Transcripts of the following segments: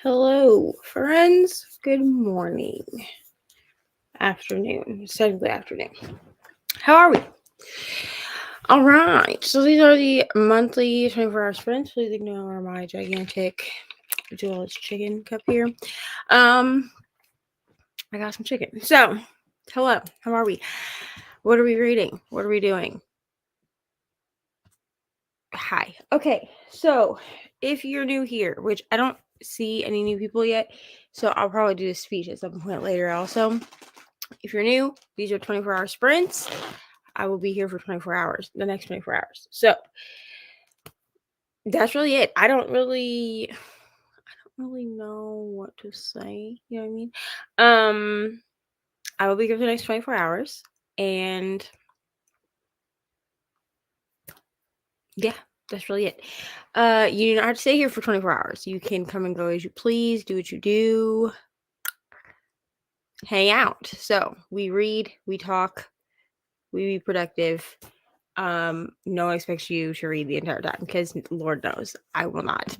Hello, friends. Good morning. Afternoon. It's technically afternoon. How are we? All right. So these are the monthly 24-hour sprints. Please ignore my gigantic Edo-Lodge chicken cup here. I got some chicken. So, hello. How are we? What are we reading? What are we doing? Hi. Okay. So, if you're new here, which I don't see any new people yet, so I'll probably do this speech at some point later also. If you're new, these are 24-hour sprints. I will be here for 24 hours, the next 24 hours. So that's really it. I don't really know what to say. You know what I mean? I will be here for the next 24 hours. And yeah, that's really it. You do not have to stay here for 24 hours. You can come and go as you please, do what you do, hang out. So we read, we talk, we be productive. No one expects you to read the entire time because Lord knows I will not.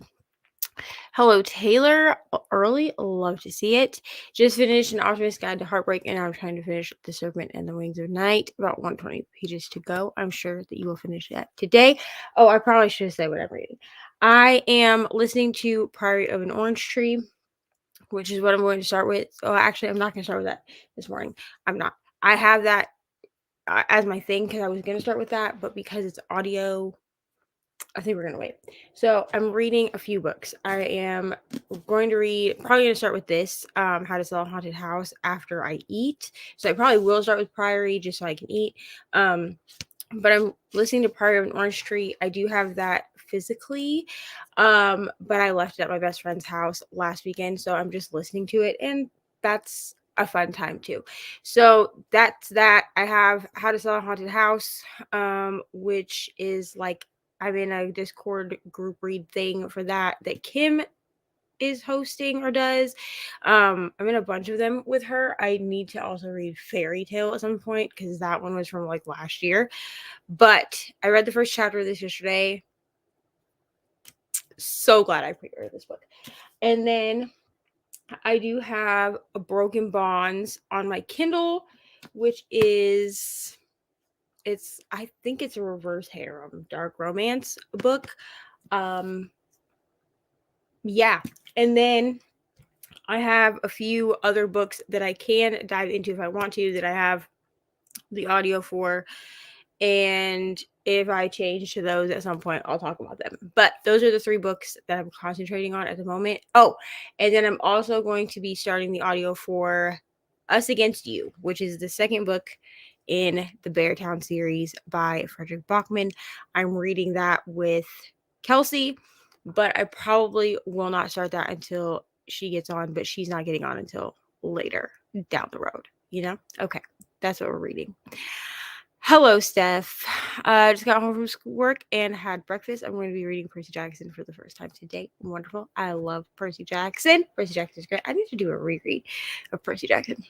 Hello, Taylor. Early, love to see it. Just finished An Optimist Guide to Heartbreak, and I'm trying to finish The Serpent and the Wings of Night. About 120 pages to go. I'm sure that you will finish that today. Oh, I probably should have said what I'm reading. I am listening to Priory of an Orange Tree, which is what I'm going to start with. Oh, actually, I'm not going to start with that this morning. I'm not. I have that as my thing because I was going to start with that, but because it's audio, I think we're going to wait. So I'm reading a few books. I am going to probably going to start with this, How to Sell a Haunted House After I Eat. So I probably will start with Priory just so I can eat. But I'm listening to Priory of an Orange Tree. I do have that physically, but I left it at my best friend's house last weekend. So I'm just listening to it, and that's a fun time too. So that's that. I have How to Sell a Haunted House, which is like I'm in a Discord group read thing for that Kim is hosting or does. I'm in a bunch of them with her. I need to also read Fairy Tale at some point because that one was from like last year. But I read the first chapter of this yesterday. So glad I pre-ordered this book. And then I do have a Broken Bonds on my Kindle, which is I think it's a reverse harem dark romance book. Yeah. And then I have a few other books that I can dive into if I want to, that I have the audio for. And if I change to those at some point, I'll talk about them. But those are the 3 books that I'm concentrating on at the moment. Oh, and then I'm also going to be starting the audio for Us Against You, which is the second book in the Beartown series by Frederick Bachman. I'm reading that with Kelsea, but I probably will not start that until she gets on, but she's not getting on until later down the road, Okay, that's what we're reading. Hello, Steph. I just got home from work and had breakfast. I'm going to be reading Percy Jackson for the first time today. Wonderful. I love Percy Jackson. Percy Jackson is great. I need to do a reread of Percy Jackson.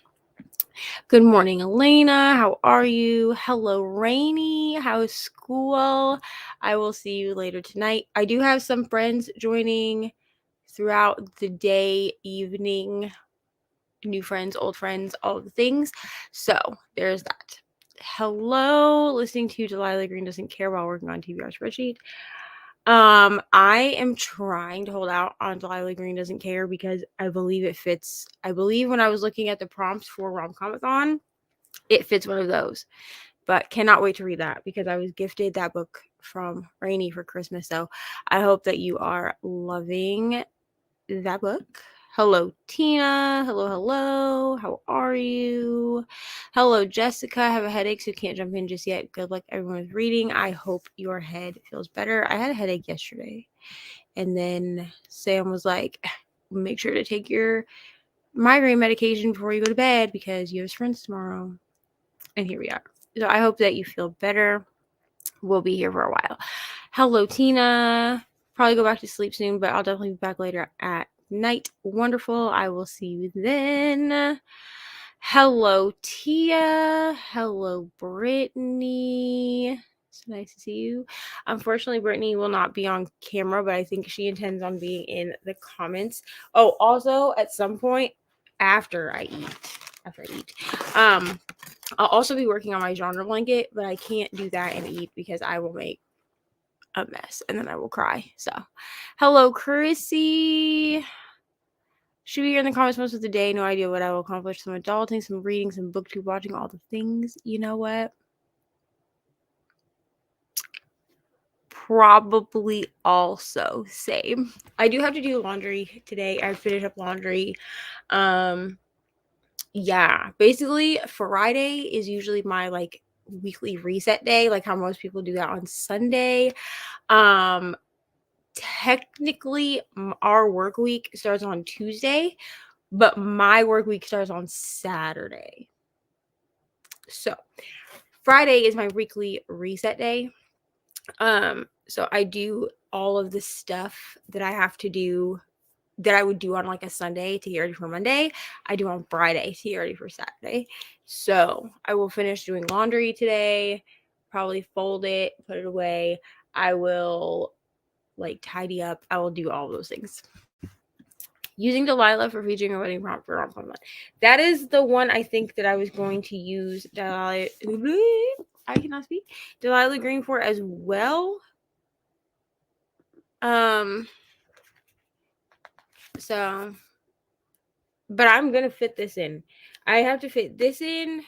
Good morning, Elena. How are you? Hello, Reni. How's school? I will see you later tonight. I do have some friends joining throughout the day, evening, new friends, old friends, all of the things. So there's that. Hello, listening to Delilah Green Doesn't Care while working on TBR spreadsheet. I am trying to hold out on Delilah Green Doesn't Care because I believe it fits. I believe when I was looking at the prompts for Rom-Comathon, it fits one of those. But cannot wait to read that because I was gifted that book from Reni for Christmas. So I hope that you are loving that book. Hello, Tina. Hello. How are you? Hello, Jessica. I have a headache, so can't jump in just yet. Good luck, everyone with reading. I hope your head feels better. I had a headache yesterday. And then Sam was like, make sure to take your migraine medication before you go to bed because you have sprints tomorrow. And here we are. So I hope that you feel better. We'll be here for a while. Hello, Tina. Probably go back to sleep soon, but I'll definitely be back later at night. Wonderful. I will see you then. Hello, Tia. Hello, Brittany. It's nice to see you. Unfortunately, Brittany will not be on camera, but I think she intends on being in the comments. Oh, also at some point after I eat, I'll also be working on my genre blanket, but I can't do that and eat because I will make a mess and then I will cry. So, hello, Chrissy. Should be here in the comments most of the day. No idea what I will accomplish. Some adulting, some reading, some booktube watching, all the things. You know what? Probably also same. I do have to do laundry today. I finished up laundry. Yeah, basically Friday is usually my like weekly reset day, like how most people do that on Sunday. Um Technically our work week starts on Tuesday, but my work week starts on Saturday. So, Friday is my weekly reset day. So I do all of the stuff that I have to do that I would do on like a Sunday to get ready for Monday. I do on Friday to get ready for Saturday. So I will finish doing laundry today, probably fold it, put it away. I will like tidy up. I will do all of those things. Using Delilah for featuring a wedding prompt for Rom Com. That is the one I think that I was going to use Delilah. I cannot speak. Delilah Green for as well. So, but I'm gonna fit this in. I have to fit this in,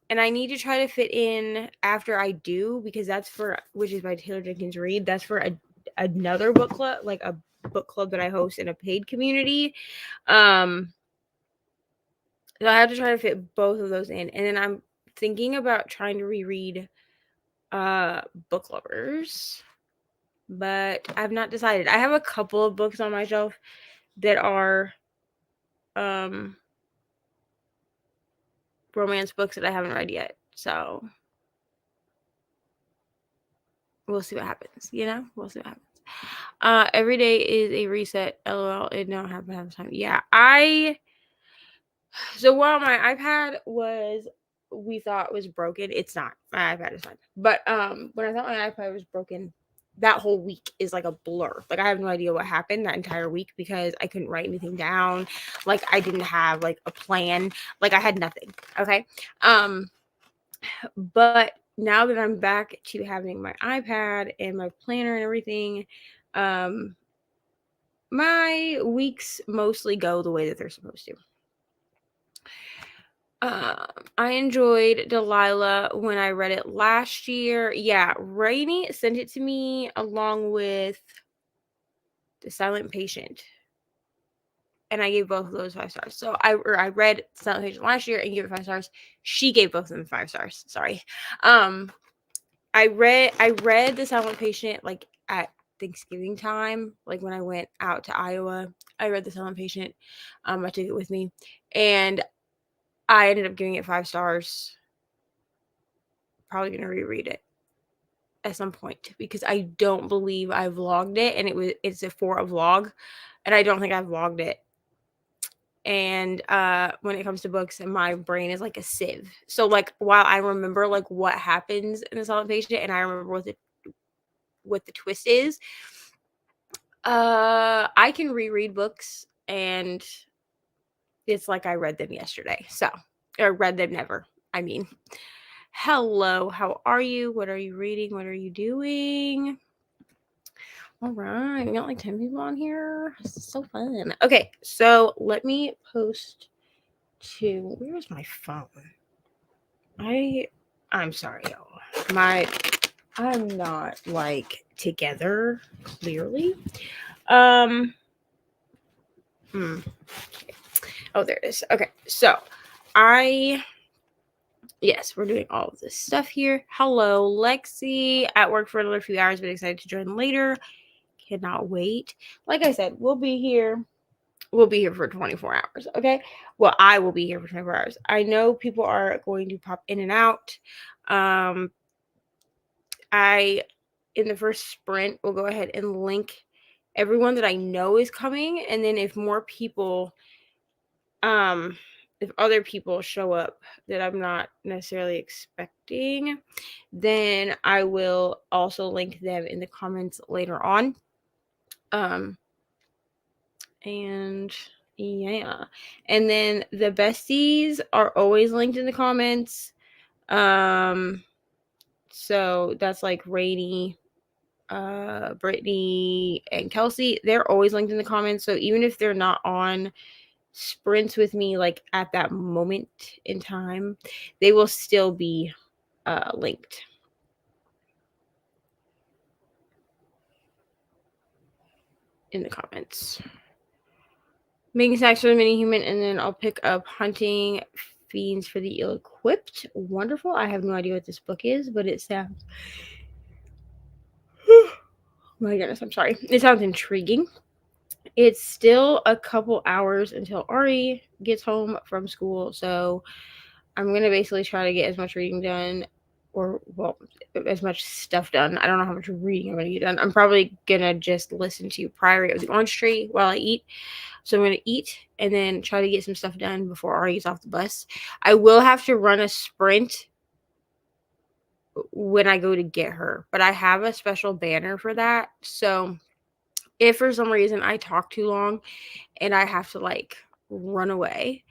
and I need to try to fit in After I Do, because that's for, which is by Taylor Jenkins Reid. That's for another book club, like a book club that I host in a paid community. So I have to try to fit both of those in, and then I'm thinking about trying to reread Book Lovers, but I've not decided. I have a couple of books on my shelf that are romance books that I haven't read yet. So we'll see what happens. We'll see what happens. Every day is a reset. LOL. It don't happen half the time. Yeah, so while my iPad we thought was broken, it's not. My iPad is fine. But when I thought my iPad was broken, that whole week is like a blur. Like I have no idea what happened that entire week because I couldn't write anything down. Like I didn't have like a plan. Like I had nothing. Okay. But now that I'm back to having my iPad and my planner and everything, my weeks mostly go the way that they're supposed to. I enjoyed Delilah when I read it last year. Yeah, Reni sent it to me along with The Silent Patient. And I gave both of those 5 stars. So I read Silent Patient last year and gave it 5 stars. She gave both of them 5 stars. Sorry. I read The Silent Patient like at Thanksgiving time, like when I went out to Iowa. I read The Silent Patient. I took it with me, and I ended up giving it 5 stars. Probably gonna reread it at some point because I don't believe I vlogged it, and it's for a vlog, and I don't think I vlogged it. And when it comes to books, my brain is like a sieve. So like while I remember like what happens in The Silent Patient, and I remember what the twist is, I can reread books and it's like I read them yesterday. Or read them never. I mean, hello, how are you? What are you reading? What are you doing? All right, we got like 10 people on here. This is so fun. Okay, so let me post to, where's my phone? I'm sorry, y'all. I'm not like together clearly. Oh, there it is. Okay, so yes, we're doing all of this stuff here. Hello, Lexi. At work for another few hours, but excited to join later. Cannot wait. Like I said, we'll be here. We'll be here for 24 hours. Okay. Well, I will be here for 24 hours. I know people are going to pop in and out. In the first sprint, will go ahead and link everyone that I know is coming, and then if more people if other people show up that I'm not necessarily expecting, then I will also link them in the comments later on. And yeah. And then the besties are always linked in the comments. So that's like Reni, Brittany, and Kelsey. They're always linked in the comments. So even if they're not on sprints with me, like at that moment in time, they will still be linked in the comments. Making snacks for the mini human, and then I'll pick up Hunting Fiends for the Ill-Equipped. Wonderful. I have no idea what this book is, but it sounds my goodness, I'm sorry. It sounds intriguing. It's still a couple hours until Ari gets home from school, so I'm going to basically try to get as much reading done, or, well, as much stuff done. I don't know how much reading I'm going to get done. I'm probably going to just listen to Priory of the Orange Tree while I eat. So I'm going to eat and then try to get some stuff done before Ari gets off the bus. I will have to run a sprint when I go to get her, but I have a special banner for that. So if for some reason I talk too long and I have to like run away,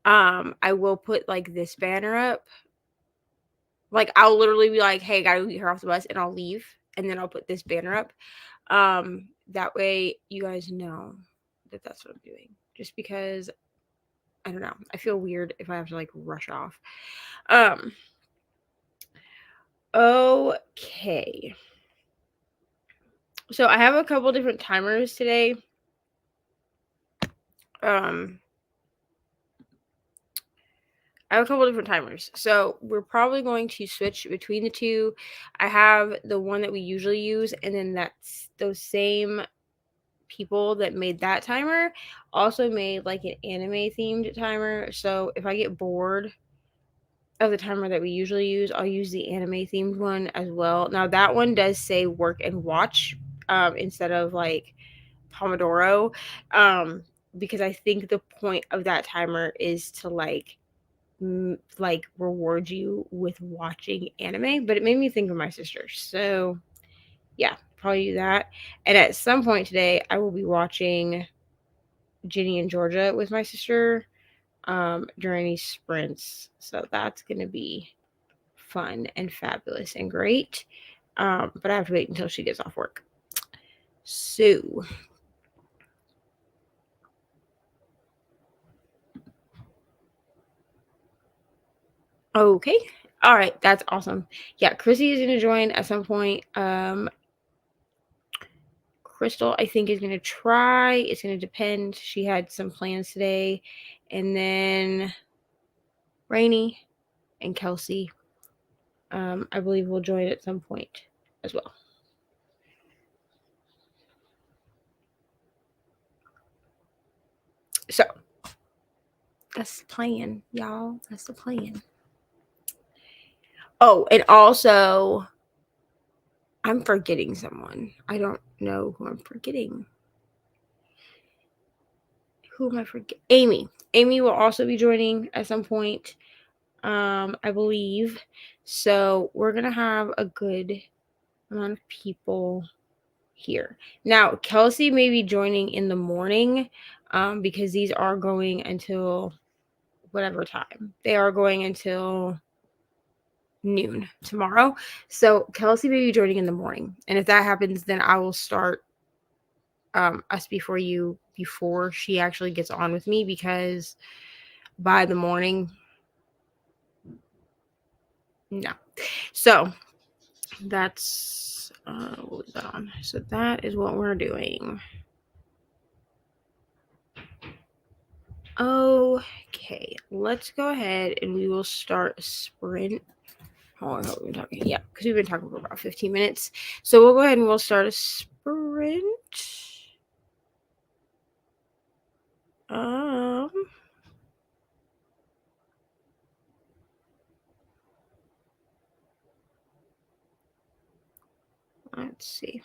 I will put like this banner up. Like I'll literally be like, hey, gotta get her off the bus, and I'll leave, and then I'll put this banner up. That way you guys know that that's what I'm doing. Just because I don't know, I feel weird if I have to like rush off. Okay. So I have a couple different timers today. I have a couple different timers. So we're probably going to switch between the two. I have the one that we usually use, and then that's those same people that made that timer also made like an anime themed timer. So if I get bored of the timer that we usually use, I'll use the anime themed one as well. Now that one does say work and watch instead of like Pomodoro, because I think the point of that timer is to like reward you with watching anime. But it made me think of my sister, so yeah, probably do that. And at some point today I will be watching Ginny and Georgia with my sister during these sprints, so that's gonna be fun and fabulous and great. But I have to wait until she gets off work. So okay. All right, that's awesome. Yeah, Chrissy is gonna join at some point. Crystal, I think, is gonna try. It's gonna depend. She had some plans today, and then Reni and Kelsey, I believe, will join at some point as well. So that's the plan, y'all. That's the plan. Oh, and also, I'm forgetting someone. I don't know who I'm forgetting. Who am I forgetting? Amy. Amy will also be joining at some point, I believe. So we're gonna have a good amount of people here. Now, Kelsey may be joining in the morning, because these are going until whatever time. They are going until noon tomorrow. So Kelsey may be joining in the morning. And if that happens, then I will start Us Before You before she actually gets on with me, because by the morning, no. So that's we'll leave that on. So that is what we're doing. Okay, let's go ahead and we will start a sprint. Oh, I hope we've been talking. Yeah, because we've been talking for about 15 minutes. So we'll go ahead and we'll start a sprint. Let's see.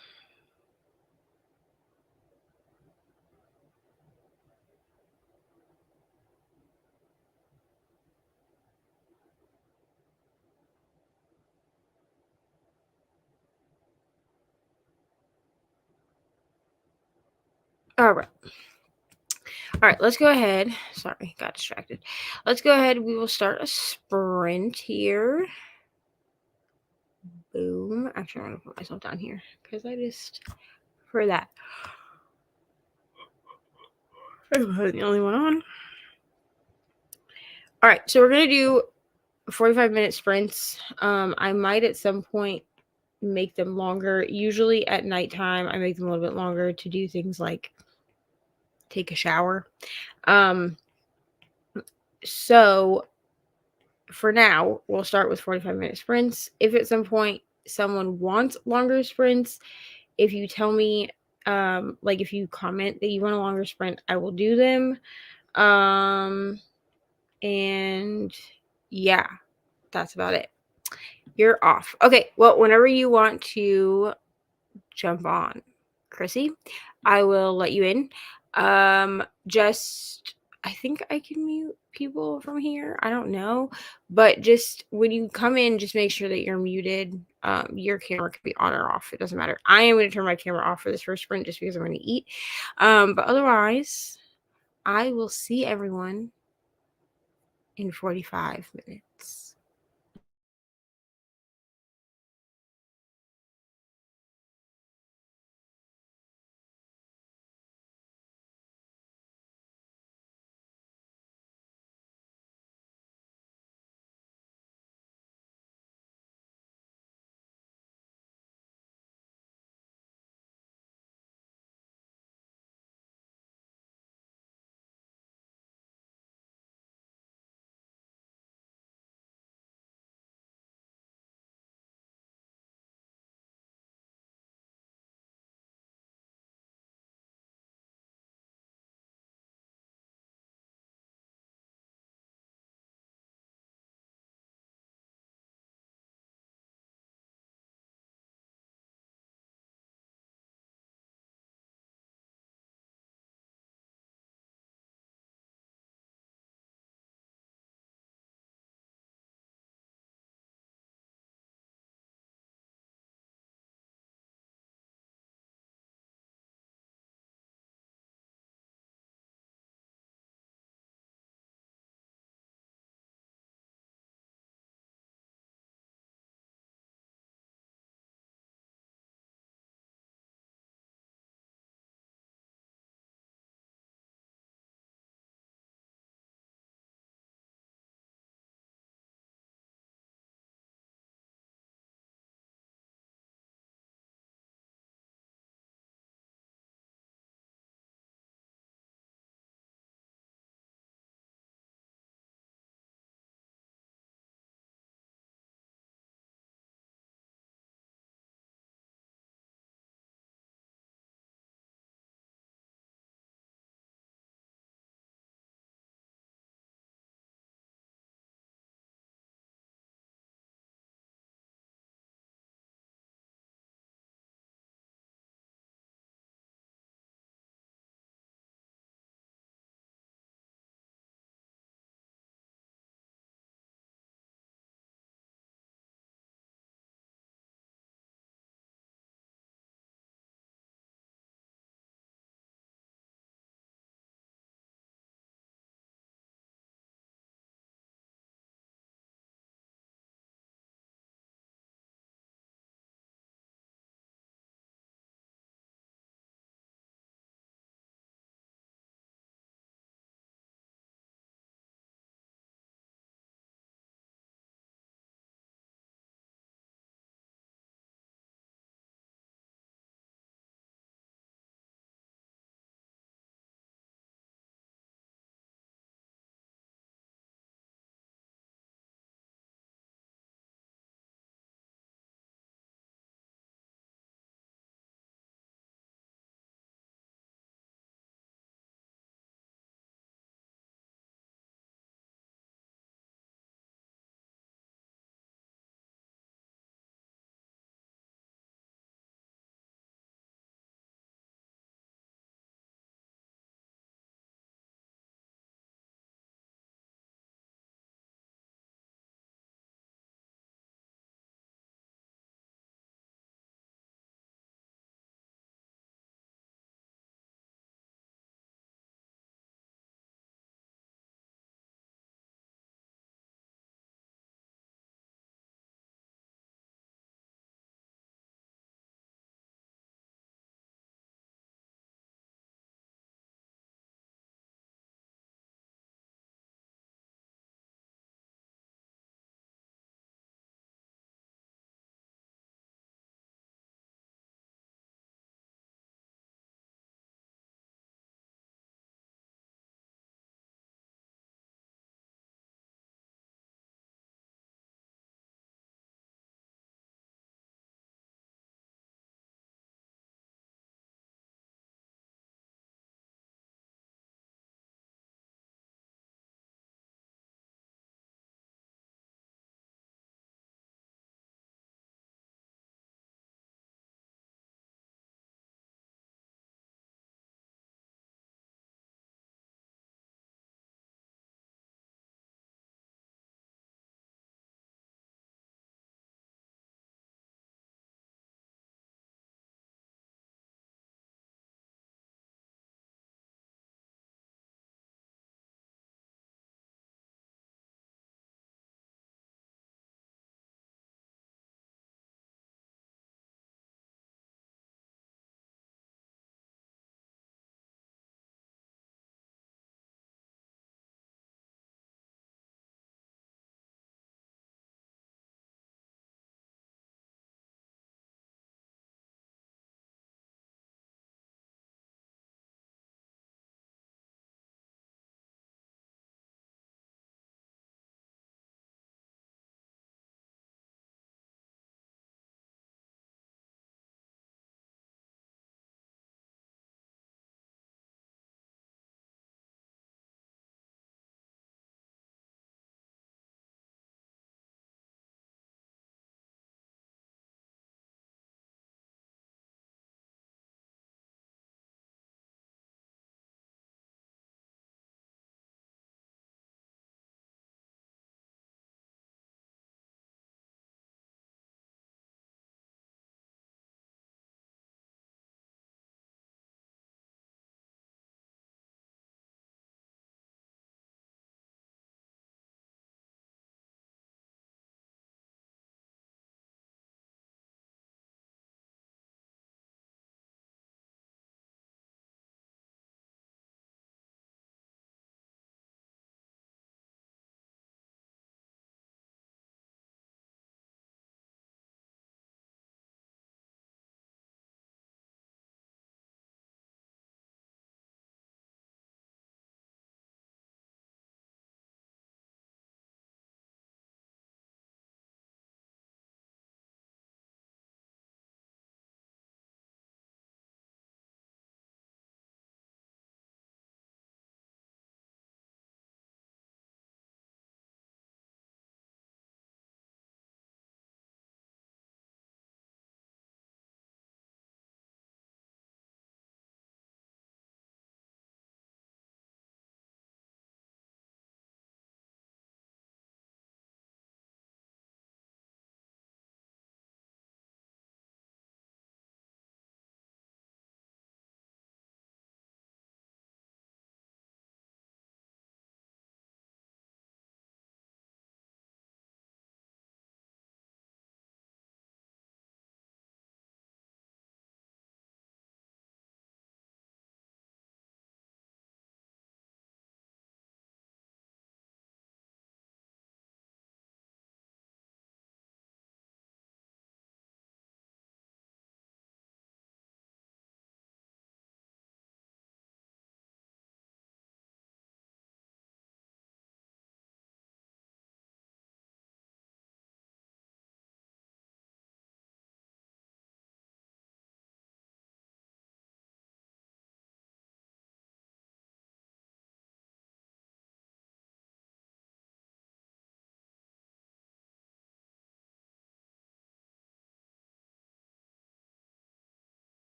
All right. All right, let's go ahead. Sorry, got distracted. Let's go ahead. We will start a sprint here. Boom. Actually, I'm going to put myself down here because I just, for that. I'm the only one on. All right, so we're going to do 45-minute sprints. I might at some point make them longer. Usually at nighttime, I make them a little bit longer to do things like take a shower. So for now, we'll start with 45-minute sprints. If at some point someone wants longer sprints, if you tell me, like if you comment that you want a longer sprint, I will do them. And yeah, that's about it. You're off. Okay, well, whenever you want to jump on, Chrissy, I will let you in. Just I think I can mute people from here. I don't know, but just when you come in, just make sure that you're muted. Your camera can be on or off. It doesn't matter. I am going to turn my camera off for this first sprint just because I'm going to eat. But otherwise, I will see everyone in 45 minutes.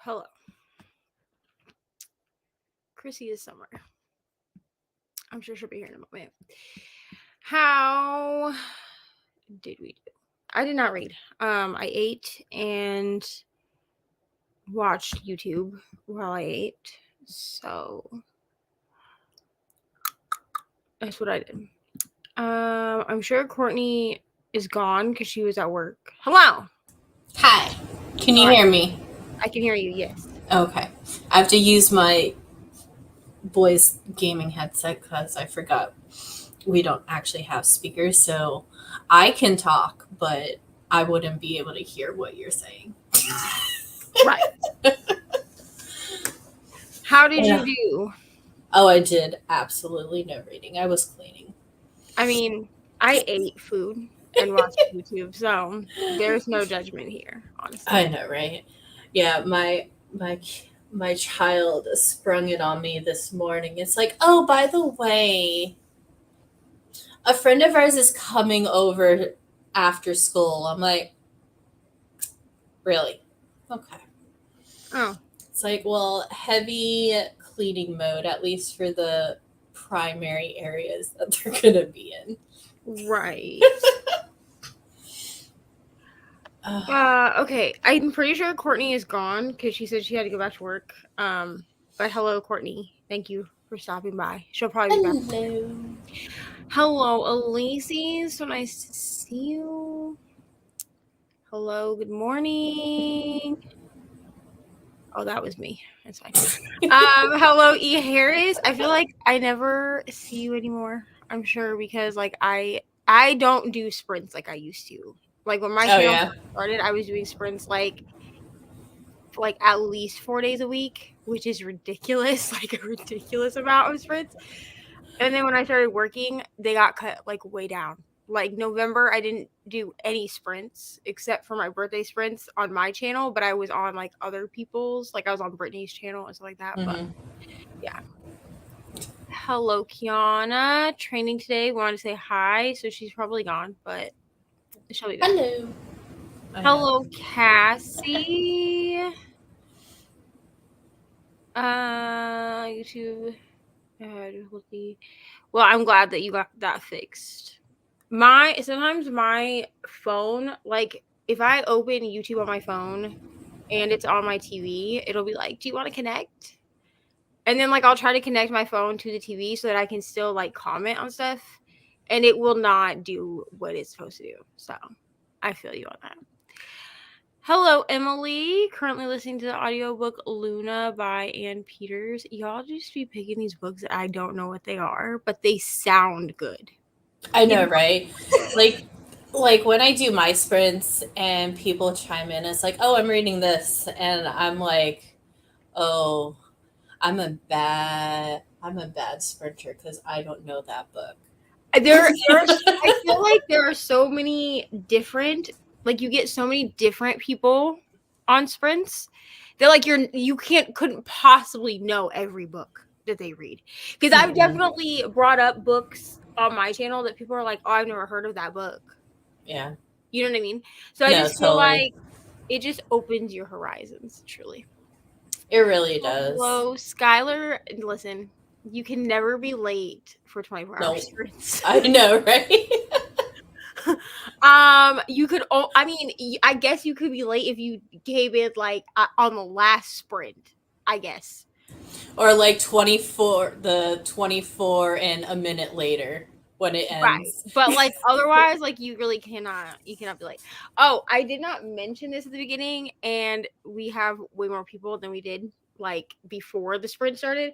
hello. Chrissy is somewhere. I'm sure she'll be here in a moment. How did we do? I did not read. I ate and watched YouTube while I ate. So that's what I did. I'm sure Courtney is gone because she was at work. Hello. Hi. Can you hear me? I can hear you, yes. Okay. I have to use my boys gaming headset because I forgot we don't actually have speakers, so I can talk, but I wouldn't be able to hear what you're saying. Right. How did you do? Oh, I did absolutely no reading. I was cleaning. I mean, I ate food and watched YouTube, so there's no judgment here, honestly. I know, right? Yeah, my child sprung it on me this morning. It's like, oh, by the way, a friend of ours is coming over after school. I'm like, really? Okay. Oh. It's like, well, heavy cleaning mode, at least for the primary areas that they're going to be in. Right. Okay. I'm pretty sure Courtney is gone because she said she had to go back to work. But hello, Courtney. Thank you for stopping by. She'll probably be back. Hello, Elise. So nice to see you. Hello, good morning. Oh, that was me. That's fine. Hello, E. Harris. I feel like I never see you anymore. I'm sure because like I don't do sprints like I used to. Like when my channel started, I was doing sprints like at least 4 days a week, which is ridiculous, like a ridiculous amount of sprints. And then when I started working, they got cut like way down. Like November, I didn't do any sprints except for my birthday sprints on my channel, but I was on like other people's, like I was on Brittany's channel and stuff like that. But yeah. Hello, Kiana. Training today. Wanted to say hi, so she's probably gone, but she'll be back. Hello. Hello, Cassie. YouTube. Well, I'm glad that you got that fixed. Sometimes my phone, like if I open YouTube on my phone and it's on my TV, it'll be like, do you want to connect? And then like I'll try to connect my phone to the TV so that I can still like comment on stuff, and it will not do what it's supposed to do. So I feel you on that. Hello, Emily. Currently listening to the audiobook Luna by Ann Peters. Y'all just be picking these books that I don't know what they are, but they sound good. I know, right? like when I do my sprints and people chime in, it's like, oh, I'm reading this, and I'm like, oh, I'm a bad sprinter because I don't know that book. I feel like there are so many different, like you get so many different people on sprints that like you couldn't possibly know every book that they read. Because I've definitely brought up books on my channel that people are like, oh, I've never heard of that book. Yeah. You know what I mean? So I just feel like it just opens your horizons, truly. It really does. Hello, Skylar. Listen, you can never be late for 24-hour sprints. I know, right? You could. I mean, I guess you could be late if you came in like on the last sprint. I guess. Or like 24 and a minute later when it ends. Right. But like otherwise, like you really cannot be late. Oh, I did not mention this at the beginning, and we have way more people than we did like before the sprint started.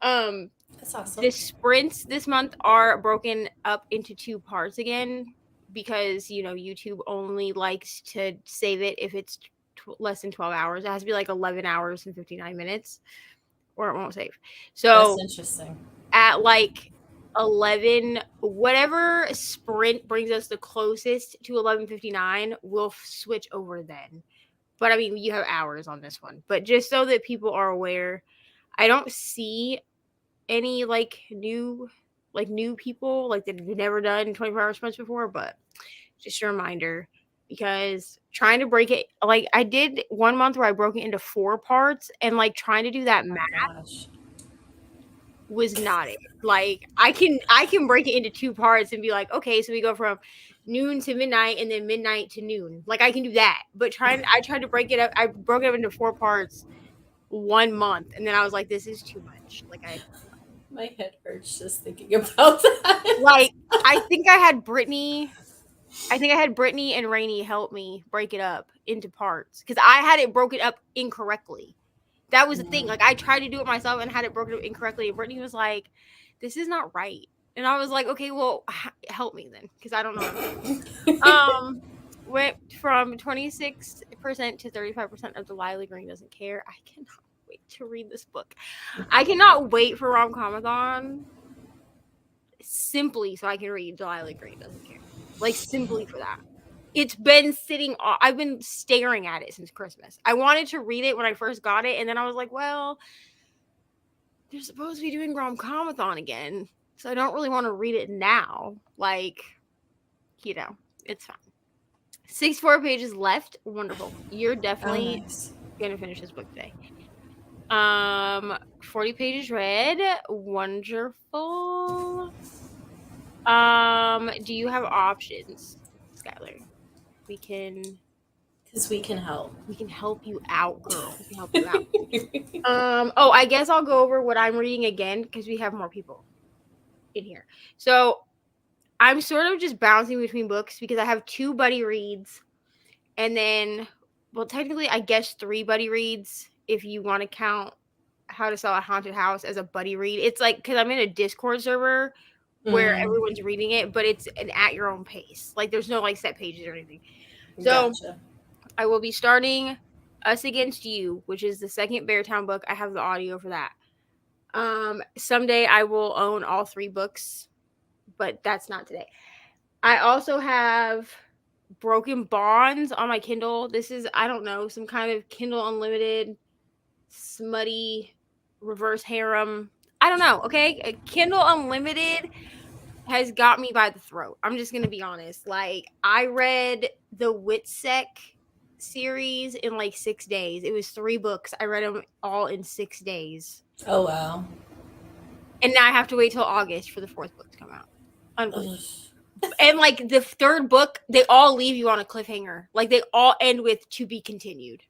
That's awesome. The sprints this month are broken up into 2 parts again because YouTube only likes to save it if it's less than 12 hours. It has to be like 11 hours and 59 minutes or it won't save. So that's interesting. At like 11, whatever sprint brings us the closest to 11:59, we'll switch over then. But I mean, you have hours on this one. But just so that people are aware, I don't see any like new people like that have never done 24-hour sprints before, but just a reminder, because trying to break it, like I did 1 month where I broke it into 4 parts, and like trying to do that Oh math my gosh. was not it. Like I can break it into 2 parts and be like, okay, so we go from noon to midnight and then midnight to noon. Like I can do that. But I tried to break it up. I broke it up into 4 parts 1 month, and then I was like, this is too much. My head hurts just thinking about that. Like I think I had Brittany. I think I had Brittany and Reni help me break it up into parts because I had it broken up incorrectly. That was the thing. Like I tried to do it myself and had it broken up incorrectly. And Brittany was like, "This is not right." And I was like, "Okay, well, help me then, because I don't know what I'm doing." Went from 26% to 35% of Delilah Green doesn't care. I cannot wait to read this book. I cannot wait for rom-comathon simply so I can read Delilah Green doesn't care. Like simply for that. It's been sitting. I've been staring at it since Christmas. I wanted to read it when I first got it, and then I was like, well, they're supposed to be doing rom-comathon again, so I don't really want to read it now. Like, it's fine. 64 pages left. Wonderful. You're Oh, definitely nice. gonna finish this book today. 40 pages read. Wonderful. Do you have options, Skylar? We can Because we can help. help you out, girl. We can help you out. Oh, I guess I'll go over what I'm reading again because we have more people in here. So I'm sort of just bouncing between books because I have 2 buddy reads, and then, well, technically, I guess 3 buddy reads if you want to count How to Sell a Haunted House as a buddy read. It's like because I'm in a Discord server where everyone's reading it, but it's an at your own pace. Like there's no like set pages or anything. So Gotcha. I will be starting Us Against You, which is the second Beartown book. I have the audio for that. Someday I will own all 3 books, but that's not today. I also have Broken Bonds on my Kindle. This is, I don't know, some kind of Kindle Unlimited, smutty, reverse harem. I don't know, okay? Kindle Unlimited has got me by the throat. I'm just going to be honest. Like, I read the Witsec series in like 6 days. It was 3 books. I read them all in 6 days. Oh, wow. And now I have to wait till August for the 4th book to come out. Unbelievable. And like the 3rd book, they all leave you on a cliffhanger. Like they all end with to be continued.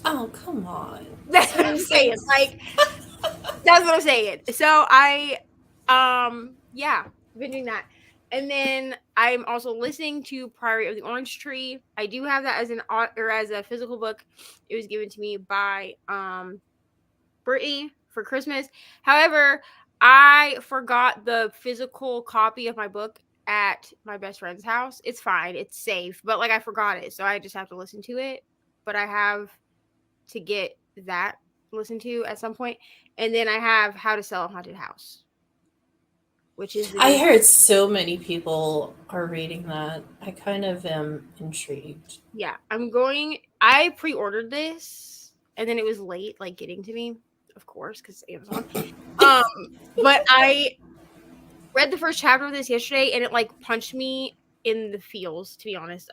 Oh, come on. That's what I'm saying. Like that's what I'm saying. So yeah, been doing that. And then I'm also listening to Priory of the Orange Tree. I do have that as a physical book. It was given to me by Brittany for Christmas. However, I forgot the physical copy of my book at my best friend's house. It's fine. It's safe. But like I forgot it. So I just have to listen to it. But I have to get that listened to at some point. And then I have How to Sell a Haunted House, which is I heard so many people are reading that. I kind of am intrigued. Yeah, I pre-ordered this and then it was late, like getting to me, of course, because Amazon. But I read the first chapter of this yesterday and it like punched me in the feels, to be honest.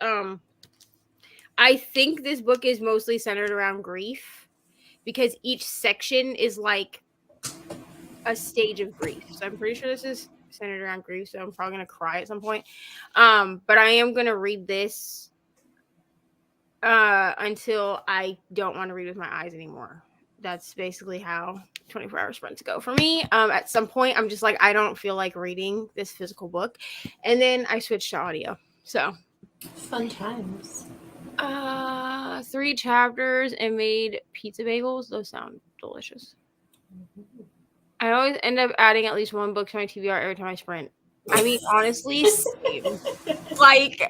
I think this book is mostly centered around grief because each section is like a stage of grief. So I'm pretty sure this is centered around grief, so I'm probably gonna cry at some point. But I am gonna read this until I don't want to read with my eyes anymore. That's basically how 24-hour sprints go for me. At some point I'm just like, I don't feel like reading this physical book, and then I switched to audio. So Fun times. 3 chapters and made pizza bagels. Those sound delicious. I always end up adding at least 1 book to my TBR every time I sprint. I mean, honestly, same. Like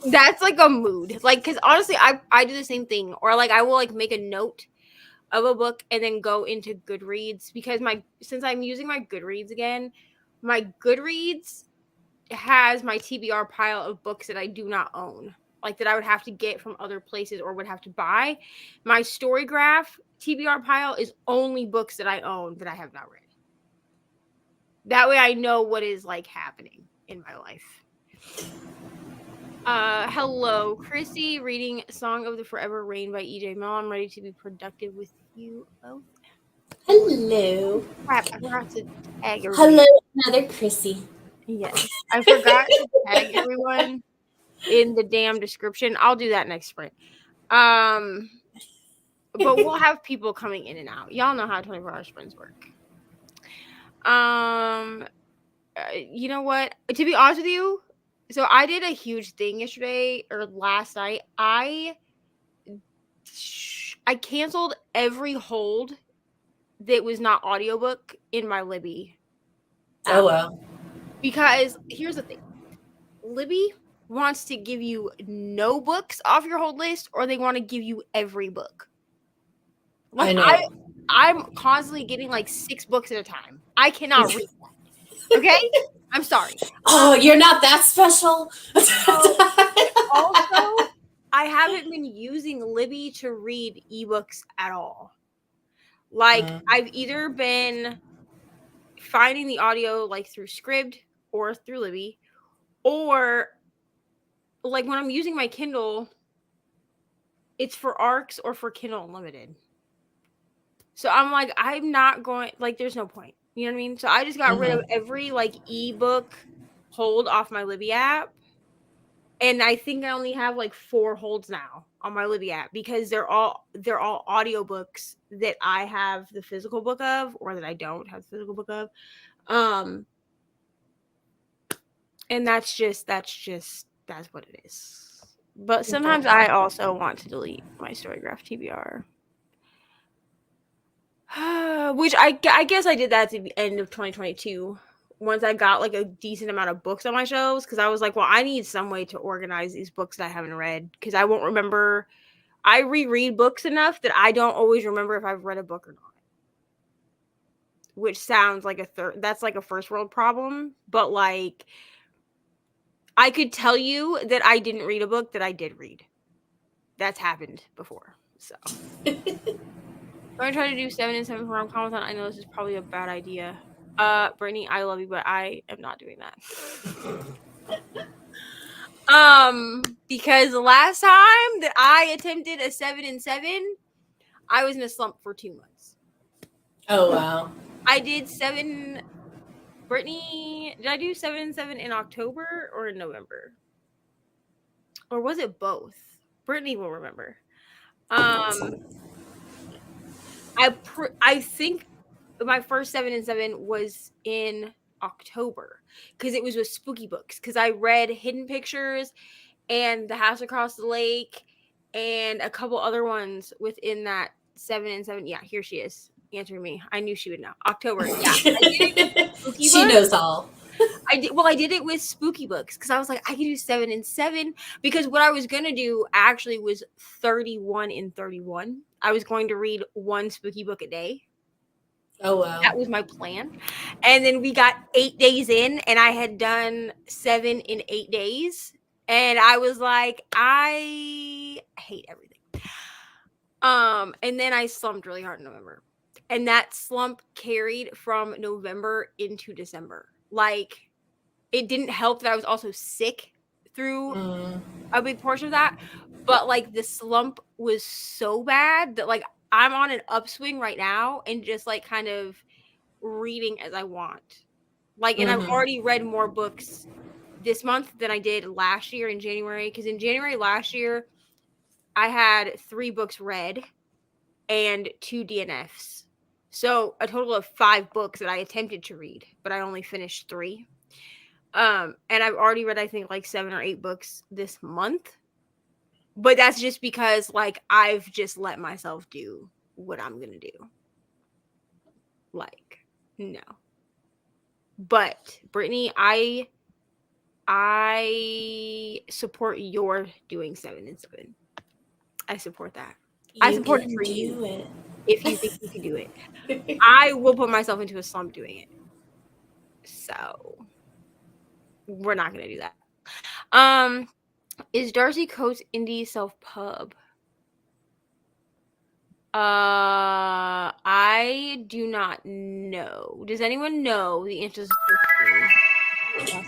that's like a mood. Like, because honestly, I do the same thing, or like I will like make a note of a book and then go into Goodreads because since I'm using my Goodreads again, my Goodreads has my TBR pile of books that I do not own, like that I would have to get from other places or would have to buy. My Storygraph TBR pile is only books that I own that I have not read. That way I know what is like happening in my life. Hello, Chrissy, reading Song of the Forever Rain by E.J. Mill. I'm ready to be productive with you both. Hello. Crap, I forgot to tag everybody. Hello, another Chrissy. Yes, I forgot to tag everyone in the damn description. I'll do that next sprint. But we'll have people coming in and out. Y'all know how 24-hour sprints work. You know what? To be honest with you, so I did a huge thing yesterday or last night. I canceled every hold that was not audiobook in my Libby app. Oh, wow. Because here's the thing. Libby wants to give you no books off your hold list, or they want to give you every book. Like, I know. I'm constantly getting like 6 books at a time. I cannot read that. Okay? I'm sorry. Oh, you're not that special. Also, I haven't been using Libby to read ebooks at all. Like, I've either been finding the audio like through Scribd or through Libby, or like when I'm using my Kindle, it's for ARCs or for Kindle Unlimited. So I'm like, I'm not going, like, there's no point. You know what I mean? So I just got rid of every like ebook hold off my Libby app. And I think I only have like 4 holds now on my Libby app because they're all audiobooks that I have the physical book of, or that I don't have the physical book of. And that's what it is. But sometimes I also want to delete my Storygraph TBR. Which I guess I did that at the end of 2022. Once I got like a decent amount of books on my shelves, because I was like, well, I need some way to organize these books that I haven't read, because I won't remember. I reread books enough that I don't always remember if I've read a book or not. Which sounds like that's like a first world problem, but like, I could tell you that I didn't read a book that I did read. That's happened before. So I'm going to try to do 7 and 7 for rom-com. I know this is probably a bad idea. Brittany, I love you, but I am not doing that. Because the last time that I attempted a 7 and 7, I was in a slump for 2 months. Oh, wow. I did 7. Brittany, did I do 7 and 7 in October or in November? Or was it both? Brittany will remember. I think my first 7 and 7 was in October, because it was with spooky books, because I read Hidden Pictures and The House Across the Lake and a couple other ones within that 7 and 7. Yeah, here she is answering me. I knew she would know. October. Yeah. She knows all. I did it with spooky books, because I was like, I can do 7 and 7, because what I was going to do actually was 31 and 31. I was going to read 1 spooky book a day. Oh, wow. That was my plan. And then we got 8 days in, and I had done 7 in 8 days. And I was like, I hate everything. And then I slumped really hard in November. And that slump carried from November into December. Like, it didn't help that I was also sick through a big portion of that. But like, the slump was so bad that like, I'm on an upswing right now and just like kind of reading as I want. Like, and I've already read more books this month than I did last year in January. Because in January last year, I had 3 books read and 2 DNFs. So a total of 5 books that I attempted to read, but I only finished 3. And I've already read, I think, like 7 or 8 books this month. But that's just because, like, I've just let myself do what I'm going to do. Like, no. But, Brittany, I support your doing 7 and 7. I support that. I support it for you. If you think you can do it. I will put myself into a slump doing it. So, we're not going to do that. Is Darcy Coates indie self-pub? I do not know. Does anyone know the answer to this question?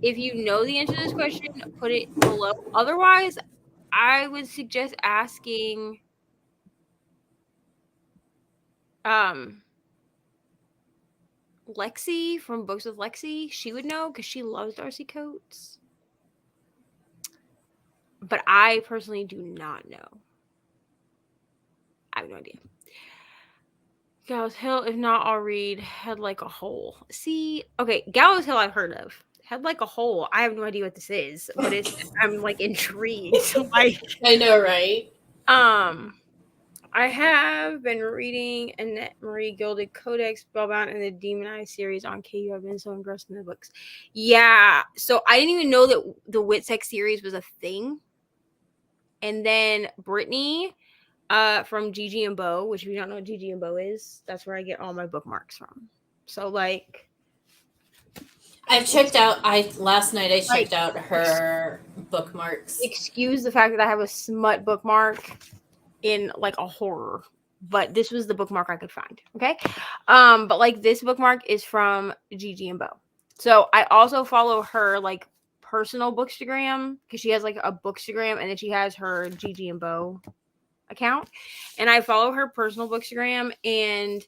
if you know the answer to this question, put it below. Otherwise, I would suggest asking Lexi from Books with Lexi. She would know because she loves Darcy Coates. But I personally do not know. I have no idea. Gallows Hill, if not, I'll read Head Like a Hole. See, okay, Gallows Hill I've heard of. Head Like a Hole, I have no idea what this is, but I'm like intrigued. Like, I know, right? I have been reading Annette Marie Gilded Codex, Spellbound, and the Demonized series on KU. I've been so engrossed in the books. Yeah, so I didn't even know that the Witsex series was a thing. And then Brittany from Gigi and Bo, which if you don't know what Gigi and Bo is, that's where I get all my bookmarks from. So like I've checked out last night I checked out her bookmarks. Excuse the fact that I have a smut bookmark in like a horror, but this was the bookmark I could find. Okay. But like this bookmark is from Gigi and Bo. So I also follow her like personal bookstagram because she has like a bookstagram and then she has her Gigi and Bo account. And I follow her personal bookstagram and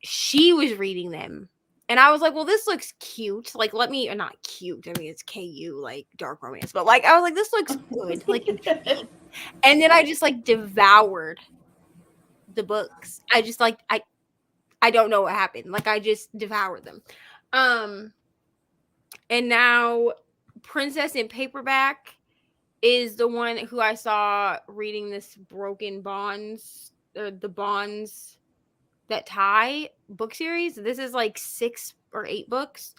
she was reading them. And I was like, well, this looks cute. Like, let me, not cute. I mean, it's KU, like dark romance. But like, I was like, this looks good. Like, and then I just like devoured the books. I just like, I don't know what happened. Like, I just devoured them. And now Princess in Paperback is the one who I saw reading this Broken Bonds, or the Bonds That Tie book series. This is like 6 or 8 books.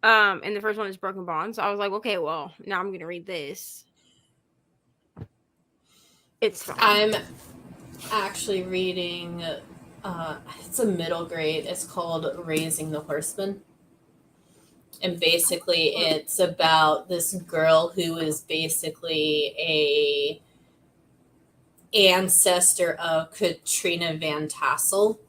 And the first one is Broken Bonds. So I was like, okay, well, now I'm gonna read this. It's fun. I'm actually reading it's a middle grade. It's called Raising the Horseman. And basically it's about this girl who is basically a ancestor of Katrina Van Tassel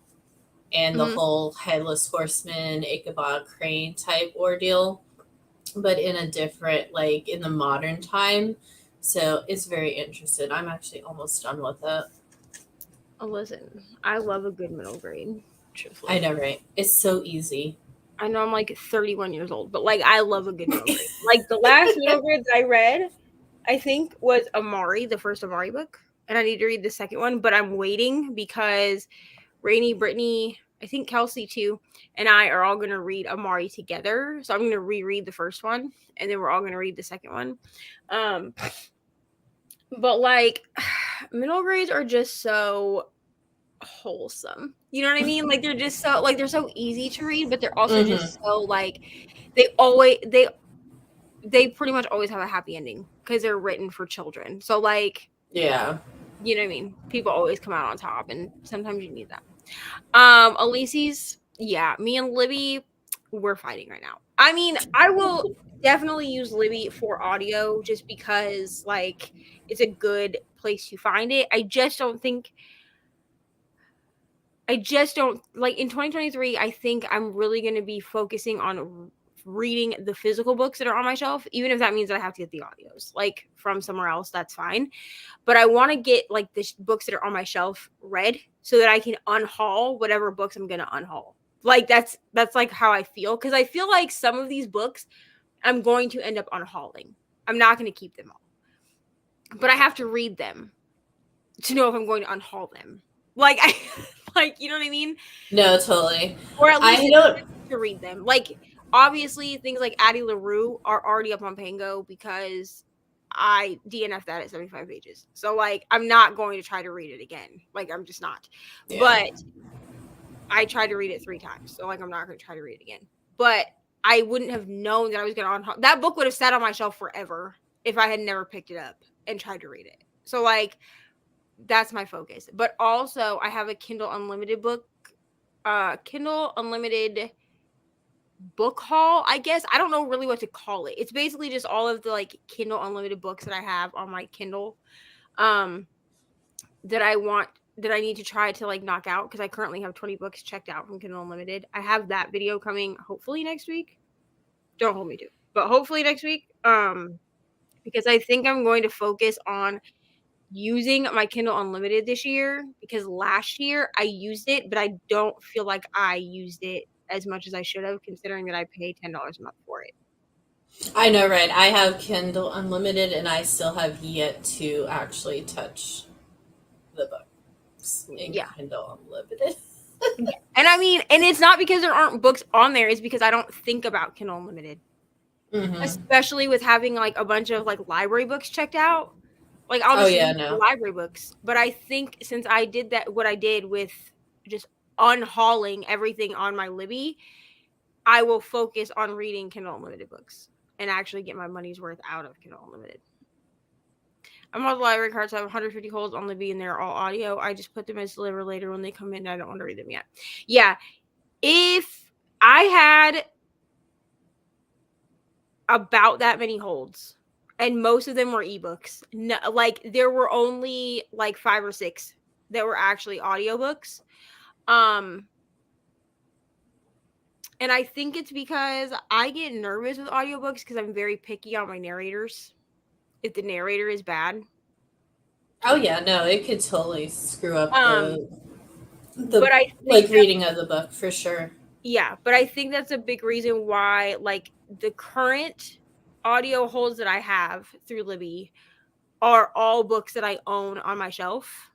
and the whole headless horseman, Ichabod Crane type ordeal, but in a different, like in the modern time. So it's very interesting. I'm actually almost done with it. Oh, listen, I love a good middle grade. Truthfully. I know, right? It's so easy. I know I'm like 31 years old, but like I love a good middle grade. Like the last middle grade that I read, I think was Amari, the first Amari book, and I need to read the second one, but I'm waiting because Reni, Brittany, I think Kelsea too, and I are all going to read Amari together. So I'm going to reread the first one, and then we're all going to read the second one. But like middle grades are just so wholesome. You know what I mean? Like they're just so like they're so easy to read, but they're also just so like they pretty much always have a happy ending because they're written for children. So like yeah, you know what I mean? People always come out on top, and sometimes you need that. Elise's, yeah, me and Libby, we're fighting right now. I mean, I will definitely use Libby for audio just because like it's a good place to find it. I just don't like in 2023 I think I'm really going to be focusing on reading the physical books that are on my shelf, even if that means that I have to get the audios like from somewhere else. That's fine, but I want to get like the books that are on my shelf read so that I can unhaul whatever books I'm going to unhaul. Like that's like how I feel, because I feel like some of these books I'm going to end up unhauling. I'm not going to keep them all, but I have to read them to know if I'm going to unhaul them. Like I like, you know what I mean? No, totally. Or at least I don't to read them. Like obviously things like Addie LaRue are already up on Pango because I DNF'd that at 75 pages. So like I'm not going to try to read it again. Like I'm just not. Yeah. But I tried to read it 3 times. So like I'm not going to try to read it again. But I wouldn't have known that I was going to unhaul. That book would have sat on my shelf forever if I had never picked it up and tried to read it. So like that's my focus. But also I have a Kindle Unlimited book, Kindle Unlimited book haul, I guess. I don't know really what to call it. It's basically just all of the like Kindle Unlimited books that I have on my Kindle that I need to try to like knock out, because I currently have 20 books checked out from Kindle Unlimited. I have that video coming hopefully next week. Don't hold me to it. but hopefully next week. Because I think I'm going to focus on using my Kindle Unlimited this year, because last year I used it, but I don't feel like I used it as much as I should have, considering that I pay $10 a month for it. I know, right? I have Kindle Unlimited, and I still have yet to actually touch the books in Kindle Unlimited. And I mean, and it's not because there aren't books on there, it's because I don't think about Kindle Unlimited. Especially with having like a bunch of like library books checked out. Like I'll just use the library books. But I think since I did that, what I did with just unhauling everything on my Libby, I will focus on reading Kindle Unlimited books and actually get my money's worth out of Kindle Unlimited. I'm on the library cards. I have 150 holds on Libby, and they're all audio. I just put them as deliver later when they come in. I don't want to read them yet. Yeah. If I had about that many holds, and most of them were ebooks, no, like there were only like 5 or 6 that were actually audiobooks. And I think it's because I get nervous with audiobooks because I'm very picky on my narrators. If the narrator is bad. Oh yeah, no, it could totally screw up the but I like reading of the book for sure. Yeah, but I think that's a big reason why like the current audio holds that I have through Libby are all books that I own on my shelf.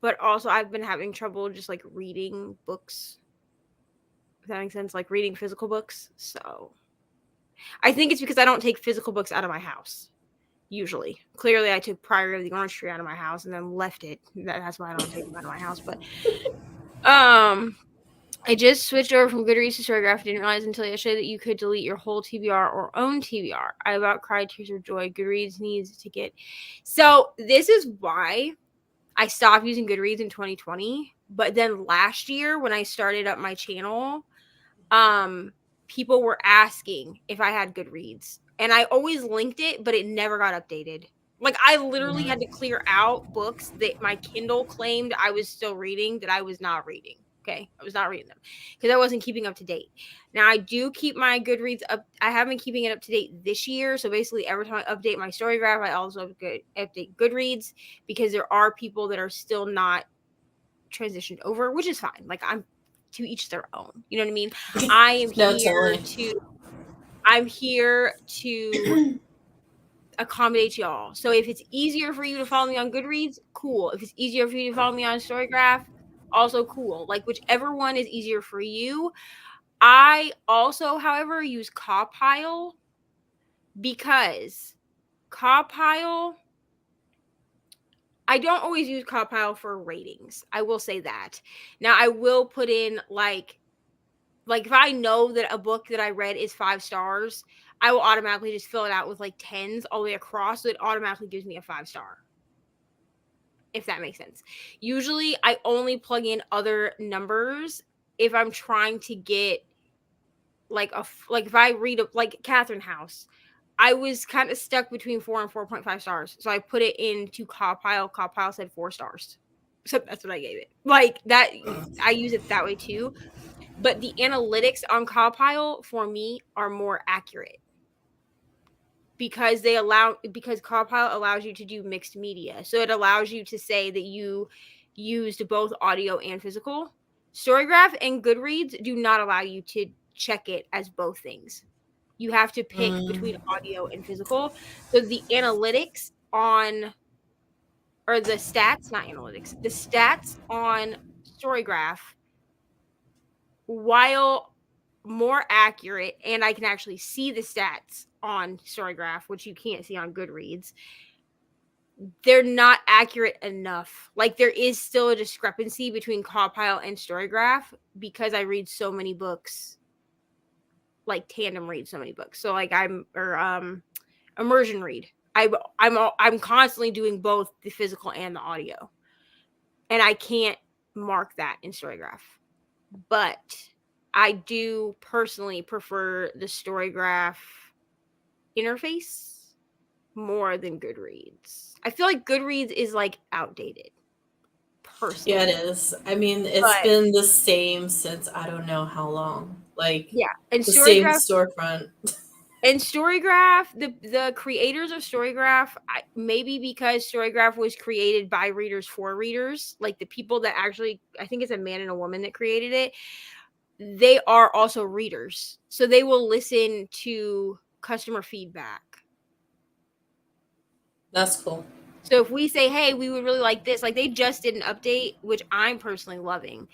But also I've been having trouble just like reading books. If that makes sense, like reading physical books. So I think it's because I don't take physical books out of my house. Usually. Clearly I took Priory of the Orange Tree out of my house and then left it. That's why I don't take them out of my house. But I just switched over from Goodreads to Storygraph. Didn't realize until yesterday that you could delete your whole TBR or own TBR. I about cried tears of joy. Goodreads needs to get. So this is why I stopped using Goodreads in 2020. But then last year when I started up my channel, people were asking if I had Goodreads. And I always linked it, but it never got updated. Like I literally had to clear out books that my Kindle claimed I was still reading that I was not reading. Okay, I was not reading them because I wasn't keeping up to date. Now I do keep my Goodreads up. I have been keeping it up to date this year. So basically, every time I update my Storygraph, I also update Goodreads because there are people that are still not transitioned over, which is fine. Like I'm to each their own. You know what I mean? I am I'm here to accommodate y'all. So if it's easier for you to follow me on Goodreads, cool. If it's easier for you to follow me on Storygraph, also cool. Like whichever one is easier for you. I also, however, use Cawpile because Cawpile, I don't always use Cawpile for ratings. I will say that. Now I will put in like if I know that a book that I read is 5 stars, I will automatically just fill it out with like 10s all the way across. So it automatically gives me a 5-star. If that makes sense. Usually I only plug in other numbers if I'm trying to get like if I read like Catherine House, I was kind of stuck between 4 and 4.5 stars. So I put it into Cawpile. Cawpile said 4 stars. So that's what I gave it. Like that, I use it that way too. But the analytics on Cawpile for me are more accurate because Cawpile allows you to do mixed media. So it allows you to say that you used both audio and physical. Storygraph and Goodreads do not allow you to check it as both things. You have to pick between audio and physical. So the analytics on, or the stats, not analytics, the stats on Storygraph, while more accurate, and I can actually see the stats on Storygraph, which you can't see on Goodreads, they're not accurate enough. Like there is still a discrepancy between Cawpile and Storygraph because I read so many books, like tandem read so many books. So like immersion read. I'm constantly doing both the physical and the audio, and I can't mark that in Storygraph. But I do personally prefer the Storygraph interface more than Goodreads. I feel like Goodreads is like outdated. Personally. Yeah, it is. I mean, it's been the same since I don't know how long. like Yeah, and the same Storygraph storefront. and Storygraph, the creators of Storygraph, maybe because Storygraph was created by readers for readers, like the people that actually, I think it's a man and a woman that created it, they are also readers. So they will listen to customer feedback. That's cool. So if we say, hey, we would really like this, like they just did an update, which I'm personally loving.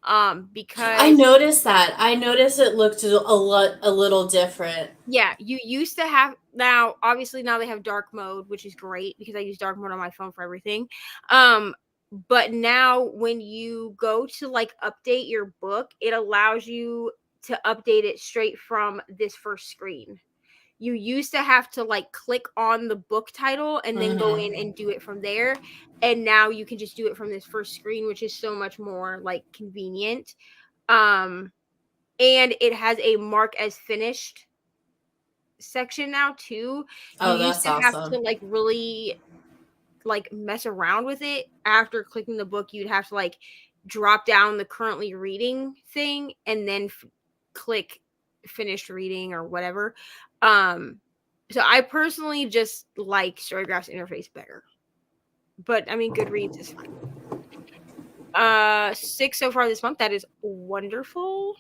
I Because noticed that. I noticed it looked a little different. yeah, you used to have, now obviously now they have dark mode, which is great because I use dark mode on my phone for everything. But now when you go to like update your book, it allows you to update it straight from this first screen. You used to have to like click on the book title and then go in and do it from there. And now you can just do it from this first screen, which is so much more like convenient. And it has a mark as finished section now too. You Oh, used that's to have to awesome. like really like mess around with it. After clicking the book, you'd have to like drop down the currently reading thing and then click finished reading or whatever. So I personally just like Storygraph's interface better. But I mean Goodreads is fine. 6 so far this month. That is wonderful.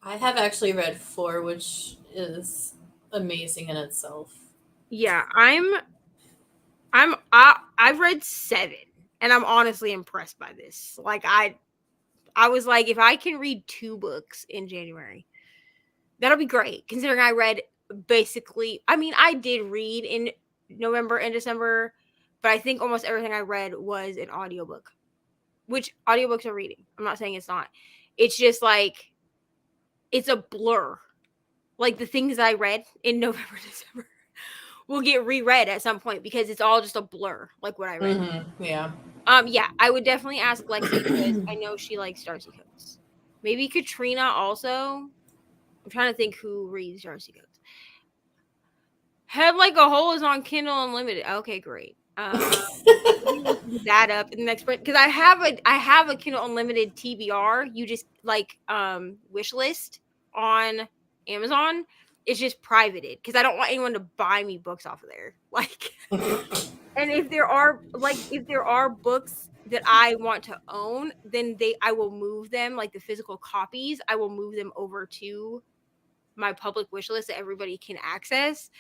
I have actually read 4, which is amazing in itself. Yeah, I've read 7 and I'm honestly impressed by this. Like I was like, if I can read 2 books in January, that'll be great. Considering I read basically, I mean, I did read in November and December, but I think almost everything I read was an audiobook, which audiobooks are reading. I'm not saying it's not. It's just like it's a blur. Like the things I read in November, December will get reread at some point because it's all just a blur, like what I read. Yeah. Yeah, I would definitely ask Lexi because I know she likes Darcy Coates. Maybe Katrina also. I'm trying to think who reads Darcy Coates. Head Like a Hole is on Kindle Unlimited. Okay, great. That up in the next print because I have a Kindle Unlimited TBR. You just like wish list on Amazon. It's just privated because I don't want anyone to buy me books off of there. Like, and if there are books that I want to own, then I will move them, like the physical copies. I will move them over to my public wish list that everybody can access.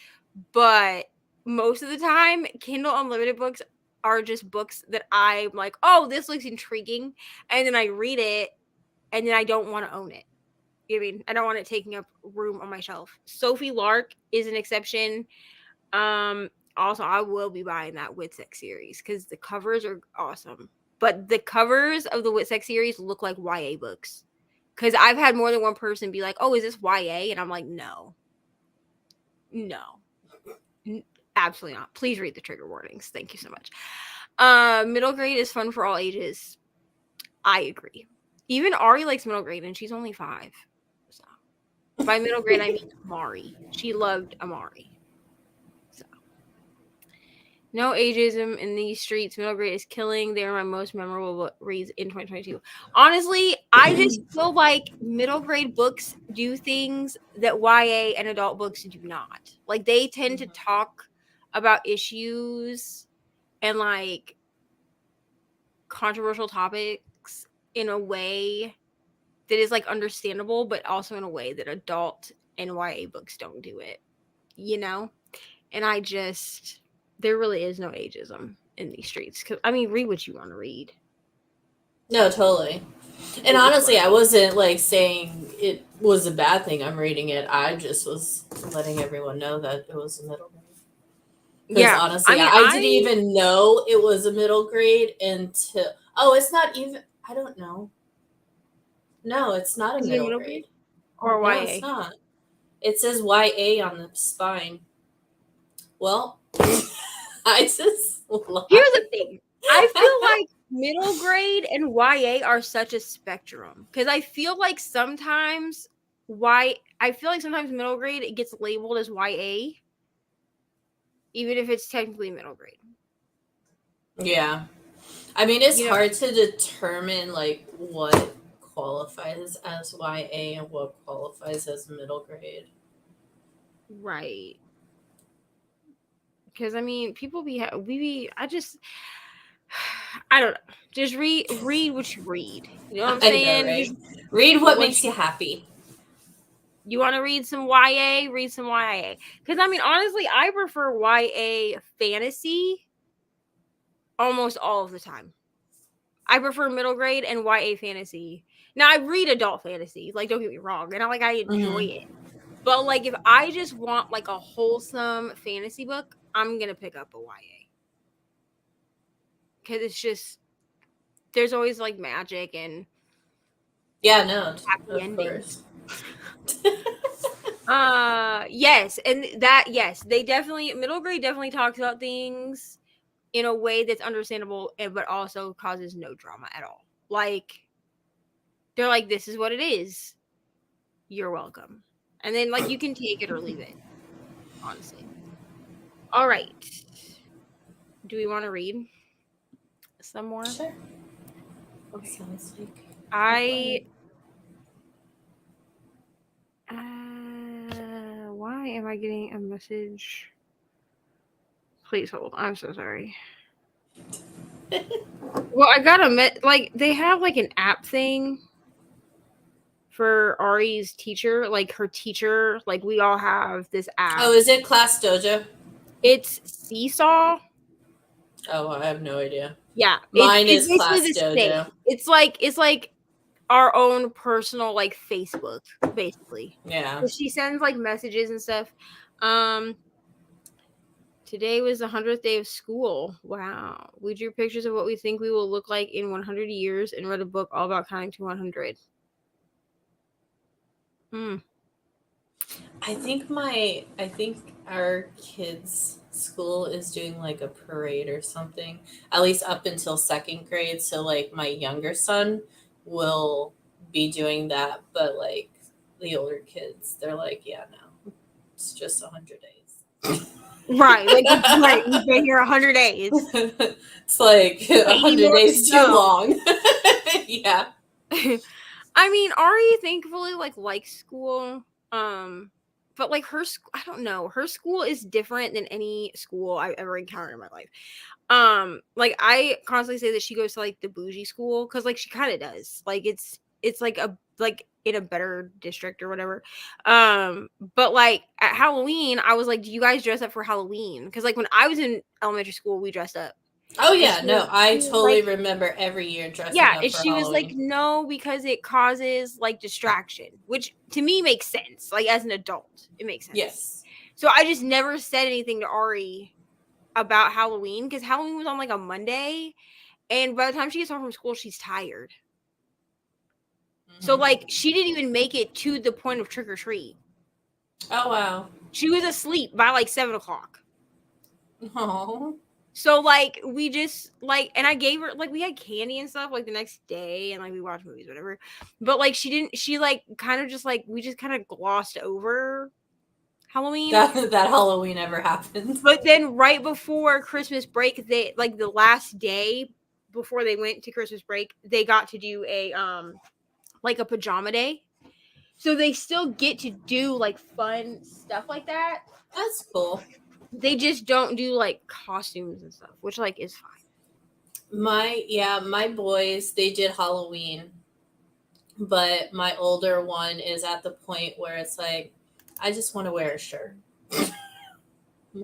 But most of the time, Kindle Unlimited books are just books that I'm like, oh, this looks intriguing, and then I read it, and then I don't want to own it. I mean, I don't want it taking up room on my shelf. Sophie Lark is an exception. Also, I will be buying that Witsex series because the covers are awesome. But the covers of the Witsex series look like YA books. Because I've had more than one person be like, oh, is this YA? And I'm like, no. Absolutely not. Please read the trigger warnings. Thank you so much. Middle grade is fun for all ages. I agree. Even Ari likes middle grade, and she's only 5. So by middle grade, I mean Amari. She loved Amari. So no ageism in these streets. Middle grade is killing. They are my most memorable reads in 2022. Honestly, I just feel like middle grade books do things that YA and adult books do not. Like they tend to talk about issues and like controversial topics in a way that is like understandable, but also in a way that adult and YA books don't do it, you know? And there really is no ageism in these streets. Cause I mean, read what you want to read. No, totally. And honestly, I wasn't like saying it was a bad thing. I'm reading it. I just was letting everyone know that it was a middle grade. Because Yeah, honestly, I didn't even know it was a middle grade until it's not even. I don't know. No, it's not a middle grade. Or No, YA. it's not. It says YA on the spine. Well, I just lied. Here's the thing. I feel like middle grade and YA are such a spectrum because I feel like sometimes middle grade it gets labeled as YA, even if it's technically middle grade. Yeah. I mean, it's hard to determine like what qualifies as YA and what qualifies as middle grade. Right. Because I mean, people I just I don't know. Just read what you read. You know what I'm I know, saying? right? Just Read what once makes you happy. you want to read some YA, read some YA. Because I mean, honestly, I prefer YA fantasy almost all of the time. I prefer middle grade and YA fantasy. Now I read adult fantasy, like don't get me wrong, and I enjoy it. But like if I just want like a wholesome fantasy book, I'm gonna pick up a YA. Because it's just there's always like magic and Yeah, no, happy of endings. course. Yes, and that yes, they definitely middle grade definitely talks about things in a way that's understandable but also causes no drama at all. Like they're like, this is what it is. You're welcome. And then like you can take it or leave it, honestly. All right. Do we want to read some more? Sure. Okay. Sounds like Why am I getting a message? Please hold. I'm so sorry. Well, I got like they have like an app thing for Ari's teacher, like her teacher. Like we all have this app. Oh, is it Class Dojo? It's Seesaw. Oh, I have no idea. Yeah, Mine it's is basically Class the same. Dojo. It's like our own personal like Facebook, basically. Yeah. So she sends like messages and stuff. Today was the 100th day of school. Wow. We drew pictures of what we think we will look like in 100 years and read a book all about counting to 100. I think our kids' school is doing like a parade or something, at least up until second grade. So like my younger son will be doing that, but like the older kids, they're like, yeah, no, it's just 100 days. Right. Like, right. We've been here 100 days. It's like 100 days too long. Yeah. I mean, Ari thankfully likes school. But like her I don't know. Her school is different than any school I've ever encountered in my life. Like I constantly say that she goes to like the bougie school because like she kind of does. Like it's like a like in a better district or whatever. But like at Halloween, I was like, do you guys dress up for Halloween? Because like when I was in elementary school, we dressed up. Oh yeah, no, I she was totally like, remember every year dressing yeah, up and for she was like, Halloween. no, because it causes like distraction, which to me makes sense. Like as an adult, it makes sense. Yes. So I just never said anything to Ari about Halloween because Halloween was on like a Monday, and by the time she gets home from school, she's tired. So like she didn't even make it to the point of trick or treat. Oh wow. She was asleep by like 7 o'clock. Oh. So like we just like, and I gave her like we had candy and stuff like the next day, and like we watched movies, whatever. But like she didn't. She like kind of just like we just kind of glossed over Halloween. That Halloween ever happened. But then right before Christmas break, they like the last day before they went to Christmas break, they got to do a like a pajama day. So they still get to do like fun stuff like that. That's cool. They just don't do like costumes and stuff, which like is fine. My boys, they did Halloween, but my older one is at the point where it's like, I just want to wear a shirt.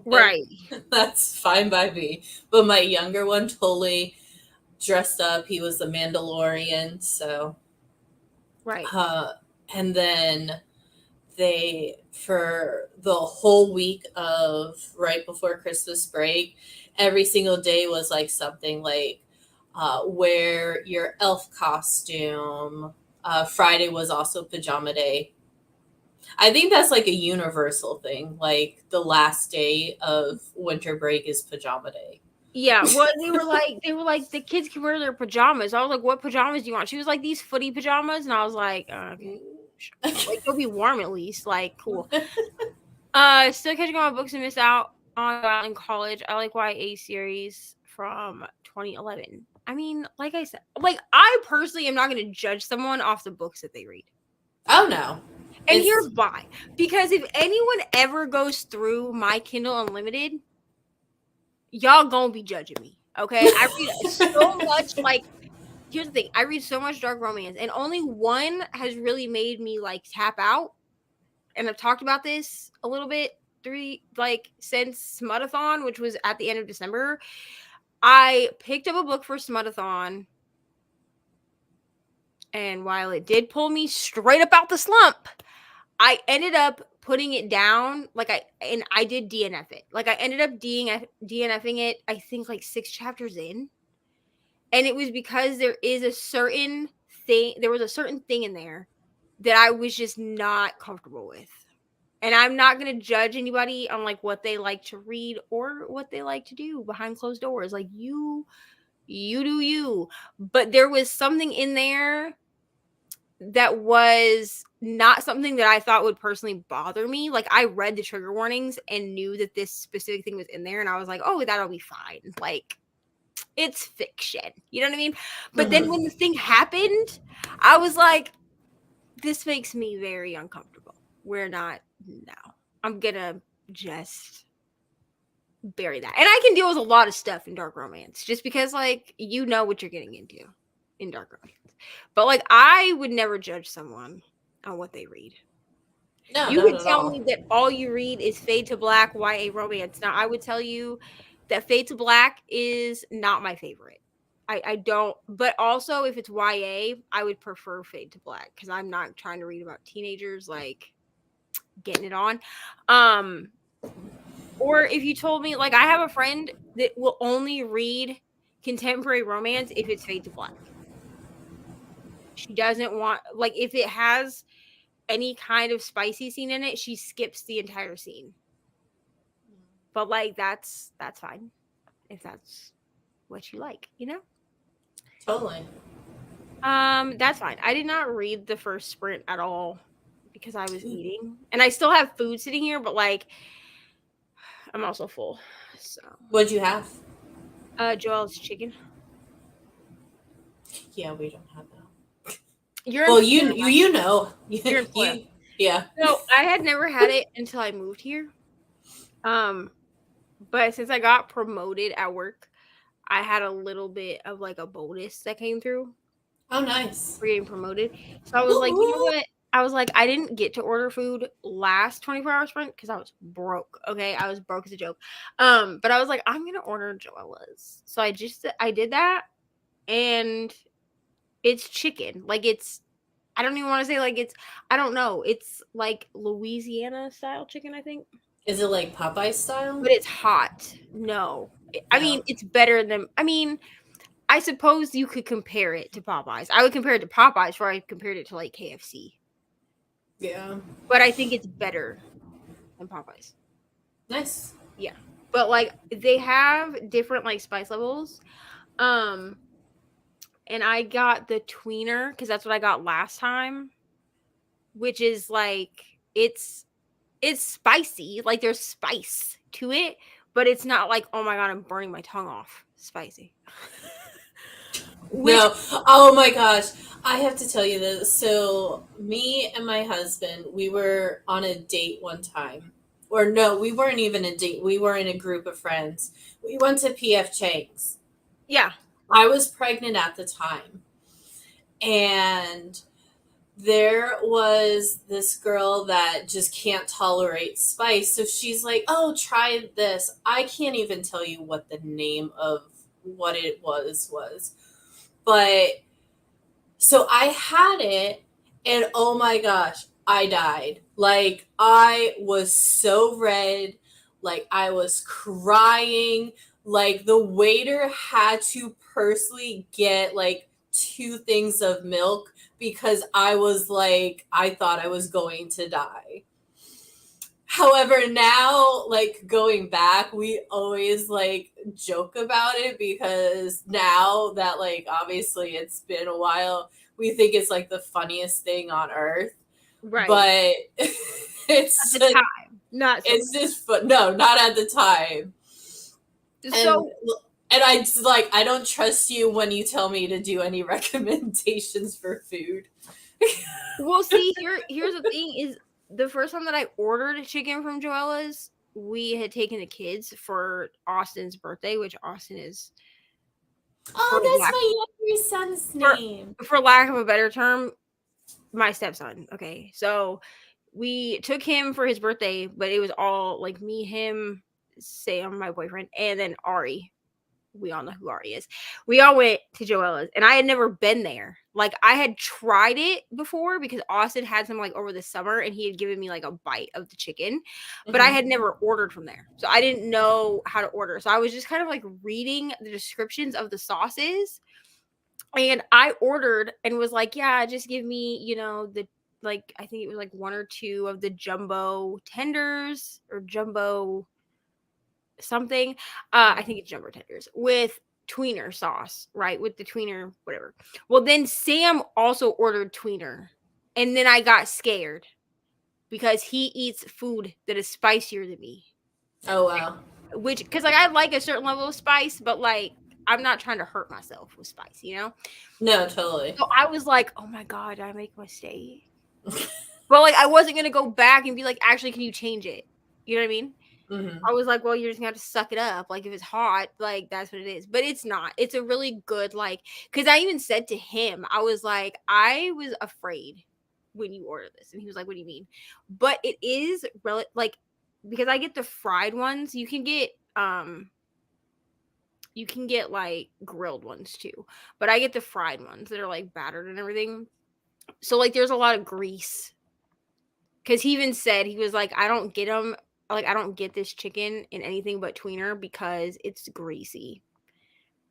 Right. That's fine by me. But my younger one totally dressed up. He was the Mandalorian, so Right. And then they, for the whole week of right before Christmas break, every single day was like something like wear your elf costume. Friday was also pajama day. I think that's like a universal thing. Like the last day of winter break is pajama day. Yeah, well, they were like the kids can wear their pajamas. I was like, what pajamas do you want? She was like, these footy pajamas, and I was like, okay, like they'll be warm at least. Like, cool. Still catching on my books and missed out on in college. I like YA series from 2011. I mean, like I said, like I personally am not going to judge someone off the books that they read. Oh no. And here's why. Because if anyone ever goes through my Kindle Unlimited, y'all gonna be judging me. Okay. I read so much, like, here's the thing. I read so much dark romance, and only one has really made me like tap out. And I've talked about this a little bit since Smudathon, which was at the end of December. I picked up a book for Smudathon, and while it did pull me straight up out the slump, I ended up putting it down. I did DNF it. Like I ended up DNFing it, I think like 6 chapters in. And it was because there was a certain thing in there that I was just not comfortable with. And I'm not going to judge anybody on like what they like to read or what they like to do behind closed doors. Like you do you. But there was something in there that was not something that I thought would personally bother me. Like I read the trigger warnings and knew that this specific thing was in there, and I was like, oh, that'll be fine. Like it's fiction. You know what I mean? But then when the thing happened, I was like, this makes me very uncomfortable. I'm gonna just bury that. And I can deal with a lot of stuff in dark romance just because like you know what you're getting into in dark romance. But like I would never judge someone on what they read. No, you not could at tell all. me that all you read is Fade to Black, YA romance. Now I would tell you that Fade to Black is not my favorite. I don't, but also if it's YA, I would prefer Fade to Black because I'm not trying to read about teenagers like getting it on. Or if you told me, like I have a friend that will only read contemporary romance if it's Fade to Black. She doesn't want, like, if it has any kind of spicy scene in it, she skips the entire scene. But like that's fine if that's what you like, you know? Totally. That's fine. I did not read the first sprint at all because I was eating. And I still have food sitting here, but like I'm also full. So What'd you have? Joel's chicken. Yeah, we don't have that. You're Well, in you know. You're in Florida. Yeah. So I had never had it until I moved here. But since I got promoted at work, I had a little bit of like a bonus that came through Oh, nice. for getting promoted. So I was like, you know what? I was like, I didn't get to order food last 24-hour sprint because I was broke. Okay, I was broke as a joke. But I was like, I'm gonna order Joella's. So I did that, and it's chicken. Like I don't even want to say like I don't know. It's like Louisiana style chicken, I think. Is it like Popeye style? But it's hot. No. I mean, it's better than, I suppose you could compare it to Popeyes. I would compare it to Popeyes before I compared it to like KFC. Yeah. But I think it's better than Popeyes. Nice. Yeah. But like they have different like spice levels. And I got the tweener because that's what I got last time, which is like it's spicy. Like there's spice to it, but it's not like, oh my god, I'm burning my tongue off spicy. No. Oh my gosh. I have to tell you this. So me and my husband, we were on a date one time. Or no, we weren't even a date. We were in a group of friends. We went to PF Chang's. Yeah. I was pregnant at the time. And there was this girl that just can't tolerate spice. So she's like, oh, try this. I can't even tell you what the name of what it was. But so I had it, and oh my gosh, I died. Like, I was so red. Like, I was crying. Like, the waiter had to personally get like 2 things of milk because I was like, I thought I was going to die. However, now, like, going back, we always like joke about it because now that like obviously it's been a while, we think it's like the funniest thing on earth. Right. But it's at the time. Not so it's just fun. No, not at the time. So And I don't trust you when you tell me to do any recommendations for food. Well, see, here's the thing: is the first time that I ordered chicken from Joella's, we had taken the kids for Austin's birthday, which Austin is for Oh, that's lack my younger son's for name. for lack of a better term, my stepson. Okay, so we took him for his birthday, but it was all like me, him, Sam, my boyfriend, and then Ari. We all know who Ari is. We all went to Joella's, and I had never been there. Like I had tried it before because Austin had some like over the summer, and he had given me like a bite of the chicken, but I had never ordered from there, so I didn't know how to order. So I was just kind of like reading the descriptions of the sauces, and I ordered and was like, "Yeah, just give me, the like I think it was like one or two of the jumbo tenders or jumbo something. I think it's jumbo tenders with tweener sauce, right? With the tweener, whatever. Well, then Sam also ordered tweener. And then I got scared because he eats food that is spicier than me. Oh, wow. Which, because like I like a certain level of spice, but like I'm not trying to hurt myself with spice, No, totally. So I was like, oh my God, did I make a mistake? But like I wasn't going to go back and be like, actually, can you change it? You know what I mean? I was like, well, you're just gonna have to suck it up. Like, if it's hot, like, that's what it is. But it's not. It's a really good, like, because I even said to him, I was like, I was afraid when you order this. And he was like, what do you mean? But it is like, because I get the fried ones, you can get like grilled ones too. But I get the fried ones that are like battered and everything. So, like, there's a lot of grease. Because he even said, he was like, I don't get this chicken in anything but tweener because it's greasy,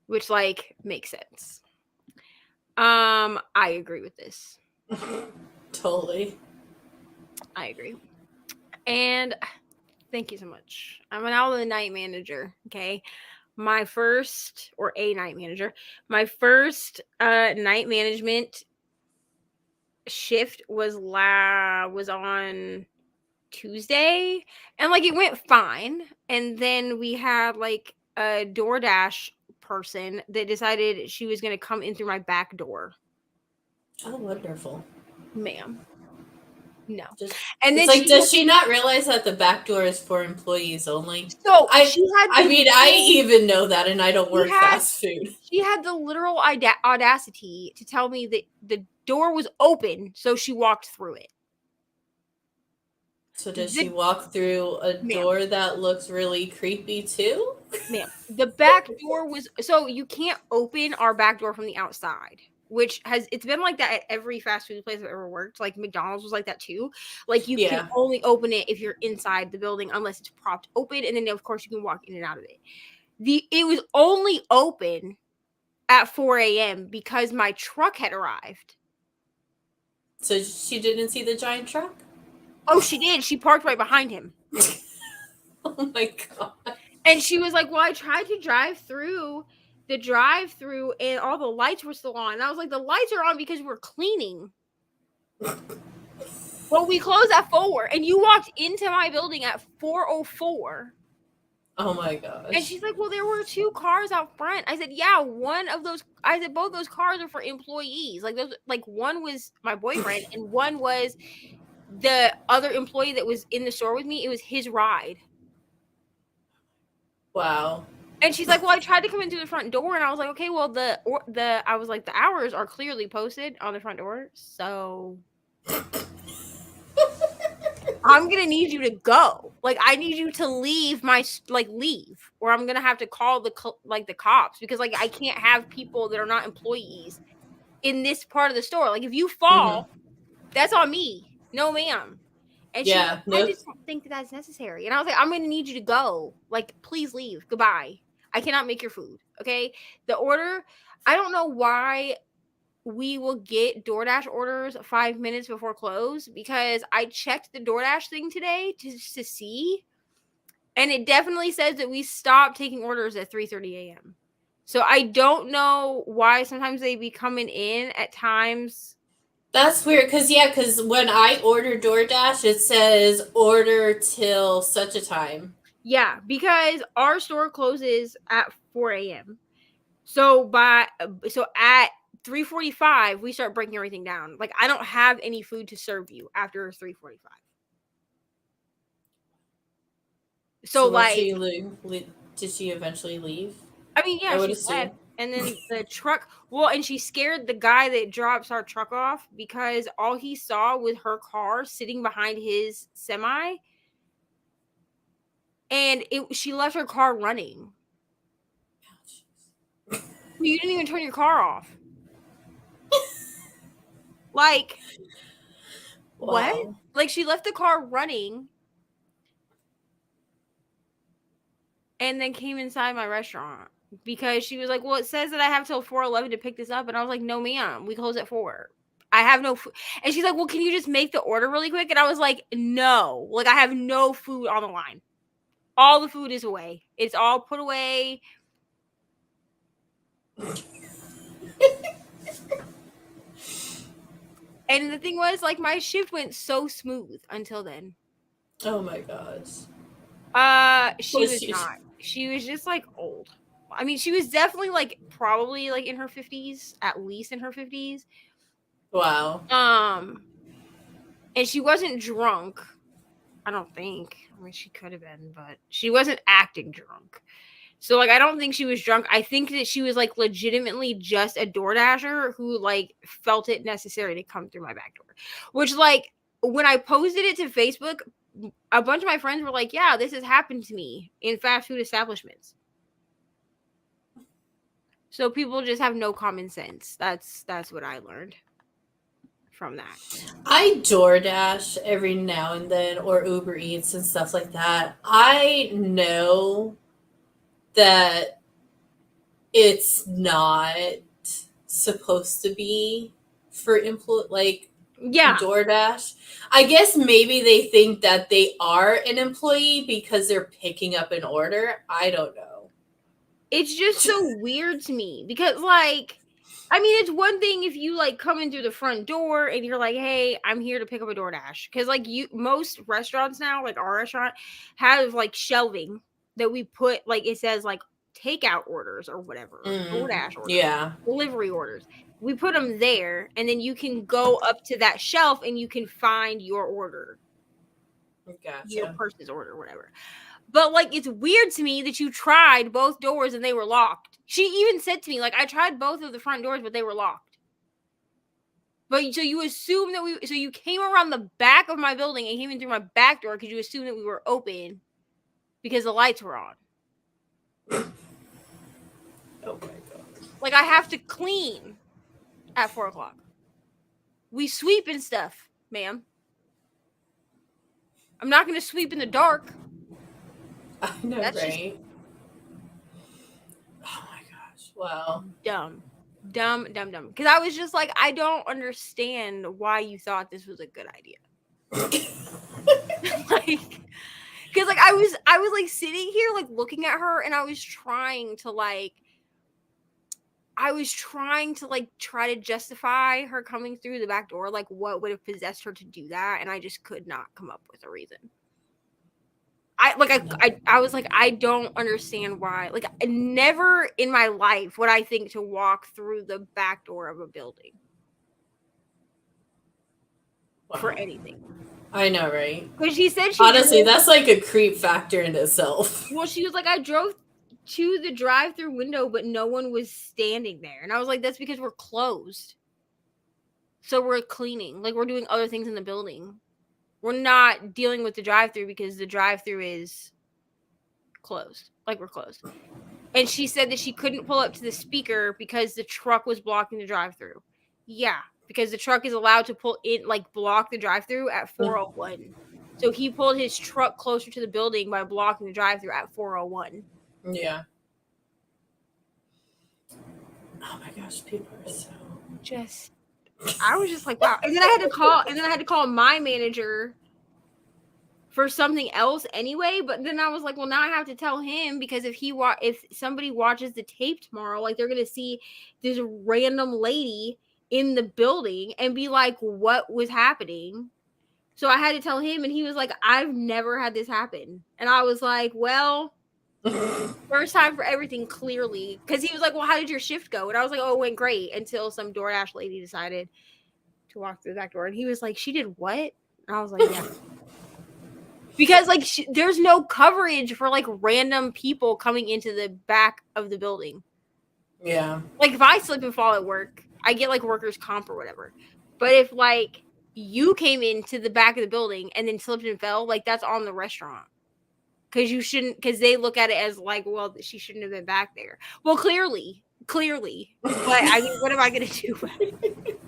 which like makes sense. I agree with this. Totally. I agree. And thank you so much. I'm now the night manager. Okay. My first night management shift was on Tuesday, and like it went fine. And then we had like a DoorDash person that decided she was going to come in through my back door. Oh, wonderful. Ma'am. No. And then does she not realize that the back door is for employees only? So I even know that, and I don't work fast food. She had the literal audacity to tell me that the door was open, so she walked through it. So does she walk through a door that looks really creepy too? Ma'am, the back door was, so you can't open our back door from the outside, which it's been like that at every fast food place I've ever worked. Like McDonald's was like that too. Like you can only open it if you're inside the building unless it's propped open, and then of course you can walk in and out of it. It was only open at 4 a.m. because my truck had arrived. So she didn't see the giant truck? Oh, she did. She parked right behind him. Oh my God. And she was like, well, I tried to drive through the drive-through and all the lights were still on. And I was like, the lights are on because we're cleaning. Well, we closed at 4 and you walked into my building at 4:04. Oh my gosh. And she's like, well, there were 2 cars out front. I said, yeah, both those cars are for employees. Like those, like one was my boyfriend and one was the other employee that was in the store with me. It was his ride. Wow. And she's like, well, I tried to come in through the front door. And I was like, okay, well, I was like, the hours are clearly posted on the front door. So I'm going to need you to go. Like, I need you to leave leave, or I'm going to have to call the cops, because like, I can't have people that are not employees in this part of the store. Like, if you fall, that's on me. No, ma'am. And she was like, I just don't think that's necessary. And I was like, I'm going to need you to go. Like, please leave. Goodbye. I cannot make your food. Okay. The order, I don't know why we will get DoorDash orders 5 minutes before close, because I checked the DoorDash thing today to see, and it definitely says that we stopped taking orders at 3:30 a.m. So I don't know why sometimes they be coming in at times. That's weird, because when I order DoorDash, it says order till such a time. Yeah, because our store closes at 4 a.m. So at 3:45 we start breaking everything down. Like I don't have any food to serve you after 3:45. So So once like she did she eventually leave? I mean, I yeah, would she left. assume. And then the truck, well, and she scared the guy that drops our truck off because all he saw was her car sitting behind his semi. And she left her car running. You didn't even turn your car off. Like, what? Wow. Like, she left the car running and then came inside my restaurant because she was like, well, it says that I have till 4:11 to pick this up. And I was like, no, ma'am, we close at 4. I have no food. And she's like, well, can you just make the order really quick? And I was like, no, like I have no food on the line. All the food is away. It's all put away. And the thing was, like, my shift went so smooth until then. Oh my gosh. She was not. She was just like old. I mean, she was definitely like probably like in her 50s, at least in her 50s. Wow. And she wasn't drunk. I don't think. I mean, she could have been, but she wasn't acting drunk. So like I don't think she was drunk. I think that she was like legitimately just a DoorDasher who like felt it necessary to come through my back door. Which like when I posted it to Facebook, a bunch of my friends were like, "Yeah, this has happened to me in fast food establishments." So people just have no common sense. That's what I learned from that. I DoorDash every now and then or Uber Eats and stuff like that. I know that it's not supposed to be for like Yeah. DoorDash. I guess maybe they think that they are an employee because they're picking up an order. I don't know. It's just so weird to me because like I mean, it's one thing if you like come in through the front door and you're like, "Hey, I'm here to pick up a DoorDash." Because like most restaurants now, like our restaurant, have like shelving that we put like it says like takeout orders or whatever, DoorDash orders, Yeah. delivery orders. We put them there, and then you can go up to that shelf and you can find your order, your Gotcha. person's order, whatever. But like it's weird to me that you tried both doors and they were locked. She even said to me, like, I tried both of the front doors, but they were locked. But so you assume that so you came around the back of my building and came in through my back door because you assumed that we were open because the lights were on. Oh my god. Like I have to clean at 4:00. We sweep and stuff, ma'am. I'm not going to sweep in the dark. I know, That's right? Oh my gosh. Wow. Dumb. Because I was just like, I don't understand why you thought this was a good idea. Like, because like I was like sitting here like looking at her, and I was trying to try to justify her coming through the back door, like what would have possessed her to do that, and I just could not come up with a reason. I was like, I don't understand why. Like, never in my life would I think to walk through the back door of a building for anything. I know, right? Because she said honestly, that's like a creep factor in itself. Well, she was like, I drove to the drive-through window, but no one was standing there, and I was like, that's because we're closed. So we're cleaning, like we're doing other things in the building. We're not dealing with the drive-through because the drive-through is closed. Like we're closed. And she said that she couldn't pull up to the speaker because the truck was blocking the drive-through. Yeah, because the truck is allowed to pull in, like block the drive-through at 4:01. So he pulled his truck closer to the building by blocking the drive-through at 4:01. Yeah. Oh my gosh, people are so just. I was just like, wow. And then I had to call my manager for something else anyway. But then I was like, well, now I have to tell him because if somebody watches the tape tomorrow, like they're gonna see this random lady in the building and be like, what was happening? So I had to tell him, and he was like, I've never had this happen. And I was like, well, first time for everything, clearly. Because he was like, well, how did your shift go? And I was like, oh, it went great until some DoorDash lady decided to walk through the back door. And he was like, she did what? And I was like, yeah. Because, like, there's no coverage for, like, random people coming into the back of the building. Yeah. Like, if I slip and fall at work, I get, like, workers' comp or whatever. But if, like, you came into the back of the building and then slipped and fell, like, that's on the restaurant. Because you shouldn't, because they look at it as, like, well, she shouldn't have been back there. Well, clearly. But, I mean, what am I going to do about it?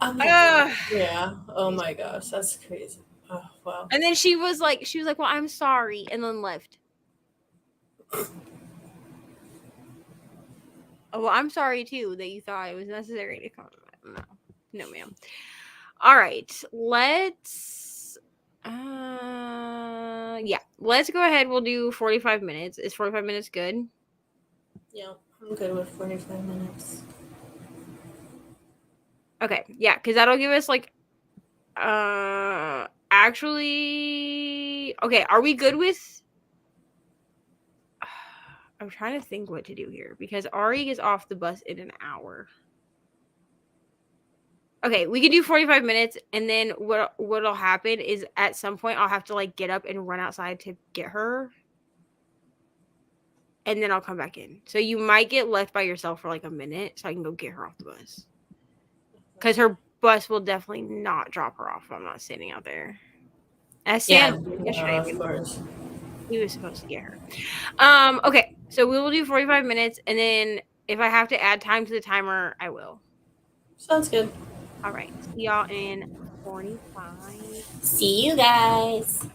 Yeah. Oh my gosh, that's crazy. Oh wow. And then she was like, well, I'm sorry, and then left. Oh, well, I'm sorry too that you thought it was necessary to come. No, ma'am. All right, let's. Yeah, let's go ahead. We'll do 45 minutes. Is 45 minutes good? Yeah, I'm good with 45 minutes. Okay, yeah, because that'll give us like. Actually, okay. Are we good with? I'm trying to think what to do here because Ari is off the bus in an hour. Okay, we can do 45 minutes, and then what'll happen is at some point I'll have to like get up and run outside to get her, and then I'll come back in. So you might get left by yourself for like a minute, so I can go get her off the bus. Because her bus will definitely not drop her off if I'm not standing out there. As Sam yesterday, of course. he was supposed to get her. Okay, so we will do 45 minutes, and then if I have to add time to the timer, I will. Sounds good. All right, see y'all in 45. See you guys.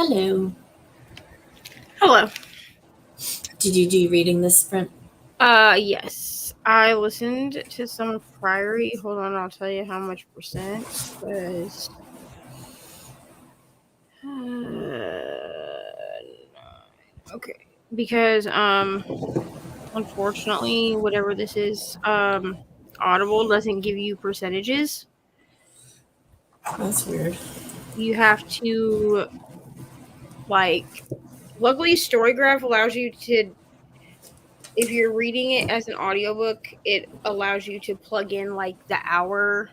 Hello. Hello. Did you do reading this sprint? Yes. I listened to some of Priory. Hold on, I'll tell you how much percent. Because okay. Because unfortunately, whatever this is, Audible doesn't give you percentages. That's weird. You have to luckily Storygraph allows you to, if you're reading it as an audiobook, it allows you to plug in like the hour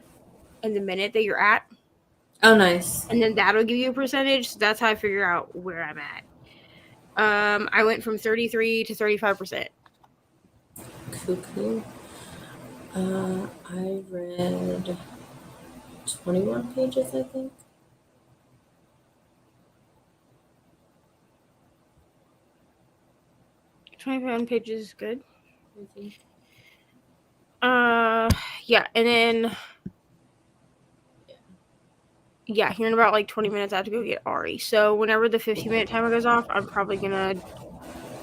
and the minute that you're at. Oh, nice. And then that'll give you a percentage. So that's how I figure out where I'm at. I went from 33 to 35%. Cool. I read 21 pages, I think. 21 pages is good. Mm-hmm. Yeah, and then here in about like 20 minutes I have to go get Ari. So whenever the 15-minute timer goes off, I'm probably gonna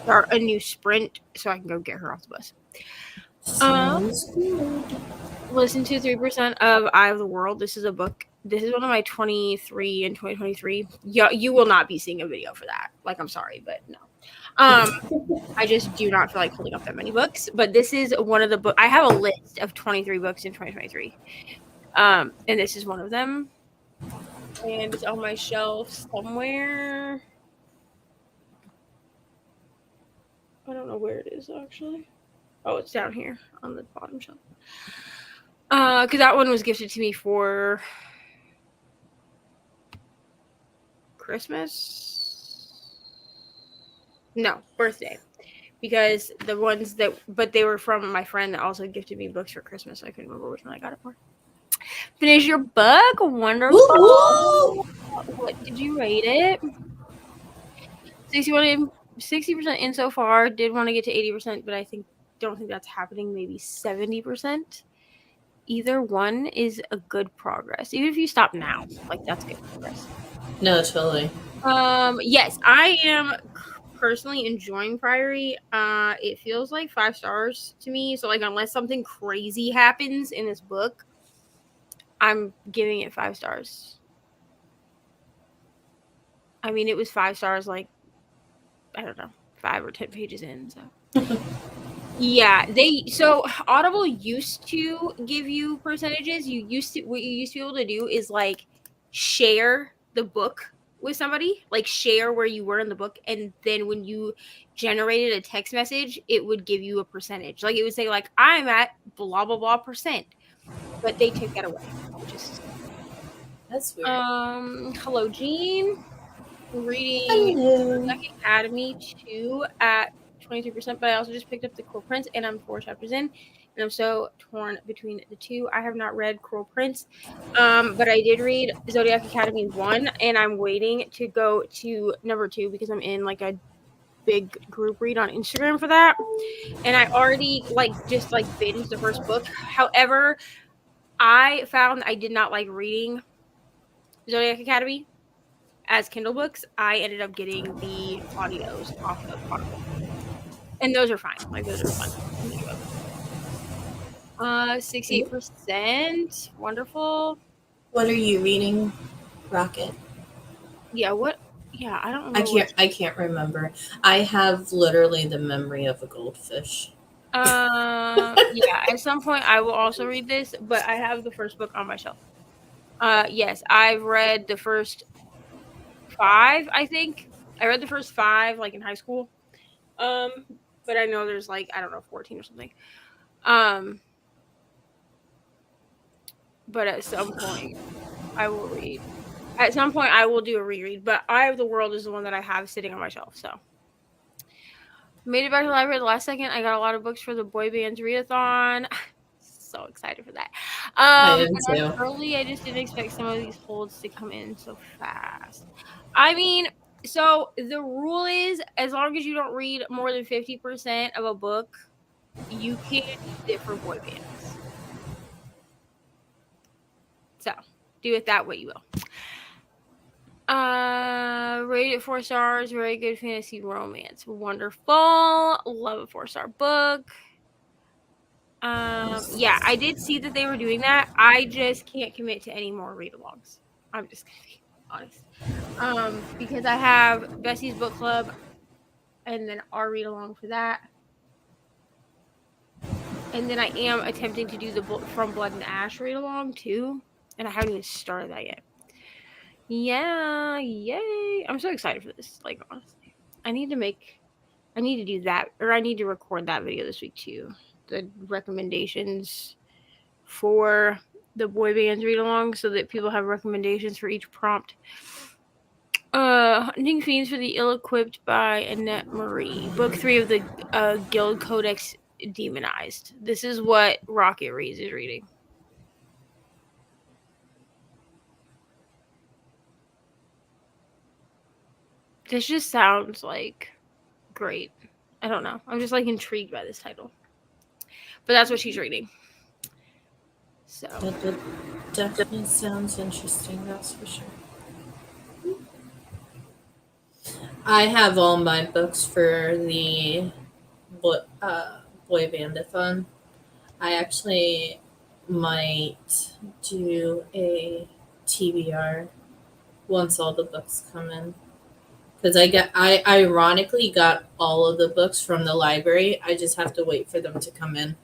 start a new sprint so I can go get her off the bus. Sounds good. Listen to 3% of Eye of the World. This is a book. This is one of my 23 and 2023. Yeah, you will not be seeing a video for that. Like, I'm sorry, but no. I just do not feel like holding up that many books. But this is one of the books. I have a list of 23 books in 2023. And this is one of them. And it's on my shelf somewhere. I don't know where it is, actually. Oh, it's down here on the bottom shelf. Because that one was gifted to me for Christmas? No, birthday. Because the ones that, but they were from my friend that also gifted me books for Christmas. So I couldn't remember which one I got it for. Finish your book. Wonderful. Woo-hoo! What did you rate it? 60% in so far. Did want to get to 80%, but don't think that's happening. Maybe 70%. Either one is a good progress. Even if you stop now, like that's good progress. No, totally. Yes, I am personally enjoying Priory. It feels like 5 stars to me. So like unless something crazy happens in this book, I'm giving it 5 stars. I mean, it was 5 stars like I don't know, 5 or 10 pages in, so yeah, so Audible used to give you percentages. What you used to be able to do is like share the book with somebody, like share where you were in the book, and then when you generated a text message, it would give you a percentage. Like it would say like I'm at blah blah blah percent. But they took that away, which is That's weird. hello Jean. Reading Zodiac Academy 2 at 23%, but I also just picked up the Cruel Prince and I'm 4 chapters in, and I'm so torn between the two. I have not read Cruel Prince, but I did read Zodiac Academy 1, and I'm waiting to go to number 2 because I'm in like a big group read on Instagram for that, and I already just binged the first book. However, I found I did not like reading Zodiac Academy as Kindle books. I ended up getting the audios off of Audible, and those are fine. Like those are fun. 68%. Wonderful. What are you reading, Rocket? Yeah. What? Yeah. I don't remember. I can't remember. I have literally the memory of a goldfish. Yeah. At some point, I will also read this, but I have the first book on my shelf. Yes, I've read the first 5. I think I read the first 5 like in high school. But I know there's like I don't know 14 or something. But at some point I will read. At some point I will do a reread. But Eye of the World is the one that I have sitting on my shelf. So made it back to the library at the last second. I got a lot of books for the boy band's readathon. So excited for that. I am too. Early, I just didn't expect some of these holds to come in so fast. I mean, so the rule is as long as you don't read more than 50% of a book, you can't use it for boy bands. So do with that what you will. Rated 4 stars. Very good fantasy romance. Wonderful. Love a 4-star book. Yeah, I did see that they were doing that. I just can't commit to any more read-alongs. I'm just gonna be honest. Because I have Bessie's book club, and then our read-along for that. And then I am attempting to do the From Blood and Ash read-along too, and I haven't even started that yet. Yeah, yay! I'm so excited for this. Like, honestly, I need to do that, or I need to record that video this week too. The recommendations for the boy bands read along, so that people have recommendations for each prompt. Hunting Fiends for the Ill-Equipped by Annette Marie. Book 3 of the Guild Codex Demonized. This is what Rocket Reads is reading. This just sounds like great. I don't know. I'm just like intrigued by this title. But that's what she's reading. So That definitely sounds interesting, that's for sure. I have all my books for the boy bandathon. I actually might do a TBR once all the books come in. Because I ironically got all of the books from the library. I just have to wait for them to come in.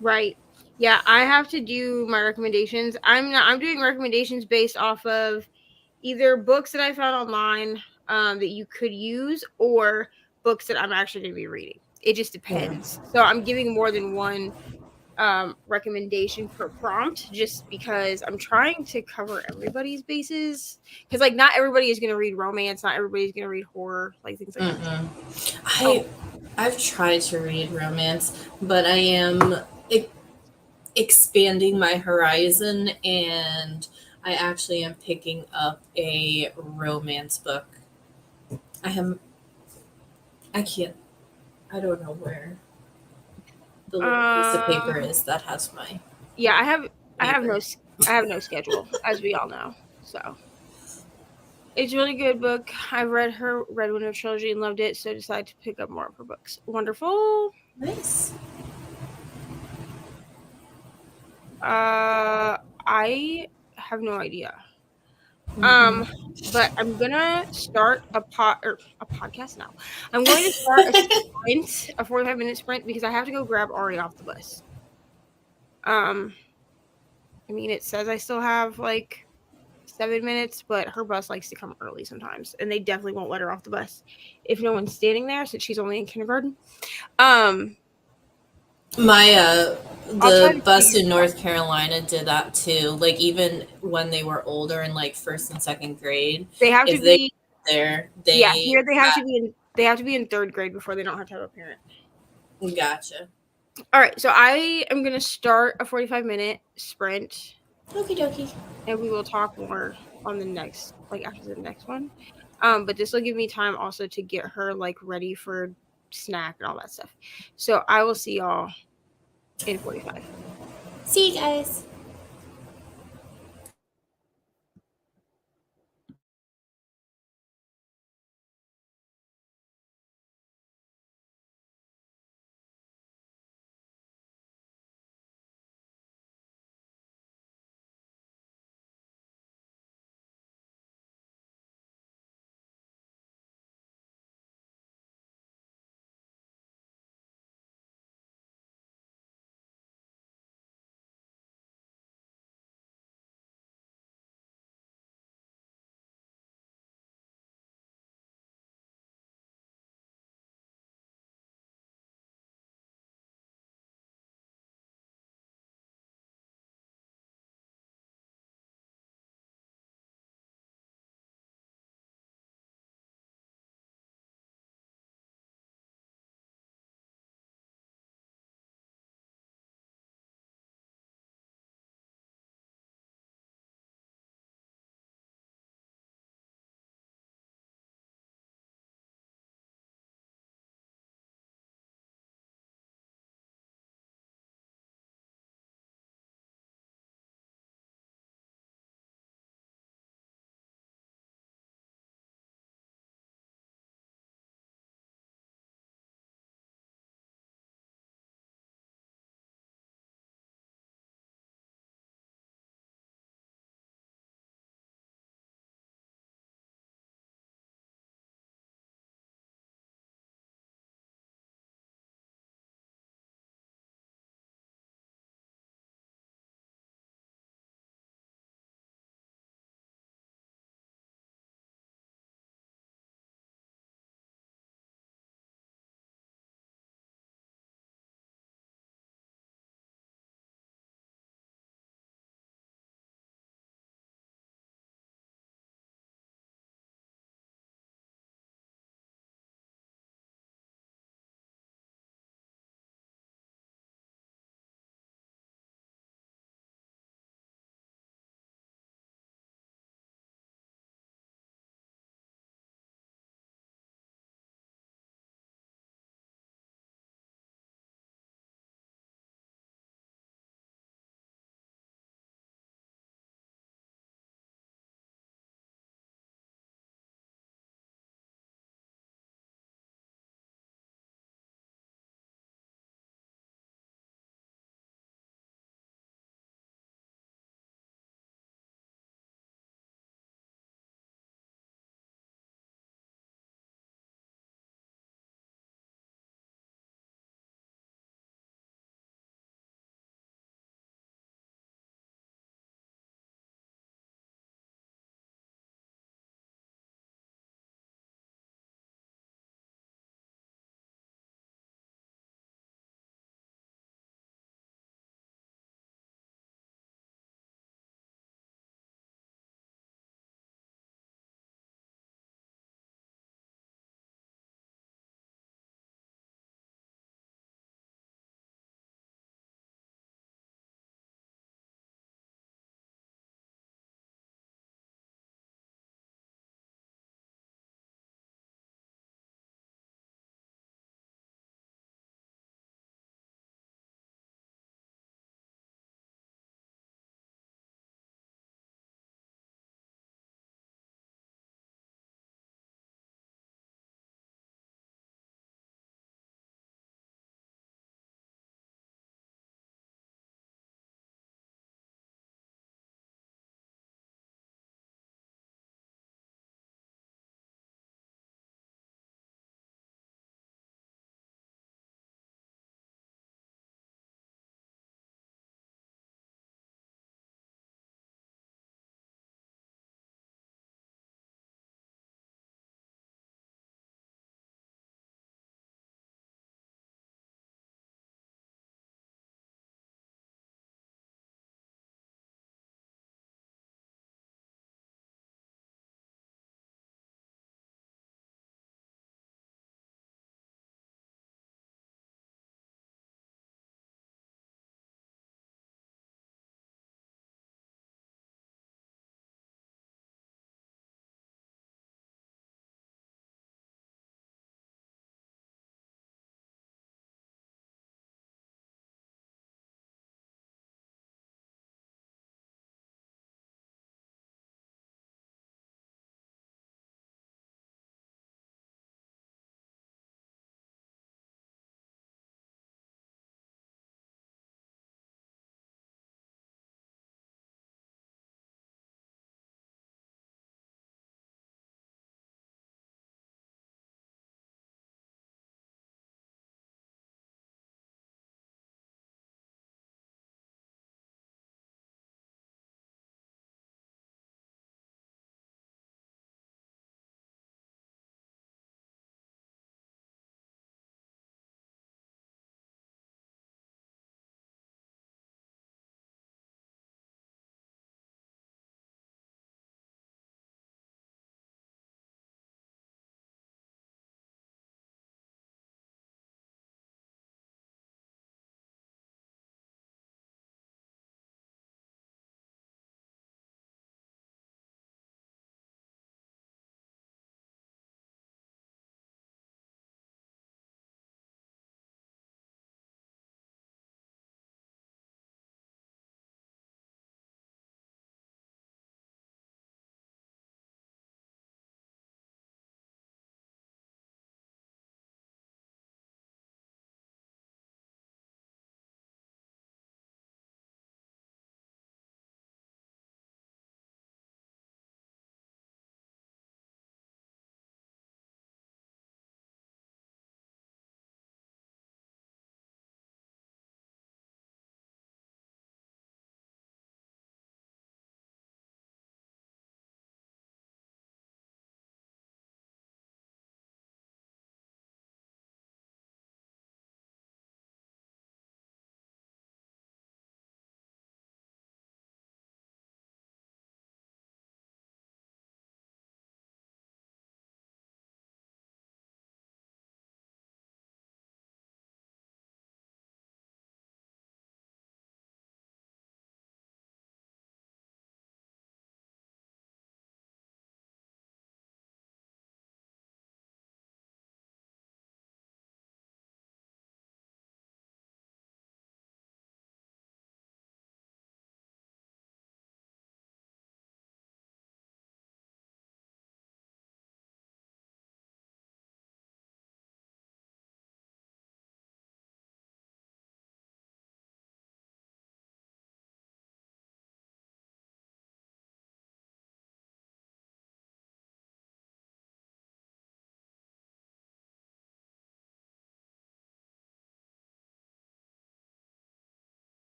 right. Yeah, I have to do my recommendations. I'm doing recommendations based off of either books that I found online that you could use, or books that I'm actually going to be reading. It just depends. So I'm giving more than one recommendation per prompt, just because I'm trying to cover everybody's bases. Because like not everybody is going to read romance, not everybody's going to read horror, like things like that. I've tried to read romance, but I am expanding my horizon, and I actually am picking up a romance book. I don't know where the little piece of paper is that has my. Yeah, I have no schedule, as we all know. So it's a really good book. I read her Red Window trilogy and loved it, so I decided to pick up more of her books. Wonderful. Nice. I have no idea. But I'm gonna start a podcast now. I'm going to start a 45-minute sprint, because I have to go grab Ari off the bus. I mean, it says I still have like 7 minutes, but her bus likes to come early sometimes, and they definitely won't let her off the bus if no one's standing there, since she's only in kindergarten. The bus in North Carolina did that too. Like even when they were older in like first and second grade, they have to be there. Here they have to be in third grade before they don't have to have a parent. Gotcha. All right, so I am gonna start a 45-minute sprint. Okie dokie. And we will talk more on the next, like after the next one. But this will give me time also to get her like ready for snack and all that stuff. So I will see y'all in 45. See you guys.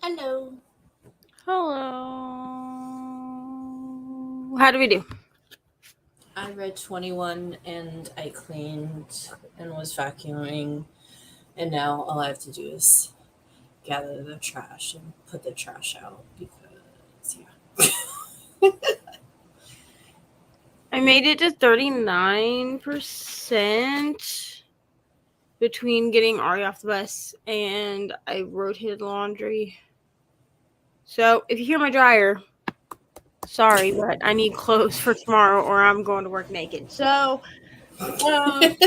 Hello. Hello. How do we do? I read 21 and I cleaned and was vacuuming, and now all I have to do is gather the trash and put the trash out because, yeah. I made it to 39% between getting Ari off the bus and I rotated laundry. So if you hear my dryer, sorry, but I need clothes for tomorrow or I'm going to work naked. So, and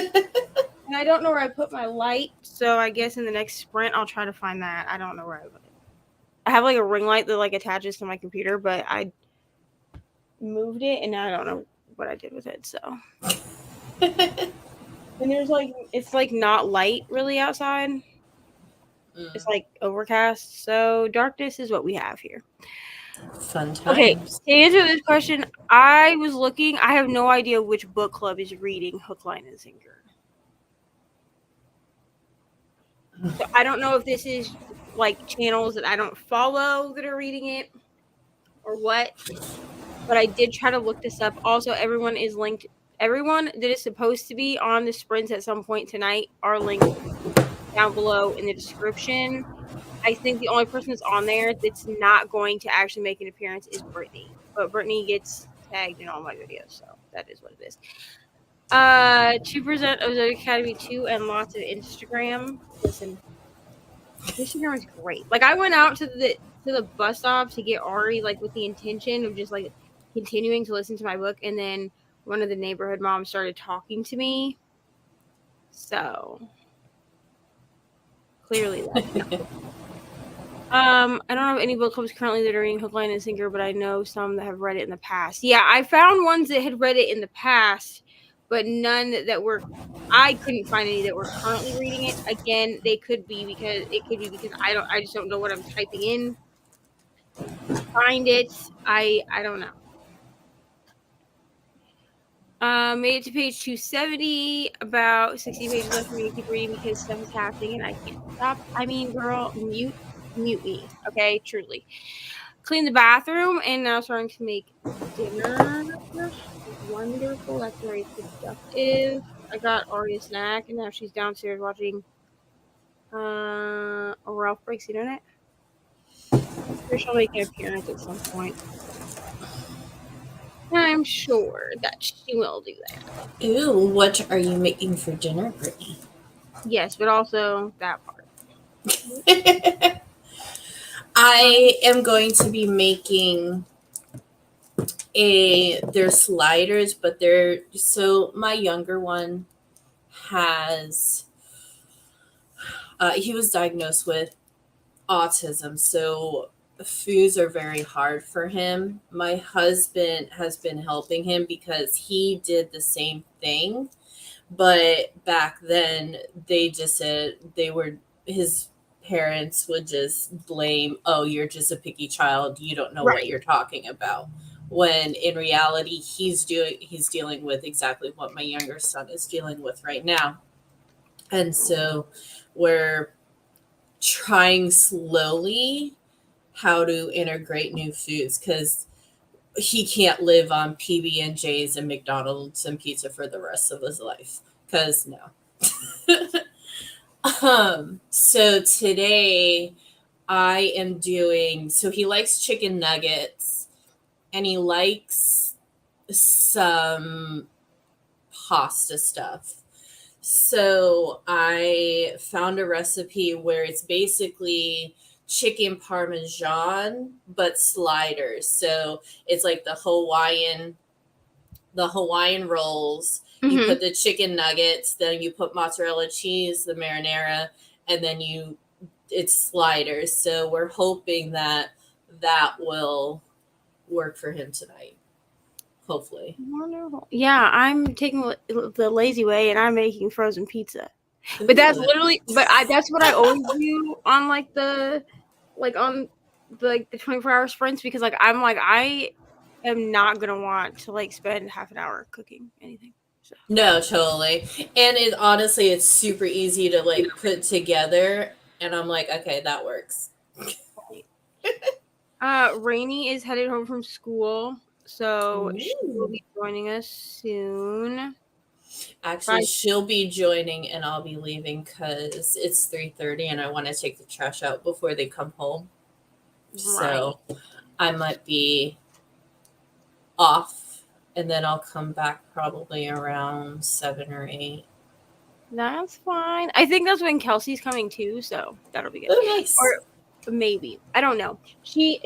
I don't know where I put my light. So I guess in the next sprint, I'll try to find that. I don't know where I put it. I have like a ring light that like attaches to my computer, but I moved it and now I don't know what I did with it. So, and there's like, it's like not light really outside. It's like overcast. So darkness is what we have here. Fun times. Okay, to answer this question, I was looking. I have no idea which book club is reading Hook, Line, and Sinker. So I don't know if this is like channels that I don't follow that are reading it or what. But I did try to look this up. Also, everyone is linked. Everyone that is supposed to be on the sprints at some point tonight are linked down below in the description. I think the only person that's on there that's not going to actually make an appearance is Brittany. But Brittany gets tagged in all my videos, so that is what it is. 2% of the Academy 2 and lots of Instagram. Listen, Instagram is great. Like I went out to the bus stop to get Ari, like with the intention of just like continuing to listen to my book, and then one of the neighborhood moms started talking to me. So clearly that's not. I don't have any book clubs currently that are reading Hook, Line, and Sinker, but I know some that have read it in the past. Yeah, I found ones that had read it in the past, but none that were. I couldn't find any that were currently reading it. Again, they could be because I just don't know what I'm typing in to find it. I don't know. Made it to page 270. About 60 pages left for me to keep reading because stuff is happening and I can't stop. I mean, girl, mute me, okay? Truly. Clean the bathroom and now starting to make dinner. Wonderful. That's very productive. I got Ari a snack and now she's downstairs watching Ralph Breaks the Internet. I'm sure she'll make an appearance at some point. I'm sure that she will do that. Ooh, what are you making for dinner, Brittany? Yes, but also that part. I am going to be making they're sliders, but so my younger one has he was diagnosed with autism, so foods are very hard for him. My husband has been helping him because he did the same thing, but back then they just said his parents would just blame, oh, you're just a picky child, you don't know what you're talking about, when in reality he's dealing with exactly what my younger son is dealing with right now. And so we're trying slowly how to integrate new foods because he can't live on PB&Js and McDonald's and pizza for the rest of his life, because no. So today I am doing, so he likes chicken nuggets and he likes some pasta stuff. So I found a recipe where it's basically chicken parmesan but sliders. So it's like the Hawaiian rolls. Mm-hmm. You put the chicken nuggets, then you put mozzarella cheese, the marinara, and then it's sliders. So we're hoping that will work for him tonight. Hopefully. Wonderful. Yeah, I'm taking the lazy way and I'm making frozen pizza. But that's literally, that's what I always do on the 24-hour sprints, because I am not gonna want to spend half an hour cooking anything. So. No, totally. And it's super easy to put together, and I'm like, okay, that works. Reni is headed home from school, so she will Ooh. be joining us soon. Actually, Bye. she'll be joining and I'll be leaving because it's 3:30 and I want to take the trash out before they come home. Right. So I might be off and then I'll come back probably around 7 or 8. That's fine. I think that's when Kelsey's coming too, so that'll be good. Oh, nice. Or maybe. I don't know. She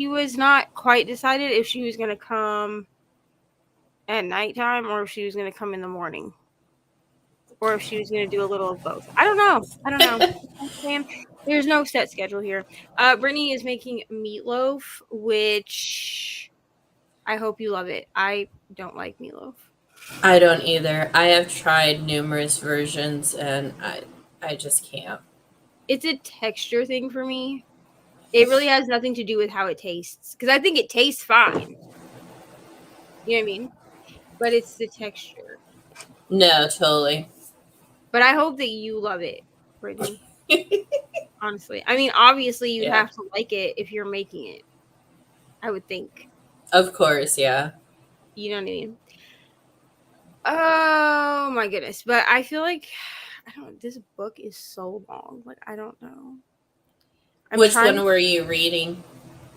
was not quite decided if she was gonna come at nighttime or if she was gonna come in the morning. Or if she was gonna do a little of both. I don't know. There's no set schedule here. Brittany is making meatloaf, which I hope you love it. I don't like meatloaf. I don't either. I have tried numerous versions and I just can't. It's a texture thing for me. It really has nothing to do with how it tastes. Because I think it tastes fine. You know what I mean? But it's the texture. No, totally. But I hope that you love it, Brittany. Honestly. I mean, obviously you'd Yeah. have to like it if you're making it. I would think. Of course, yeah. You know what I mean? Oh my goodness. But I feel like this book is so long. Like I don't know. I'm Which trying one were you reading?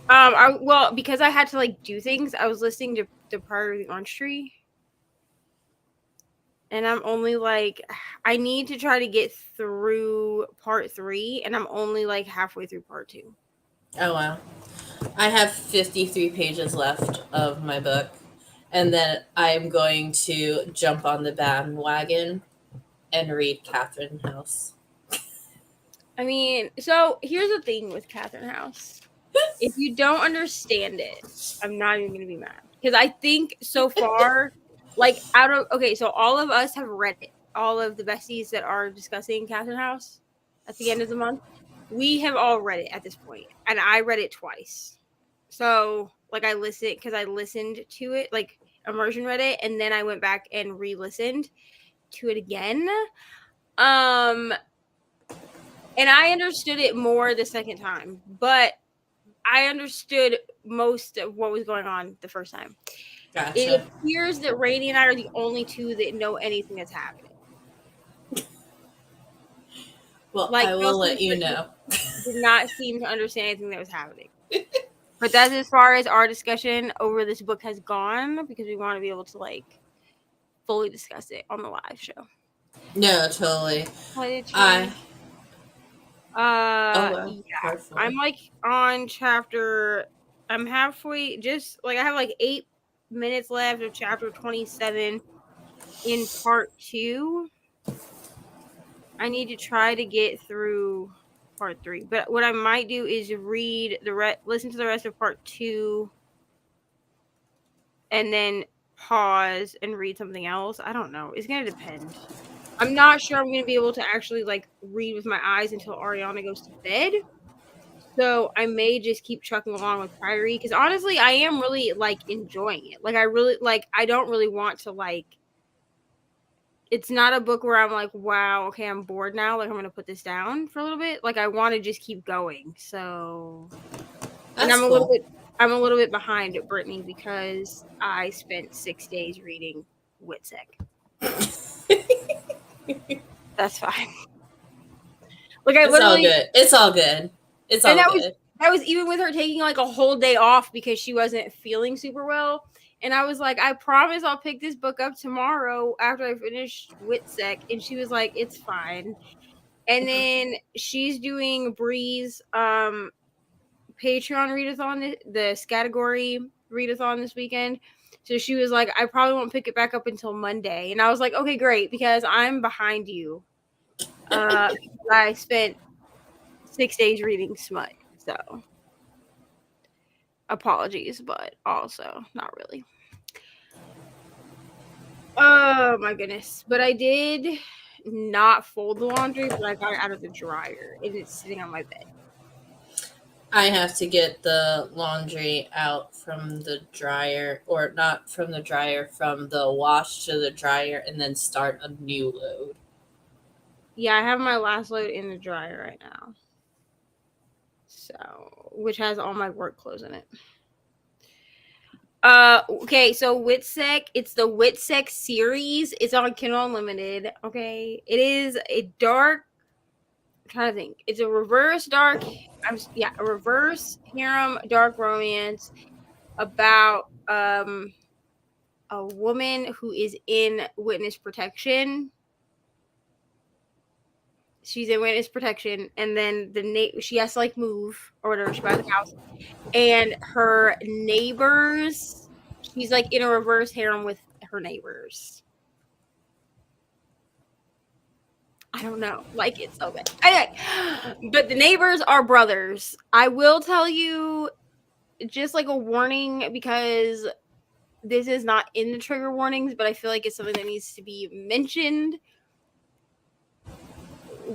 well, because I had to like do things, I was listening to the Part of the Orange Tree. And I'm only like I need to try to get through part 3 and I'm only like halfway through part 2. Oh, wow. I have 53 pages left of my book. And then I'm going to jump on the bandwagon and read Catherine House. I mean, so here's the thing with Catherine House. If you don't understand it, I'm not even going to be mad. Because I think so far, like so all of us have read it. All of the besties that are discussing Catherine House at the end of the month, we have all read it at this point. And I read it twice. So like I listened to it, like immersion read it, and then I went back and re-listened to it again. And I understood it more the second time, but I understood most of what was going on the first time. It Gotcha. appears that Reni and I are the only two that know anything that's happening. Well, Like I will Kelsey let you know. did not seem to understand anything that was happening. But that's as far as our discussion over this book has gone because we want to be able to like fully discuss it on the live show. No, totally. What did I. change? Oh, well. Yeah. Part 4. I'm like on chapter. I'm halfway. Just like I have like 8 minutes left of chapter 27 in part 2. I need to try to get through part 3. But what I might do is read listen to the rest of part 2, and then pause and read something else. I don't know. It's gonna depend. I'm not sure I'm gonna be able to actually like read with my eyes until Ariana goes to bed. So I may just keep trucking along with Priory because honestly, I am really like enjoying it. Like I really like. I don't really want to like. It's not a book where I'm like, wow, okay, I'm bored now. Like I'm gonna put this down for a little bit. Like I want to just keep going. So, and That's cool. I'm a little bit behind at Brittany because I spent 6 days reading Witsec. That's fine. Like I It's all literally, good. It's all good. It's and all good. that was even with her taking like a whole day off because she wasn't feeling super well. And I was like, I promise I'll pick this book up tomorrow after I finish Witsec. And she was like, it's fine. And then she's doing Bree's Patreon readathon, the category readathon this weekend. So she was like, I probably won't pick it back up until Monday. And I was like, okay, great, because I'm behind you. I spent 6 days reading smut. So apologies, but also not really. Oh my goodness. But I did not fold the laundry, but I got it out of the dryer and it's sitting on my bed. I have to get the laundry out from the dryer, or not from the dryer, from the wash to the dryer, and then start a new load. Yeah, I have my last load in the dryer right now. So which has all my work clothes in it. Okay, so Witsec, it's the Witsec series. It's on Kindle Unlimited. Okay, it is a dark. I'm trying to think. It's a reverse dark. A reverse harem dark romance about a woman who is in witness protection. She's in witness protection, and then she has to like move or whatever. She buys a house, and her neighbors. She's like in a reverse harem with her neighbors. I don't know. Like it's so bad. But the neighbors are brothers. I will tell you, just like a warning, because this is not in the trigger warnings, but I feel like it's something that needs to be mentioned.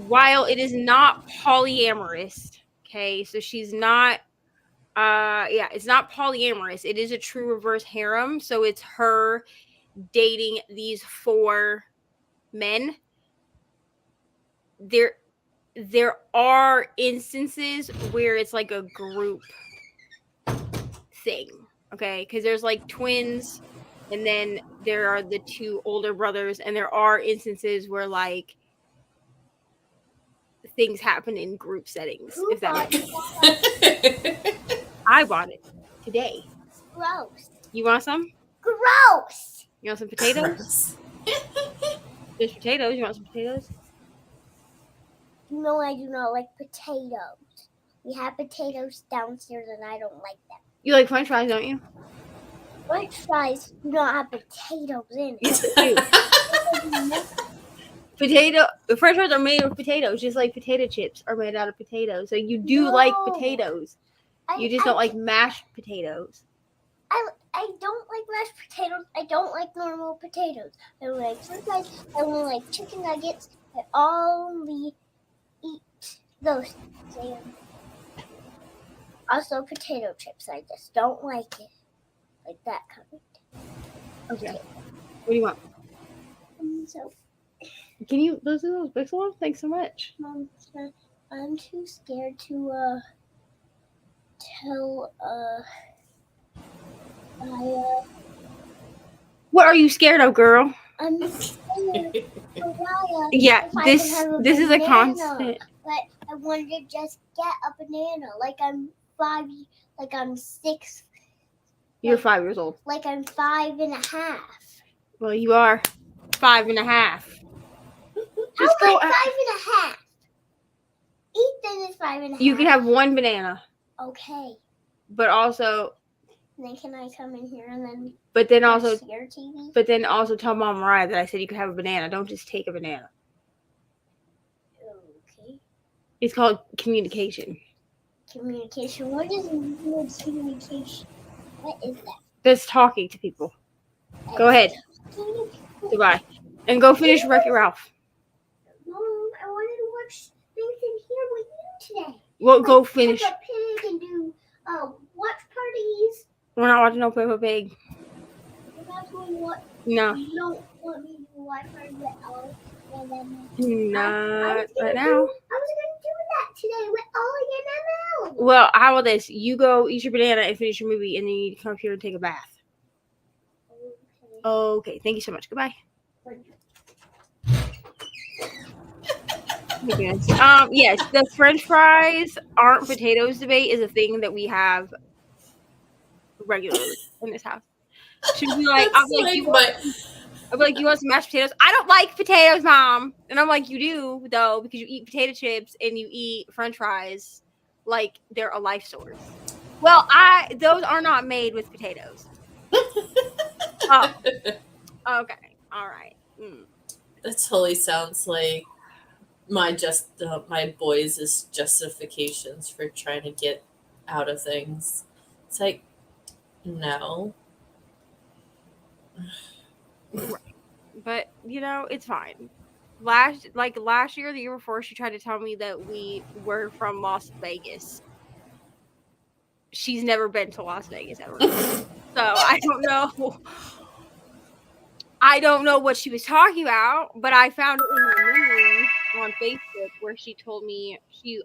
While it is not polyamorous, okay, so she's not it's not polyamorous. It is a true reverse harem, so it's her dating these 4 men. There are instances where it's like a group thing, okay, because there's like twins, and then there are the 2 older brothers, and there are instances where like things happen in group settings. If that makes sense. I bought it today. Gross. You want some? Gross. You want some potatoes? There's potatoes. You want some potatoes? No, I do not like potatoes. We have potatoes downstairs, and I don't like them. You like French fries, don't you? French fries do not have potatoes in it. The French fries are made of potatoes, just like potato chips are made out of potatoes. So you do like potatoes. You just don't like mashed potatoes. I don't like mashed potatoes. I don't like normal potatoes. I don't like French fries. I don't like chicken nuggets. I only eat those things. Also potato chips. I just don't like it. Like that kind. Okay. What do you want? So, can you those big ones? Thanks so much. Mom, I'm too scared to tell What are you scared of, girl? I'm scared for Raya. Yeah, this is a constant. But I wanted to just get a banana. Like I'm 5. Like I'm 6. You're 5 years old. Like I'm 5.5. Well, you are 5.5. How am I 5.5? Ethan is 5.5. You can have 1 banana. Okay. But also. And then can I come in here and then? But then also. Your TV? But then also tell Mom Mariah that I said you could have a banana. Don't just take a banana. Okay. It's called communication. Communication. What is communication? What is that? That's talking to people. Go ahead. Goodbye. And go finish Wreck-It Ralph. Mom, I wanted to watch things in here with you today. Well, go finish. Peppa Pig and do watch parties. We're not watching no Peppa Pig. You're not going to watch. No. You don't want me to watch parties at all. Not right now. I was going to do that today with Ollie and Emil. Well, how about this? You go eat your banana and finish your movie, and then you come up here and take a bath. Okay. Thank you so much. Goodbye. Yes, the French fries aren't potatoes debate is a thing that we have regularly in this house. She'd be like, I'll be like, you want some mashed potatoes? I don't like potatoes, Mom. And I'm like, you do, though, because you eat potato chips and you eat French fries like they're a life source. Well, those are not made with potatoes. Oh. Okay. All right. That totally sounds like my boys' justifications for trying to get out of things. It's like, no. But it's fine. Last year, the year before, she tried to tell me that we were from Las Vegas. She's never been to Las Vegas ever. So I don't know what she was talking about, but I found it in her memory on Facebook where she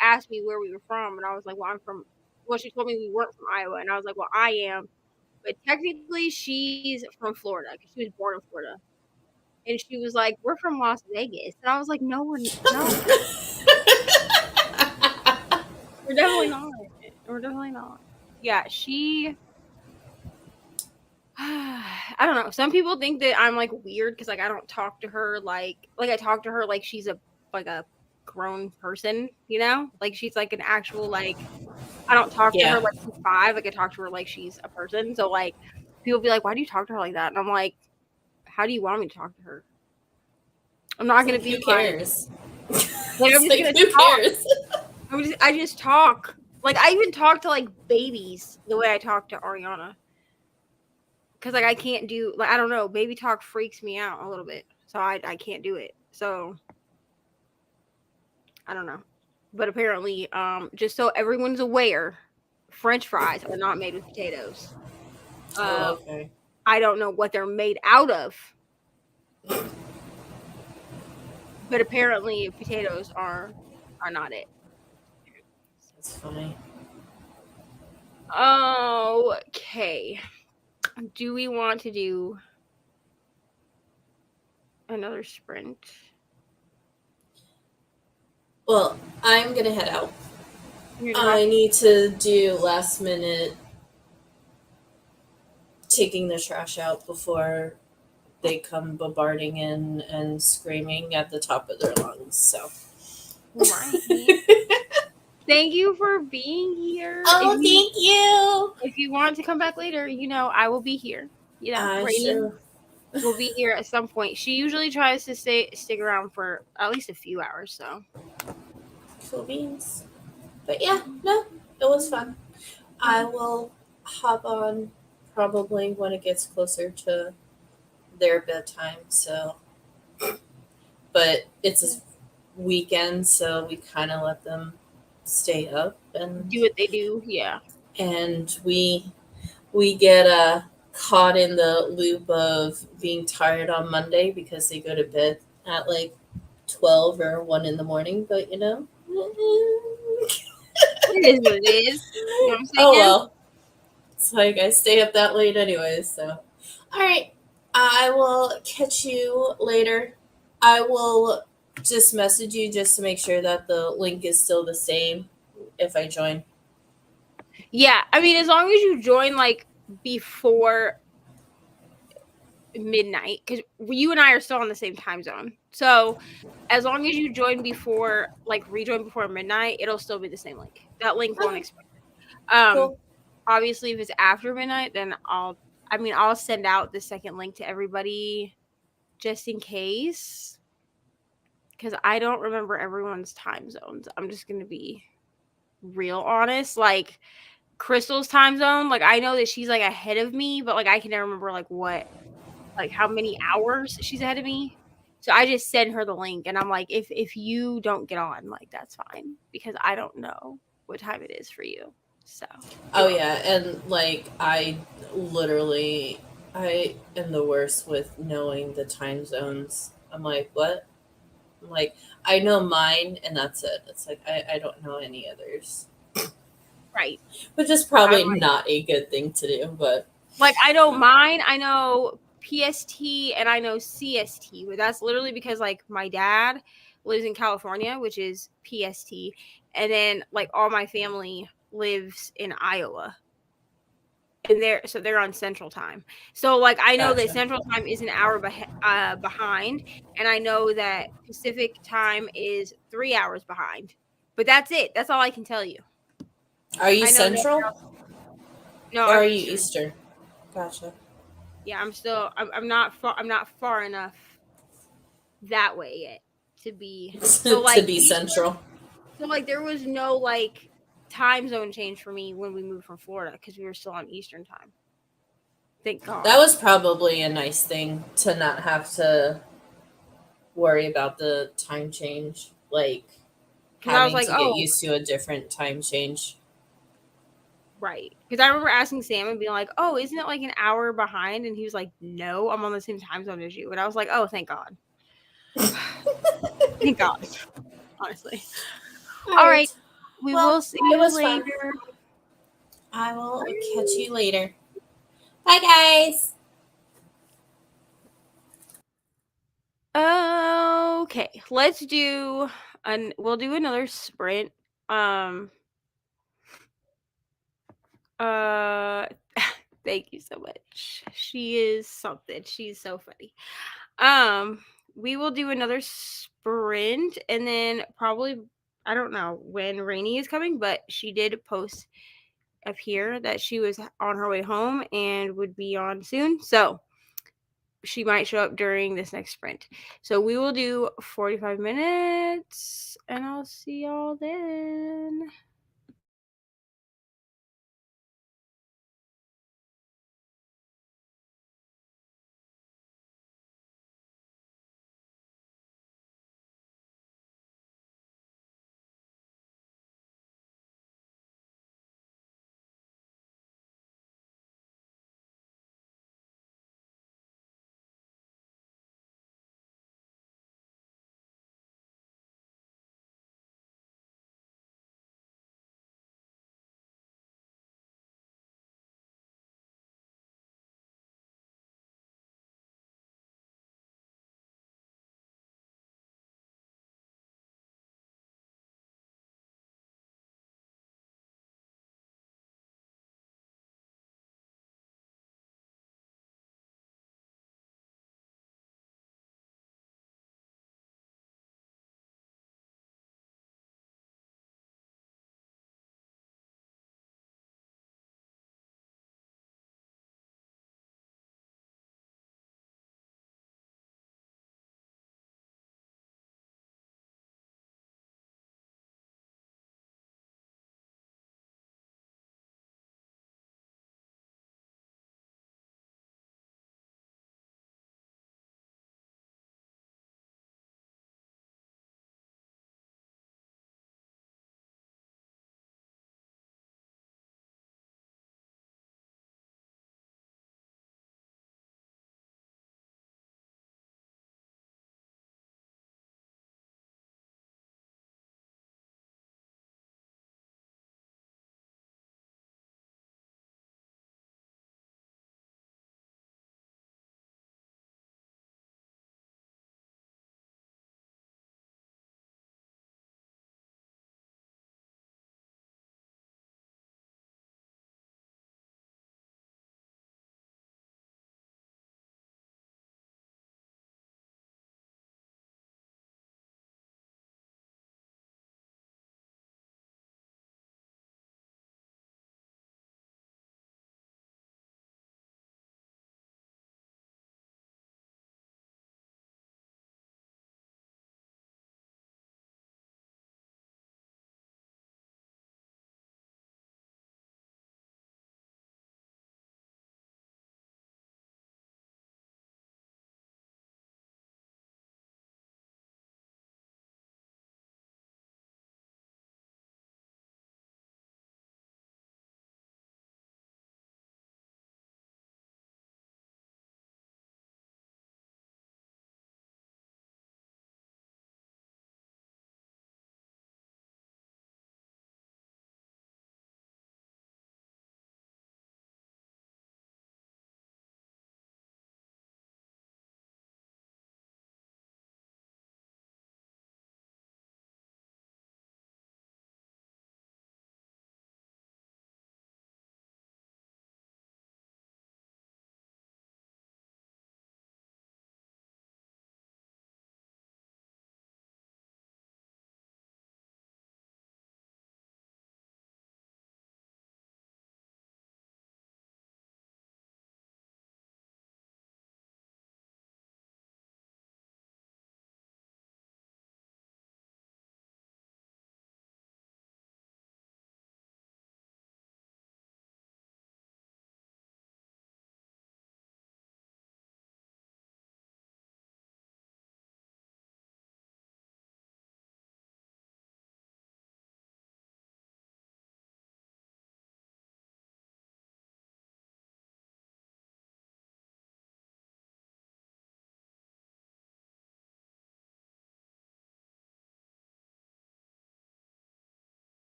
asked me where we were from, and I was like, well, I'm from well, she told me we weren't from Iowa, and I was like, well, I am, but technically she's from Florida because she was born in Florida. And she was like, we're from Las Vegas, and I was like, no, we're definitely not. We're definitely not. Yeah, she. I don't know. Some people think that I'm like weird because like I don't talk to her like I talk to her like she's a grown person, you know? Like she's like an actual like I don't talk to her like she's 5, like I talk to her like she's a person. So like people be like, why do you talk to her like that? And I'm like, how do you want me to talk to her? I'm not gonna be who cares? Like I'm just gonna who talk. cares? I just talk. Like I even talk to like babies the way I talk to Ariana. Cause like I can't do like I don't know, baby talk freaks me out a little bit. So I can't do it. So I don't know. But apparently, just so everyone's aware, French fries are not made with potatoes. Okay. I don't know what they're made out of. But apparently potatoes are not it. That's funny. Okay. Do we want to do another sprint? Well, I'm gonna head out. I need to do last minute taking the trash out before they come bombarding in and screaming at the top of their lungs. So, right. Thank you for being here. Oh, thank you. If you want to come back later, you know I will be here. You know, Reni will be here at some point. She usually tries to stick around for at least a few hours. So, cool beans. But yeah, no, it was fun. I will hop on probably when it gets closer to their bedtime. So, but it's a weekend, so we kind of let them stay up and do what they do. Yeah, and we get caught in the loop of being tired on Monday because they go to bed at like 12 or 1 in the morning. But you know, it is what it is. You know what I'm saying? Oh well, it's like I stay up that late anyways. So, all right, I will catch you later. I will just message you just to make sure that the link is still the same if I join. Yeah, I mean, as long as you join like before midnight, because you and I are still on the same time zone. So as long as you join before, like rejoin before midnight, it'll still be the same link. That link won't expire. Cool. Obviously, if it's after midnight, then I'll send out the second link to everybody just in case. Because I don't remember everyone's time zones. I'm just going to be real honest. Like, Crystal's time zone, like, I know that she's, like, ahead of me, but, like, I can never remember, like, how many hours she's ahead of me. So I just send her the link, and I'm like, if you don't get on, like, that's fine. Because I don't know what time it is for you. So. Oh, yeah. And, like, I am the worst with knowing the time zones. I'm like, what? I'm like, I know mine, and that's it. It's like, I don't know any others. Right. Which is probably not a good thing to do, but. Like, I know mine, I know PST, and I know CST. But that's literally because, like, my dad lives in California, which is PST. And then, like, all my family lives in Iowa. And they're on Central Time. So, like, I know that Central Time is an hour behind, and I know that Pacific Time is 3 hours behind. But that's it. That's all I can tell you. Are you Central? No, or are you Eastern? Gotcha. Yeah, I'm not far enough that way yet to be so, like, to be Eastern, Central. So, like, there was no, like, time zone change for me when we moved from Florida because we were still on Eastern Time. Thank God. That was probably a nice thing to not have to worry about the time change, like having to get used to a different time change. Right. Because I remember asking Sam and being like, oh, isn't it like an hour behind? And he was like, no, I'm on the same time zone as you. And I was like, oh, thank God. Thank God. Honestly. All right. We will see you later. I will catch you later. Bye, guys. Okay, let's do we'll do another sprint. Uh thank you so much. She is something. She's so funny. We will do another sprint and then probably I don't know when Reni is coming, but she did post up here that she was on her way home and would be on soon. So she might show up during this next sprint. So we will do 45 minutes and I'll see y'all then.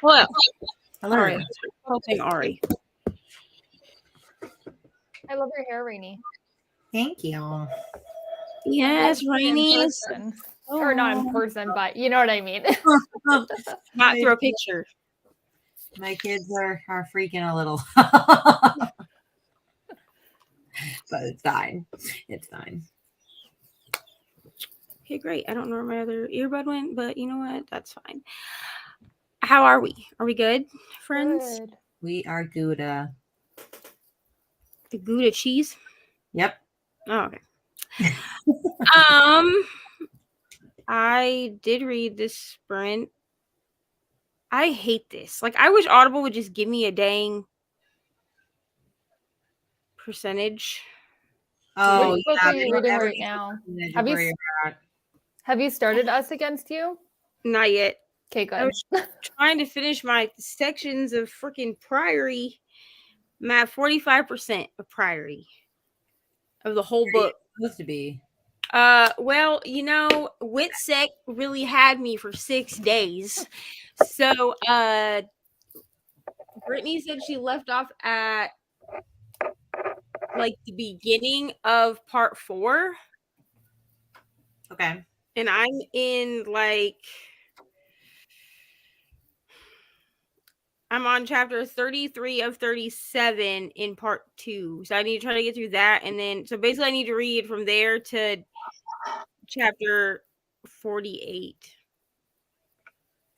Hello. Hello. Ari. Helping Ari. I love your hair, Reni. Thank you. Yes, In Reni. person. Or not in person, but you know what I mean. Not through a picture. My kids are freaking a little. But it's fine. It's fine. Okay, great. I don't know where my other earbud went, but you know what? That's fine. How are we? Are we good, friends? Good. We are Gouda. The Gouda cheese? Yep. Oh, okay. I did read this sprint. I hate this. Like, I wish Audible would just give me a dang percentage. Oh, Which book yeah, are you reading right now? Have you started Us Against You? Not yet. Okay, good. I was trying to finish my sections of freaking Priory. I'm at 45% of Priory of the whole book. Supposed to be. Well, Witsec really had me for 6 days. So, Brittany said she left off at like the beginning of part 4. Okay. And I'm in I'm on chapter 33 of 37 in part 2. So I need to try to get through that. And then, so basically I need to read from there to chapter 48.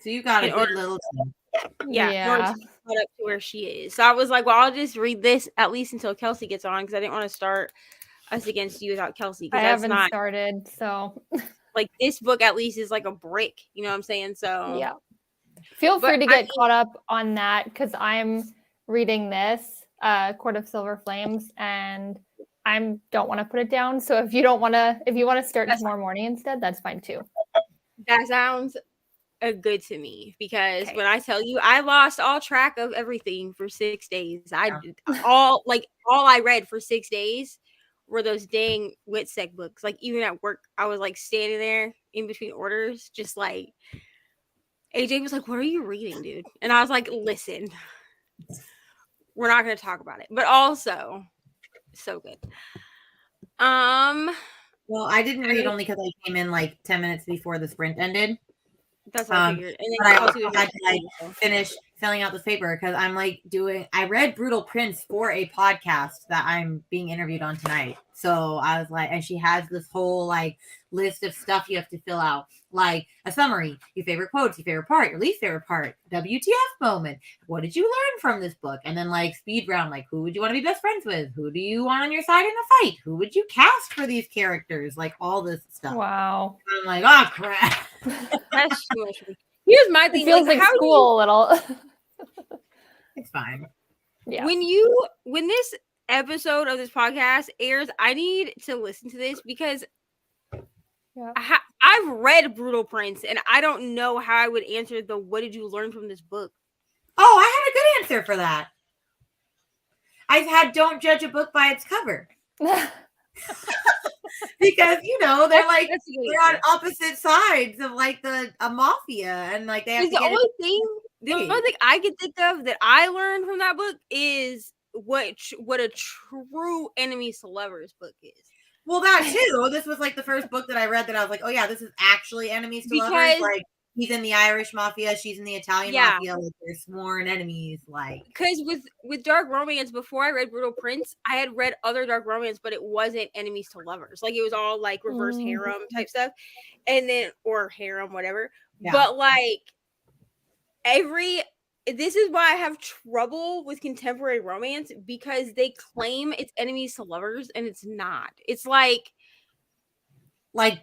So you got a In good order- little team. Yeah. In order to get caught up to where she is. So I was like, well, I'll just read this at least until Kelsea gets on, because I didn't want to start Us Against You without Kelsea. I haven't started, so like this book at least is like a brick. You know what I'm saying? So yeah. Feel free to get caught up on that, because I'm reading this, Court of Silver Flames, and I don't want to put it down. So if you want to start tomorrow morning instead, that's fine too. That sounds good to me, because when I tell you I lost all track of everything for 6 days, all I read for 6 days were those dang Witsec books. Like, even at work, I was like standing there in between orders, just like AJ was like, "What are you reading, dude?" And I was like, "Listen, we're not going to talk about it, but also so good." Well, I didn't read only because I came in like 10 minutes before the sprint ended. That's what I figured. And then but I also had to finish filling out this paper because I'm I read Brutal Prince for a podcast that I'm being interviewed on tonight. So I was like, and she has this whole list of stuff you have to fill out, like a summary, your favorite quotes, your favorite part, your least favorite part, WTF moment, what did you learn from this book, and then speed round, who would you want to be best friends with, who do you want on your side in a fight, who would you cast for these characters, all this stuff. Wow. And I'm like, oh crap. That's too much. Here's my thing. It feels like school a little. It's fine. Yeah. When this episode of this podcast airs, I need to listen to this, because I've read Brutal Prince and I don't know how I would answer the "what did you learn from this book?" Oh, I had a good answer for that. I had "don't judge a book by its cover." Because they're on opposite sides of a mafia, and they have the only thing I can think of that I learned from that book is what a true enemies to lovers book is. Well, that too. This was the first book that I read that I was like, oh yeah, this is actually enemies to lovers. He's in the Irish mafia, she's in the Italian mafia. They're sworn enemies. Because with dark romance, before I read Brutal Prince, I had read other dark romance, but it wasn't enemies to lovers. It was all reverse harem type stuff, and then or harem, whatever. Yeah. But this is why I have trouble with contemporary romance, because they claim it's enemies to lovers and it's not. It's like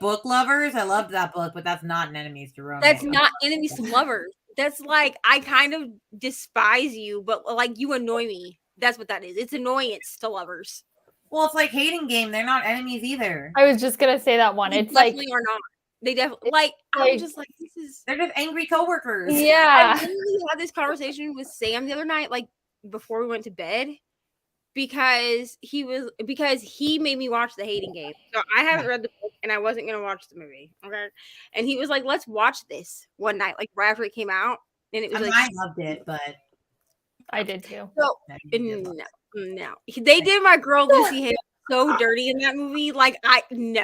Book Lovers. I loved that book, but that's not an enemies to romance. That's not enemies to lovers. That's I kind of despise you, but you annoy me. That's what that is. It's annoyance to lovers. Well, it's like Hating Game. They're not enemies either. I was just gonna say that one. They definitely are not. They definitely I'm just this is. They're just angry coworkers. Yeah. I literally had this conversation with Sam the other night, before we went to bed, because he made me watch The Hating Game. So I haven't read the book and I wasn't gonna watch the movie. Okay, and he was like, "Let's watch this one night," right after it came out. And it was I loved it, but I did too. so no. no. They did my girl Lucy Hale so dirty in that movie. Like I didn't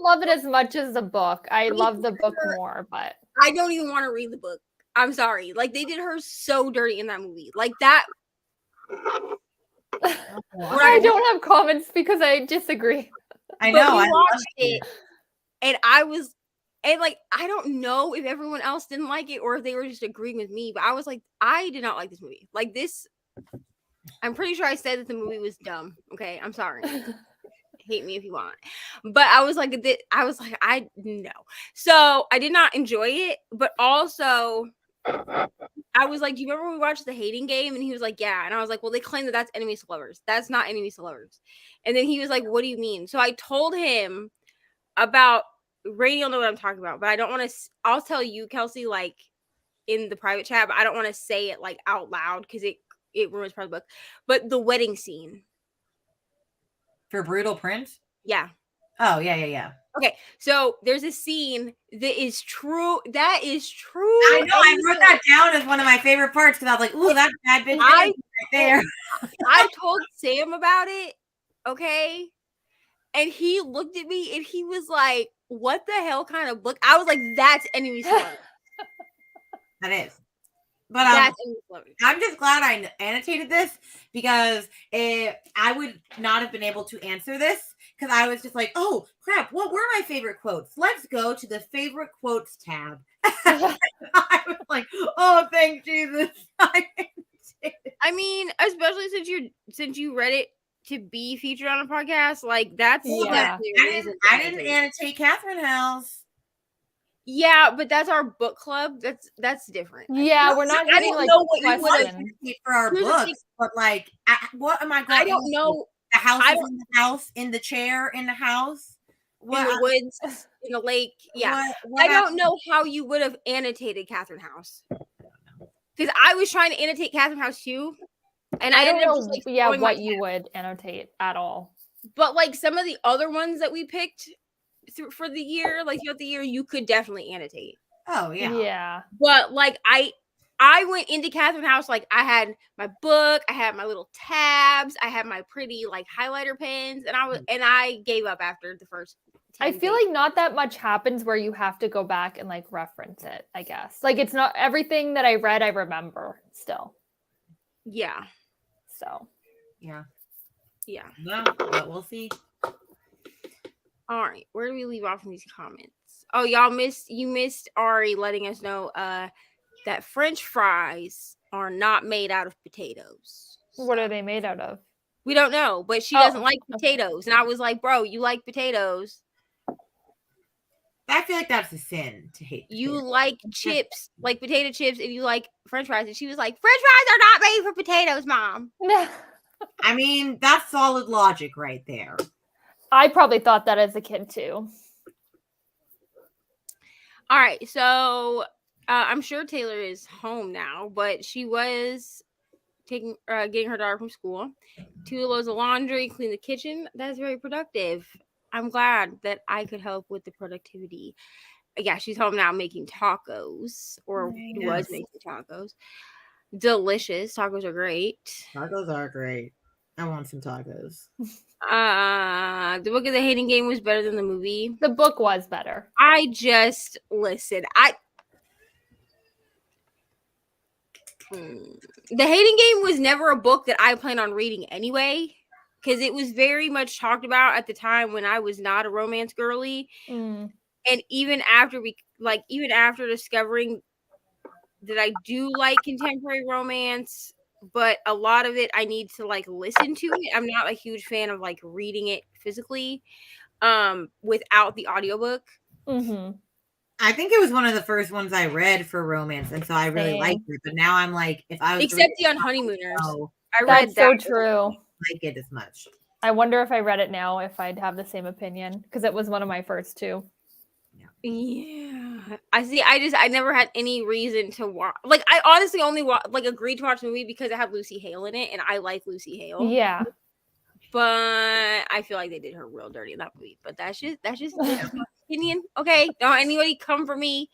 love it as much as the book. I love the book more, but I don't even want to read the book. I'm sorry. Like they did her so dirty in that movie. Like that. I don't have comments because I disagree. I know. We I watched it, and I was, and like I don't know if everyone else didn't like it or if they were just agreeing with me, but I was like, I did not like this movie. Like this, I'm pretty sure I said that the movie was dumb. Okay, I'm sorry. Hate me if you want, but I was like, I no. So I did not enjoy it, but also I was like, do you remember when we watched The Hating Game? And he was like, yeah. And I was like, well, they claim that that's enemies to lovers. That's not enemies to lovers. And then he was like, what do you mean? So I told him about Reni will know what I'm talking about, but I don't want to. I'll tell you, Kelsey, like in the private chat, but I don't want to say it like out loud because it ruins part of the book. But the wedding scene for Brutal Prince. Yeah. Oh yeah. Okay, so there's a scene that is true. That is true. I know. I wrote that down as one of my favorite parts because I was like, "Ooh, that's bad bitch right there." I told Sam about it. Okay, and he looked at me and he was like, "What the hell kind of book?" I was like, "That's enemies to lovers." That is. But I'm just glad I annotated this because I would not have been able to answer this because I was just like, oh, crap, what were my favorite quotes? Let's go to the favorite quotes tab. I was like, oh, thank Jesus. I mean, especially since you read it to be featured on a podcast, like that's yeah. I didn't annotate Catherine House. Yeah, but that's our book club. That's different. Yeah, we're not having like know what you want to for our books, but like, what am I going? I don't know. The house is in the house, in the chair, in the house, in the woods, in the lake. Yeah, what I don't know how you would have annotated Catherine House because I was trying to annotate Catherine House too, and I don't know. Just, what you would annotate at all. But like some of the other ones that we picked for the year, like throughout the year, you could definitely annotate. Oh yeah. But like I went into Catherine House like I had my book, I had my little tabs, I had my pretty like highlighter pens, and I gave up after the first. I feel like not that much happens where you have to go back and like reference it. I guess like it's not everything that I read. I remember still. Yeah. So. Yeah. No, but we'll see. All right, where do we leave off in these comments? Oh, you missed Ari letting us know that French fries are not made out of potatoes. What are they made out of? We don't know, but she doesn't like potatoes. And I was like, bro, you like potatoes. I feel like that's a sin to hate potatoes. You like chips, like potato chips, and you like French fries. And she was like, French fries are not made for potatoes, Mom. I mean, that's solid logic right there. I probably thought that as a kid too. All right, so I'm sure Taylor is home now, but she was getting her daughter from school. 2 loads of laundry, clean the kitchen. That's very productive. I'm glad that I could help with the productivity. Yeah, she's home now making tacos, or was making tacos. Delicious. Tacos are great. Tacos are great. I want some tacos. The book of the Hating Game was better than the movie. The book was better. The Hating Game was never a book that I plan on reading anyway, because it was very much talked about at the time when I was not a romance girly. And even after discovering that I do like contemporary romance, but a lot of it I need to like listen to it. I'm not a huge fan of like reading it physically without the audiobook. I think it was one of the first ones I read for romance, and so I really liked it. But now I'm like, if I was except the On Honeymooners, I read that. So true. Like it as much. I wonder if I read it now if I'd have the same opinion because it was one of my first 2. Yeah, I see. I never had any reason to watch. Like, I honestly only agreed to watch the movie because it had Lucy Hale in it, and I like Lucy Hale. Yeah, but I feel like they did her real dirty in that movie. But that's just my opinion. Okay, don't anybody come for me.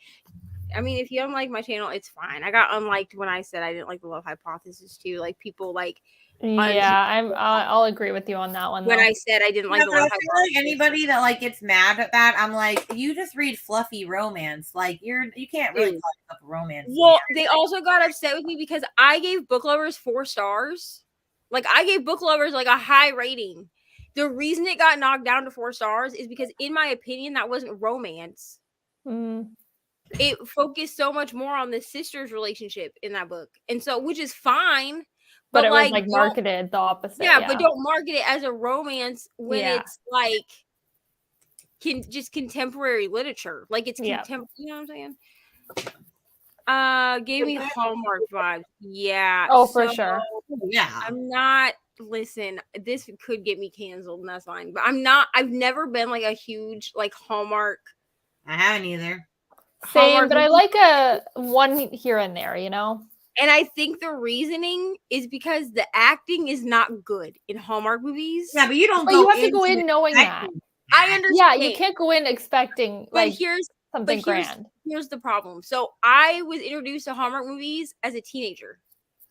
I mean, if you don't like my channel, it's fine. I got unliked when I said I didn't like the Love Hypothesis too. Like people like Yeah, I'll agree with you on that one. when though. I said I didn't like the but I Love feel Hypothesis. like anybody that like gets mad at that, I'm like, you just read fluffy romance. Like you can't really talk about romance. Well, they also got upset with me because I gave Book Lovers 4 stars. Like I gave Book Lovers like a high rating. The reason it got knocked down to 4 stars is because, in my opinion, that wasn't romance. It focused so much more on the sisters' relationship in that book, and so which is fine. But it was like like marketed the opposite. Yeah, but don't market it as a romance when it's like just contemporary literature. Like it's contemporary. You know what I'm saying? Gave me Hallmark vibes. Yeah. Oh, for sure. Yeah. I'm not. Listen, this could get me canceled, and that's fine. But I'm not. I've never been like a huge like Hallmark. I haven't either. Same, Hallmark but I like a one here and there, you know. And I think the reasoning is because the acting is not good in Hallmark movies. Yeah, but you don't. But you have to go in knowing that. I understand. Yeah, you can't go in expecting like something grand. Here's the problem. So I was introduced to Hallmark movies as a teenager.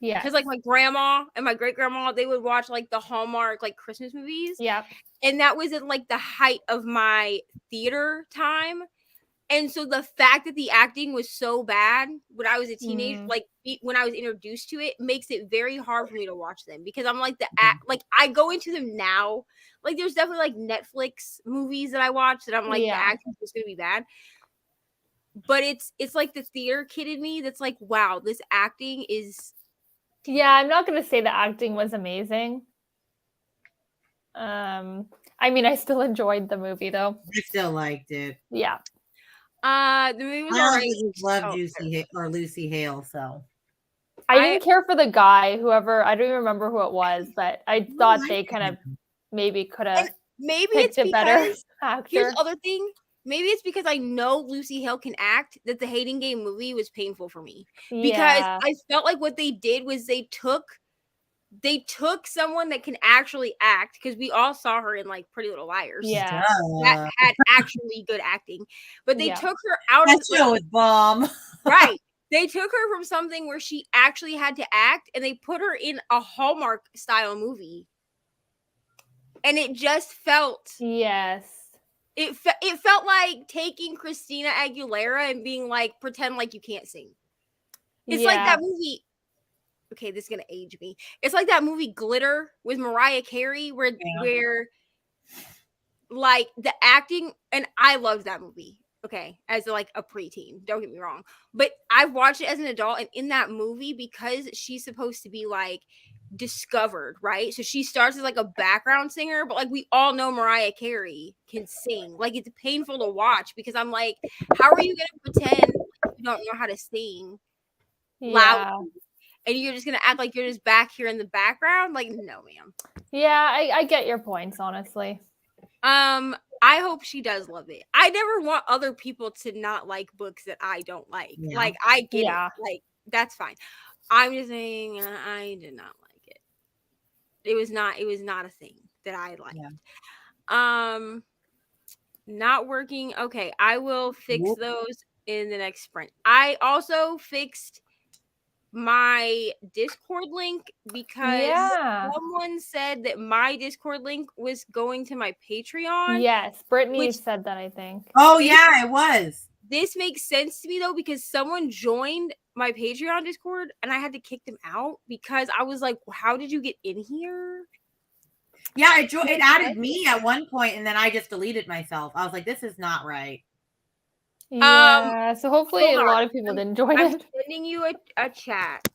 Yeah, because like my grandma and my great grandma, they would watch like the Hallmark like Christmas movies. Yeah, and that was at like the height of my theater time. And so the fact that the acting was so bad when I was a teenager, like when I was introduced to it, makes it very hard for me to watch them because I'm like like I go into them now. Like there's definitely like Netflix movies that I watch that I'm like the acting is going to be bad. But it's like the theater kid in me that's like, wow, this acting is. Yeah, I'm not going to say the acting was amazing. I mean, I still enjoyed the movie though. I still liked it. Yeah. The movie was I just love Lucy Hale, so I didn't care for the guy, whoever, I don't even remember who it was, but I thought they kind of maybe could have picked a better actor. Here's the other thing. Maybe it's because I know Lucy Hale can act that the Hating Game movie was painful for me. Because I felt like what they did was they took someone that can actually act, because we all saw her in like Pretty Little Liars. Yeah. That had actually good acting. But they took her out of the show was bomb. Right. They took her from something where she actually had to act and they put her in a Hallmark style movie. And it just felt It felt like taking Christina Aguilera and being like, pretend like you can't sing. It's like that movie. Okay, this is gonna age me. It's like that movie Glitter with Mariah Carey, where like the acting, and I loved that movie. Okay, as like a preteen, don't get me wrong, but I've watched it as an adult, and in that movie, because she's supposed to be like discovered, right? So she starts as like a background singer, but like we all know Mariah Carey can sing. Like it's painful to watch because I'm like, how are you gonna pretend you don't know how to sing loudly? And you're just gonna act like you're just back here in the background? Like, no, ma'am. Yeah, I get your points, honestly. I hope she does love it. I never want other people to not like books that I don't like. Yeah. Like, I get it. Like, that's fine. I'm just saying I did not like it. It was not a thing that I liked. Yeah. Not working. Okay, I will fix those in the next sprint. I also fixed my Discord link because someone said that my Discord link was going to my Patreon. Yes, Brittany said that, I think. Oh, yeah, it was. This makes sense to me, though, because someone joined my Patreon Discord and I had to kick them out because I was like, well, how did you get in here? Yeah, it added me at one point and then I just deleted myself. I was like, this is not right. Yeah, so hopefully a lot of people didn't join it. I'm sending you a chat.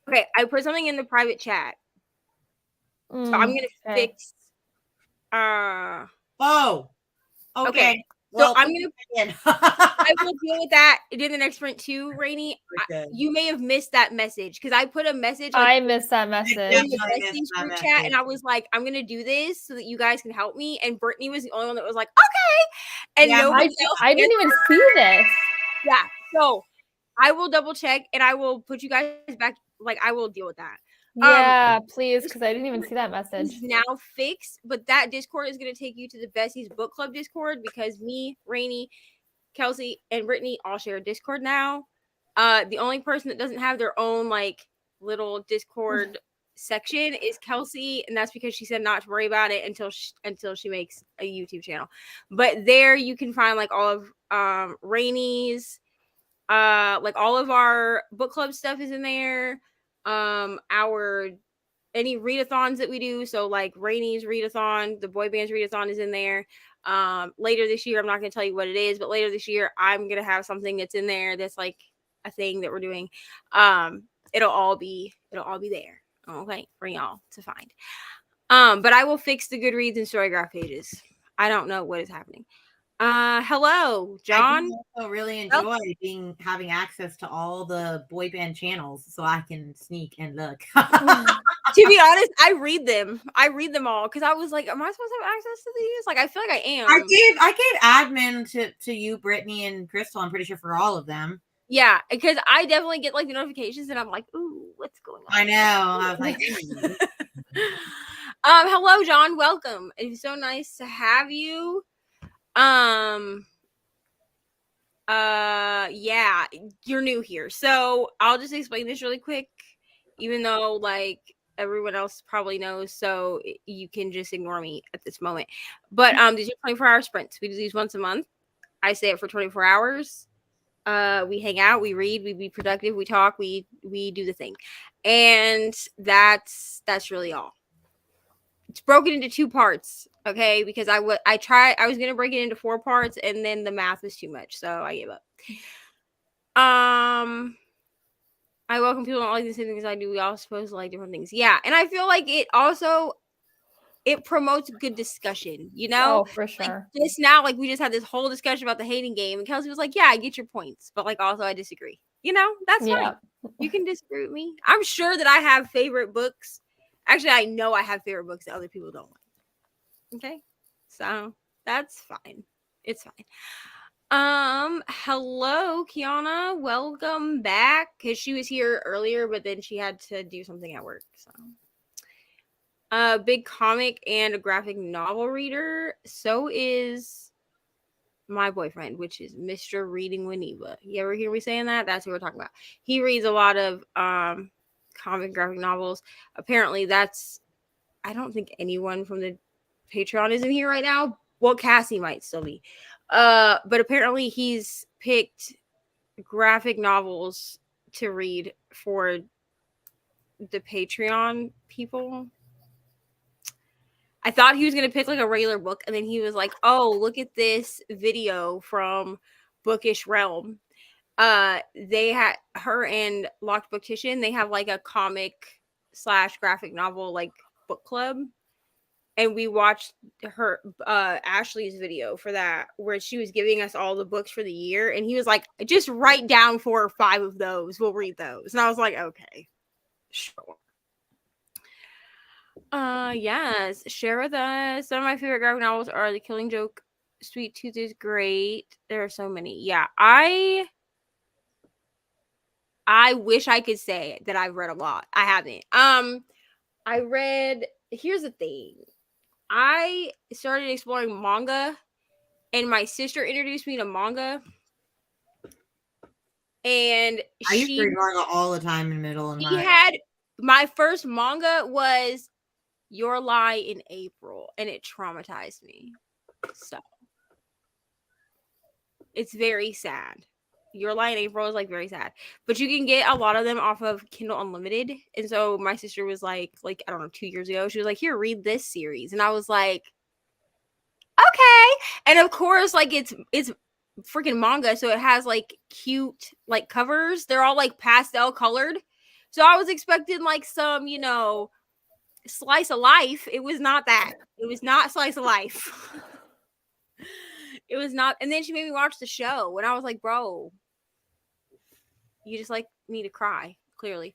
Okay, I put something in the private chat. So I'm gonna fix. Oh. Okay. So I'm gonna. I will deal with that in the next sprint too, Reni. You may have missed that message because I put a message. Like, I missed that message in the message group chat, and I was like, "I'm gonna do this so that you guys can help me." And Brittany was the only one that was like, "Okay," and nobody else. I didn't even see this. Yeah, so I will double check and I will put you guys back. Like I will deal with that. Yeah, please, because I didn't even see that message. It's now fixed, but that Discord is going to take you to the Bessie's Book Club Discord because me, Reni, Kelsea, and Brittany all share a Discord now. The only person that doesn't have their own like little Discord section is Kelsea, and that's because she said not to worry about it until she makes a YouTube channel. But there you can find like all of Reni's, like all of our book club stuff is in there. Our any readathons that we do, so like Reni's readathon, the boy band's readathon is in there. Later this year, I'm not going to tell you what it is, but later this year I'm going to have something that's in there that's like a thing that we're doing. It'll all be there, okay, for y'all to find. But I will fix the Goodreads and Storygraph pages. I don't know what is happening. Hello, John. I also really enjoy having access to all the boy band channels, so I can sneak and look. To be honest, I read them all because I was like, am I supposed to have access to these? Like, I feel like I am. I gave admin to you, Brittany, and Crystal. I'm pretty sure for all of them. Yeah, because I definitely get like the notifications, and I'm like, ooh, what's going on? I know. I was like, hello, John. Welcome. It's so nice to have you. Yeah, you're new here, so I'll just explain this really quick, even though like everyone else probably knows, so you can just ignore me at this moment. But these are 24-hour sprints. We do these once a month. I say it for 24 hours. We hang out, we read, we be productive, we talk, we do the thing, and that's really all. It's broken into 2 parts, okay? Because I was gonna break it into 4 parts, and then the math was too much, so I gave up. I welcome people don't like the same things I do. We all supposed to like different things. Yeah, and I feel like it promotes good discussion, you know? Oh, for sure. Like just now, like we just had this whole discussion about the hating game, and Kelsea was like, yeah, I get your points, but like also I disagree. You know, that's fine. You can disagree with me. I'm sure that I have favorite books. Actually, I know I have favorite books that other people don't like. Okay? So that's fine. It's fine. Hello, Kiana. Welcome back. Because she was here earlier, but then she had to do something at work. So big comic and a graphic novel reader. So is my boyfriend, which is Mr. Reading Winiva. You ever hear me saying that? That's what we're talking about. He reads a lot of comic graphic novels. Apparently I don't think anyone from the Patreon is in here right now. Well, Cassie might still be. But apparently he's picked graphic novels to read for the Patreon people. I thought he was going to pick like a regular book, and then he was like, oh, look at this video from Bookish Realm. They had her and Locked Booktician. They have like a comic / graphic novel like book club. And we watched her Ashley's video for that, where she was giving us all the books for the year. And he was like, just write down 4 or 5 of those. We'll read those. And I was like, okay, sure. Yes. Share with us. Some of my favorite graphic novels are The Killing Joke, Sweet Tooth is great. There are so many. Yeah. I wish I could say that I've read a lot. I haven't. Here's the thing. I started exploring manga, and my sister introduced me to manga. And I used to read manga all the time in middle and high. My first manga was Your Lie in April, and it traumatized me. So it's very sad. Your Lie in April is like very sad, but you can get a lot of them off of Kindle Unlimited. And so my sister was like I don't know, 2 years ago, she was like, here, read this series. And I was like, okay. And of course, like it's freaking manga, so it has like cute like covers. They're all like pastel colored. So I was expecting like some, you know, slice of life. It was not that. It was not slice of life. It was not. And then she made me watch the show, and I was like, bro, you just like me to cry, clearly.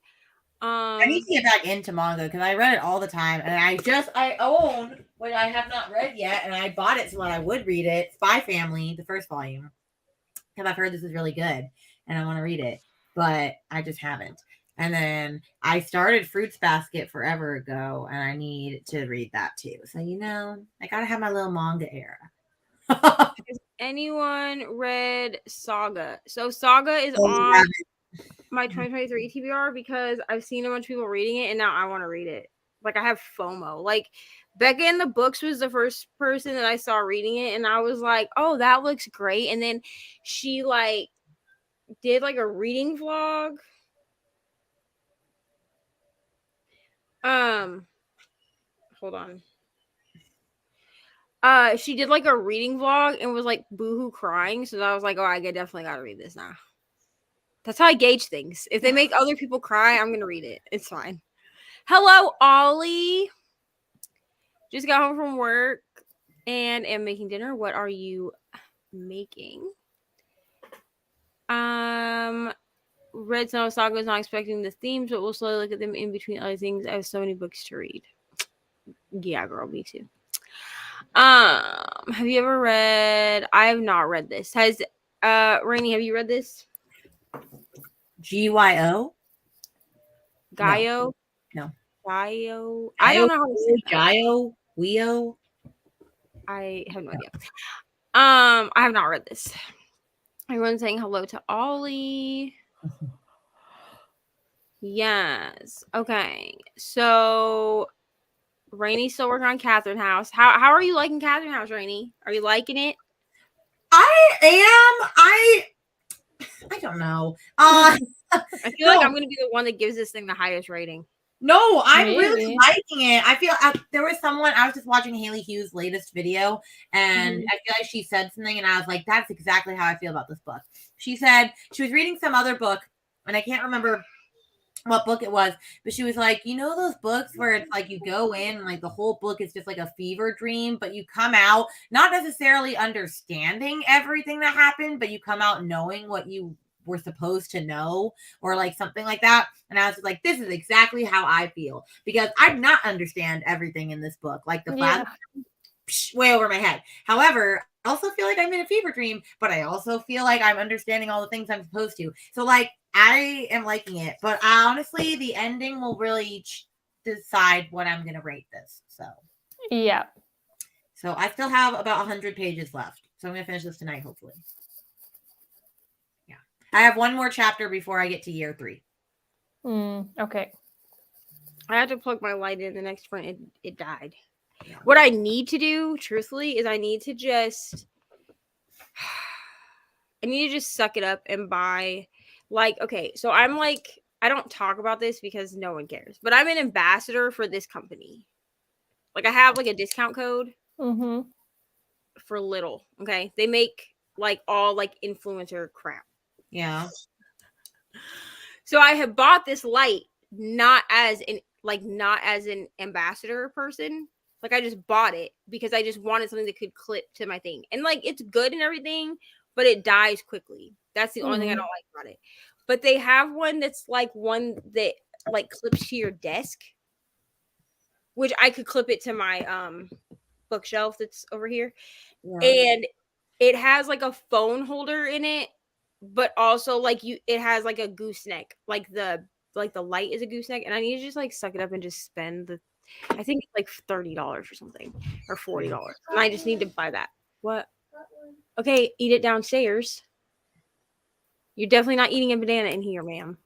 I need to get back into manga because I read it all the time, and I own what I have not read yet, and I bought it so that I would read it. Spy Family, the first volume, because I've heard this is really good, and I want to read it, but I just haven't. And then I started Fruits Basket forever ago, and I need to read that too. So, I got to have my little manga era. Has anyone read Saga? So Saga is on my 2023 TBR because I've seen a bunch of people reading it, and now I want to read it. Like, I have FOMO. Like, Becca in the Books was the first person that I saw reading it, and I was like, oh, that looks great. And then she, like, did, like, a reading vlog. Hold on. She did, like, a reading vlog and was, like, boohoo crying. So I was like, oh, I definitely got to read this now. That's how I gauge things. If they make other people cry, I'm going to read it. It's fine. Hello, Ollie. Just got home from work and am making dinner. What are you making? Read Snow Saga is not expecting the themes, but we'll slowly look at them in between other things. I have so many books to read. Yeah, girl, me too. Have you ever read? I have not read this. Has Reni, have you read this? GYO? Gaio? No. Gaio? I don't know how to say that. Gaio? Weo? I have no idea. I have not read this. Everyone's saying hello to Ollie. Yes. Okay. So Reni's still working on Catherine House. How are you liking Catherine House, Reni? Are you liking it? I am. I don't know. I feel like I'm gonna be the one that gives this thing the highest rating. No, I'm really liking it. I feel there was someone, I was just watching Haley Hughes' latest video, and I feel like she said something, and I was like, that's exactly how I feel about this book. She said she was reading some other book, and I can't remember what book it was, but she was like, those books where it's like you go in and like the whole book is just like a fever dream, but you come out not necessarily understanding everything that happened, but you come out knowing what you were supposed to know, or like something like that. And I was just like, this is exactly how I feel, because I did not understand everything in this book. Like the plasma way over my head. However, I also feel like I'm in a fever dream, but I also feel like I'm understanding all the things I'm supposed to. So like, I am liking it, but honestly, the ending will really decide what I'm going to rate this. So I still have about 100 pages left. So I'm going to finish this tonight, hopefully. I have one more chapter before I get to year 3. Okay. I had to plug my light in the next front. It died. Yeah. What I need to do, truthfully, is I need to just suck it up and buy, like, okay, so I'm like, I don't talk about this because no one cares, but I'm an ambassador for this company. Like, I have like a discount code for Little. Okay. They make like all like influencer crap. Yeah. So I have bought this light not as an ambassador person. Like, I just bought it because I just wanted something that could clip to my thing. And like, it's good and everything, but it dies quickly. That's the only thing I don't like about it. But they have one that's like one that like clips to your desk, which I could clip it to my bookshelf that's over here. Yeah. And it has like a phone holder in it, but also like it has like a gooseneck, like the light is a gooseneck, and I need to just like suck it up and just spend I think it's like $30 or something, or $40, and I just need to buy that. What? Okay, eat it downstairs. You're definitely not eating a banana in here, ma'am.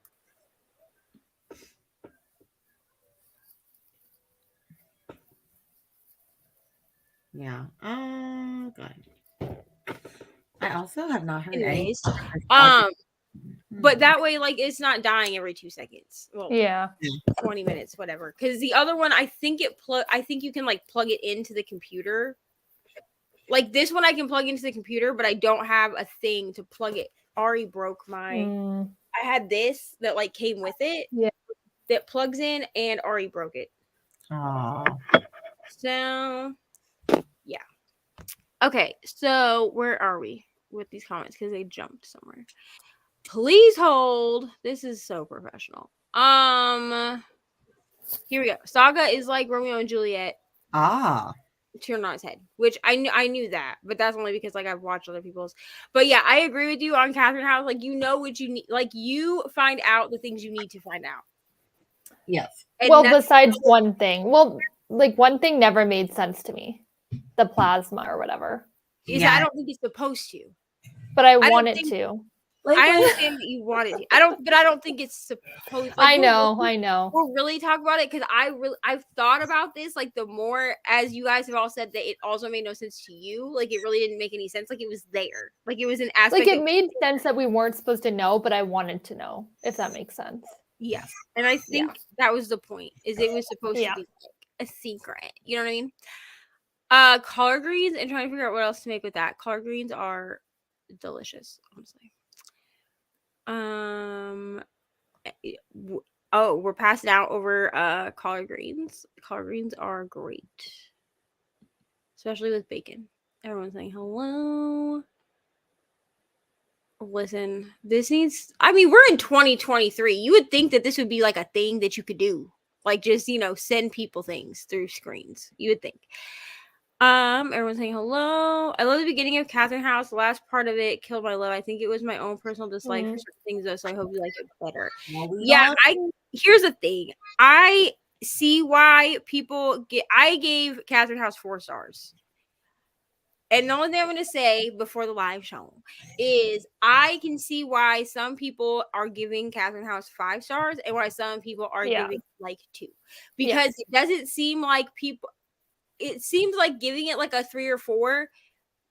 Yeah. Oh God. I also have not heard anyways. But that way, like, it's not dying every 2 seconds. Well, 20 minutes, whatever. Because the other one, I think you can like plug it into the computer. Like this one, I can plug into the computer, but I don't have a thing to plug it. Ari broke my. I had this that like came with it. Yeah. That plugs in, and Ari broke it. Oh. So, yeah. Okay, so where are we with these comments? Because they jumped somewhere. Please hold. This is so professional. Here we go. Saga is like Romeo and Juliet. Ah. turned on its head, which I knew that, but that's only because like I've watched other people's. But yeah, I agree with you on Catherine House. Like, you know what you need, like you find out the things you need to find out. Yes. And well, besides one thing. Well, like one thing never made sense to me. The plasma or whatever. is I don't think it's supposed to. But I want it to. Like, I understand that you want it to. I don't think it's supposed. Like, I know. We'll really talk about it because I've thought about this. Like, the more, as you guys have all said, that it also made no sense to you. Like, it really didn't make any sense. Like, it was there. Like, it was an aspect. Like, it made sense that we weren't supposed to know, but I wanted to know, if that makes sense. Yes, and I think that was the point. Is it was supposed to be like a secret. You know what I mean? Collard greens, and trying to figure out what else to make with that. Collard greens are delicious, honestly. We're passing out over collard greens. Collard greens are great, especially with bacon. Everyone's saying hello. Listen, this needs, I mean, we're in 2023. You would think that this would be like a thing that you could do, like just, you know, send people things through screens. You would think. Everyone's saying hello. I love the beginning of Catherine House. The last part of it killed my love. I think it was my own personal dislike for certain things, though, so I hope you like it better. Here's the thing. I see why people I gave Catherine House 4 stars. And the only thing I'm going to say before the live show is I can see why some people are giving Catherine House 5 stars and why some people are giving like 2. Because it doesn't seem like people, it seems like giving it like a 3 or 4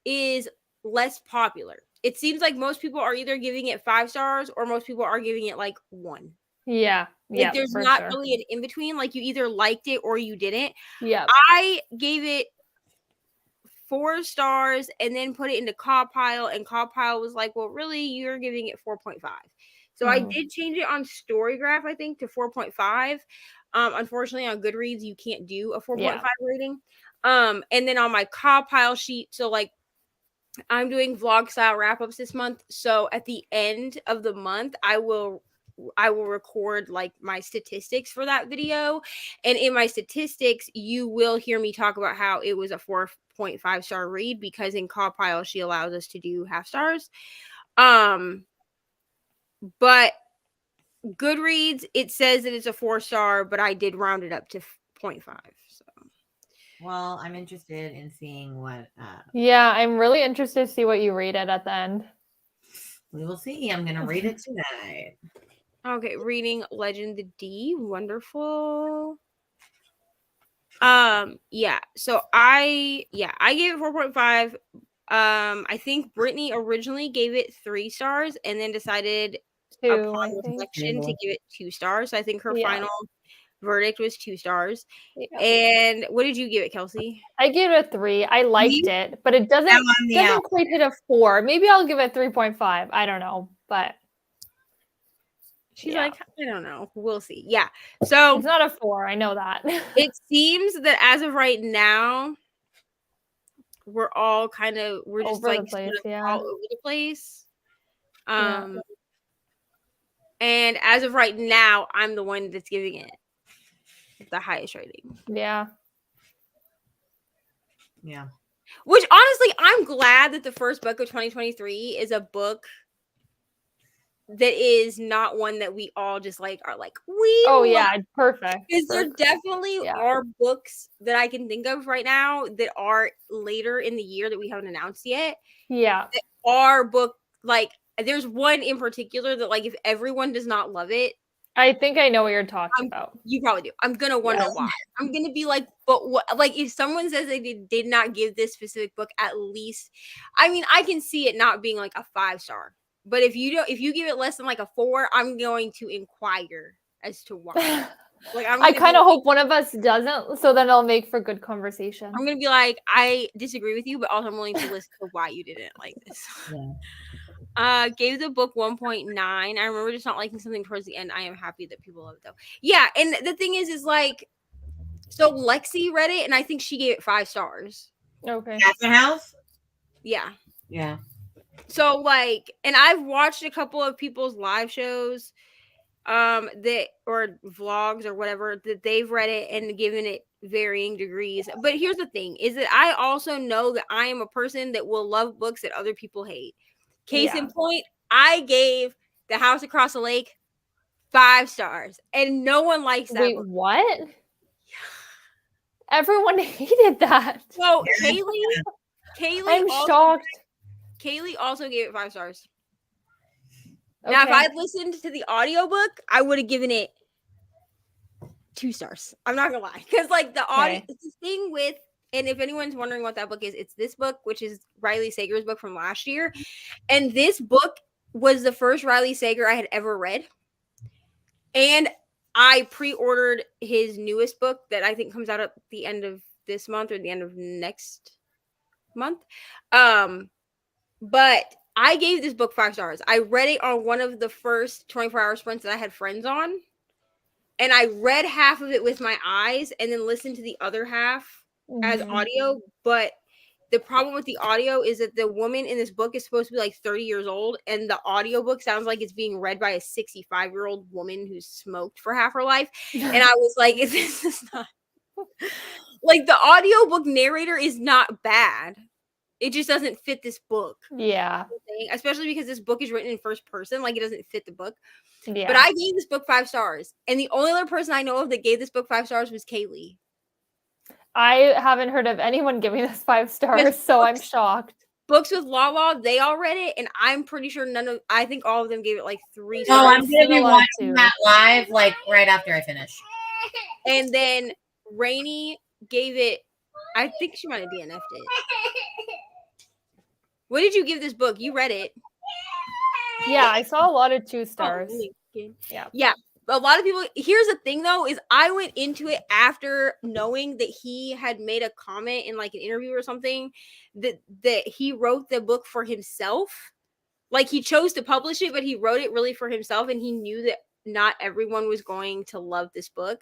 is less popular. It seems like most people are either giving it 5 stars or most people are giving it like 1. Yeah. Like there's not really an in between. Like you either liked it or you didn't. Yeah. I gave it 4 stars and then put it into Cobb Pile, and Cobb Pile was like, well, really, you're giving it 4.5. So I did change it on Storygraph, I think, to 4.5. Unfortunately, on Goodreads, you can't do a 4.5 rating. And then on my Cobb Pile sheet, so like I'm doing vlog style wrap-ups this month. So at the end of the month, I will record like my statistics for that video. And in my statistics, you will hear me talk about how it was a 4.5 star read, because in Cobb Pile, she allows us to do half stars. But Goodreads, it says that it's a 4 star, but I did round it up to 0.5. So. Well, I'm interested in seeing what. Yeah, I'm really interested to see what you rate it at the end. We will see. I'm gonna read it tonight. Okay, reading Legend the D, wonderful. Yeah. So I gave it 4.5. I think Brittany originally gave it 3 stars and then decided upon reflection to give it 2 stars. So I think her final verdict was 2 stars. Yeah. And what did you give it, Kelsey? I gave it a 3. I liked it, but it doesn't quite hit a 4. Maybe I'll give it 3.5. I don't know, but she's like, I don't know. We'll see. Yeah. So it's not a 4. I know that. It seems that as of right now, we're all kind of just like all over the place. And as of right now, I'm the one that's giving it the highest rating. Yeah. Yeah. Which honestly, I'm glad that the first book of 2023 is a book that is not one that we all just like are like, perfect. Because there definitely are books that I can think of right now that are later in the year that we haven't announced yet. Yeah. That are book, like there's one in particular that like if everyone does not love it, I think I know what you're talking about. You probably do. I'm gonna wonder why. I'm gonna be like, but what? Like, if someone says they did not give this specific book at least, I mean, I can see it not being like a 5 star. But if you give it less than like a 4, I'm going to inquire as to why. Like, I kind of hope one of us doesn't, so then it'll make for good conversation. I'm gonna be like, I disagree with you, but also I'm willing to listen to why you didn't like this. Gave the book 1.9. I remember just not liking something towards the end. I am happy that people love it though. Yeah, and the thing is like, so Lexi read it and I think she gave it 5 stars. Okay. Catherine House? Yeah. Yeah. So like, and I've watched a couple of people's live shows. that or vlogs or whatever that they've read it and given it varying degrees. But here's the thing is that I also know that I am a person that will love books that other people hate. Case in point, I gave The House Across the Lake 5 stars and no one likes that book. What? Everyone hated that. So Kaylee I'm shocked. Kaylee also gave it 5 stars. Now, if I'd listened to the audiobook, I would have given it 2 stars. I'm not gonna lie. Because like the audio it's the thing with, and if anyone's wondering what that book is, it's this book, which is Riley Sager's book from last year. And this book was the first Riley Sager I had ever read. And I pre-ordered his newest book that I think comes out at the end of this month or the end of next month. But I gave this book 5 stars. I read it on one of the first 24-hour sprints that I had friends on. And I read half of it with my eyes and then listened to the other half as audio. But the problem with the audio is that the woman in this book is supposed to be like 30 years old. And the audiobook sounds like it's being read by a 65-year-old woman who's smoked for half her life. And I was like, this is not... Like, the audiobook narrator is not bad. It just doesn't fit this book. Yeah. Especially because this book is written in first person. Like, it doesn't fit the book. Yeah. But I gave this book 5 stars. And the only other person I know of that gave this book 5 stars was Kaylee. I haven't heard of anyone giving this 5 stars, so I'm shocked. Books with Lala, they all read it. And I'm pretty sure I think all of them gave it like 3 stars. Oh, I'm going to be watching that live like right after I finish. And then Reni gave it, I think she might have DNF'd it. What did you give this book? You read it. Yeah, I saw a lot of 2 stars. Yeah. A lot of people. Here's the thing, though, is I went into it after knowing that he had made a comment in like an interview or something that he wrote the book for himself. Like, he chose to publish it, but he wrote it really for himself, and he knew that not everyone was going to love this book.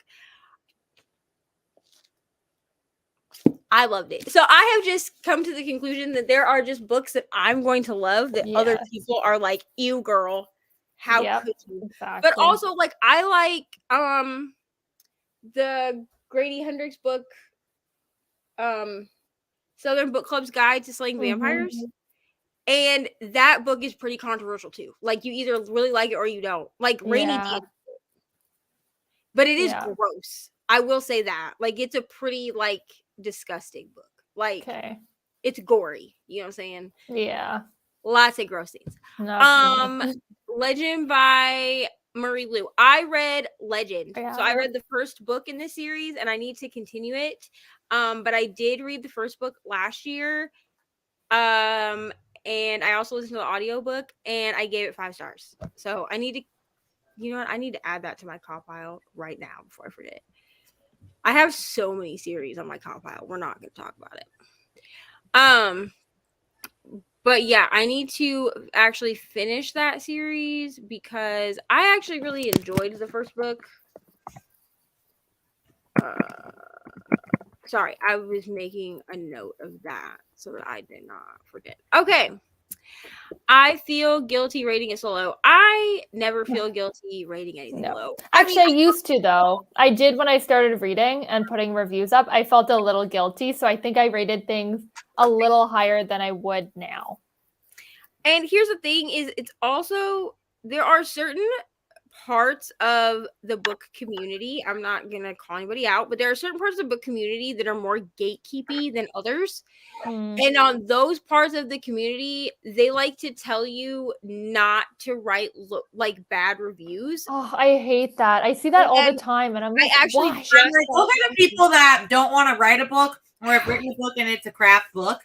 I loved it. So I have just come to the conclusion that there are just books that I'm going to love that other people are like, ew, girl. How could you? Exactly. But also, like, I like the Grady Hendrix book, Southern Book Club's Guide to Slaying Vampires. And that book is pretty controversial too. Like, you either really like it or you don't. Like, Reni did. But it is gross. I will say that. Like, it's a pretty, like, disgusting book. Like, it's gory. You know what I'm saying? Yeah. Lots of gross things. Legend by Marie Lu. I read Legend. So I read the first book in this series and I need to continue it. But I did read the first book last year. And I also listened to the audiobook and I gave it 5 stars. So I need to, you know what? I need to add that to my comp pile right now before I forget. I have so many series on my comp pile. We're not going to talk about it. But yeah, I need to actually finish that series because I actually really enjoyed the first book. Sorry, I was making a note of that so that I did not forget. Okay. I feel guilty rating it so low. I never feel guilty rating anything low. Actually, I used to, though. I did when I started reading and putting reviews up. I felt a little guilty, so I think I rated things a little higher than I would now. And here's the thing is it's also, there are certain parts of the book community. I'm not going to call anybody out, but there are certain parts of the book community that are more gatekeepy than others. And on those parts of the community, they like to tell you not to write like bad reviews. Oh, I hate that. I see that all the time. And I'm like, actually those are the people that don't want to write a book or have written a book and it's a crap book.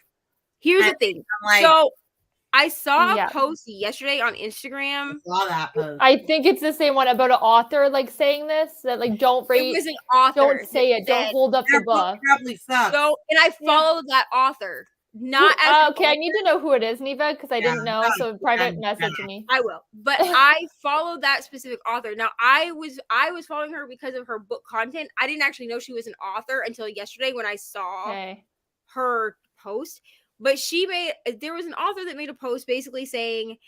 Here's the thing. So I saw a post yesterday on Instagram. I saw that post. I think it's the same one about an author like saying this, that like don't rate. It was an author. Don't say it. Don't hold up the book. Probably sucks. So, and I followed that author. Not as okay, I need to know who it is, Neva, because I didn't know. So private message me. I will. But I followed that specific author. Now I was following her because of her book content. I didn't actually know she was an author until yesterday when I saw her post. But there was an author that made a post basically saying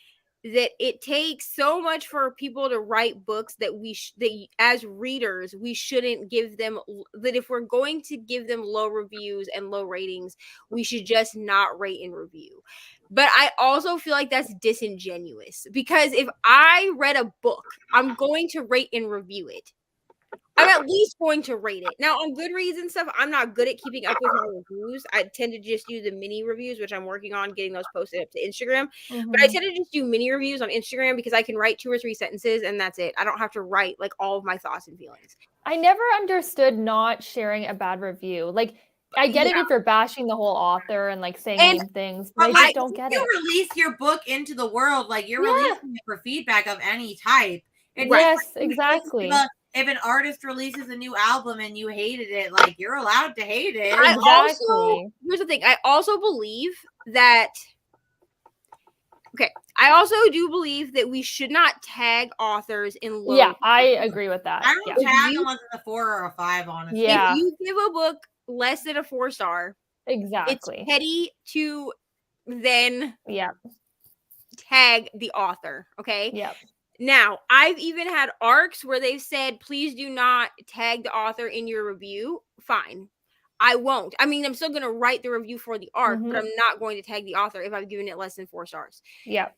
that it takes so much for people to write books that that as readers we shouldn't give them, that if we're going to give them low reviews and low ratings, we should just not rate and review. But I also feel like that's disingenuous, because if I read a book, I'm going to rate and review it. I'm at least going to rate it. Now, on Goodreads and stuff, I'm not good at keeping up with my reviews. I tend to just do the mini reviews, which I'm working on getting those posted up to Instagram. But I tend to just do mini reviews on Instagram because I can write 2 or 3 sentences and that's it. I don't have to write like all of my thoughts and feelings. I never understood not sharing a bad review. Like, I get it if you're bashing the whole author and like saying mean things, but I just don't get it. You release your book into the world, like you're releasing it for feedback of any type. Yes, exactly. If an artist releases a new album and you hated it, like you're allowed to hate it. Here's the thing. I also believe that. Okay, I also do believe that we should not tag authors in low. Yeah, I agree with that. I don't tag unless it's a 4 or a 5, honestly. Yeah. If you give a book less than a 4-star, exactly, it's petty to then yeah tag the author. Okay. Yeah. Now, I've even had arcs where they've said, please do not tag the author in your review. Fine. I won't. I mean, I'm still going to write the review for the arc, but I'm not going to tag the author if I've given it less than 4 stars. Yeah.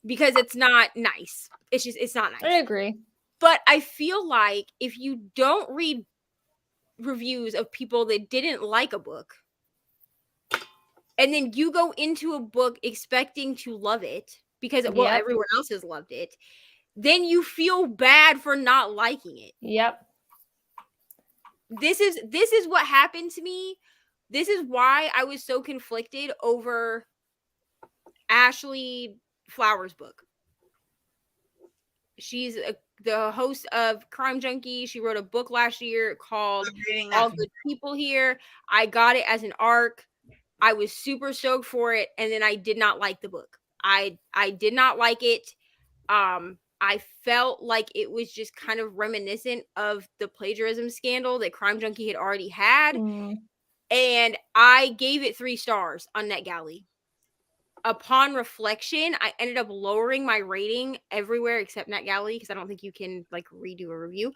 Because it's not nice. It's not nice. I agree. But I feel like if you don't read reviews of people that didn't like a book, and then you go into a book expecting to love it because, well, everyone else has loved it, then you feel bad for not liking it. Yep. This is what happened to me. This is why I was so conflicted over Ashley Flowers' book. She's the host of Crime Junkie. She wrote a book last year called All Good People Here. I got it as an arc. I was super stoked for it, and then I did not like the book. I did not like it. I felt like it was just kind of reminiscent of the plagiarism scandal that Crime Junkie had already had. And I gave it 3 stars on NetGalley. Upon reflection, I ended up lowering my rating everywhere except NetGalley, because I don't think you can like redo a review,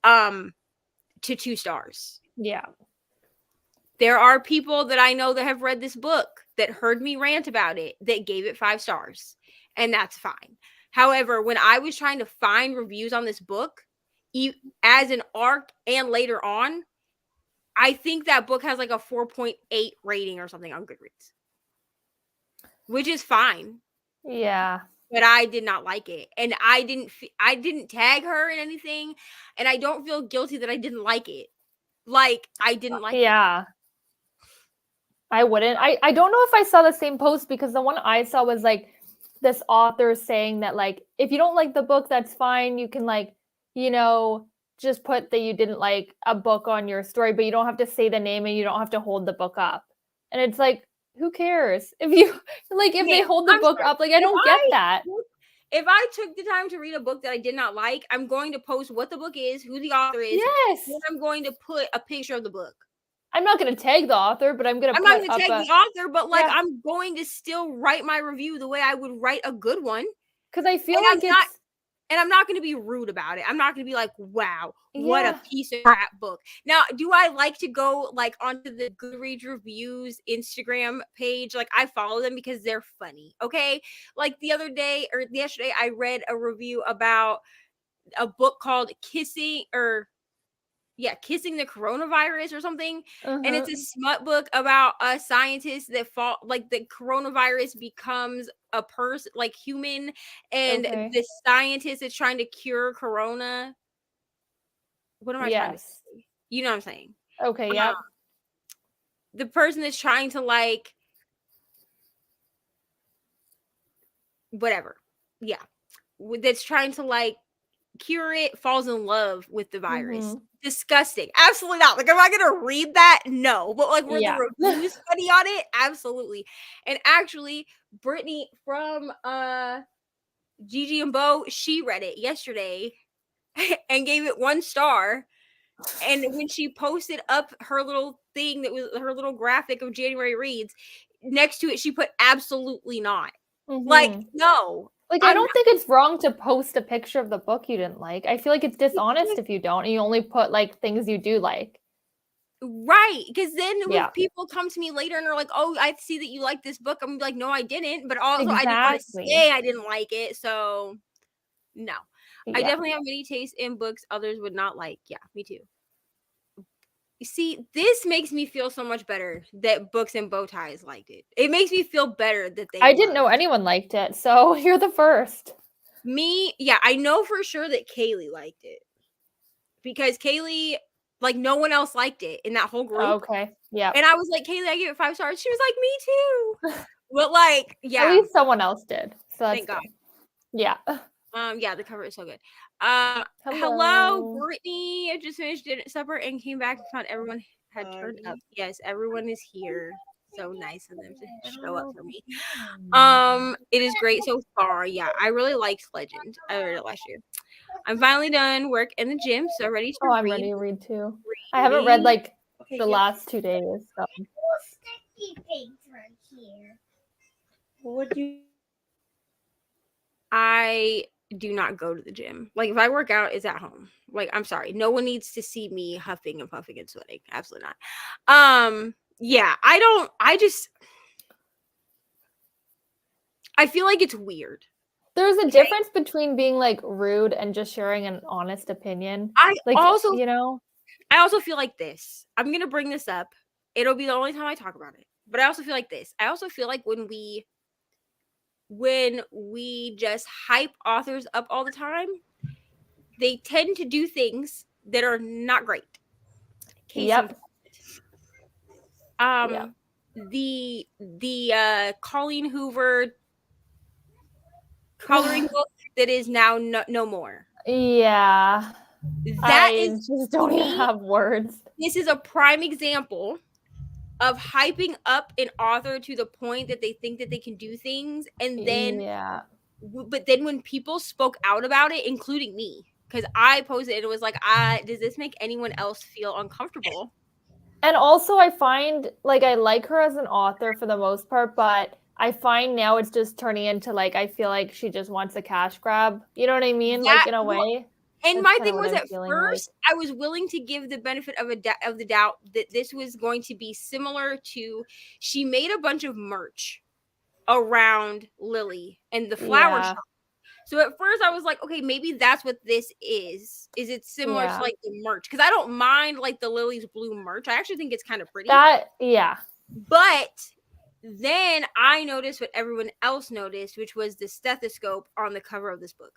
to 2 stars. Yeah. There are people that I know that have read this book that heard me rant about it that gave it 5 stars, and that's fine. However, when I was trying to find reviews on this book, as an arc and later on, I think that book has like a 4.8 rating or something on Goodreads, which is fine. Yeah. But I did not like it, and I didn't tag her in anything, and I don't feel guilty that I didn't like it. Like, I didn't like it. Yeah. I wouldn't. I don't know if I saw the same post, because the one I saw was like this author saying that like, if you don't like the book, that's fine. You can like, you know, just put that you didn't like a book on your story, but you don't have to say the name and you don't have to hold the book up. And it's like, who cares if you like, if they hold the book up? Like, I don't get that. If I took the time to read a book that I did not like, I'm going to post what the book is, who the author is. Yes. And I'm going to put a picture of the book. I'm not going to tag the author, but I'm not going to tag the author, but like, I'm going to still write my review the way I would write a good one. Because I feel like I'm not going to be rude about it. I'm not going to be like, wow, what a piece of crap book. Now, do I like to go like onto the Goodreads reviews Instagram page? Like, I follow them because they're funny. Okay. Like yesterday, I read a review about a book called Kissing the Coronavirus or something. And it's a smut book about a scientist that the coronavirus becomes a person, like human, and the scientist is trying to cure corona. What am I trying to say? You know what I'm saying? Okay, yeah. The person that's trying to like whatever. Yeah. That's trying to like cure it, falls in love with the virus. Disgusting. Absolutely not. Like, am I gonna read that? No. But like, were the reviews funny on it? Absolutely. And actually, Brittany from Gigi and Bo, she read it yesterday and gave it 1 star. And when she posted up her little thing that was her little graphic of January reads, next to it she put absolutely not. Like, no. Like, I don't think it's wrong to post a picture of the book you didn't like. I feel like it's dishonest if you don't, and you only put like things you do like. Right, because then Yeah. when people come to me later and they're like, "Oh, I see that you like this book," I'm like, "No, I didn't." But also, I didn't want to Exactly. say I didn't like it, so no. I Yeah. definitely have many tastes in books others would not like. Yeah, me too. You see, this makes me feel so much better that Books and Bow Ties liked it. It makes me feel better that they. I didn't know anyone liked it, so you're the first. Me, yeah, I know for sure that Kaylee liked it because Kaylee, like, no one else liked it in that whole group. Okay. Yeah. And I was like, Kaylee, I give it 5 stars. She was like, me too. But like, yeah. At least someone else did. So that's Thank God. good. Yeah. Yeah, the cover is so good. Hello, Brittany. I just finished dinner supper and came back and found everyone had turned up. Yes, everyone is here. So nice of them to show up for me. It is great so far. Yeah, I really liked Legend. I read it last year. I'm finally done work in the gym, so ready to read. I'm ready to read too. I haven't read like the last 2 days. So. Sticky things right here. What do you? I do not go to the gym. Like, if I work out, it's at home. Like, I'm sorry. No one needs to see me huffing and puffing and sweating. Absolutely not. Yeah, I feel like it's weird. There's a difference between being like rude and just sharing an honest opinion. I also feel like this. I'm gonna bring this up. It'll be the only time I talk about it. But I also feel like this. I also feel like when we just hype authors up all the time, they tend to do things that are not great. The Colleen Hoover coloring book that is now no more. Yeah. I just don't even have words. This is a prime example of hyping up an author to the point that they think that they can do things, and then but then when people spoke out about it, including me, because I posted it, it was like, does this make anyone else feel uncomfortable? And also, I find like I like her as an author for the most part, but I find now it's just turning into like I feel like she just wants a cash grab. You know what I mean? Like in a way. And my thing was, at first, I was willing to give the benefit of the doubt that this was going to be similar to, she made a bunch of merch around Lily and the flower shop. So at first I was like, okay, maybe that's what this is. Is it similar to like the merch? Because I don't mind like the Lily's Blue merch. I actually think it's kind of pretty. But then I noticed what everyone else noticed, which was the stethoscope on the cover of this book.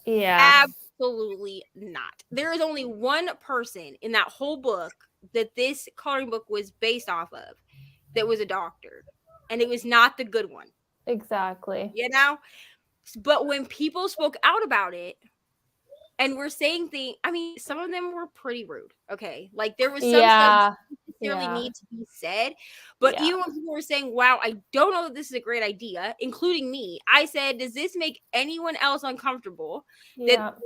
Yeah. Absolutely not. There is only one person in that whole book that this coloring book was based off of that was a doctor, and it was not the good one. Exactly. You know? But when people spoke out about it and were saying things, I mean, some of them were pretty rude. Okay. Like there was some stuff that didn't necessarily need to be said. But even when people were saying, wow, I don't know that this is a great idea, including me, I said, does this make anyone else uncomfortable? That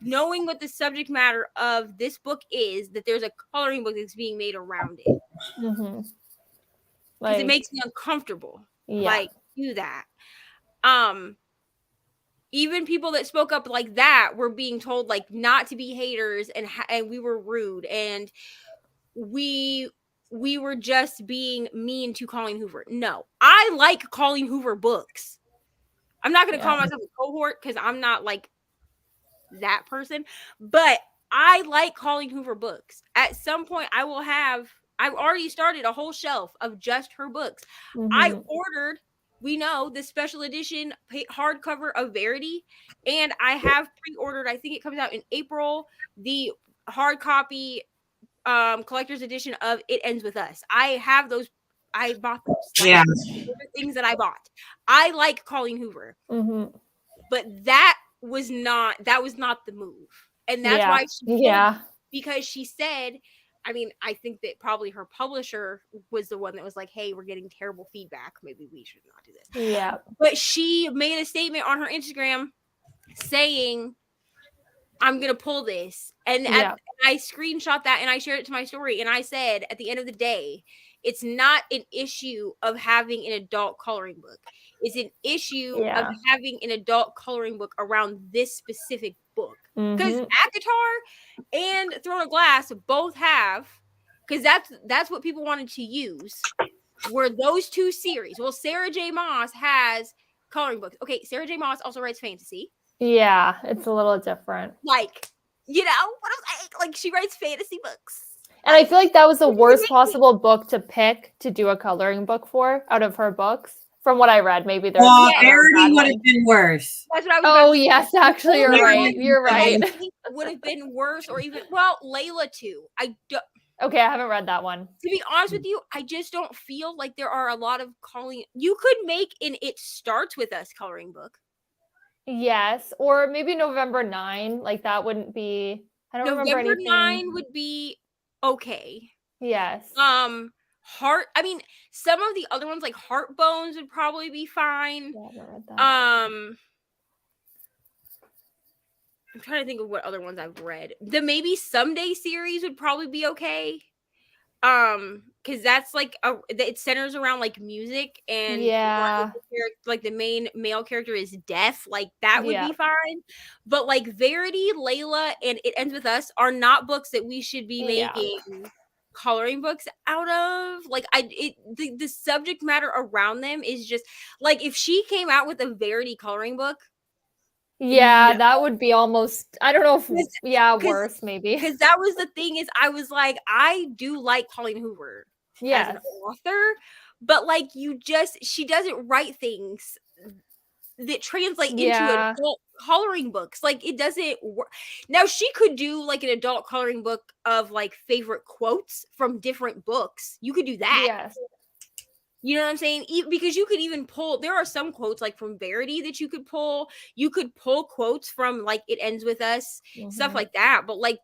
knowing what the subject matter of this book is, that there's a coloring book that's being made around it. Because it makes me uncomfortable. Like, do that. Even people that spoke up like that were being told like not to be haters, and we were rude, and we were just being mean to Colleen Hoover. No, I like Colleen Hoover books. I'm not going to call myself a cohort because I'm not like that person, but I like Colleen Hoover books. At some point I've already started a whole shelf of just her books. I ordered, we know, the special edition hardcover of Verity, and I have pre-ordered, I think it comes out in April, the hard copy collector's edition of It Ends With Us. I have those. I bought those. Those are things that I bought. I like Colleen Hoover, but that was not the move, and that's why she because she said, I mean, I think that probably her publisher was the one that was like, hey, we're getting terrible feedback. Maybe we should not do this. Yeah. But she made a statement on her Instagram saying, I'm going to pull this. And I screenshot that and I shared it to my story. And I said, at the end of the day, It's not an issue of having an adult coloring book. It's an issue of having an adult coloring book around this specific book. Because ACOTAR and Throne of Glass both have, because that's what people wanted to use, were those two series. Well, Sarah J. Maas has coloring books. Okay, Sarah J. Maas also writes fantasy. Yeah, it's a little different. Like, you know what I'm saying? Like, she writes fantasy books. And I feel like that was the worst possible book to pick to do a coloring book for out of her books. From what I read, maybe there's Verity would have been worse. That's what I was about to say. Yes, actually, you're right. You're right. I think would have been worse, or even Layla too. Okay, I haven't read that one. To be honest with you, I just don't feel like there are a lot of coloring. You could make an It Starts With Us coloring book. Yes, or maybe November 9. Like that wouldn't be. I don't remember anything. November 9 would be okay. Yes. Heart. I mean, some of the other ones like Heart Bones would probably be fine. Yeah, I haven't read that. I'm trying to think of what other ones I've read. The Maybe Someday series would probably be okay. Because that's like it centers around like music, and like the main male character is deaf. Like that would be fine. But like Verity, Layla, and It Ends With Us are not books that we should be making coloring books out of. Like the subject matter around them is just like, if she came out with a Verity coloring book, that would be almost, I don't know if worse maybe. Because that was the thing, is I was like, I do like Colleen Hoover as an author, but like she doesn't write things that translate into adult coloring books. Like it doesn't work. Now she could do like an adult coloring book of like favorite quotes from different books. You could do that. Yes. You know what I'm saying? Because you could even pull, there are some quotes like from Verity that you could pull. You could pull quotes from like It Ends With Us, stuff like that. But like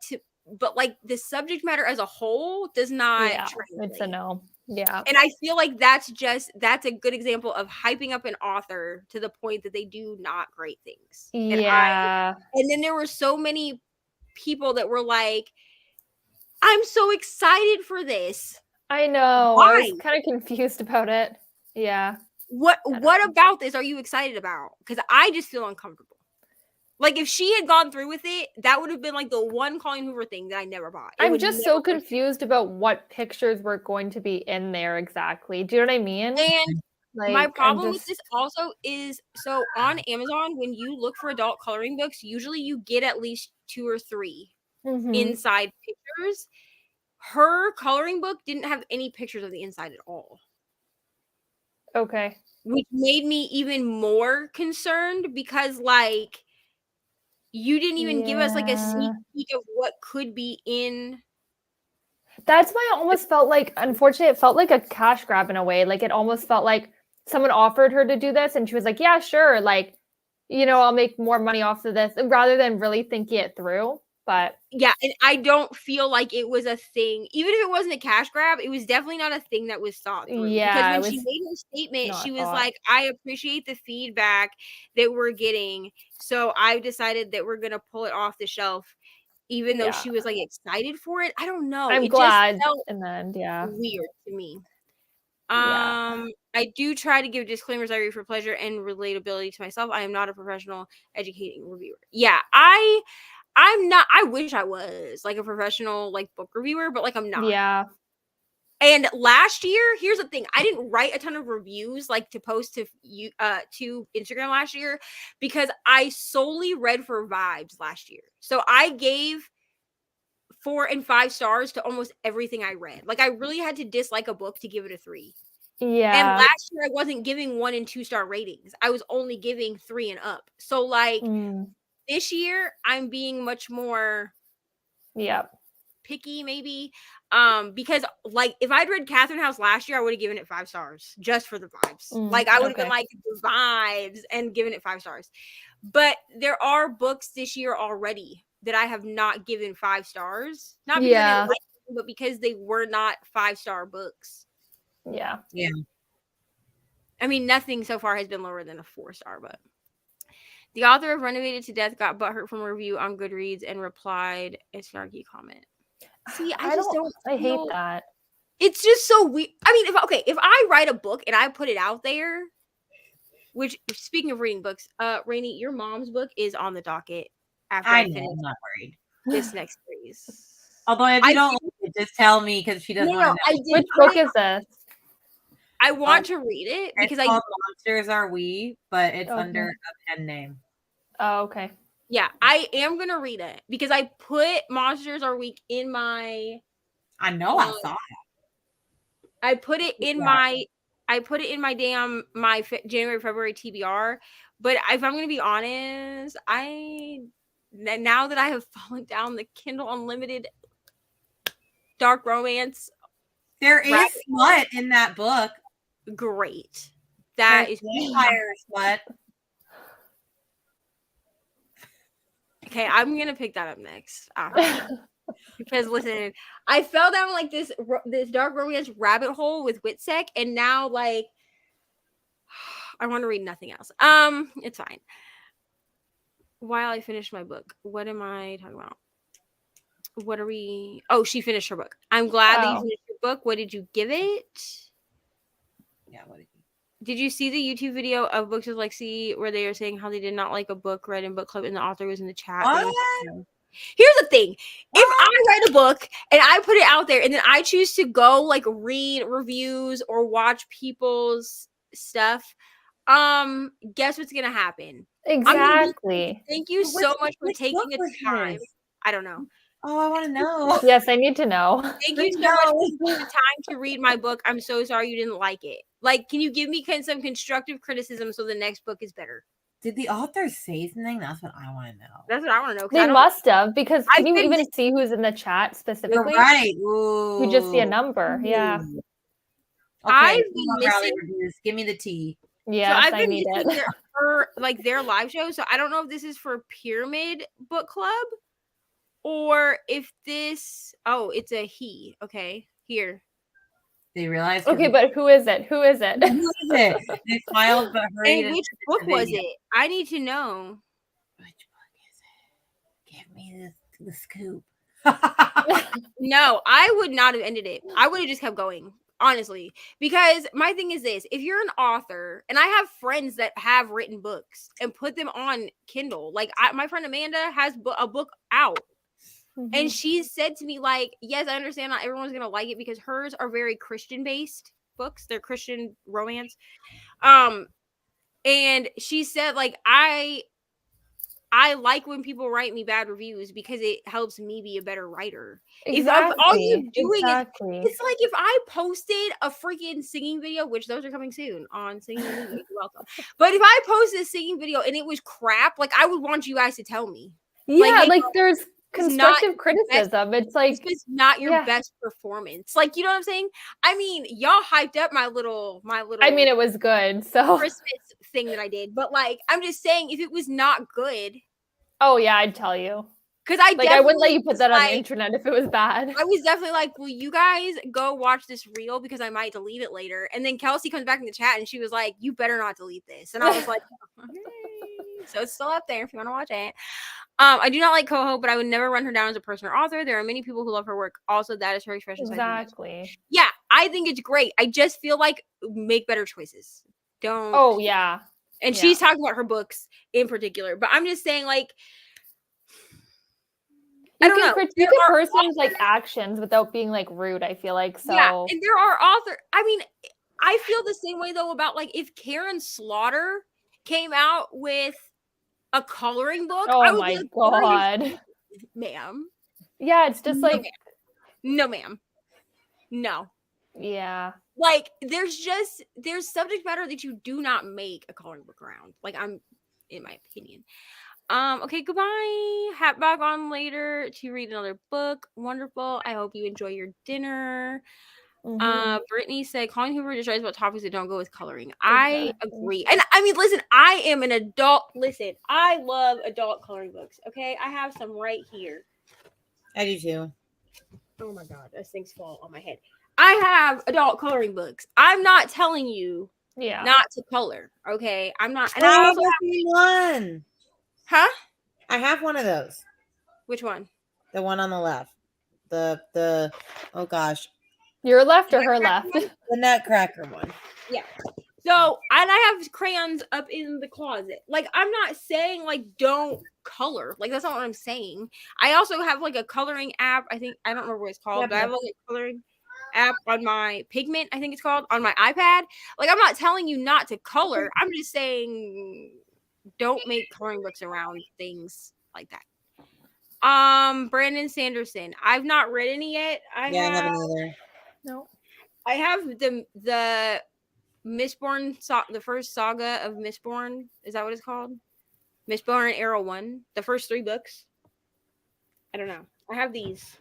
the subject matter as a whole does not translate. It's a no. Yeah. And I feel like that's a good example of hyping up an author to the point that they do not great things. And then there were so many people that were like, I'm so excited for this. I know. Why? I was kind of confused about it. Yeah. What about this are you excited about? Because I just feel uncomfortable. Like if she had gone through with it, that would have been like the one Colleen Hoover thing that I never bought. I'm just so confused about what pictures were going to be in there exactly. Do you know what I mean? And like, my problem with this also is, so on Amazon, when you look for adult coloring books, usually you get at least 2 or 3 inside pictures. Her coloring book didn't have any pictures of the inside at all. Okay. Which made me even more concerned, because like you didn't even give us like a sneak peek of what could be in. That's why it almost felt like, unfortunately, it felt like a cash grab in a way. Like it almost felt like someone offered her to do this and she was like, yeah, sure. Like, you know, I'll make more money off of this, rather than really thinking it through. But yeah, and I don't feel like it was a thing. Even if it wasn't a cash grab, it was definitely not a thing that was thought through. Yeah, because when she made her statement, she was like, I appreciate the feedback that we're getting, so I decided that we're gonna pull it off the shelf, even though she was like excited for it. I don't know. I'm glad in the end, weird to me. I do try to give disclaimers I read for pleasure and relatability to myself. I am not a professional educating reviewer. Yeah, I'm not. I wish I was like a professional like book reviewer, but like I'm not. Yeah. And last year, here's the thing: I didn't write a ton of reviews like to post to Instagram last year, because I solely read for vibes last year. So I gave 4 and 5 stars to almost everything I read. Like I really had to dislike a book to give it a 3. Yeah. And last year I wasn't giving 1 and 2 star ratings. I was only giving 3 and up. So like. This year, I'm being much more picky, maybe. Because like if I'd read Catherine House last year, I would have given it 5 stars just for the vibes. Like I would have been like the vibes and given it 5 stars. But there are books this year already that I have not given 5 stars. Not because I didn't like them, but because they were not 5-star books. Yeah. I mean, nothing so far has been lower than a 4-star, but. The author of Renovated to Death got butthurt from a review on Goodreads and replied a snarky comment. See, I hate that. It's just so weird. I mean, if I write a book and I put it out there, which speaking of reading books, Reni, your mom's book is on the docket after I finish I'm not worried. this next series. Although if you don't like it, just tell me because she doesn't want to know. Which book is this? I want to read it because it's called Monsters Are We, but it's Okay. under a pen name. Oh, okay. Yeah, I am gonna read it because I put Monsters Are Weak in my. I know I saw it. I put it in my. I put it in my damn January February TBR, but if I'm gonna be honest, now that I have fallen down the Kindle Unlimited dark romance, there is smut in that book. Great, that is vampire smut. Okay, I'm gonna pick that up next. Because listen, I fell down like this dark romance rabbit hole with Whitsec, and now like I want to read nothing else. It's fine. While I finish my book, what am I talking about? What are we? Oh, she finished her book. I'm glad that you finished your book. What did you give it? Yeah, what did you see the YouTube video of Books with Lexi where they are saying how they did not like a book read in book club and the author was in the chat? Here's the thing. If I write a book and I put it out there and then I choose to go like read reviews or watch people's stuff, guess what's gonna happen? Exactly. Thank you so much for taking the time. I don't know. Oh, I want to know. Yes, I need to know. Thank you so much for taking the time to read my book. I'm so sorry you didn't like it. Like, can you give me some constructive criticism so the next book is better? Did the author say something? That's what I want to know. That's what I want to know. They must have, because can you even see who's in the chat specifically? You're right. Ooh. You just see a number. Yeah. Okay, I've been missing reviews. Give me the tea. Yes, so I've been need missing their live show. So I don't know if this is for Pyramid Book Club or if this. Oh, it's a he. Okay, here. They realized. Okay, but who is it? Who is it? Who is it? They smiled, but hurried. And which book was it? I need to know. Which book is it? Give me the scoop. No, I would not have ended it. I would have just kept going, honestly. Because my thing is this: if you're an author, and I have friends that have written books and put them on Kindle, like my friend Amanda has a book out. And she said to me, like, yes, I understand not everyone's going to like it because hers are very Christian-based books. They're Christian romance. And she said, like, I like when people write me bad reviews because it helps me be a better writer. Exactly. If all you're doing is, it's like if I posted a freaking singing video, which those are coming soon on Singing Video, you're welcome. But if I posted a singing video and it was crap, like, I would want you guys to tell me. Yeah, like there's constructive criticism. It's like it's not your best performance. Like, you know what I'm saying? I mean, y'all hyped up my little I mean, it was good. So Christmas thing that I did, but like, I'm just saying, if it was not good, oh yeah, I'd tell you. Because I wouldn't let you put that on the internet if it was bad. I was definitely like, will you guys go watch this reel because I might delete it later? And then Kelsey comes back in the chat and she was like, you better not delete this. And I was like, okay. So it's still up there if you want to watch it. I do not like Coho, but I would never run her down as a person or author. There are many people who love her work. Also, that is her expression. Exactly. Yeah, I think it's great. I just feel like make better choices. Don't. Oh, yeah. And she's talking about her books in particular. But I'm just saying, like, I don't know. Critique a person's like actions without being like rude, I feel like. So yeah, and there are authors. I mean, I feel the same way though about like if Karen Slaughter came out with a coloring book. Oh I would my be like, god, ma'am. Yeah, it's just like no, ma'am. No. Yeah. Like there's subject matter that you do not make a coloring book around. Like in my opinion. Okay, goodbye. Hat back on later to read another book. Wonderful. I hope you enjoy your dinner. Brittany said calling Hoover just writes about topics that don't go with coloring. I agree. And I mean, listen, I am an adult. Listen, I love adult coloring books. Okay, I have some right here. I do too. Oh my god, those things fall on my head. I have adult coloring books. I'm not telling you not to color. Okay, I'm not. And I also have one. Huh? I have one of those. Which one? The one on the left. The oh gosh. Your left or her left? The Nutcracker one. Yeah. So, and I have crayons up in the closet. Like, I'm not saying, like, don't color. Like, that's not what I'm saying. I also have, like, a coloring app. I don't remember what it's called, but I have, like, a coloring app on my Pigment, I think it's called, on my iPad. Like, I'm not telling you not to color. I'm just saying don't make coloring books around things like that. Brandon Sanderson. I've not read any yet. I haven't either. No. I have the Mistborn, the first saga of Mistborn. Is that what it's called? Mistborn Arrow 1. The first 3 books. I don't know. I have these.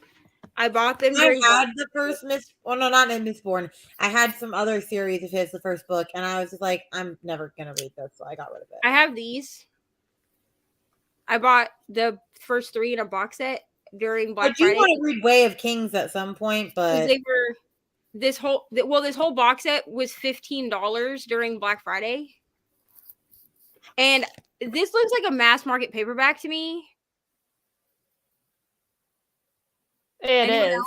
I bought them. I had the first not in Mistborn. I had some other series of his, the first book, and I was just like, I'm never gonna read this, so I got rid of it. I have these. I bought the first 3 in a box set during Black Friday. I do want to read Way of Kings at some point, but they were this whole box set was $15 during Black Friday. And this looks like a mass market paperback to me. It is.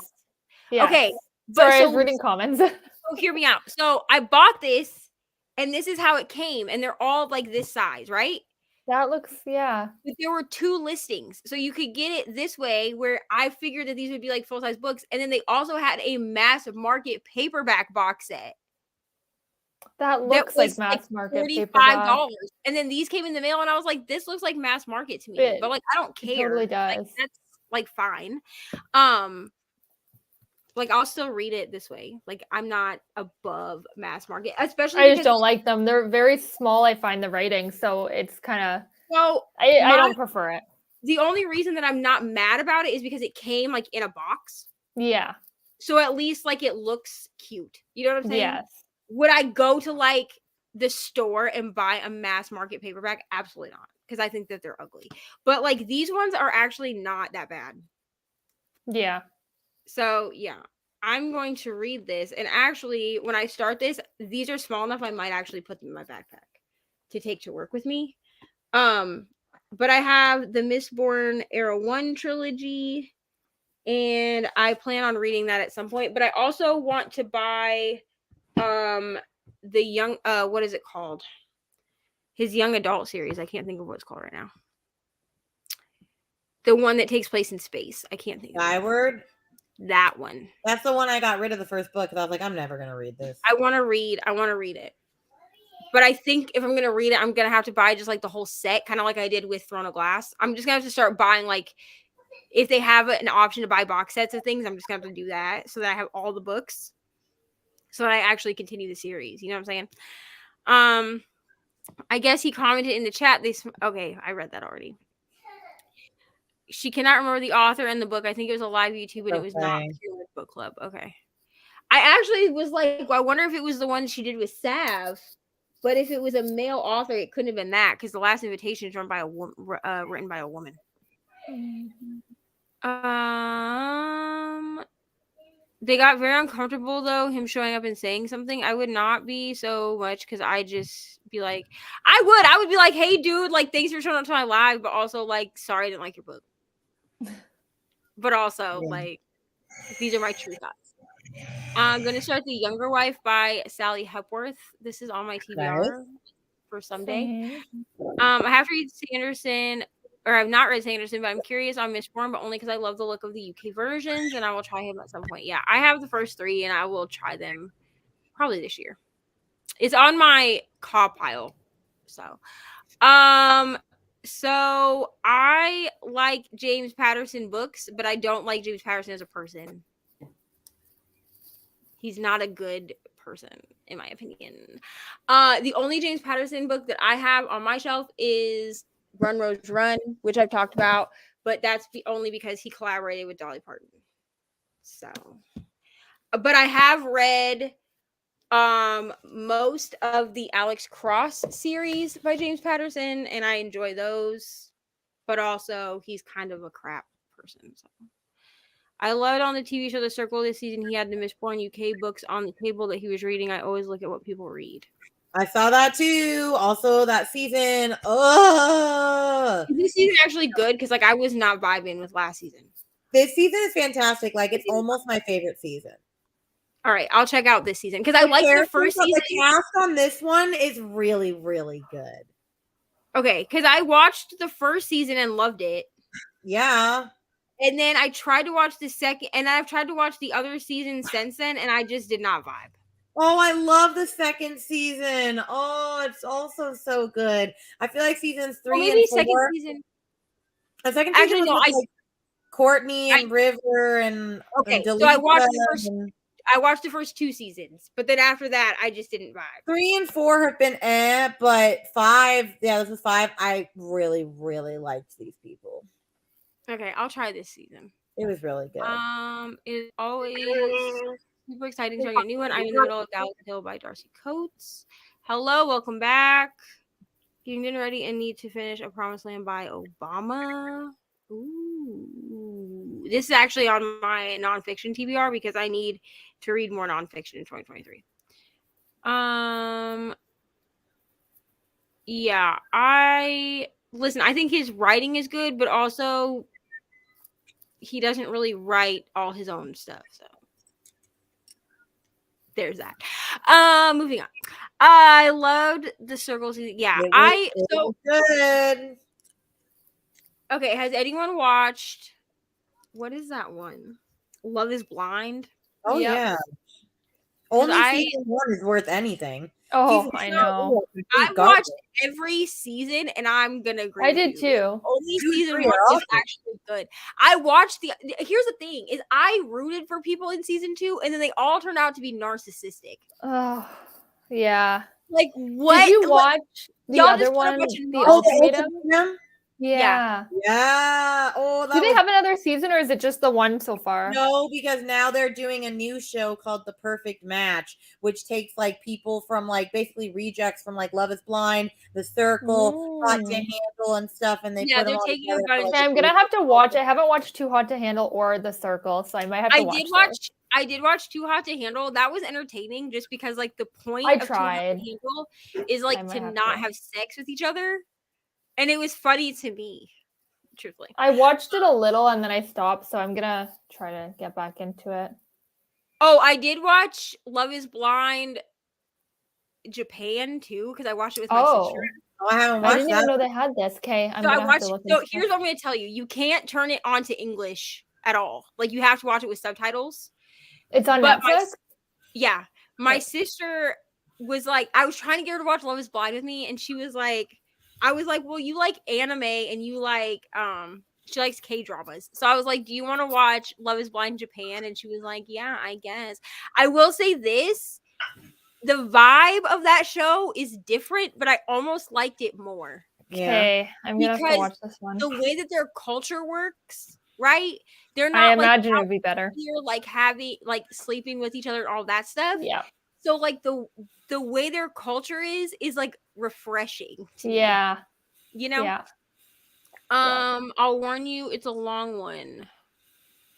Yes. Okay. But sorry, I was reading comments. So hear me out. So I bought this, and this is how it came, and they're all like this size, right? That looks, yeah. But there were 2 listings. So you could get it this way, where I figured that these would be like full-size books. And then they also had a mass market paperback box set. That looks like mass market $45. And then these came in the mail, and I was like, this looks like mass market to me. But like, I don't care. It totally does. Like, that's like fine. Like, I'll still read it this way. Like, I'm not above mass market, especially. I just don't like them. They're very small. I find the writing, so it's kind of. So I don't prefer it. The only reason that I'm not mad about it is because it came like in a box. Yeah. So at least like it looks cute. You know what I'm saying? Yes. Would I go to like the store and buy a mass market paperback? Absolutely not, because I think that they're ugly. But like these ones are actually not that bad. Yeah. So yeah, I'm going to read this. And actually, when I start this, these are small enough I might actually put them in my backpack to take to work with me. But I have the Mistborn Era 1 trilogy, and I plan on reading that at some point. But I also want to buy the young what is it called? His young adult series. I can't think of what it's called right now. The one that takes place in space. I can't think of Skyward? That one. That's the one I got rid of the first book because I was like, I'm never gonna read this. I want to read it. But I think if I'm going to read it, I'm going to have to buy just like the whole set, kind of like I did with Throne of Glass. I'm just going to have to start buying, like, if they have an option to buy box sets of things, I'm just going to have to do that so that I have all the books so that I actually continue the series. You know what I'm saying? I guess he commented in the chat. Okay, I read that already. She cannot remember the author and the book. I think it was a live YouTube, but it was not book club. Okay. I actually was like, I wonder if it was the one she did with Sav. But if it was a male author, it couldn't have been that, because the last invitation is written by a woman. They got very uncomfortable though, him showing up and saying something. I would not be so much, because I just be like, I would be like, hey dude, like thanks for showing up to my live, but also like, sorry I didn't like your book. But also like, these are my true thoughts. I'm going to start The Younger Wife by Sally Hepworth. This is on my TBR for someday. I have to read Sanderson, or I've not read Sanderson, but I'm curious on Mistborn, but only because I love the look of the UK versions, and I will try him at some point. Yeah, I have the first 3, and I will try them probably this year. It's on my CAW pile. So I like James Patterson books, but I don't like James Patterson as a person. He's not a good person, in my opinion. The only James Patterson book that I have on my shelf is Run, Rose, Run, which I've talked about, but that's only because he collaborated with Dolly Parton. So, but I have read most of the Alex Cross series by James Patterson, and I enjoy those, but also he's kind of a crap person. So. I loved on the TV show The Circle this season. He had the Mistborn UK books on the table that he was reading. I always look at what people read. I saw that too. Also, that season. Is this season actually good? Because like I was not vibing with last season. This season is fantastic. Like it's almost my favorite season. All right, I'll check out this season because I liked the first season. The cast on this one is really, really good. Okay, because I watched the first season and loved it. Yeah. And then I tried to watch the second, and I've tried to watch the other seasons since then, and I just did not vibe. Oh, I love the second season. Oh, it's also so good. I feel like seasons 3 and 4. Second season. The second season Actually, no, was like Courtney and River and okay. And so I watched the first. I watched the first 2 seasons, but then after that, I just didn't vibe. 3 and 4 have been but 5, this was 5. I really, really liked these people. Okay, I'll try this season. It was really good. It's always super exciting starting a new one. I'm in the middle of Gallup Hill by Darcy Coates. Hello, welcome back. Getting dinner ready and need to finish A Promised Land by Obama. Ooh. This is actually on my nonfiction TBR because I need to read more nonfiction in 2023. Yeah, I think his writing is good, but also he doesn't really write all his own stuff, so there's that. Moving on. I loved the Circles. Yeah, so good. Okay, has anyone watched what is that one? Love is Blind? Oh yeah. Only season 1 is worth anything. Oh, I know. I watched every season, and I'm gonna agree. I did too. Only season 1 is actually good. I watched here's the thing: is I rooted for people in season 2, and then they all turned out to be narcissistic. Oh, yeah. Like what? Did you watch the other one, the Ultimatum? Yeah. Oh, do they have another season, or is it just the one so far? No, because now they're doing a new show called The Perfect Match, which takes like people from like basically rejects from like Love is Blind, The Circle, Hot to Handle, and stuff, and they put them all together. I'm gonna have to watch. I haven't watched Too Hot to Handle or The Circle, so I might have to watch. I did watch Too Hot to Handle. That was entertaining, just because like the point of Too Hot to Handle is like to not have sex with each other. And it was funny to me, truthfully. I watched it a little and then I stopped, so I'm gonna try to get back into it. Oh, I did watch Love is Blind Japan too, because I watched it with my sister. Oh, I haven't watched I didn't even know they had this. Okay, I'm gonna have to look into it. Here's what I'm gonna tell you: you can't turn it onto English at all. Like you have to watch it with subtitles. It's on Netflix. My sister was like, I was trying to get her to watch Love is Blind with me, and she was like. I was like, well, you like anime and you like, she likes K-dramas. So I was like, do you want to watch Love is Blind Japan? And she was like, yeah, I guess. I will say this, the vibe of that show is different, but I almost liked it more. Okay, I'm going to have to watch this one. The way that their culture works, right? They're not I imagine it would be better. You're like having, like sleeping with each other and all that stuff. Yeah. So like the way their culture is like refreshing. Yeah. You know? Yeah. I'll warn you, it's a long one.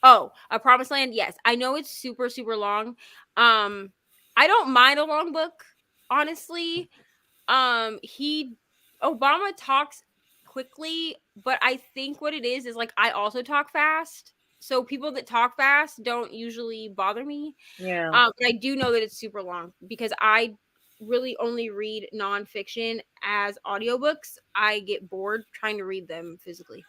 Oh, A Promised Land. Yes. I know it's super, super long. I don't mind a long book, honestly. Obama talks quickly, but I think what it is like I also talk fast. So people that talk fast don't usually bother me. Yeah. But I do know that it's super long because I really only read nonfiction as audiobooks. I get bored trying to read them physically.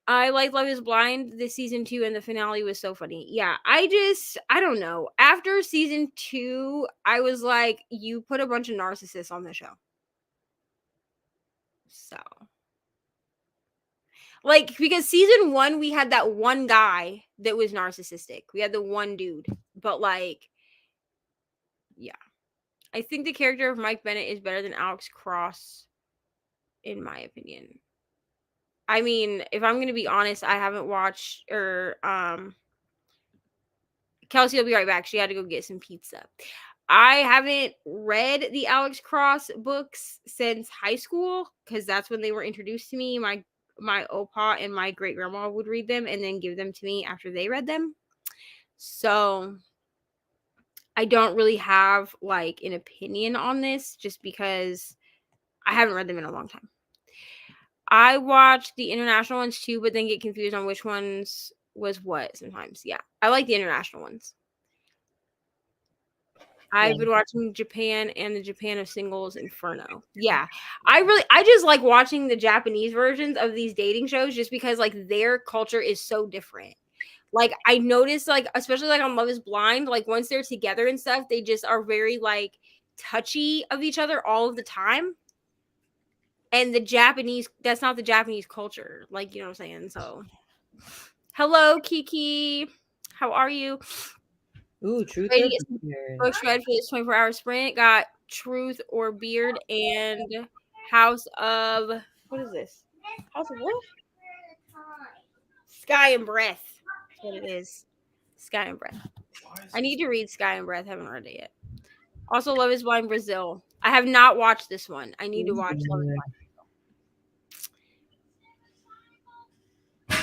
I like Love is Blind this season 2, and the finale was so funny. Yeah, I don't know. After season 2, I was like, you put a bunch of narcissists on the show. So. Like, because season 1, we had that one guy that was narcissistic. We had the one dude. But, like, yeah. I think the character of Mike Bennett is better than Alex Cross, in my opinion. I mean, if I'm going to be honest, I haven't watched, Kelsea will be right back. She had to go get some pizza. I haven't read the Alex Cross books since high school, because that's when they were introduced to me. My opa and my great grandma would read them and then give them to me after they read them. So I don't really have like an opinion on this just because I haven't read them in a long time. I watched the international ones too, but then get confused on which ones was what sometimes. Yeah, I like the international ones. I've been watching Japan and the Japan of Singles Inferno. Yeah. I just like watching the Japanese versions of these dating shows just because like their culture is so different. Like I noticed like especially like on Love is Blind, like once they're together and stuff, they just are very like touchy of each other all of the time. And the Japanese, that's not the Japanese culture. Like, you know what I'm saying? So hello, Kiki. How are you? Ooh, truth Ready or to get some beard? books read for this 24-hour sprint. Got Truth or Beard and House of what is this? House of what? Sky and Breath. That's what it is. Sky and Breath. I need to read Sky and Breath. Haven't read it yet. Also, Love is Blind Brazil. I have not watched this one. I need to watch Love is Blind.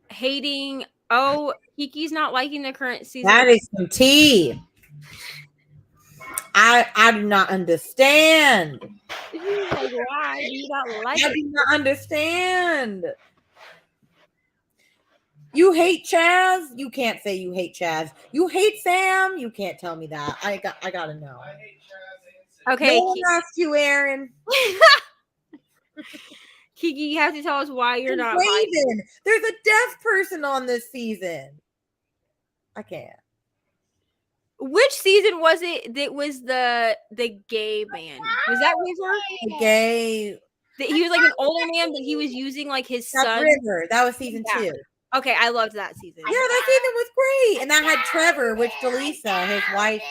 Hating. Oh, Kiki's not liking the current season. That is some tea. I do not understand. Like, why do you not like I it? do not understand. You hate Chaz? You can't say you hate Chaz. You hate Sam? You can't tell me that. I gotta know. Okay, No one asked you, Aaron. Kiki, you have to tell us why you're not liking. Raven. There's a deaf person on this season. I can't. Which season was it that was the gay man? Was that River? The gay. He was like an older man, but he was using like his That's son. River. That was season 2. Okay, I loved that season. Yeah, that season was great. And that had Trevor, which Delisa, his wife.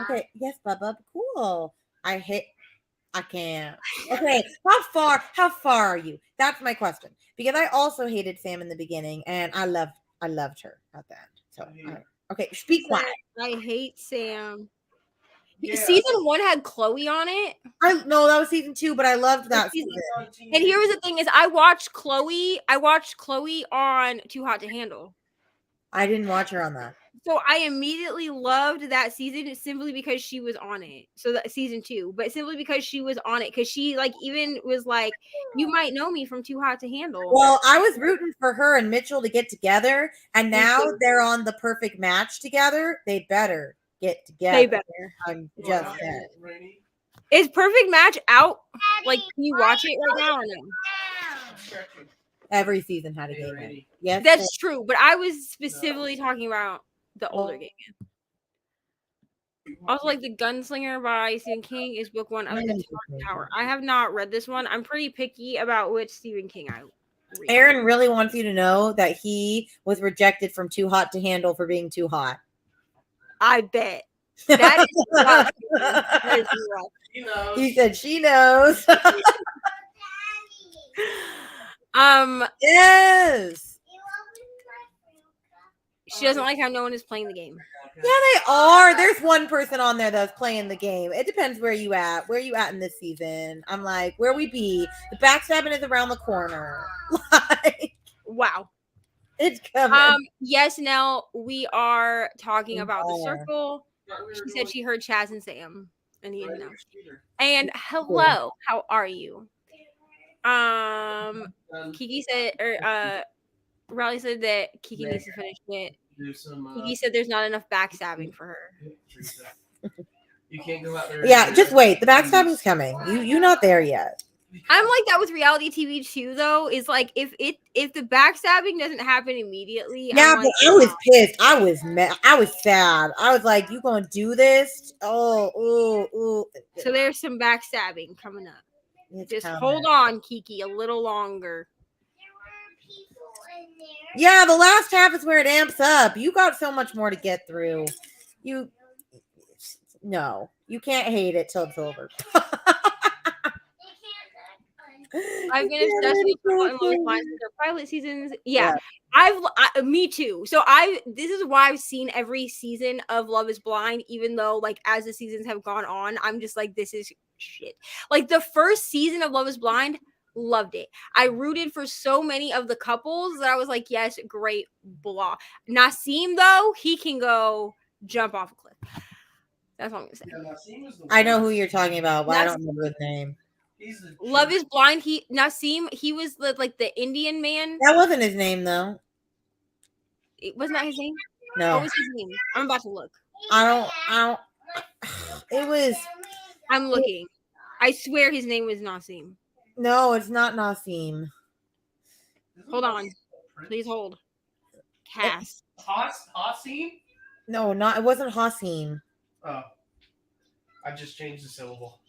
Okay, yes, Bubba. Cool. I can't. Okay, how far are you? That's my question. Because I also hated Sam in the beginning, and I loved her at the end. So okay, speak quiet. I hate Sam. Yeah, season 1 had Chloe on it. No, that was season 2, but I loved that season. And here was the thing: is I watched Chloe on Too Hot to Handle. I didn't watch her on that. So I immediately loved that season simply because she was on it. So that season 2, but simply because she was on it, because she like even was like, you might know me from Too Hot to Handle. Well, I was rooting for her and Mitchell to get together, and now they're on the perfect match together. They better get together. They better. I'm just saying. Is Perfect Match out? Like, can you watch it right now or no? Every season had a gay man. Yes, that's true. But I was specifically talking about the older gay man. Also, like The Gunslinger by Stephen King is book 1 of the Tower. I have not read this one. I'm pretty picky about which Stephen King I read. Aaron really wants you to know that he was rejected from Too Hot to Handle for being too hot. I bet. That is rough. That is rough. He said she knows. Yes. She doesn't like how no one is playing the game. Yeah, they are. There's one person on there that's playing the game. It depends where you at. Where you at in this season? I'm like, where we be? The backstabbing is around the corner. Like, wow. It's coming. Yes, Nell, we are talking about The Circle. She said she heard Chaz and Sam, and he didn't know. And hello, how are you? Kiki said, Riley said that Kiki needs to finish it. Kiki said there's not enough backstabbing for her. You can't go out there. Yeah, just wait. The backstabbing's coming. You're not there yet. I'm like that with reality TV too, though. Is like if the backstabbing doesn't happen immediately. Yeah, I'm but like, I was pissed. I was mad. I was sad. I was like, "You gonna do this? Oh. So there's some backstabbing coming up. It's just coming. hold on, Kiki, a little longer. Yeah, the last half is where it amps up. You got so much more to get through. No, you can't hate it till it's over. I've been obsessed with their pilot seasons. Yeah. Me too. So this is why I've seen every season of Love is Blind, even though like as the seasons have gone on, I'm just like, this is shit. Like the first season of Love is Blind, loved it. I rooted for so many of the couples that I was like, yes, great, blah. Nasim, though, he can go jump off a cliff. That's what I'm gonna say. I know who you're talking about, but I don't remember his name. Love is Blind. Nasim, he was the Indian man. That wasn't his name though. It wasn't that his name? No. What was his name? I'm about to look. I don't. It was. I'm looking. I swear his name was Nasim. No, it's not Nasim. Hold on. Please hold. Cass. Hasim? No, not. It wasn't Hasim. Oh. I just changed the syllable.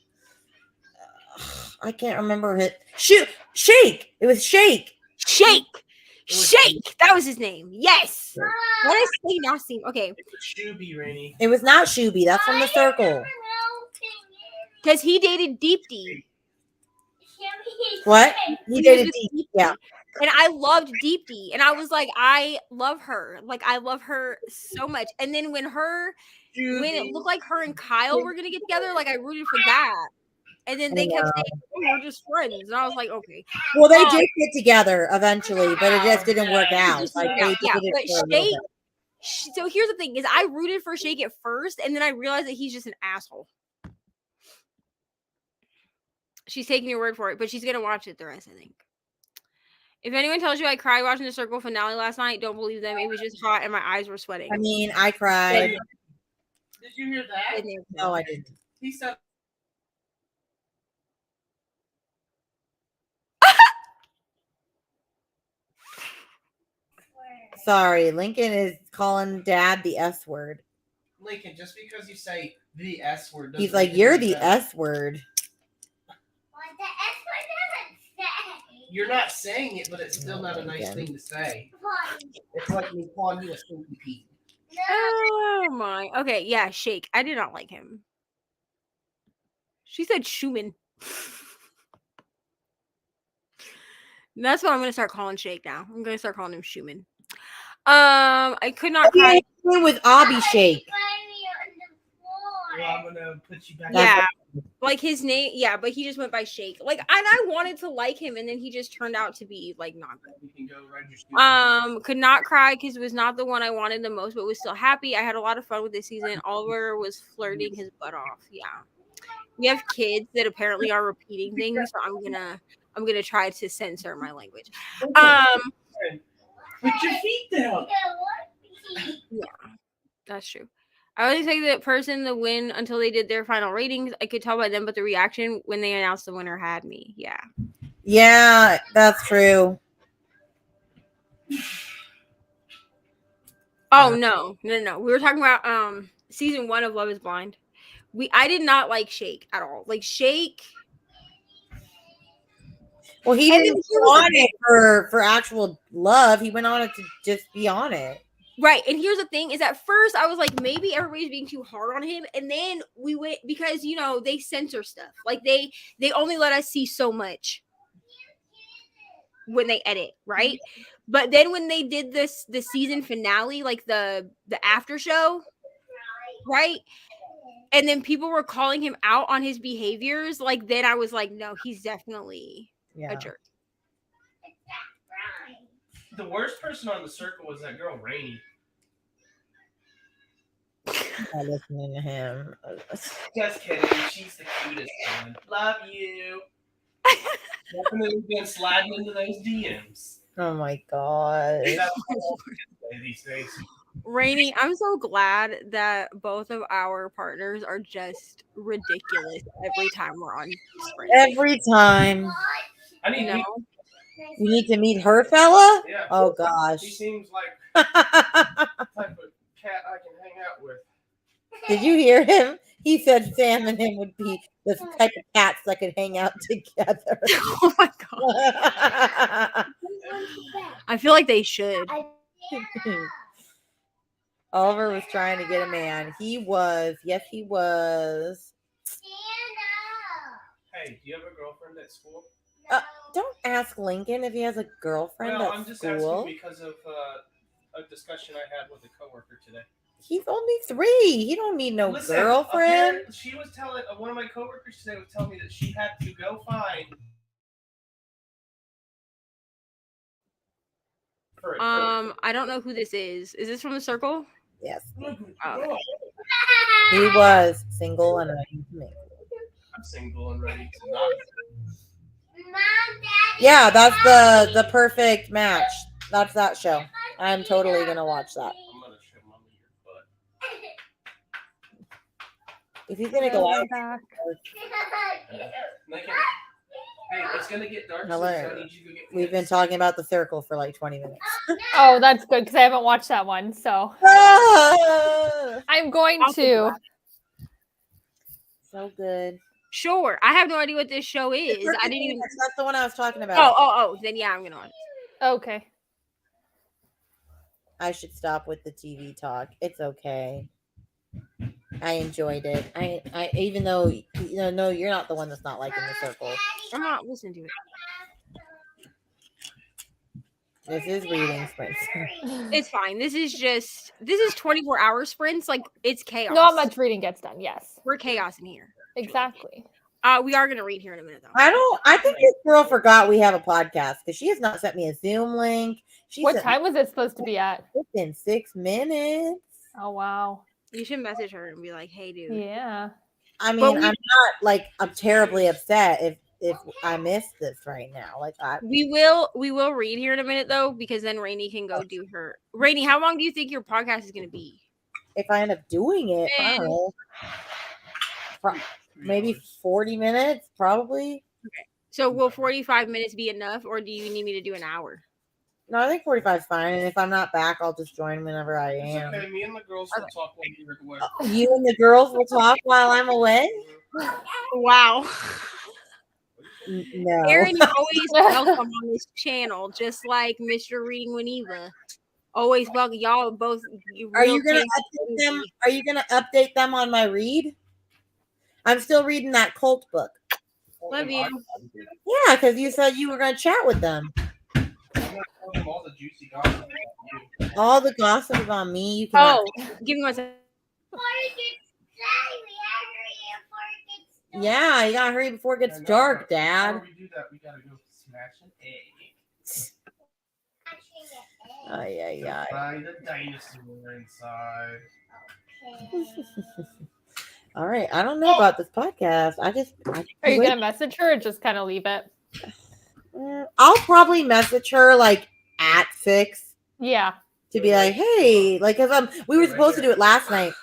I can't remember it. Shake. It was Shake. Shake. Shake. That was his name. Yes. What did I say, Nasim? Okay. It was Shuby, Reni. It was not Shuby. That's from the circle. Because he dated Deepti. What? He dated Deep. Yeah. And I loved Deepti. And I was like, I love her. Like, I love her so much. And then when it looked like her and Kyle were going to get together, like, I rooted for that. And then they kept saying, oh, we're just friends. And I was like, okay. Well, they did get together eventually, but it just didn't work out. Like, they did it for a little bit. So here's the thing is I rooted for Shake at first, and then I realized that he's just an asshole. She's taking your word for it, but she's gonna watch it the rest, I think. If anyone tells you I cried watching the Circle finale last night, don't believe them. It was just hot and my eyes were sweating. I mean, I cried. Did you hear that? No, I didn't. He said. Sorry, Lincoln is calling Dad the S word. Lincoln, just because you say the S word, he's like, you're the S word. You're not saying it, but it's still not a nice thing to say. It's like me calling you a Stinky Pete. Oh my. Okay, yeah, Shake. I did not like him. She said Schumann. That's what I'm gonna start calling Shake now. I'm gonna start calling him Schumann. I could not cry with Abby Shake. Well, I'm gonna put you back. Yeah, like his name. Yeah, but he just went by Shake. Like, and I wanted to like him, and then he just turned out to be like not good. We can go register. Could not cry because it was not the one I wanted the most, but was still happy. I had a lot of fun with this season. Oliver was flirting his butt off. Yeah, we have kids that apparently are repeating things, so I'm gonna try to censor my language. Put your feet down. Yeah, that's true. I would expect that person to win until they did their final ratings. I could tell by them, but the reaction when they announced the winner had me. Yeah. Yeah, that's true. Oh no. We were talking about season 1 of Love is Blind. I did not like Shake at all. Like Shake. Well, he didn't want it for actual love. He went on it to just be on it. Right. And here's the thing is at first I was like, maybe everybody's being too hard on him. And then we went because, they censor stuff. Like they only let us see so much when they edit. Right. But then when they did the season finale, like the after show. Right. And then people were calling him out on his behaviors. Like then I was like, no, he's definitely a jerk. The worst person on the circle was that girl, Reni. I'm listening to him. Just kidding. She's the cutest one. Love you. Definitely been sliding into those DMs. Oh my god. These days. Reni, I'm so glad that both of our partners are just ridiculous every time we're on Sprint. Every time. I need to You need to meet her fella? Yeah. Oh gosh. He seems like the type of cat I can hang out with. Did you hear him? He said Sam and him would be the type of cats that could hang out together. Oh my god. I feel like they should. Oliver was trying to get a man. He was. Yes, he was. Hey, do you have a girlfriend at school? Don't ask Lincoln if he has a girlfriend at I'm just school. asking because of a discussion I had with a coworker today. He's only 3. He don't need no girlfriend. She was telling one of my coworkers today was telling me that she had to go find. I don't know who this is. Is this from the circle? Yes. Okay. He was single and ready to mingle. I'm single and ready to not. Yeah, that's the perfect match. That's that show. I'm totally gonna watch that. I'm gonna show Mama your butt. If he's gonna go out, back. Like, hey, it's gonna get dark. Hello. So I need you to go get we've been pants. talking about The Circle for like 20 minutes. Oh, that's good because I haven't watched that one. So Ah! I'm going I'll think to. about So good. Sure. I have no idea what this show is. I didn't even. That's the one I was talking about. Oh. Then yeah, I'm gonna watch it. Okay. I should stop with the TV talk. It's okay. I enjoyed it. I even though no, you're not the one that's not liking The Circle. I'm not listening to it. This is reading sprints. It's fine. This is 24-hour sprints. Like it's chaos. Not much reading gets done. Yes. We're chaos in here. Exactly. We are gonna read here in a minute though. I think this girl forgot we have a podcast because she has not sent me a Zoom link. What time was it supposed to be at? It's been 6 minutes. Oh wow. You should message her and be like, "Hey, dude." Yeah. I mean, But I'm not like I'm terribly upset if I missed this right now. Like We will read here in a minute though, because then Reni can go do her. Reni, how long do you think your podcast is gonna be? if I end up doing it, I don't know. Maybe 40 minutes, probably. So will 45 minutes be enough, or do you need me to do an hour? No, I think 45 is fine. And if I'm not back, I'll just join whenever I It's am. okay. Me and the girls will talk while you're away. You and the girls will talk while I'm away? Wow. No. Aaron is always welcome on this channel, just like Mr. Reading with Eva. Always welcome. Y'all both. Are you gonna update them? Are you gonna update them on my read? I'm still reading that cult book. Love you. Yeah, because you said you were gonna chat with them. All the juicy gossip about you. All the gossip about me. You can. Oh, give me one second. Yeah, you gotta hurry before it gets dark, Dad. Before we do that, we gotta go smash an egg. Ay. Find a dinosaur inside. All right. I don't know about this podcast. Are you gonna message her or just kind of leave it? I'll probably message her like at 6 Yeah. to be like, hey, like, cause we were supposed to do it last night.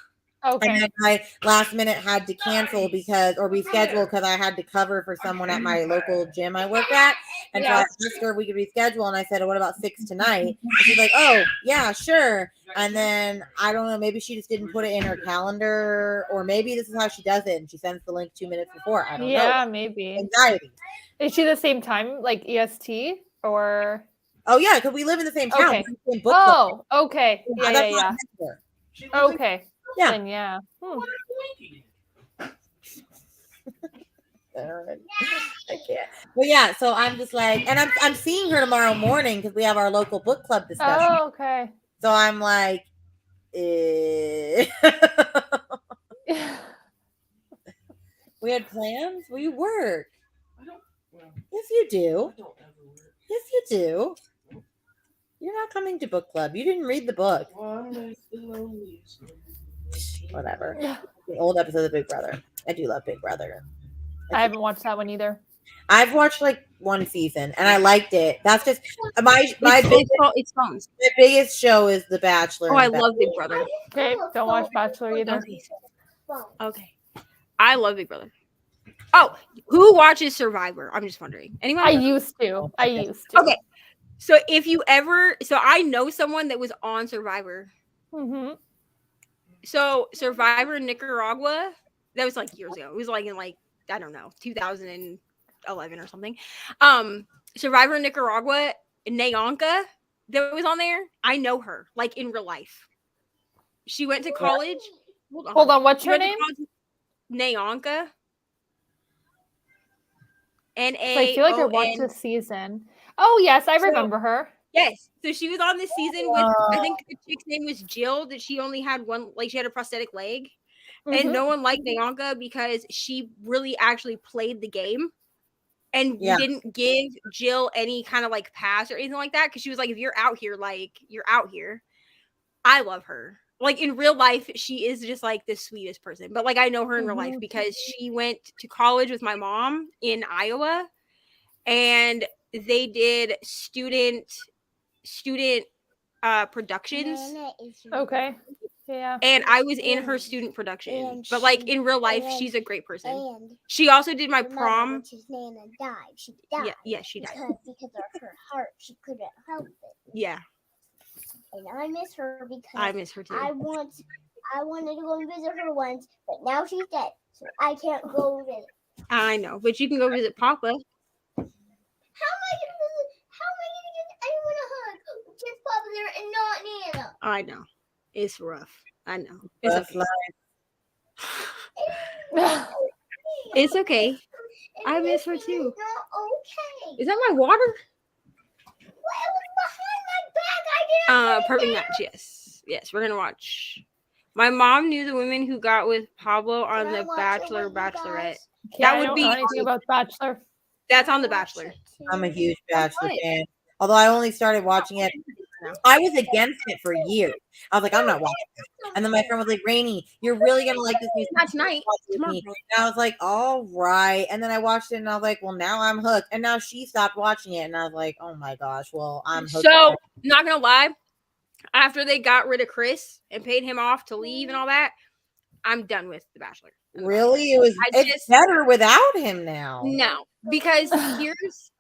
Okay. And then I last minute had to cancel or reschedule because I had to cover for someone at my local gym I work at. And so I asked her if we could reschedule. And I said, what about 6 tonight? And she's like, oh, yeah, sure. And then I don't know, maybe she just didn't put it in her calendar, or maybe this is how she does it. And she sends the link 2 minutes before. I don't know. Yeah, maybe. Anxiety. Is she the same time, like EST or? Oh, yeah, because we live in the same town. Okay. We're in book club. Oh, okay. That's Yeah. not next door. Okay. Yeah. Then yeah. I can't. But yeah, so I'm just like, and I'm seeing her tomorrow morning because we have our local book club discussion. Oh, okay. So I'm like, we had plans. We work. Yes, you do. Yes, you do. You're not coming to book club. You didn't read the book. Whatever. The old episode of Big Brother. I do love Big Brother. I haven't watched that one either. I've watched like one season and I liked it. That's just my It's fun. the biggest show is The Bachelor. Oh, I love Big Brother. Okay, don't watch Bachelor either. Okay. I love Big Brother. Oh, who watches Survivor? I'm just wondering. Anyone? I used to. Okay. So I know someone that was on Survivor. Mm-hmm. So Survivor Nicaragua, that was like years ago. It was like in like, I don't know, 2011 or something. Survivor Nicaragua, Nayanka that was on there. I know her like in real life. She went to college. Hold on, what's her name? Nayanka. I feel like I watched this season. Oh yes, I remember her. Yes. So she was on this season with, I think the chick's name was Jill, that she only had one, like she had a prosthetic leg. And no one liked Nayanka because she really actually played the game and didn't give Jill any kind of like pass or anything like that. Cause she was like, if you're out here, like you're out here. I love her. Like in real life, she is just like the sweetest person. But like I know her in real life because she went to college with my mom in Iowa and they did student productions. Okay. Yeah. And I was in her student production. And But like she- in real life, and- she's a great person. And She also did my her mother, prom. which is Nana, died. She died. Yeah, she died. Because of her heart. She couldn't help it. Yeah, And I miss her because I miss her too. I wanted to go and visit her once, but now she's dead, so I can't go visit. I know, but you can go visit Papa. How am I gonna visit? How am I gonna get anyone a hug? Just Papa there and not Nana. I know. It's rough. I know. It's Rough okay. life. It's okay. And I miss her this too. is not okay. Is that my water? Well, it was behind my back. I didn't. Perfect match. Yes. Yes, we're gonna watch. My mom knew the women who got with Pablo on Can I The watch it Bachelor, with you Bachelorette. guys? Yeah, That I would don't be know anything about Bachelor. That's on The Watch Bachelor. it too. I'm a huge That's Bachelor fine. fan. Although I only started watching it, I was against it for years. I was like, I'm not watching it. And then my friend was like, Reni, you're really gonna like this new Not season. tonight. Watch it with Tomorrow. me. And I was like, all right. And then I watched it and I was like, well, now I'm hooked. And now she stopped watching it. And I was like, oh my gosh, well, I'm hooked. So, not gonna lie, after they got rid of Chris and paid him off to leave and all that, I'm done with The Bachelor. Really? It's just- better without him now. No, because here's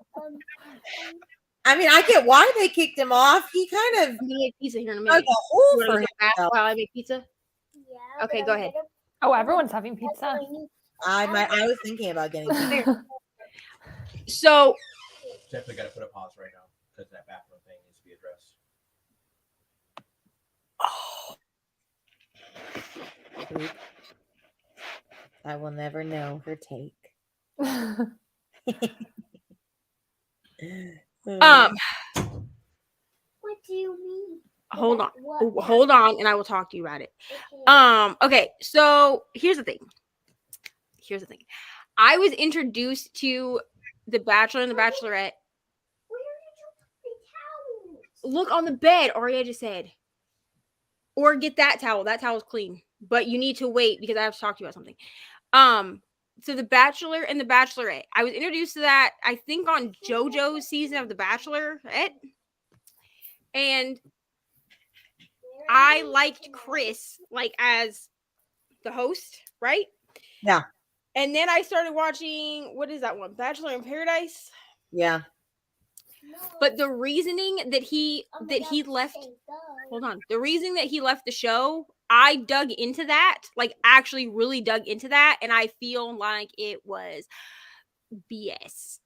I mean, I get why they kicked him off. He kind of I'm gonna make pizza here in a dug minute. a hole You for wanna go back himself. while I make pizza? Yeah, Okay, but go I'm ahead. gonna- Oh, everyone's having that's pizza. what I need. I was thinking about getting pizza. So Definitely got to put a pause right now because that bathroom thing needs to be addressed. I will never know her take. What do you mean? hold on. What? Hold on, and I will talk to you about it. Okay. Okay, so here's the thing. I was introduced to The Bachelor and The Bachelorette. Where did you put the towels? Look on the bed, Aria just said. Or get that towel. That towel's clean. But you need to wait because I have to talk to you about something. So The Bachelor and The Bachelorette. I was introduced to that, I think, on JoJo's season of The Bachelorette. And I liked Chris, like, as the host, right? Yeah. And then I started watching, what is that one? Bachelor in Paradise. Yeah. But the reasoning that he left, hold on, the reason that he left the show, I dug into that, like actually really dug into that, and I feel like it was BS.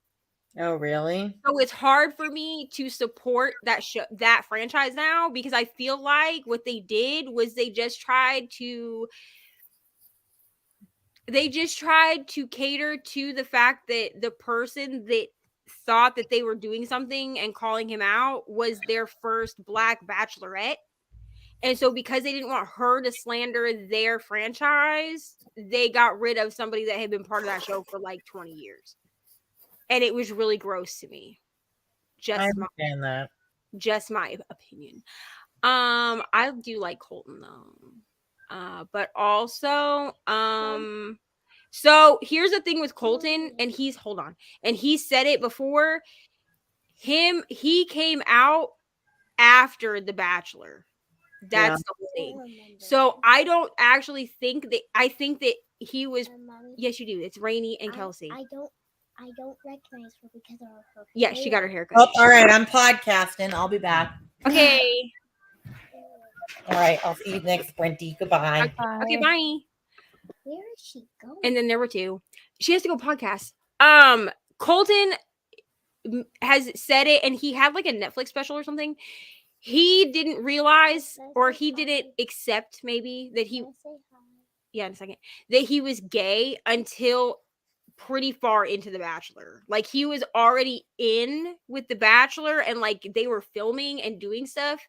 Oh, really? So it's hard for me to support that show, that franchise now, because I feel like what they did was they just tried to cater to the fact that the person that thought that they were doing something and calling him out was their first Black Bachelorette. And so because they didn't want her to slander their franchise, they got rid of somebody that had been part of that show for like 20 years. And it was really gross to me. I understand that. Just my opinion. I do like Colton though. But also, so here's the thing with Colton, and he said it before. He came out after The Bachelor. That's the whole thing. So I don't actually think that. I think that he was. Yes, you do. It's Reni and Kelsea. I don't recognize her because of her. Yeah, she got her haircut. Oh, all right. I'm podcasting. I'll be back. Okay. All right. I'll see you next, Sprinty. Goodbye. Okay, bye. Where is she going? And then there were two. She has to go podcast. Colton has said it, and he had like a Netflix special or something. He didn't realize, or he didn't accept, maybe that he. Can I say hi? Yeah, in a second. That he was gay until pretty far into The Bachelor. Like he was already in with The Bachelor, and like they were filming and doing stuff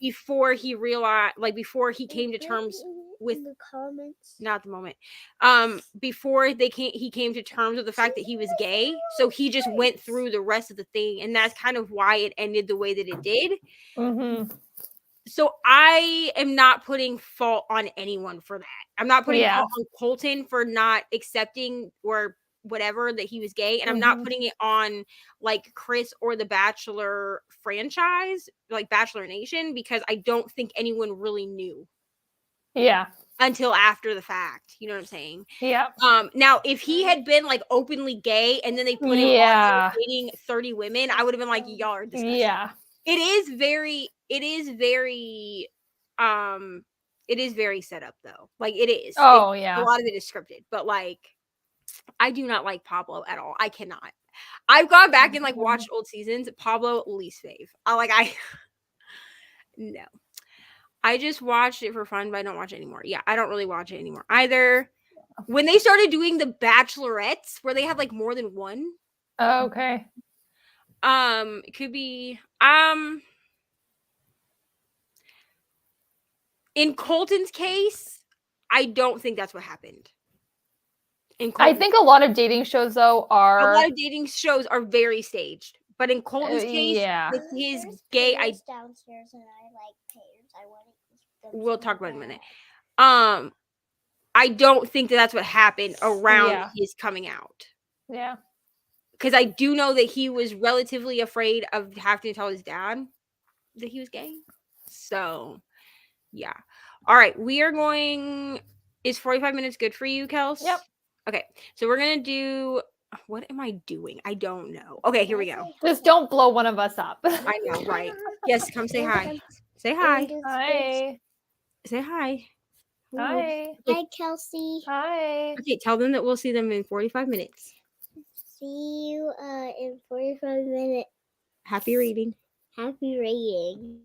before he realized, like before he came to terms with In the comments. not at the moment. Before he came to terms with the fact that he was gay. So he just went through the rest of the thing, and that's kind of why it ended the way that it did. So I am not putting fault on anyone for that. I'm not putting fault on Colton for not accepting or whatever that he was gay, and I'm not putting it on like Chris or the Bachelor franchise, like Bachelor Nation, because I don't think anyone really knew. Yeah. until after the fact. You know what I'm saying? Yeah. Now if he had been like openly gay and then they put him on Yeah. dating 30 women, I would have been like, y'all are disgusting. Yeah. It is very set up though. Like it is. Oh, A yeah. lot of it is scripted, but like I do not like Pablo at all. I cannot. I've gone back and like watched old seasons. Pablo, least fave. No. I just watched it for fun, but I don't watch it anymore. Yeah, I don't really watch it anymore either. When they started doing the bachelorettes where they had like more than one, Oh, okay. it could be in Colton's case, I don't think that's what happened. I think a lot of dating shows though are a lot of dating shows are very staged, but in Colton's case, yeah. with his There's gay, pears downstairs, and I like pears. I want to eat them. we'll so talk about it in a bad. minute. I don't think that that's what happened around Yeah. his coming out. Yeah. Because I do know that he was relatively afraid of having to tell his dad that he was gay. So, yeah. All right. We are going. Is 45 minutes good for you, Kels? Yep. Okay. So we're going to do. What am I doing? I don't know. Okay. Here we go. Just don't blow one of us up. I know, right? Yes. Come say hi. Say hi. Hi. Say hi. Hello. Hi. Hi, Kelsey. Hi. Okay. Tell them that we'll see them in 45 minutes. See you in 45 minutes. Happy reading. Happy reading.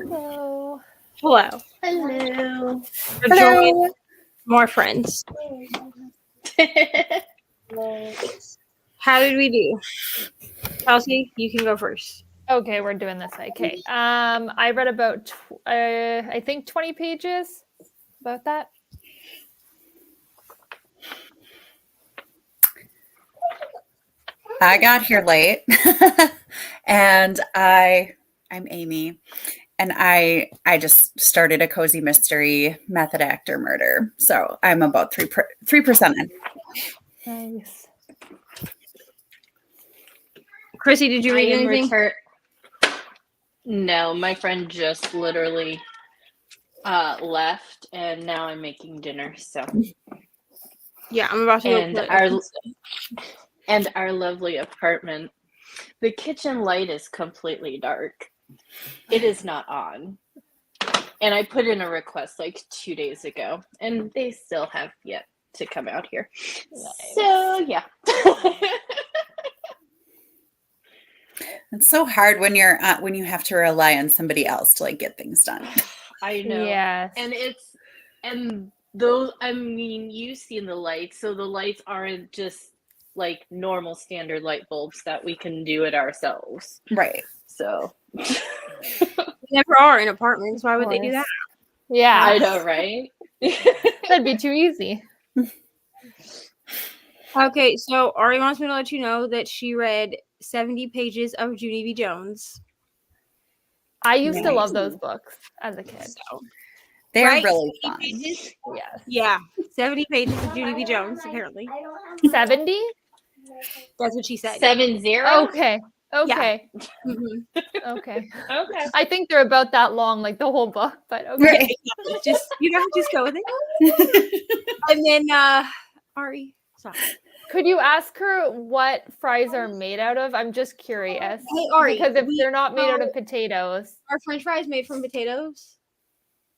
Hello. Hello. Hello. We're joined more friends. How did we do? Kelsey, you can go first. Okay, we're doing this. Okay. I read about I think 20 pages about that. I got here late and I'm Amy and I just started a cozy mystery method actor murder. So I'm about 3% in. Nice. Chrissy, did you read anything? No, my friend just literally left, and now I'm making dinner. So, Yeah, I'm about to go and our lovely apartment, the kitchen light is completely dark. It is not on, and I put in a request like 2 days ago, and they still have yet to come out here. Nice. So yeah. It's so hard when you have to rely on somebody else to like get things done. I know. Yes. And those, I mean, you've seen the lights, so the lights aren't just like normal standard light bulbs that we can do it ourselves. Right. So never are in apartments. Why would they do that? Yeah. I know, right? That'd be too easy. Okay, so Ari wants me to let you know that she read 70 pages of Junie B. Jones. I used to love those books as a kid. So, They're right? really 70 fun. pages? Yes. Yeah, 70 pages of Junie B. Jones, apparently. 70? That's what she said. 70? Okay. Okay. Mhm. Okay. Okay. I think they're about that long, like the whole book, but okay. Right. Just go with it. And then Ari, stop. Could you ask her what fries are made out of? I'm just curious. Hey Ari, Because if they're not made out of potatoes. Are French fries made from potatoes?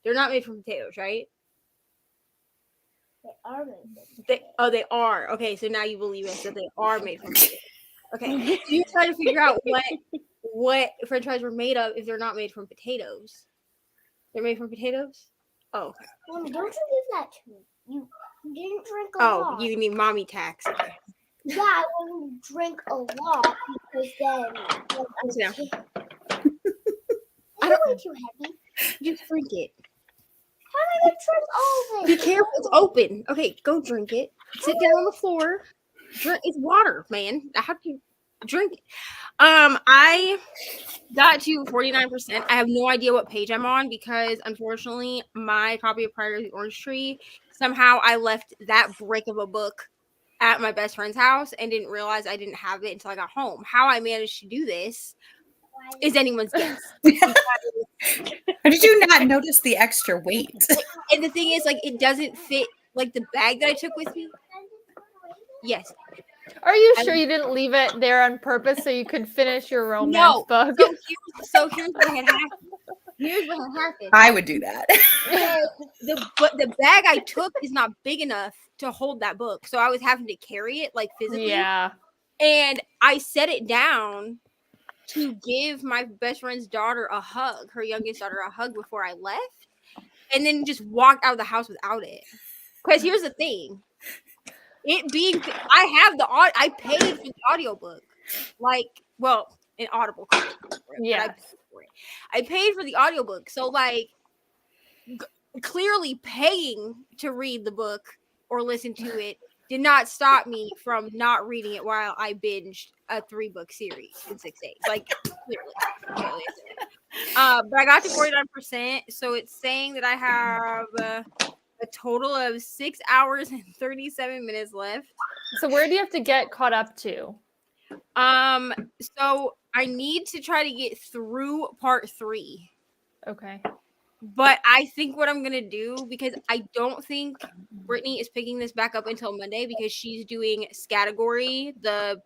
They're not made from potatoes, right? They are made. They are. Okay, so now you believe us that they are made from potatoes. Okay, so you're trying to figure out what French fries were made of if they're not made from potatoes. They're made from potatoes? Oh, okay. Mommy, don't you give that to me. You didn't drink a lot. Oh, you need mommy tax. Okay. Yeah, I want to drink a lot because then. Sit down. I don't want too heavy. Just drink it. How am I going to drink all of Be it? careful, it's open. Okay, go drink it. Sit down on the floor. Drink. It's water, man. How do you drink it? I got to 49%. I have no idea what page I'm on because unfortunately my copy of Pride of the Orange Tree, somehow I left that brick of a book at my best friend's house and didn't realize I didn't have it until I got home. How I managed to do this is anyone's guess. How did you not notice the extra weight? And the thing is, like, it doesn't fit like the bag that I took with me. Yes. Are you sure you didn't leave it there on purpose so you could finish your romance book? So here's what had happened. Here's what had happened. I would do that. The bag I took is not big enough to hold that book, so I was having to carry it like physically. Yeah. And I set it down to give my best friend's daughter a hug, her youngest daughter a hug before I left, and then just walked out of the house without it. Because here's the thing. I paid for the audiobook. Like, well, an Audible copy. Yeah. I paid for the audiobook. So like clearly paying to read the book or listen to it did not stop me from not reading it while I binged a 3-book series in 6 days. Like clearly. But I got to 49%. So it's saying that I have a total of 6 hours and 37 minutes left. So where do you have to get caught up to? So I need to try to get through part 3. Okay. But I think what I'm gonna do, because I don't think Brittany is picking this back up until Monday because she's doing Scategory, the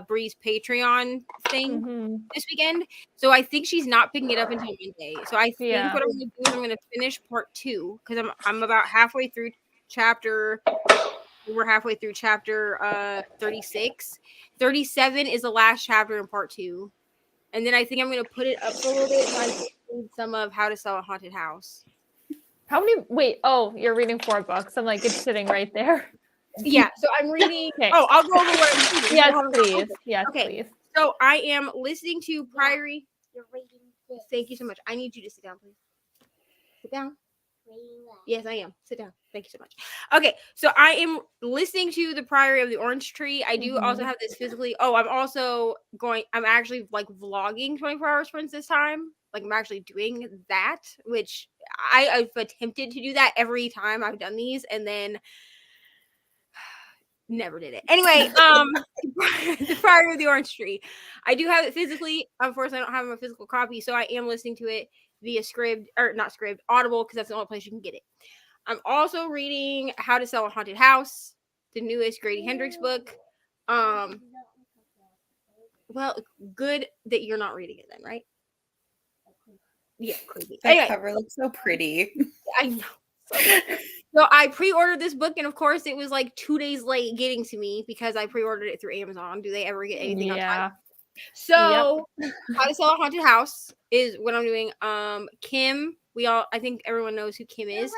Bree's Patreon thing this weekend. So I think she's not picking it up until Monday. So I think what I'm gonna do is I'm gonna finish part 2 because I'm about halfway through chapter. We're halfway through chapter 36. 37 is the last chapter in part 2. And then I think I'm going to put it up for a little bit. read some of How to Sell a Haunted House. How many? Wait. Oh, you're reading 4 books. I'm like, it's sitting right there. Yeah, so I'm reading. Okay. Oh, I'll go over what I'm reading. Yes, please. Yes, Okay. please. So I am listening to Priory. You're reading this. Thank you so much. I need you to sit down, please. Sit down. Reading that. Yes, I am. Sit down. Thank you so much. Okay, so I am listening to the Priory of the Orange Tree. I do also have this physically. Oh, I'm actually like vlogging 24 Hour Sprints this time. Like I'm actually doing that, which I've attempted to do that every time I've done these, and then never did it. Anyway, the Priory of the Orange Tree. I do have it physically. Unfortunately, I don't have a physical copy, so I am listening to it via Audible, because that's the only place you can get it. I'm also reading How to Sell a Haunted House, the newest Grady Hendrix book. Well, good that you're not reading it then, right? Yeah, creepy. The Anyway, cover looks so pretty. I know. So I pre-ordered this book, and of course, it was like 2 days late getting to me because I pre-ordered it through Amazon. Do they ever get anything on time? So, How to Sell a Haunted House is what I'm doing. Kim, I think everyone knows who Kim is.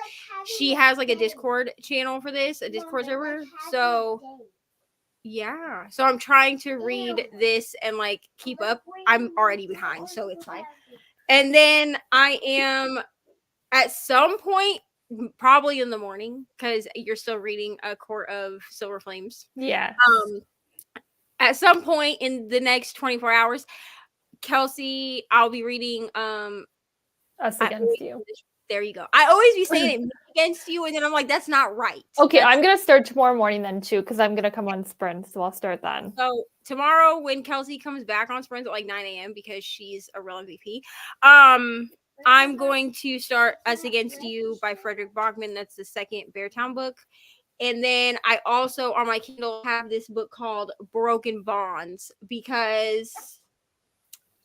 She has like a Discord channel for this, a Discord server. So, yeah. So I'm trying to read this and like keep up. I'm already behind, so it's fine. And then I am at some point, probably in the morning, because you're still reading A Court of Silver Flames. Yeah. At some point in the next 24 hours, Kelsey, I'll be reading Us Against You. There you go. I always be saying it against you, and then I'm like, that's not right. Okay, I'm gonna start tomorrow morning then too, because I'm gonna come on Sprint, so I'll start then. So tomorrow, when Kelsey comes back on Sprint at like 9 a.m. because she's a real MVP, I'm going to start Us Against You by Frederick Bachman. That's the second Beartown book. And then I also, on my Kindle, have this book called Broken Bonds, because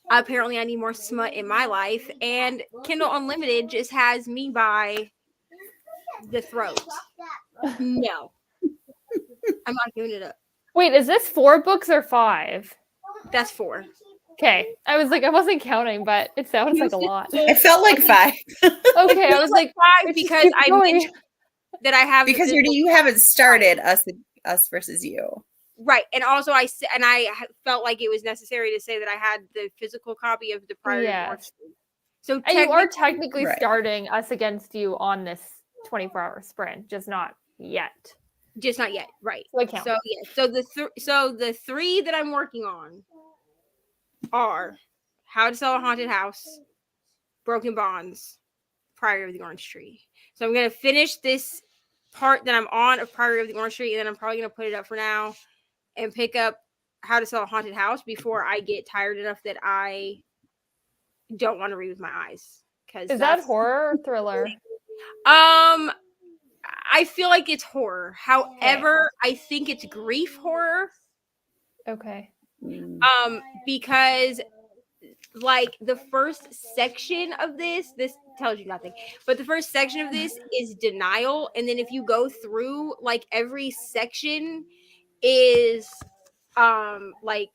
apparently I need more smut in my life. And Kindle Unlimited just has me by the throat. No. I'm not giving it up. Wait, is this 4 books or 5? That's 4. Okay. I was like, I wasn't counting, but it sounds like a lot. It felt like 5. Okay, I was like 5 because I mentioned that I have because you haven't started us versus you. Right. And also I felt like it was necessary to say that I had the physical copy of the Priory of Orange Tree. So and you are technically starting Us Against You on this 24-hour sprint, just not yet. Just not yet, right? So yeah. So the 3 that I'm working on are How to Sell a Haunted House, Broken Bonds, Priory of the Orange Tree. So I'm gonna finish this part that I'm on of Priory of the Orange Tree, and then I'm probably gonna put it up for now and pick up How to Sell a Haunted House before I get tired enough that I don't want to read with my eyes. Is that horror or thriller? I feel like it's horror. However, I think it's grief horror. Okay. Because like the first section of this tells you nothing, but the first section of this is denial, and then if you go through, like, every section is like,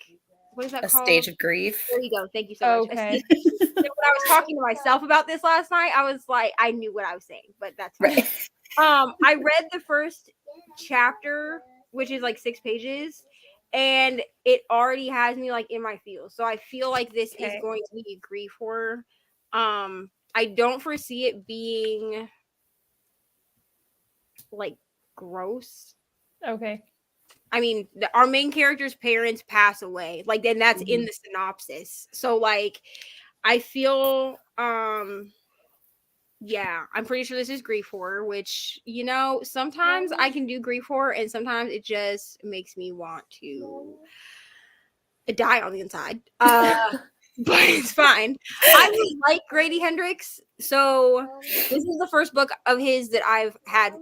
what is that called? A stage of grief. There you go. Thank you so much. Okay. When I was talking to myself about this last night, I was like, I knew what I was saying, but that's fine. Right. I read the first chapter, which is like 6 pages, and it already has me like in my feels. So I feel like this is going to be a grief horror. I don't foresee it being like gross. Okay. I mean, our main character's parents pass away. Like, then that's in the synopsis. So like, I feel yeah, I'm pretty sure this is grief horror, which, you know, sometimes I can do grief horror and sometimes it just makes me want to die on the inside. But it's fine. I really like Grady Hendrix. So this is the first book of his that I've had,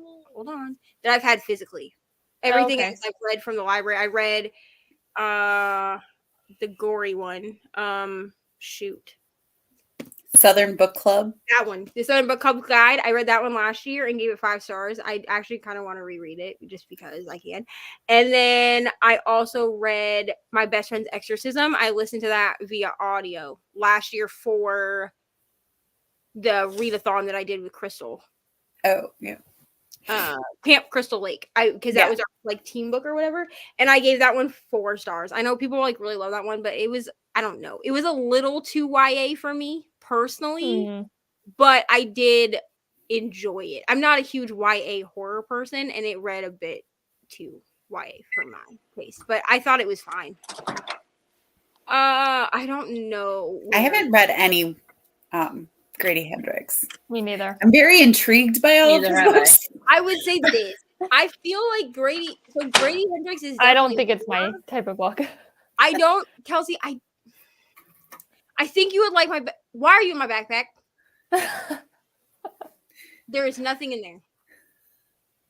that I've had physically. Everything else I've read from the library. I read the gory one. Southern Book Club. That one. The Southern Book Club Guide. I read that one last year and gave it 5 stars. I actually kind of want to reread it just because I can. And then I also read My Best Friend's Exorcism. I listened to that via audio last year for the readathon that I did with Crystal. Oh, yeah. Camp Crystal Lake. Because that was our like team book or whatever. And I gave that one 4 stars. I know people like really love that one, but it was, I don't know. It was a little too YA for me personally, but I did enjoy it. I'm not a huge YA horror person, and it read a bit too YA for my taste, but I thought it was fine. I don't know. I haven't read any Grady Hendrix. Me neither. I'm very intrigued by all of his books. I would say this. I feel like Grady Hendrix is. I don't think it's my type of book. I don't, Kelsey. I think you would like my. Why are you in my backpack? There is nothing in there.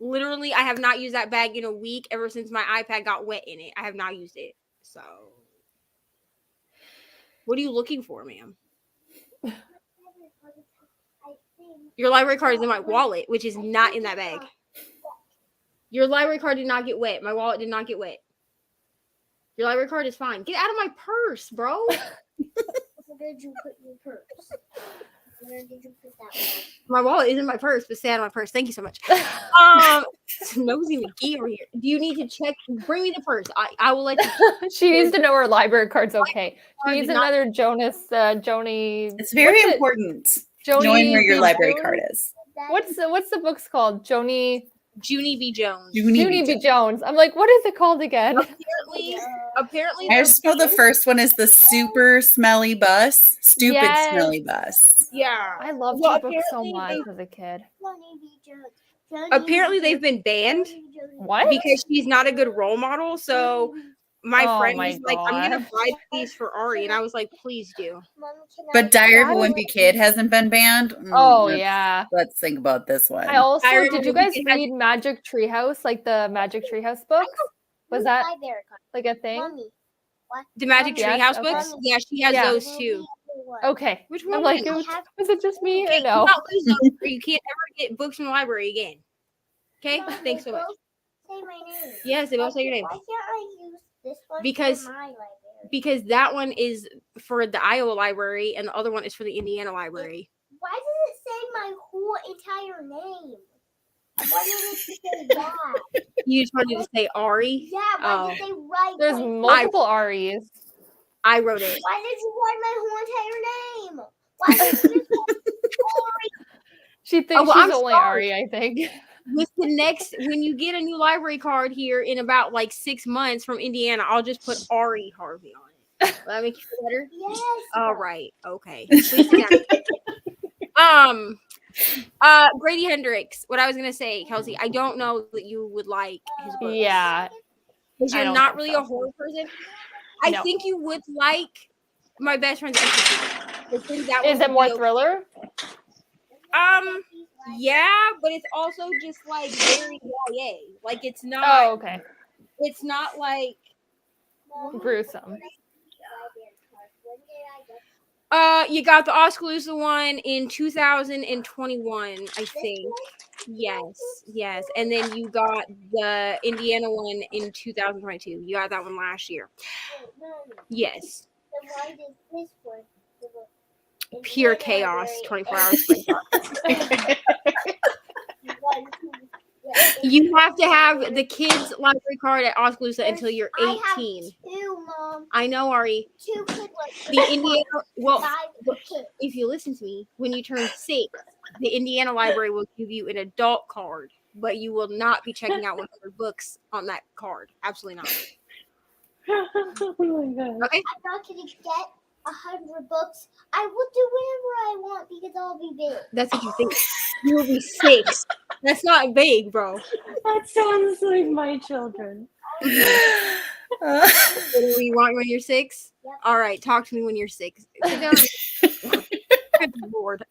Literally, I have not used that bag in a week ever since my iPad got wet in it. I have not used it. So, what are you looking for, ma'am? Your library card is in my wallet, which is not in that bag. Your library card did not get wet. My wallet did not get wet. Your library card is fine. Get out of my purse, bro. Where did you put your purse? Where did you put that one? My wallet is in my purse, but stay out of my purse. Thank you so much. Nosy McGee over here. Do you need to check? Bring me the purse. I will let you. She needs to know her library card's okay. She needs another Joni. It's very important knowing where your library card is. What's the book's called? Junie B. Jones. Junie B. Jones. I'm like, what is it called again? Apparently, I just know the first one is the super smelly bus. Stupid smelly bus. Yeah. I loved that book so much as a kid. Apparently, they've been banned. What? Because she's not a good role model. So my friend was like, I'm going to buy these for Ari. And I was like, please do. But Diary of a Wimpy Kid hasn't been banned. Yeah. Let's think about this one. I also, did you guys read Magic Treehouse? Like the Magic Treehouse books? Was that like a thing? The Magic Treehouse books? Okay. Yeah, she has those too. Okay. Which one? I'm like, is it just me or no? You can't ever get books from the library again. Okay? Thanks so much. Say my name. Yes, they both say your name. Why can't I use this one Because for my library? Because that one is for the Iowa library and the other one is for the Indiana library. Why does it say my whole entire name? Why did it say that? You just wanted to say Ari? Yeah, why did they write There's multiple Aries. I wrote it. Why did you write my whole entire name? Why did you say Ari? She thinks she's only Ari, I think. With the next, when you get a new library card here in about like 6 months from Indiana, I'll just put Ari Harvey on it. Will that make you feel better? Yes. All right. Okay. Grady Hendrix. What I was gonna say, Kelsey, I don't know that you would like his books. Yeah. Because you're not really a horror person. I think you would like My Best Friend's Empathy. Is it more thriller? Yeah, but it's also just like very YA. Like it's not. Oh, okay. It's not like gruesome. You got the Oskaloosa one in 2021, I think. Yes. And then you got the Indiana one in 2022. You got that one last year. Yes. Then why did this one? Pure chaos, 24 hours. You have to have the kids' library card at Oskaloosa until you're 18. I have 2, Mom. I know, Ari. 2 kids. The Indiana. Well, if you listen to me, when you turn 6, the Indiana library will give you an adult card, but you will not be checking out 100 books on that card. Absolutely not. Oh my God. Okay. I'm not gonna get 100 books. I will do whatever I want because I'll be big. That's what you think. You will be 6. That's not big, bro. That sounds like my children. What do you want when you're 6? Yep. All right, talk to me when you're 6. Sit down. I'm bored.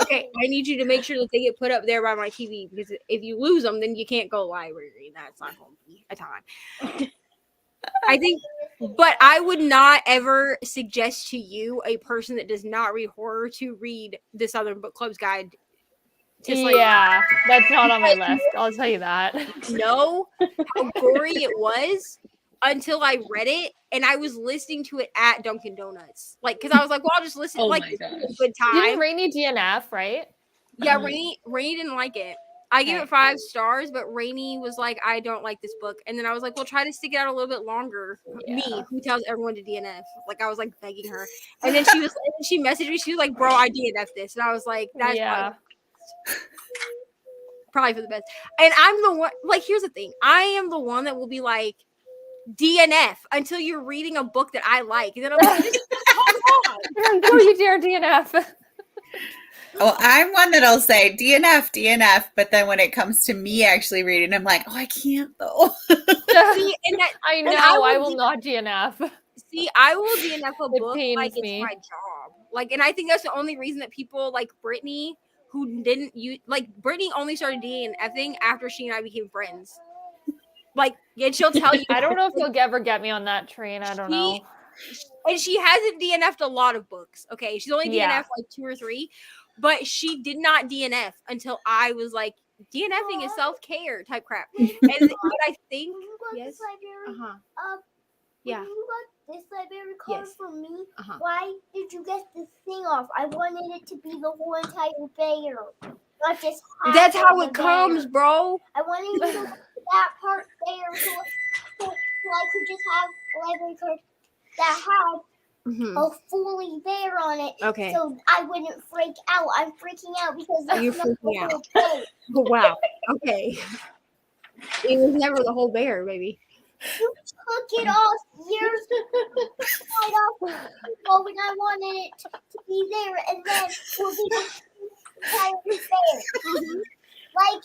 Okay, I need you to make sure that they get put up there by my TV because if you lose them, then you can't go library. That's not going to be a time. I think, but I would not ever suggest to you, a person that does not read horror, to read the Southern Book Club's guide. Yeah, that's not on my list. I'll tell you that. Know how gory it was until I read it, and I was listening to it at Dunkin' Donuts, like because I was like, well, I'll just listen. Oh like my it's a gosh. good time. Didn't Rainy DNF, right? Yeah, Rainy didn't like it. I gave Okay. it 5 stars, but Rainy was like, I don't like this book. And then I was like, well, try to stick it out a little bit longer. Me, who tells everyone to DNF. Like, I was like begging her. And then she messaged me. She was like, bro, I DNF this. And I was like, that's probably for the best. And I'm the one, like, here's the thing. I am the one that will be like, DNF until you're reading a book that I like. And then I'm like, no, you dare DNF. Well, I'm one that'll say DNF, but then when it comes to me actually reading, I'm like, oh, I can't though. See, I know, I will not DNF. See, I will DNF a It book pains like me. it's my job. Like, and I think that's the only reason that people like Brittany, who didn't use, like, Brittany only started DNFing after she and I became friends. Like, and she'll tell you. I don't know if you'll ever get me on that train. I don't know. And she hasn't DNF'd a lot of books. Okay, she's only DNF'd like 2 or 3, but she did not DNF until I was like, DNFing is self-care type crap. And but I think yes, yeah. When you got this library card Yes. for me, why did you get this thing off? I wanted it to be the whole entire bear, not just half. That's how of it the comes, bear. bro. I wanted you to put that part there so I could just have a library card that had a fully bear on it. Okay. So I wouldn't freak out. I'm freaking out because You're that's not freaking the out. whole bear. Oh, wow. Okay. It was never the whole bear, baby. You took it off years right off well, when I wanted it to be there, and then it will be the entire bear. Like,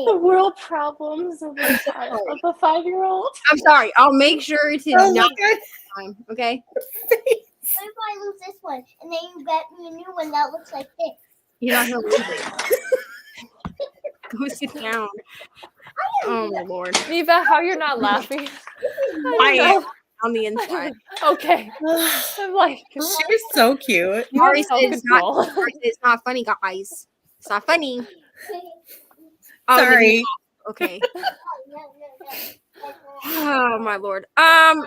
The world problems of a 5-year-old. I'm sorry. I'll make sure to Oh, not my God. time. Okay. what if I lose this one, and then you get me a new one that looks like this? You're not gonna lose it. Go sit down. Oh my lord. Neva, how you're not laughing? I am on the inside. Okay. I'm like, She was so cute. you have Ari said it's not, self-control. Ari said it's not funny, guys. It's not funny. Sorry. Okay. No. Oh my lord.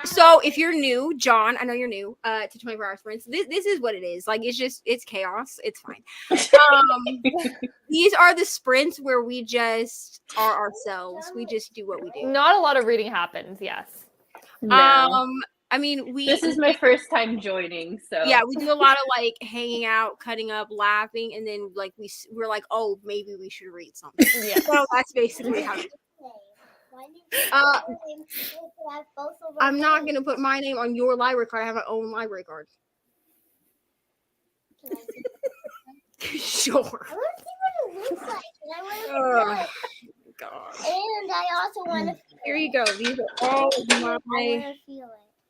So if you're new, John, I know you're new to 24-hour sprints. This is what it is. Like it's chaos. It's fine. These are the sprints where we just are ourselves. We just do what we do. Not a lot of reading happens, yes. No. I mean, This is my first time joining, so yeah, we do a lot of like hanging out, cutting up, laughing, and then like we're like, oh, maybe we should read something. Yeah. So that's basically how. I'm not gonna put my name on your library card. I have my own library card. Sure. I want to see what it looks like, and I want to feel it. God. And I also want to. Here you go. These are all of I want my to feel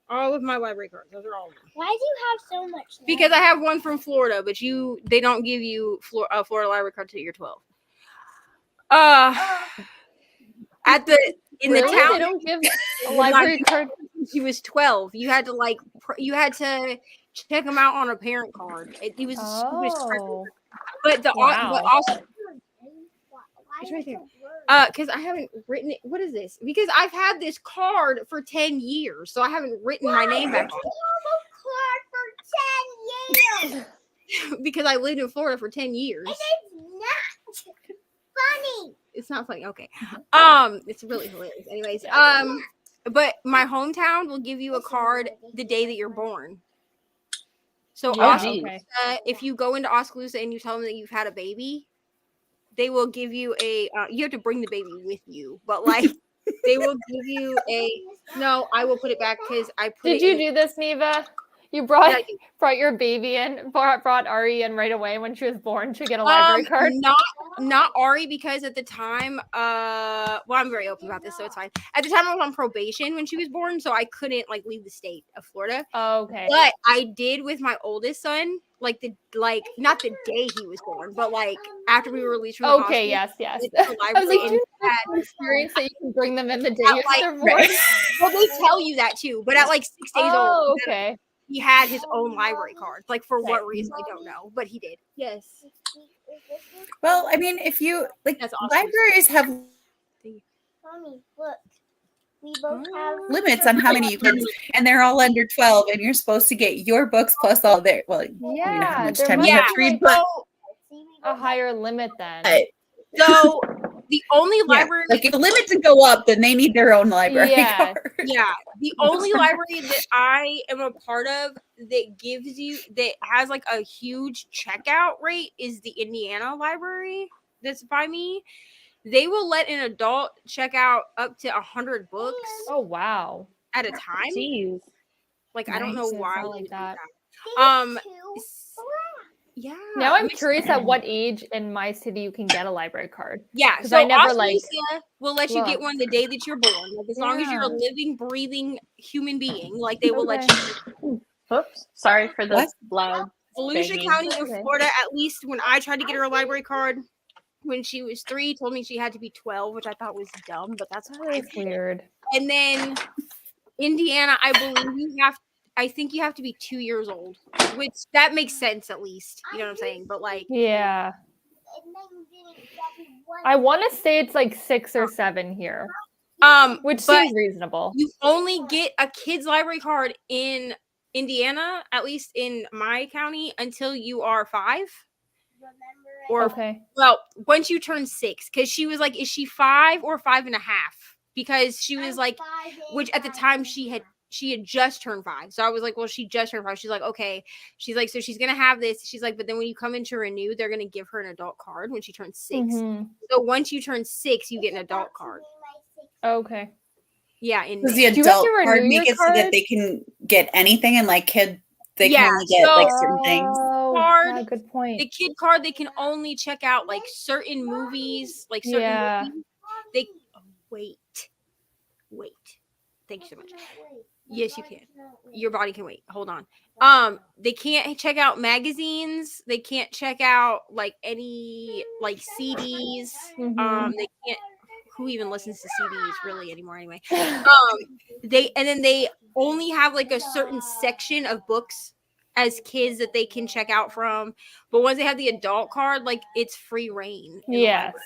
it. library cards. Those are all of them. Why do you have so much? now? Because I have one from Florida, but they don't give you Florida library card till you're 12. In the Really? town They don't give a library card. she was 12. You had to check them out on a parent card. He was Oh. but Wow. but also Why it's right is there. it blurry? Because I haven't written it. What is this? Because I've had this card for 10 years, so I haven't written my name back on You have a card for 10 years. it. Because I lived in Florida for 10 years. And it's not funny. It's not funny. Okay. It's really hilarious. Anyways, but my hometown will give you a card the day that you're born. So Yeah, geez. okay. if you go into Oskaloosa and you tell them that you've had a baby, they will give you a. You have to bring the baby with you, but like they will give you a. No, I will put it back because I put. Did it you in, do this, Neva? You brought Yeah, I brought your baby in, brought Ari in right away when she was born to get a library card. Not Ari, because at the time, well, I'm very open about this, so it's fine. At the time, I was on probation when she was born, so I couldn't like leave the state of Florida. Oh, okay. But I did with my oldest son, not the day he was born, but like after we were released from the Okay, hospital. yes. went to the I was like, library do you and have an experience that you can bring them in the day At, if like, they're born? well, they tell you that too, but at like 6 days Oh, old, okay. he had his own library card. Like for Okay. what reason, I don't know, but he did. Yes. Well, I mean, if you like, That's awesome. libraries have. Mommy, look. We both have limits on how many you can, and they're all under 12, and you're supposed to get your books plus all their. Well, I don't know how much there time must you have be, to read, like, but a higher limit then. So the only yeah, library, like if the limit to go up, then they need their own library Yeah. card. yeah, the only library that I am a part of that has like a huge checkout rate is the Indiana library that's by me. They will let an adult check out up to 100 books Oh wow. at a time. Jeez. Like I don't know Nice. It's why not you like would do that. Yeah. Now I'm curious at what age in my city you can get a library card. Yeah, 'Cause so I never, Oskaloosa will let you get looked. one the day that you're born. Like as long as you're a Yeah. living, breathing human being, like they will let Okay. you. Oops. Sorry for the What? loud Volusia banging. County in Okay. Florida, at least when I tried to get her a library card when she was 3, told me she had to be 12, which I thought was dumb, but that's That fine. is weird. And then Indiana, I think you have to be 2 years old, which that makes sense at least. You know what I'm saying? But like, Yeah. I want to say it's like 6 or 7 here, which but seems reasonable. you only get a kid's library card in Indiana, at least in my county, until you are 5. Or Okay. well, once you turn 6, because she was like, is she 5 or 5.5? Because she was like, which at the time she had just turned 5. So I was like, well, she just turned 5. She's like, okay. She's like, so she's gonna have this. She's like, but then when you come in to renew, they're gonna give her an adult card when she turns 6. Mhm. So once you turn 6, you get an adult card. Okay. Yeah, in Does May. the Do you have adult to renew card your make it so that card? they can get anything, and like they Yeah, can only get so- like certain things? Oh, Card, yeah, good point. the kid card, they can only check out like certain movies, like certain Yeah. movies. They wait. Thank you so much. Yes, you can. Your body can wait. Hold on. They can't check out magazines. They can't check out like any like CDs. Mhm. They can't. Who even listens to CDs really anymore? Anyway, they only have like a certain section of books as kids that they can check out from. But once they have the adult card, like it's free reign. In the Yes. library.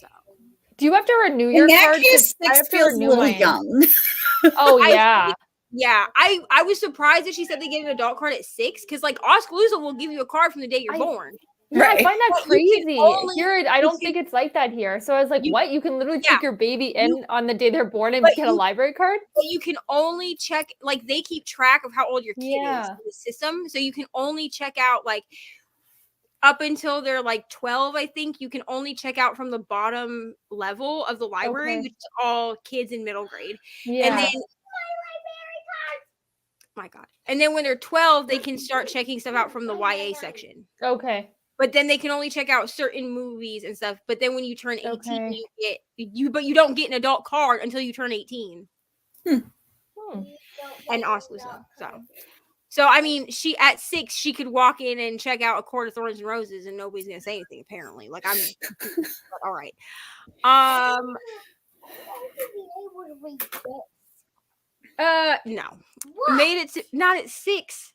So. Do you have to renew In your that card? 'Cause case, I 6 have to feels a renew little mine. young. Oh I yeah. Yeah, I was surprised that she said they get an adult card at 6 because like Oskaloosa will give you a card from the day you're born. Yeah, Right. I find that But you can crazy. only- Here, I you don't can- think it's like that here. So I was like, you- what? You can literally yeah, take your baby in on the day they're born and but get a you- library card? But you can only check like they keep track of how old your kid is Yeah. in the system, so you can only check out like up until they're like 12. I think you can only check out from the bottom level of the library, Okay. which is all kids in middle grade, Yeah. and then. My God. And then when they're 12, they can start checking stuff out from the YA section. Okay. But then they can only check out certain movies and stuff. But then when you turn 18, Okay. you don't get an adult card until you turn 18. Hmm. And Oskaloosa. So I mean, she at 6 she could walk in and check out A Court of Thorns and Roses and nobody's gonna say anything apparently. Like I'm all right. No. Made it to not at 6.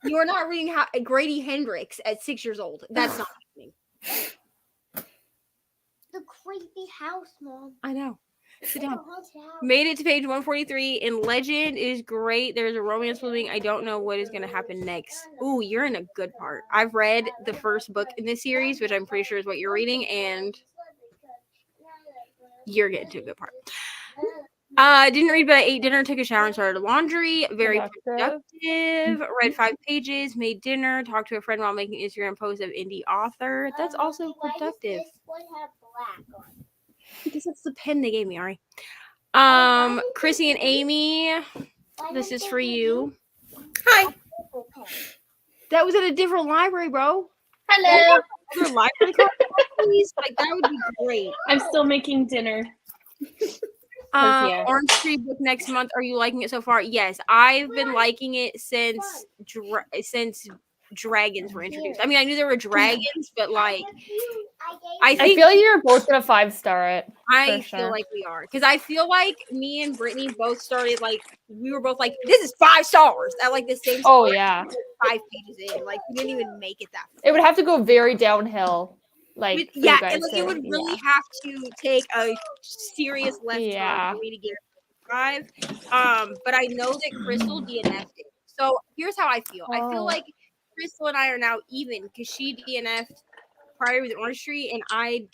You are not reading Grady Hendrix at 6 years old. That's not happening. The creepy house, Mom. I know. Sit The down. haunted house. Made it to page 143 and Legend is great. There's a romance moving. I don't know what is going to happen next. Ooh, you're in a good part. I've read the first book in this series, which I'm pretty sure is what you're reading, and you're getting to a good part. Didn't read, but I ate dinner, took a shower, and started laundry. Very productive. Read 5 pages, made dinner, talked to a friend while making an Instagram post of indie author. That's also productive. This one have black on it? Because that's the pen they gave me, Ari. Chrissy and Amy, this is for you. Hi. That was at a different library, bro. Hello. Other library card, please. Like that would be great. I'm still making dinner. Yeah. Orange Tree book next month. Are you liking it so far? Yes, I've been liking it since dragons were introduced. I mean, I knew there were dragons, but like, I I feel like you're both gonna 5-star it. I for feel sure. like we are because I feel like me and Brittany both started like we were both like this is 5 stars at like the same. Oh score. yeah. 5 pages in, like we didn't even make it that far. It would have to go very downhill like for yeah, you guys and like to, it would really have to take a serious left turn Yeah. for me to get it to 5. But I know that Crystal DNF'd it. So here's how I feel. I feel Oh. like Crystal and I are now even because she DNF'd prior with Orange Tree, and I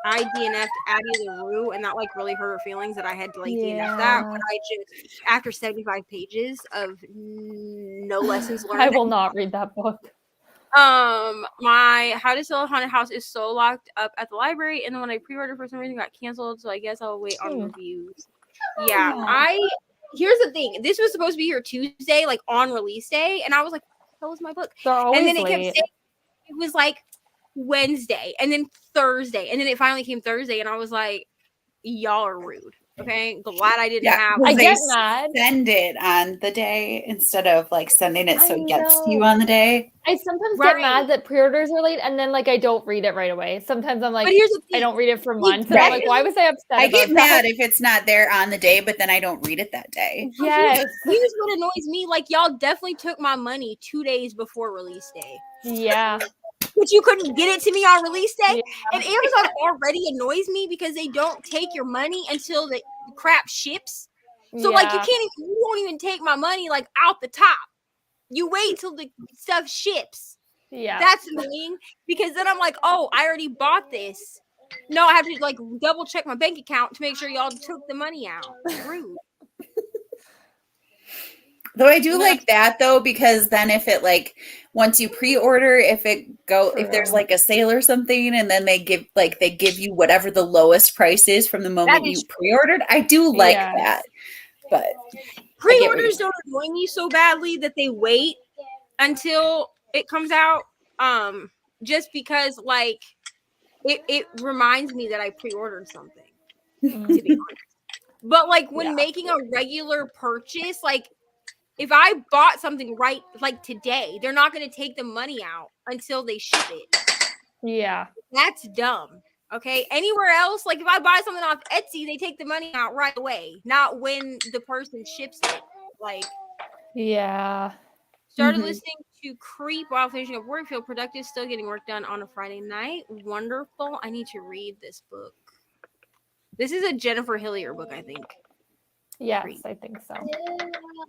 DNF'd Addie LaRue, and that like really hurt her feelings that I had to like DNF that. But I just, after 75 pages of no lessons learned, I will not read that book. my How to Sell a Haunted House is so locked up at the library, and then when I pre-ordered for some reason got canceled, so I guess I'll wait on reviews. Yeah, here's the thing. This was supposed to be here Tuesday, like on release day, and I was like, what the hell is my book? They're always And then it kept late. saying it was like Wednesday, and then Thursday, and then it finally came Thursday, and I was like, y'all are rude. Okay, glad I didn't have. I They get mad. send it on the day instead of like sending it so I it gets to you know. on the day. I sometimes Right. get mad that pre-orders are late, and then like I don't read it right away. Sometimes I'm like, But here's the thing. I don't read it for months, and I'm like, why was I upset I about get that? mad if it's not there on the day, but then I don't read it that day. Yes. Here's what annoys me. Like, y'all definitely took my money 2 days before release day. Yeah. But you couldn't get it to me on release day. Yeah. And Amazon already annoys me because they don't take your money until the crap ships. So like you won't even take my money like out the top. You wait till the stuff ships. Yeah. That's annoying because then I'm like, oh, I already bought this. No, I have to like double check my bank account to make sure y'all took the money out. Rude. Though I do like that though, because then if it like once you pre-order, if there's like a sale or something, and then they give you whatever the lowest price is from the moment you pre-ordered. I do like that. But pre-orders don't annoy me so badly that they wait until it comes out. Just because like it reminds me that I pre-ordered something. To be honest. But like when making a regular purchase, like if I bought something right like today, they're not going to take the money out until they ship it. Yeah. That's dumb. Okay. Anywhere else, like if I buy something off Etsy, they take the money out right away, not when the person ships it. Like, started listening to Creep while finishing up work. Feel productive, still getting work done on a Friday night. Wonderful. I need to read this book. This is a Jennifer Hillier book, I think. Yes, I think so.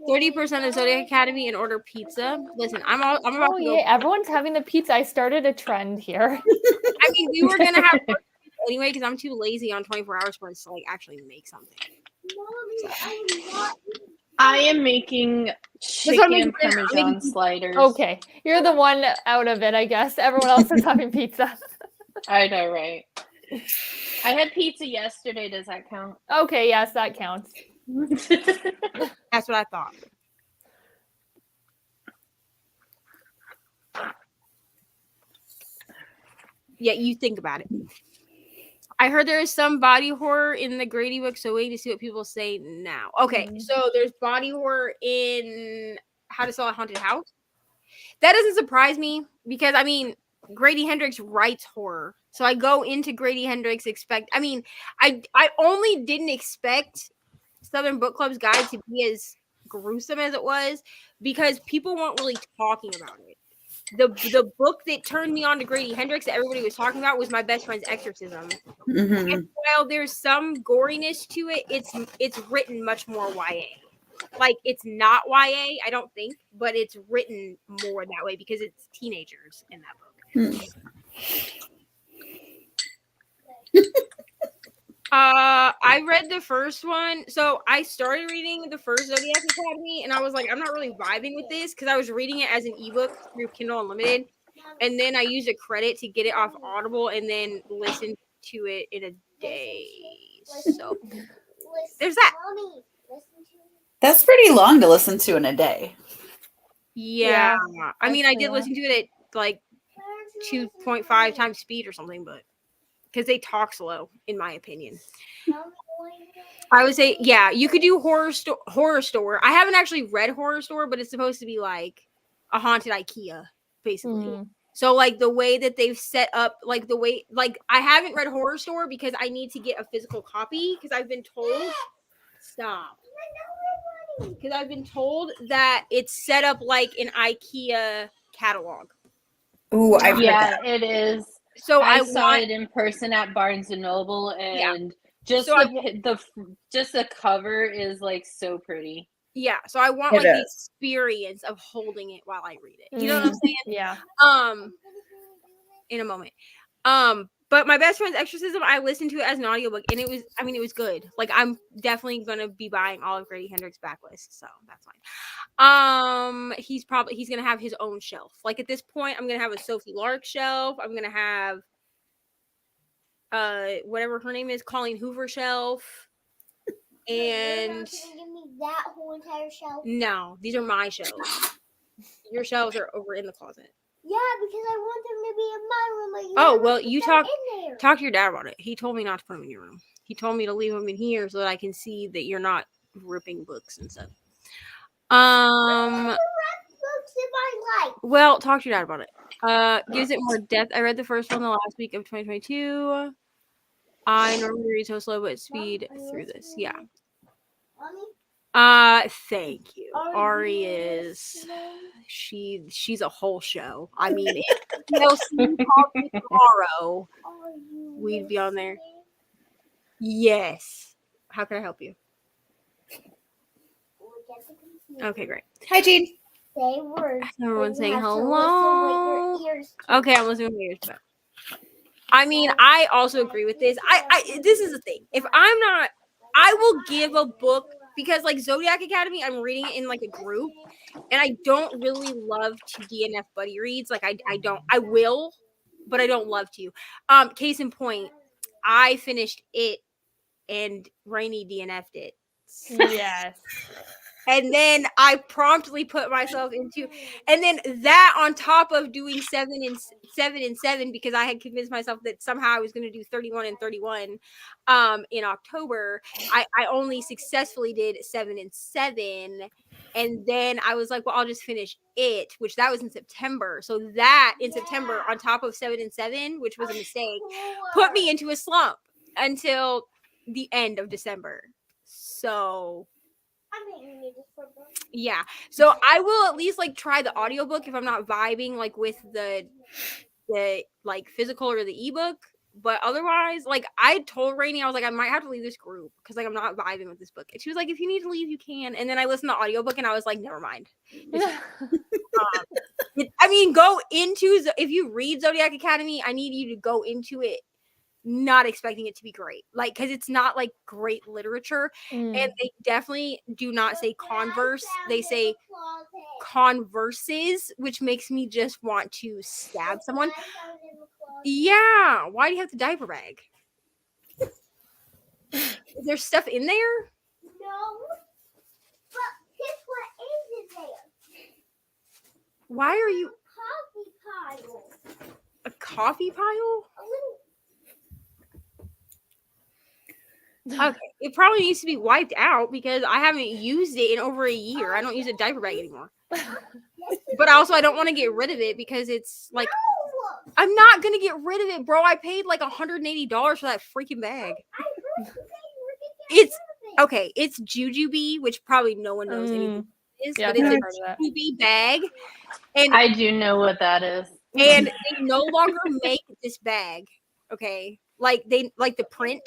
30% of Zodiac Academy and order pizza. Listen, I'm about to go. Everyone's having the pizza. I started a trend here. I mean, we were gonna have anyway because I'm too lazy on 24-hour sprints to like actually make something. I am making chicken parmesan sliders. Okay, you're the one out of it, I guess. Everyone else is having pizza. I know, right? I had pizza yesterday. Does that count? Okay, yes, that counts. That's what I thought. Yeah, you think about it. I heard there is some body horror in the Grady book, so waiting to see what people say now. Okay, so there's body horror in How to Sell a Haunted House. That doesn't surprise me because, I mean, Grady Hendrix writes horror. So I go into Grady Hendrix I only didn't expect Southern Book Club's guide to be as gruesome as it was because people weren't really talking about it. The book that turned me on to Grady Hendrix that everybody was talking about was My Best Friend's Exorcism. And while there's some goriness to it, it's written much more YA. Like it's not YA, I don't think, but it's written more that way because it's teenagers in that book. I read the first one. So I started reading the first Zodiac Academy and I was like, I'm not really vibing with this because I was reading it as an ebook through Kindle Unlimited. And then I used a credit to get it off Audible and then listened to it in a day. So there's that. That's pretty long to listen to in a day. Yeah. I mean, I did listen to it at like 2.5 times speed or something, but because they talk slow, in my opinion. I would say, yeah, you could do Horror Store. I haven't actually read Horror Store, but it's supposed to be like a haunted IKEA, basically. So, like, the way that they've set up, like, the way, like, I haven't read Horror Store because I need to get a physical copy because I've been told, stop. Because I've been told that it's set up like an IKEA catalog. Ooh, I've heard yeah, that. it is. So I I saw want it in person at Barnes and Noble, and just So I the cover is like so pretty. yeah. So I want It like the is. experience of holding it while I read it. You know what I'm saying? Yeah. In a moment. But my best friend's exorcism, I listened to it as an audiobook, and it was good. Like, I'm definitely gonna be buying all of Grady Hendrix' backlist, so that's fine. He's gonna have his own shelf. Like, at this point, I'm gonna have a Sophie Lark shelf. I'm gonna have whatever her name is, Colleen Hoover shelf. And You're not gonna give me that whole entire shelf. no, these are my shelves. Your shelves are over in the closet. Yeah, because I want them to be in my room. But you Oh, never well, put you them talk in there. to your dad about it. He told me not to put them in your room. He told me to leave them in here so that I can see that you're not ripping books and stuff. Books if I like. Well, talk to your dad about it. Gives it more depth. I read the first one the last week of 2022. I normally read so slow, but speed through this. Yeah. Mommy? Thank you. Ari is she's a whole show. I mean, if Kelsea called me tomorrow, we'd be on there. Yes. How can I help you? Okay, great. Hi, Jean. Say words. Everyone's saying You have to hello. listen with your ears to. Okay, I'm listening with my ears. But I mean, I also agree with this. I this is the thing. If I'm not, I will give a book because like Zodiac Academy, I'm reading it in like a group, and I don't really love to DNF buddy reads. Like I will, but I don't love to. Case in point, I finished it and Reni DNF'd it. Yes. And then I promptly put myself into, and then that on top of doing 7 and 7 because I had convinced myself that somehow I was going to do 31 and 31 in October. I only successfully did 7 and 7. And then I was like, well, I'll just finish it, which that was in September. So that in September on top of 7 and 7, which was a mistake, put me into a slump until the end of December. So yeah. So I will at least like try the audiobook if I'm not vibing like with the like physical or the ebook. But otherwise, like I told Reni, I was like, I might have to leave this group because like I'm not vibing with this book. And she was like, if you need to leave, you can. And then I listened to the audiobook and I was like, never mind. I mean, go into if you read Zodiac Academy, I need you to go into it not expecting it to be great, like because it's not like great literature, and they definitely do not say converse, they say converses, which makes me just want to stab someone. Yeah, why do you have the diaper bag? Is there stuff in there? No, but guess what is in there? Why are you Coffee pile. a coffee pile? A little. Okay, it probably needs to be wiped out because I haven't used it in over a year. I don't use a diaper bag anymore. But also, I don't want to get rid of it because it's like, I'm not going to get rid of it, bro. I paid like $180 for that freaking bag. It's, okay, it's Jujubee, which probably no one knows anything is, Yeah, but it's I've a Jujubee bag. And I do know what that is. and they no longer make this bag, okay? Like they like the print.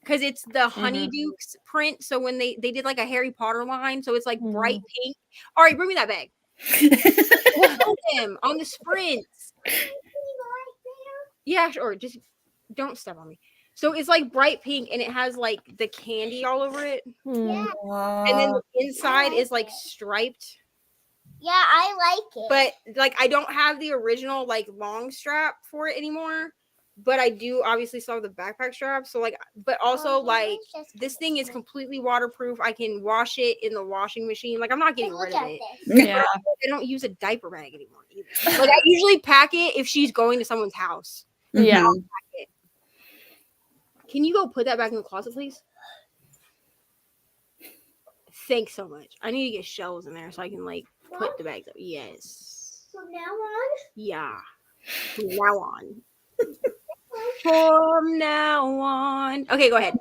Because it's the Honeydukes print. So when they did like a Harry Potter line, so it's like bright pink. All right, bring me that bag. Show them on the sprints. Yeah, sure. Just don't step on me. So it's like bright pink and it has like the candy all over it. Yeah. And then the inside is like striped. Yeah, I like it. But like I don't have the original like long strap for it anymore. But I do obviously still have the backpack strap. So like, but also like this thing is completely waterproof. I can wash it in the washing machine. Like I'm not getting rid of it. Yeah. I don't use a diaper bag anymore either. Like I usually pack it if she's going to someone's house. Yeah. I'll pack it. Can you go put that back in the closet, please? Thanks so much. I need to get shelves in there so I can like put the bags up. Yes. From now on? Yeah. From now on. From now on. Okay, go ahead.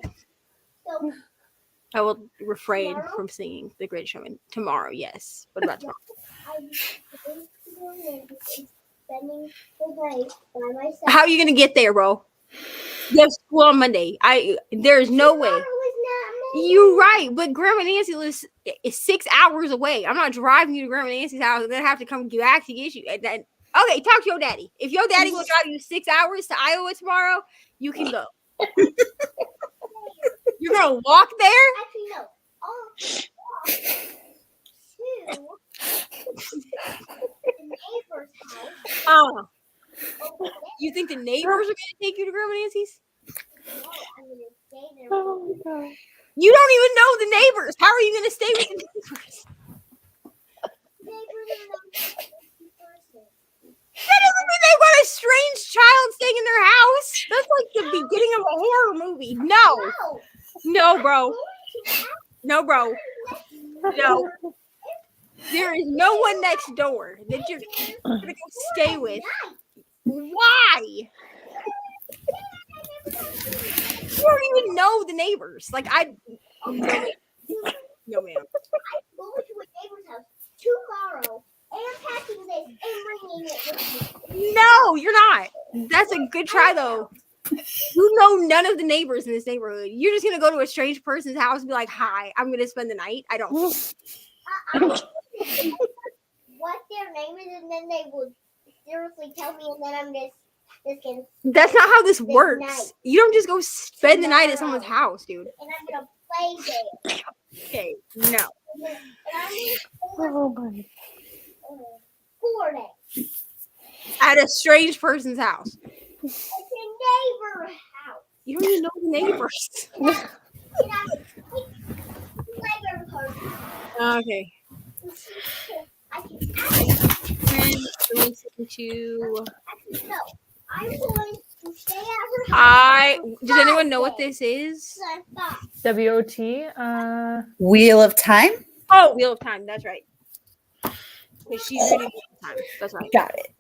So, I will refrain from singing The Great Showman tomorrow. Yes. What about tomorrow? spending the night by myself. How are you gonna get there, bro? You have school on Monday. There's no way. Tomorrow is not Monday. You're right, but Grandma Nancy lives is 6 hours away. I'm not driving you to Grandma Nancy's house and then have to come back to get you. And then, okay, talk to your daddy. If your daddy will drive you 6 hours to Iowa tomorrow, you can go. You're gonna walk there? Actually, no. I'll walk to the neighbor's house. You think the neighbors are gonna take you to Grandma Nancy's? No, I'm gonna stay there. Oh my god. You don't even know the neighbors. How are you gonna stay with the neighbors? Neighbors are not the person. That doesn't mean they want a strange child staying in their house. That's like the beginning of a horror movie. No, No. bro. No, bro. No. There is no one next door that you're gonna go stay with. Why? You don't even know the neighbors. Like no, ma'am. I'm going to a neighbor's house tomorrow and packing this and bringing it with me. No, you're not. That's a good try though. You know none of the neighbors in this neighborhood. You're just gonna go to a strange person's house and be like, "Hi, I'm gonna spend the night." I don't. What their name is, and then they will seriously tell me, and then I'm just gonna, That's not how this works. night. You don't just go spend the night at someone's house, dude. and I'm gonna play there. Okay, no. And I'm gonna Oh my. 4 days. At a strange person's house. It's a neighbor house. You don't even know the neighbors. And I'm neighbor person. Okay. I can To no. I'm going to stay at her house. does anyone know what this is? WOT. Wheel of Time. Oh, Wheel of Time. That's right. Because she's reading Wheel of Time. That's right. Got it.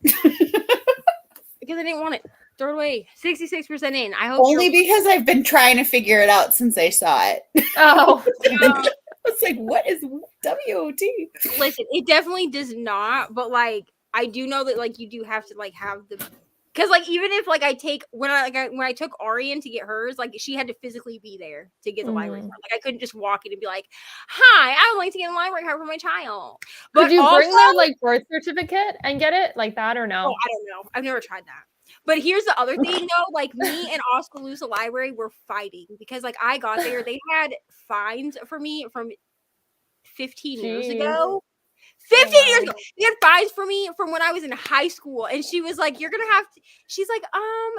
Because I didn't want it. Throw it away. 66% in. I hope Only because I've been trying to figure it out since I saw it. Oh. I was like, what is WOT? Listen, it definitely does not, but like I do know that like you do have to like have the because like even if like I take when I took Ari in to get hers, like she had to physically be there to get the library card. Like I couldn't just walk in and be like, "Hi, I would like to get a library card for my child." But Could you also, bring their like birth certificate and get it like that or no? Oh, I don't know. I've never tried that. But here's the other thing though, like me and Oskaloosa Library were fighting because like I got there, they had fines for me from 15 years ago. 15 years ago. They had fines for me from when I was in high school. And she was like, you're gonna have to, she's like,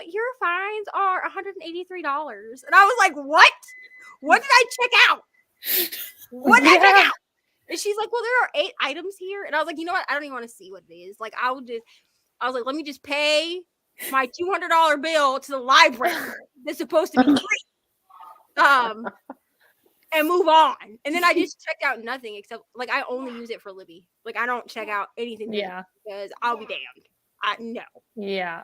your fines are $183. And I was like, what? What did I check out? What did I check out? And she's like, well, there are 8 items here. And I was like, you know what? I don't even want to see what it is. Like, I was like, let me just pay my $200 bill to the library that's supposed to be free. And move on. And then I just checked out nothing except like I only use it for Libby. Like I don't check out anything because I'll be damned. No. Yeah.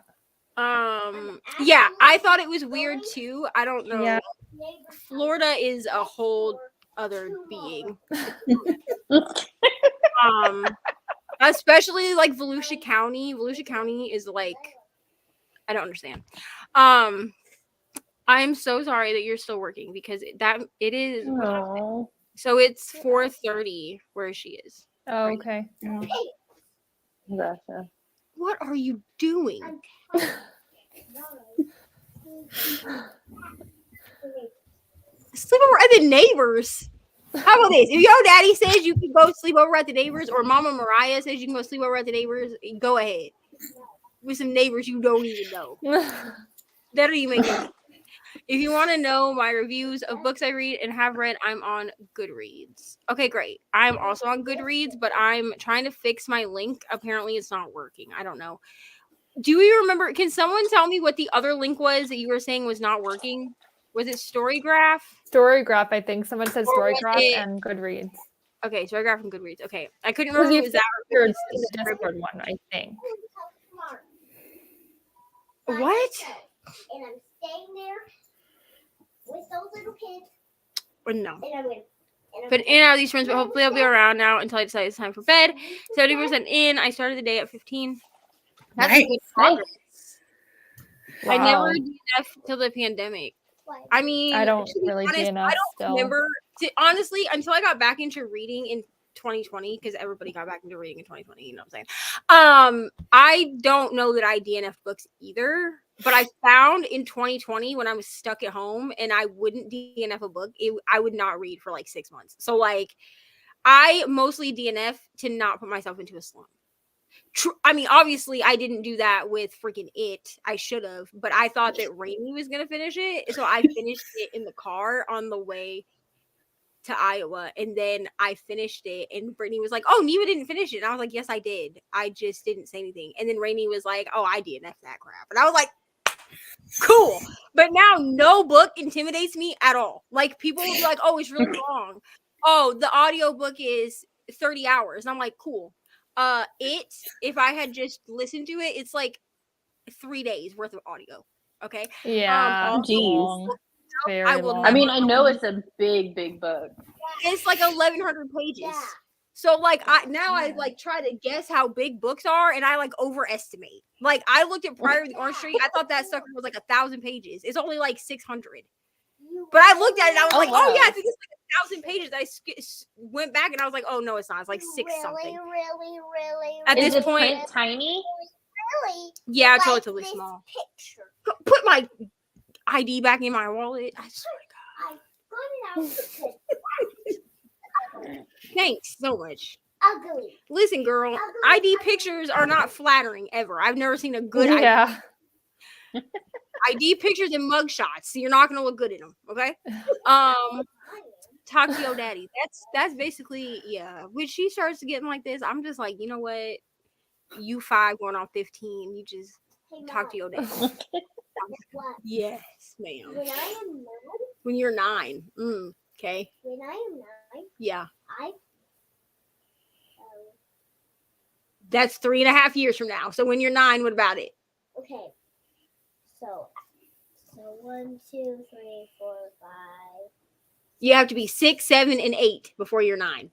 Yeah, I thought it was weird too. I don't know. Yeah. Florida is a whole other being. Especially like Volusia County. Volusia County is like I don't understand. I'm so sorry that you're still working because it is. Oh. So it's 4:30 where she is. Oh, okay. Gotcha. What are you doing? Sleep over at the neighbors. How about this? If your daddy says you can go sleep over at the neighbors, or Mama Mariah says you can go sleep over at the neighbors, go ahead. With some neighbors you don't even know. That don't even make sense. If you want to know my reviews of books I read and have read, I'm on Goodreads. Okay, great. I'm also on Goodreads, but I'm trying to fix my link. Apparently, it's not working. I don't know. Do you remember? Can someone tell me what the other link was that you were saying was not working? Was it Storygraph? Storygraph, I think. Someone said Storygraph and Goodreads. Okay, Storygraph and Goodreads. Okay. I couldn't remember if it was that or It's the Discord one, I think. What? And I'm staying there with those little kids. Or no. And I'm gonna. But in and out of these friends, but hopefully I'll be around now until I decide it's time for bed. 70% in. I started the day at 15. That's Nice. a good progress. I never Wow. DNF till the pandemic. Why? I mean, I don't to be really honest, DNF I don't still. remember. Honestly, until I got back into reading in 2020, because everybody got back into reading in 2020. You know what I'm saying? I don't know that I DNF books either. But I found in 2020 when I was stuck at home and I wouldn't DNF a book, I would not read for like 6 months. So like, I mostly DNF to not put myself into a slump. I mean, obviously, I didn't do that with freaking It. I should have, but I thought that Reni was gonna finish it, so I finished it in the car on the way to Iowa, and then I finished it, and Brittany was like, "Oh, Neva didn't finish it," and I was like, "Yes, I did. I just didn't say anything." And then Reni was like, "Oh, I DNF that crap," and I was like, "Cool." But now no book intimidates me at all. Like people will be like, "Oh, it's really long." Oh, the audiobook is 30 hours. And I'm like, "Cool." If I had just listened to it, it's like 3 days worth of audio. Okay. Yeah. Also, Long. Very I will long. I mean, I know it's a big, big book. it's like 1,100 pages. Yeah. So like I like try to guess how big books are, and I like overestimate. Like I looked at Priory of the Orange Tree, I thought that sucker was like 1,000 pages. It's only like 600. But I looked at it, and I was Oh, like, wow. "Oh yeah, I think it's like 1,000 pages." I went back, and I was like, "Oh no, it's not. It's like six something." Really, At Is this the point- print tiny? really. Yeah, it's like relatively this small. Picture. Put my ID back in my wallet. I swear to I got it out God. Thanks so much. ugly. Listen, girl, ID pictures are not flattering ever. I've never seen a good Yeah. ID pictures and mugshots. So you're not gonna look good in them, okay? Talk to your daddy. That's basically, yeah. When she starts getting like this, I'm just like, you know what? You 5 going on 15. You just Hey, talk to your daddy. What? Yes, ma'am. When I am 9, When you're 9. Okay. when I am 9, Yeah. I That's 3.5 years from now. So when you're 9, what about it? okay. So 1, 2, 3, 4, 5. You have to be 6, 7, and 8 before you're 9.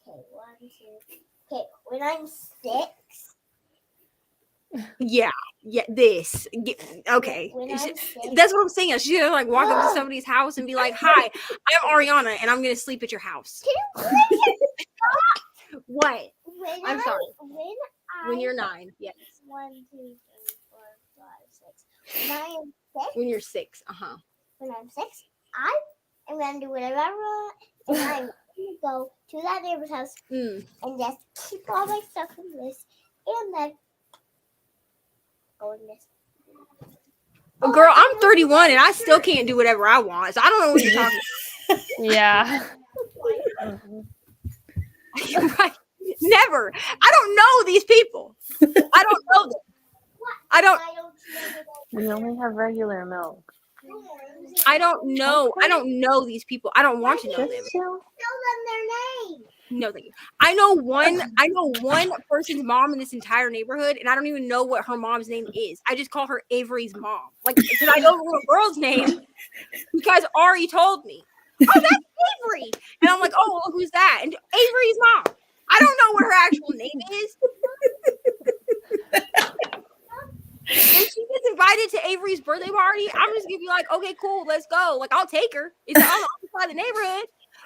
Okay, 1, 2. Okay, when I'm 6. Yeah. This. Okay. When I'm 6. That's what I'm saying. She's gonna like walk up to somebody's house and be like, "Hi, I'm Ariana, and I'm gonna sleep at your house." What? I'm sorry. When you're 9, yes. 1, 2, 3, 4, 5, 6. When I am 6. When you're 6, When I'm 6, I am gonna do whatever I want, and I'm gonna go to that neighbor's house and just keep all my stuff in this, and then go in this. Girl, I'm 31 and I still can't do whatever I want. So I don't know what you're talking Yeah. about. You're right. Never. I don't know these people. I don't know them. I don't We only have regular milk. I don't know these people. I don't want to know them. Just chill. Tell them their name. No, thank you. I know one person's mom in this entire neighborhood, and I don't even know what her mom's name is. I just call her Avery's mom. Like, because I know the little girl's name because Ari told me. Oh, that's Avery. And I'm like, oh, well, who's that? And Avery's mom. I don't know what her actual name is. If she gets invited to Avery's birthday party, I'm just gonna be like, okay, cool, let's go. Like, I'll take her. It's on the other side of the neighborhood.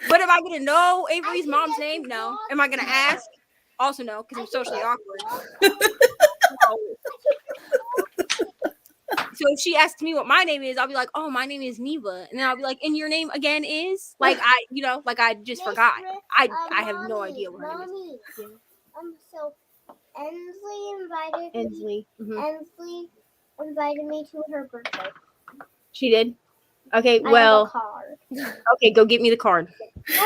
But am I gonna know Avery's mom's name? No. Am I gonna ask? Also no, because I'm socially awkward. So if she asks me what my name is, I'll be like, oh, my name is Neva. And then I'll be like, and your name again is? Like I just forgot. I have no idea what her name is. Yeah. So Ensley invited Ensley. Ensley invited me to her birthday. She did? Okay, I have well, a card. okay, go get me the card. No,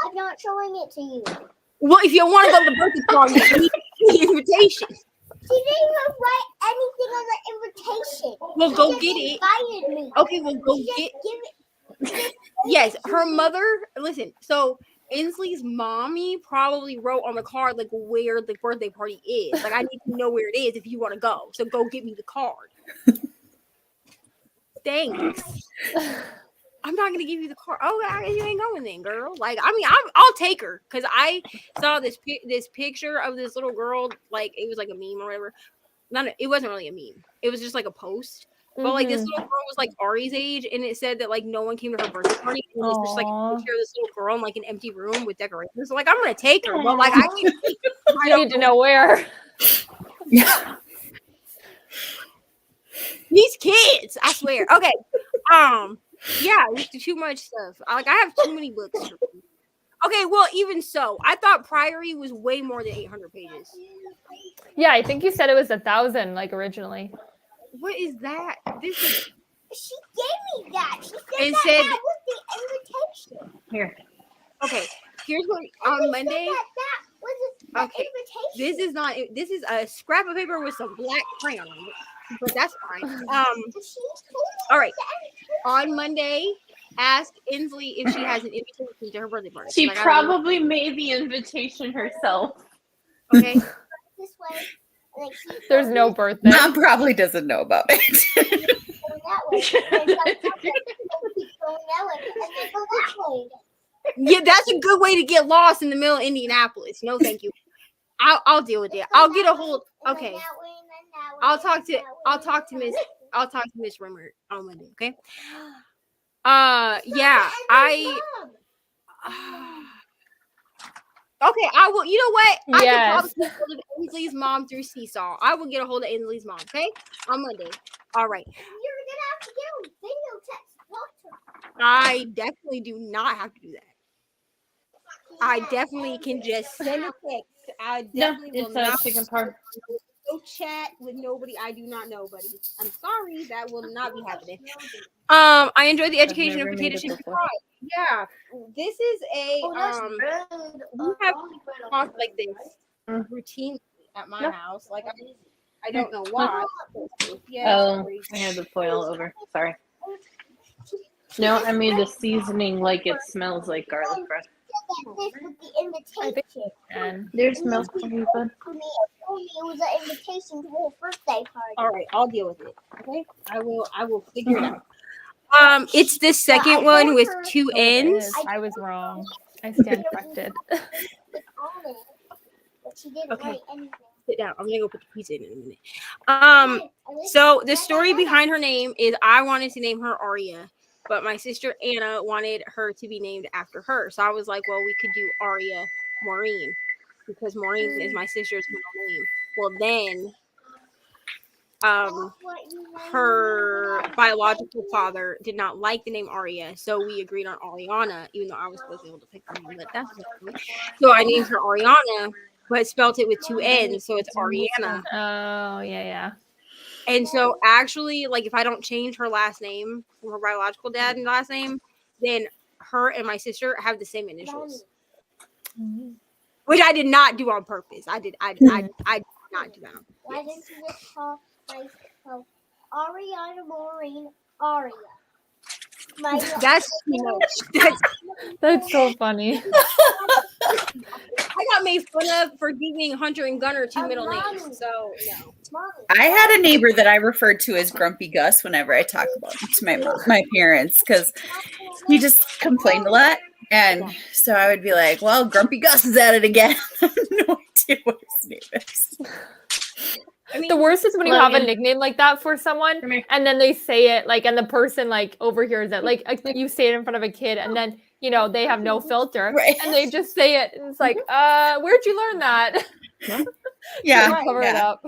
I'm not showing it to you. Well, if you want to go to the birthday party, you need the invitation. She didn't even write anything on the invitation. Well, She go just get it. Invited me. Okay, well, go She just get. give it. Yes, her mother. Listen, so Ensley's mommy probably wrote on the card like where the birthday party is. Like, I need to know where it is if you want to go. So go get me the card. Thanks. I'm not gonna give you the card. Oh, I guess you ain't going then, girl. Like, I mean, I'll take her because I saw this picture of this little girl. Like, it was like a meme or whatever. it wasn't really a meme. It was just like a post. But like this little girl was like Ari's age, and it said that like no one came to her birthday party. And it's just like a picture of this little girl in like an empty room with decorations. So like I'm gonna take her, but like I need to know where. Yeah. These kids, I swear. Okay. Yeah, too much stuff. I have too many books. Okay, well, even so, I thought Priory was way more than 800 pages. Yeah, I think you said it was 1,000 like originally. What is that? This is. She gave me that. She said And that, said- that was the invitation. Here. Okay, here's what on Monday. That was the Okay, invitation. this is not. This is a scrap of paper with some black crayon on it, but that's fine. She told me All right. the invitation. On Monday, ask Inslee if she has an invitation to her birthday party. She Like, I probably made the invitation herself. don't know. Okay. This way. And, like, she There's told no me birthday. Mom probably doesn't know about it. going that way. And then keep going that way. And then go that way. Yeah, that's a good way to get lost in the middle of Indianapolis. No, thank you. I'll deal with it. I'll get a hold. And then Okay. that way, and then that way, I'll and talk then to that way, I'll and talk to then Miss that way. I'll talk to Miss Rimmer on Monday. Okay. Stop Yeah. it, and then Okay, I will. You know what? I Yes. can probably get a hold of Ainsley's mom through Seesaw. I will get a hold of Ainsley's mom. Okay, on Monday. All right. You're gonna have to get a video text. Talk to her. I definitely do not have to do that. I Yeah, definitely and can just send a text. I No, definitely will it's not a chicken parm. go chat with nobody I do not know, buddy. I'm sorry, that will not be happening. I enjoyed the education of never potato made it chips. before. Yeah, this is a Oh, that's we red. have talk like this Mm. routine at my No. house. Like I don't know why. Yeah. Oh, I had the foil over. Sorry. No, I made the seasoning like it smells like garlic bread. This with the invitation. And There's milk for you, bud. For me, it told me it was an invitation to her birthday party. All right, I'll deal with it. Okay, I will figure it out. It's the second I one with told her- two Oh, it ends. is. I was wrong. I stand corrected. It's on it, but she didn't Okay. write anything. Sit down. I'm gonna go put the pizza in a minute. I listened So to the that. story behind her name is I wanted to name her Aria, but my sister Anna wanted her to be named after her. So I was like, well, we could do Aria Maureen because Maureen is my sister's middle name. Well, then her biological father did not like the name Aria, so we agreed on Ariana, even though I was supposed to be able to pick the name, but that's okay. So I named her Ariana, but spelled it with two N's, so it's Ariana. Oh, yeah. And so actually, like if I don't change her last name from her biological dad and last name, then her and my sister have the same initials, which I did not do on purpose. I did not do that. Why didn't you just call myself Ariana Maureen Aria? That's too much. That's so funny. I got made fun of for giving Hunter and Gunner two middle names. So no. Mommy. I had a neighbor that I referred to as Grumpy Gus whenever I talk about him to my parents because he just complained a lot. And so I would be like, well, Grumpy Gus is at it again. I have no idea what his name is. I mean, The worst is when you have a Logan. nickname like that for someone Come here. and then they say it like and the person like overhears it. Like you say it in front of a kid and then they have no filter Right. and they just say it and it's like, where'd you learn that? Yeah. Cover it yeah. up.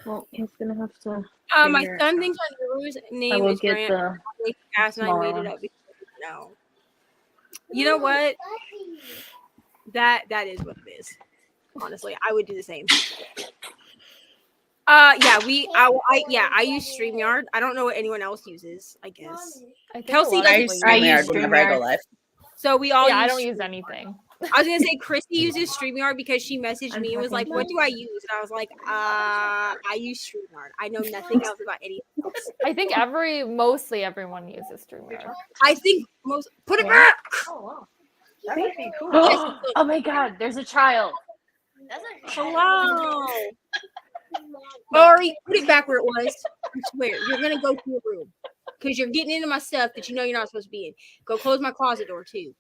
Well, he's gonna have to. my figure it son out. thinks our neighbor's I name will is get Grant. the. They asked and I smaller made it one. up because no. You know what? That is what it is. Honestly, I would do the same. I use StreamYard. I don't know what anyone else uses, I guess. I think Kelsey a lot of I people use use I it. use StreamYard whenever I go StreamYard. live. So we all Yeah, I use don't use anything. I was gonna say Christy uses StreamYard because she messaged me and was like, "What do I use?" And I was like, I use StreamYard. I know nothing else about anything else." I think mostly everyone uses StreamYard. I think most put it back. Oh, wow. That would be cool. Oh my God! There's a child. Hello, Lori, put it back where it was. I swear, you're gonna go to your room because you're getting into my stuff that you know you're not supposed to be in. Go close my closet door too.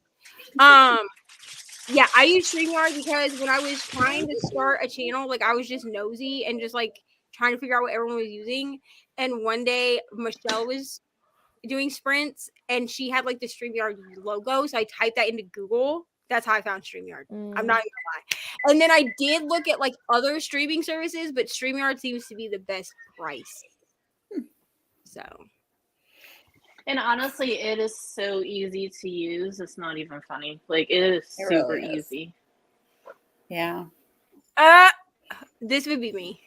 Yeah, I use StreamYard because when I was trying to start a channel, like I was just nosy and just like trying to figure out what everyone was using. And one day Michelle was doing sprints and she had like the StreamYard logo. So I typed that into Google. That's how I found StreamYard. I'm not even gonna lie. And then I did look at like other streaming services, but StreamYard seems to be the best price. So. And honestly, it is so easy to use. It's not even funny. Like, it is It super really is. easy. Yeah. This would be me.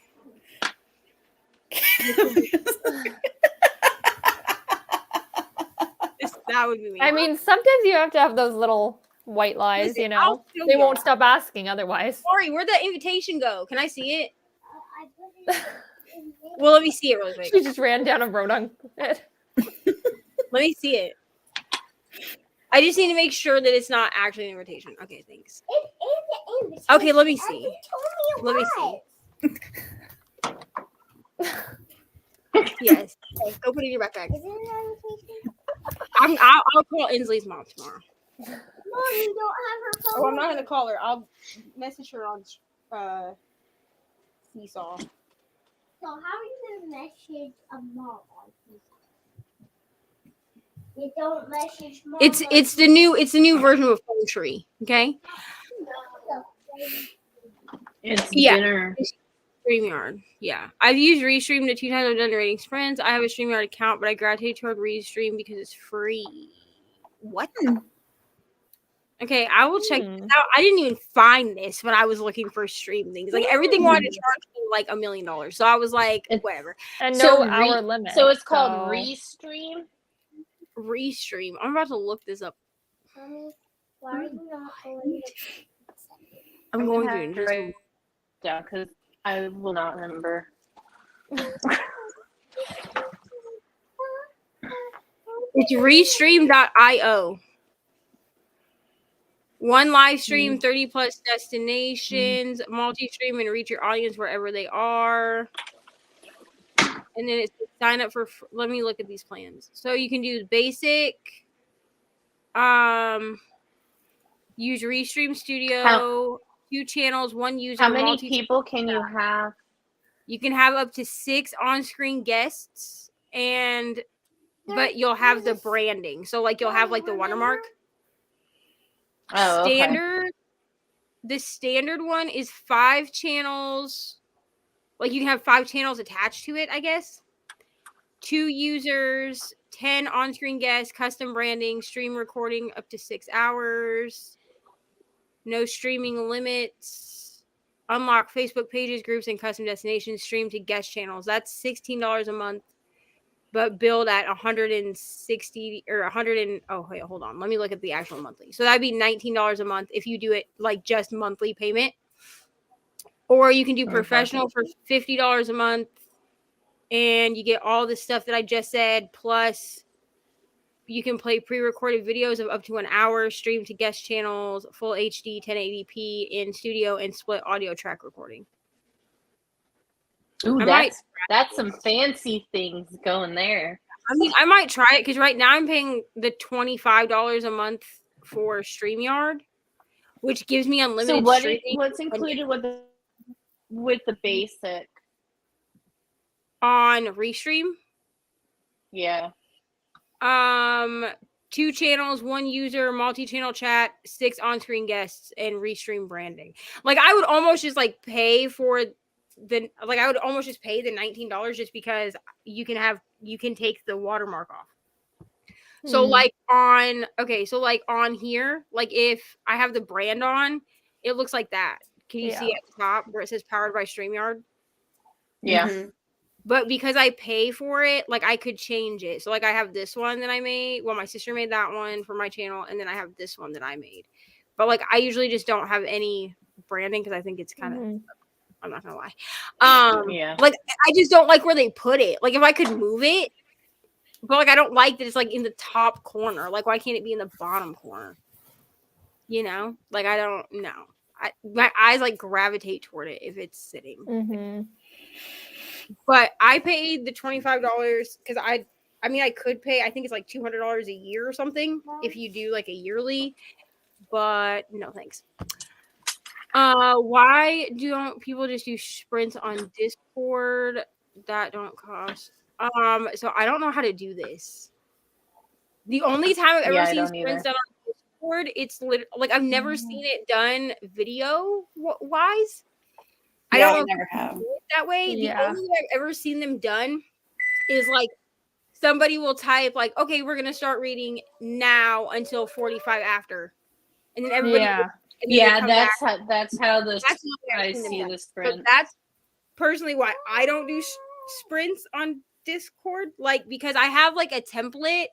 That would be me. I mean, sometimes you have to have those little white lies, Listen, you I'll know. show They won't y'all. stop asking otherwise. Sorry, where'd that invitation go? Can I see it? I put it in there. Well, let me see it really quick. She just ran down and wrote on it. Let me see it. I just need to make sure that it's not actually an invitation. Okay, thanks. It is an invitation. Okay, let me and see. you told me Let me it see. Yes. Okay, go put it in your backpack. was. Is it an invitation? I'll call Inslee's mom tomorrow. Mom, you don't have her phone. Oh, I'm not gonna call her. I'll message her on Seesaw. So how are you gonna message a mom on Facebook? You don't message mom. It's the new version of Phone Tree. Okay. It's Yeah. dinner. StreamYard. Yeah. I've used Restream the 2 times I've done rating sprints. I have a StreamYard account, but I gravitate toward Restream because it's free. What? Okay, I will check this out. I didn't even find this when I was looking for stream things. Like everything wanted to charge me like $1 million. So I was like, whatever. And So no hour limit. So it's called Restream? Restream. I'm about to look this up. Mommy, why are you not going to I'm going gonna to have in just a write it down because I will not remember. It's restream.io. One live stream, 30 plus destinations, multi-stream, and reach your audience wherever they are. And then it's sign up for. Let me look at these plans. So you can do basic. Use Restream Studio, 2 channels, 1 user. How many people can you have? You can have up to 6 on-screen guests, but you'll have the branding. So like you'll have like the watermark. Oh, okay. The standard one is 5 channels. Like you can have 5 channels attached to it, I guess. 2 users, 10 on-screen guests, custom branding, stream recording up to 6 hours. No streaming limits. Unlock Facebook pages, groups, and custom destinations. Stream to guest channels. That's $16 a month. But billed at 160 or 100 and oh wait, hold on. Let me look at the actual monthly. So that'd be $19 a month if you do it like just monthly payment. Or you can do professional for $50 a month, and you get all the stuff that I just said. Plus, you can play pre-recorded videos of up to an hour, stream to guest channels, full HD 1080p in studio, and split audio track recording. Ooh, that's some fancy things going there. I mean, I might try it because right now I'm paying the $25 a month for StreamYard, which gives me unlimited streaming. What's included with the basic? On Restream? Yeah. 2 channels, 1 user, multi-channel chat, 6 on-screen guests, and Restream branding. Like I would almost just like pay for I would almost just pay the $19 just because you can take the watermark off. So like on here, like if I have the brand on, it looks like that. Can you see at the top where it says powered by StreamYard? Yeah. Mm-hmm. But because I pay for it, like I could change it. So like I have this one that I made. Well, my sister made that one for my channel, and then I have this one that I made. But like I usually just don't have any branding because I think it's kind of I'm not gonna lie. Like I just don't like where they put it. Like if I could move it, but like I don't like that it's like in the top corner. Like why can't it be in the bottom corner? You know, like I don't know. My eyes like gravitate toward it if it's sitting. But I paid the $25 because I mean I could pay. I think it's like $200 a year or something if you do like a yearly. but no thanks. Why don't people just use sprints on Discord that don't cost? So I don't know how to do this. The only time I've ever Yeah, I seen don't sprints either. done on Discord, it's like I've never seen it done video wise. I Yeah, don't I know never if have. do it that way. Yeah. The only way I've ever seen them done is like somebody will type like, okay, we're gonna start reading now until 45 after, and then everybody Yeah. and then they Yeah, come back. that's how this That's the way I I've seen them see done. the So sprint. that's personally why I don't do sprints on Discord, like because I have like a template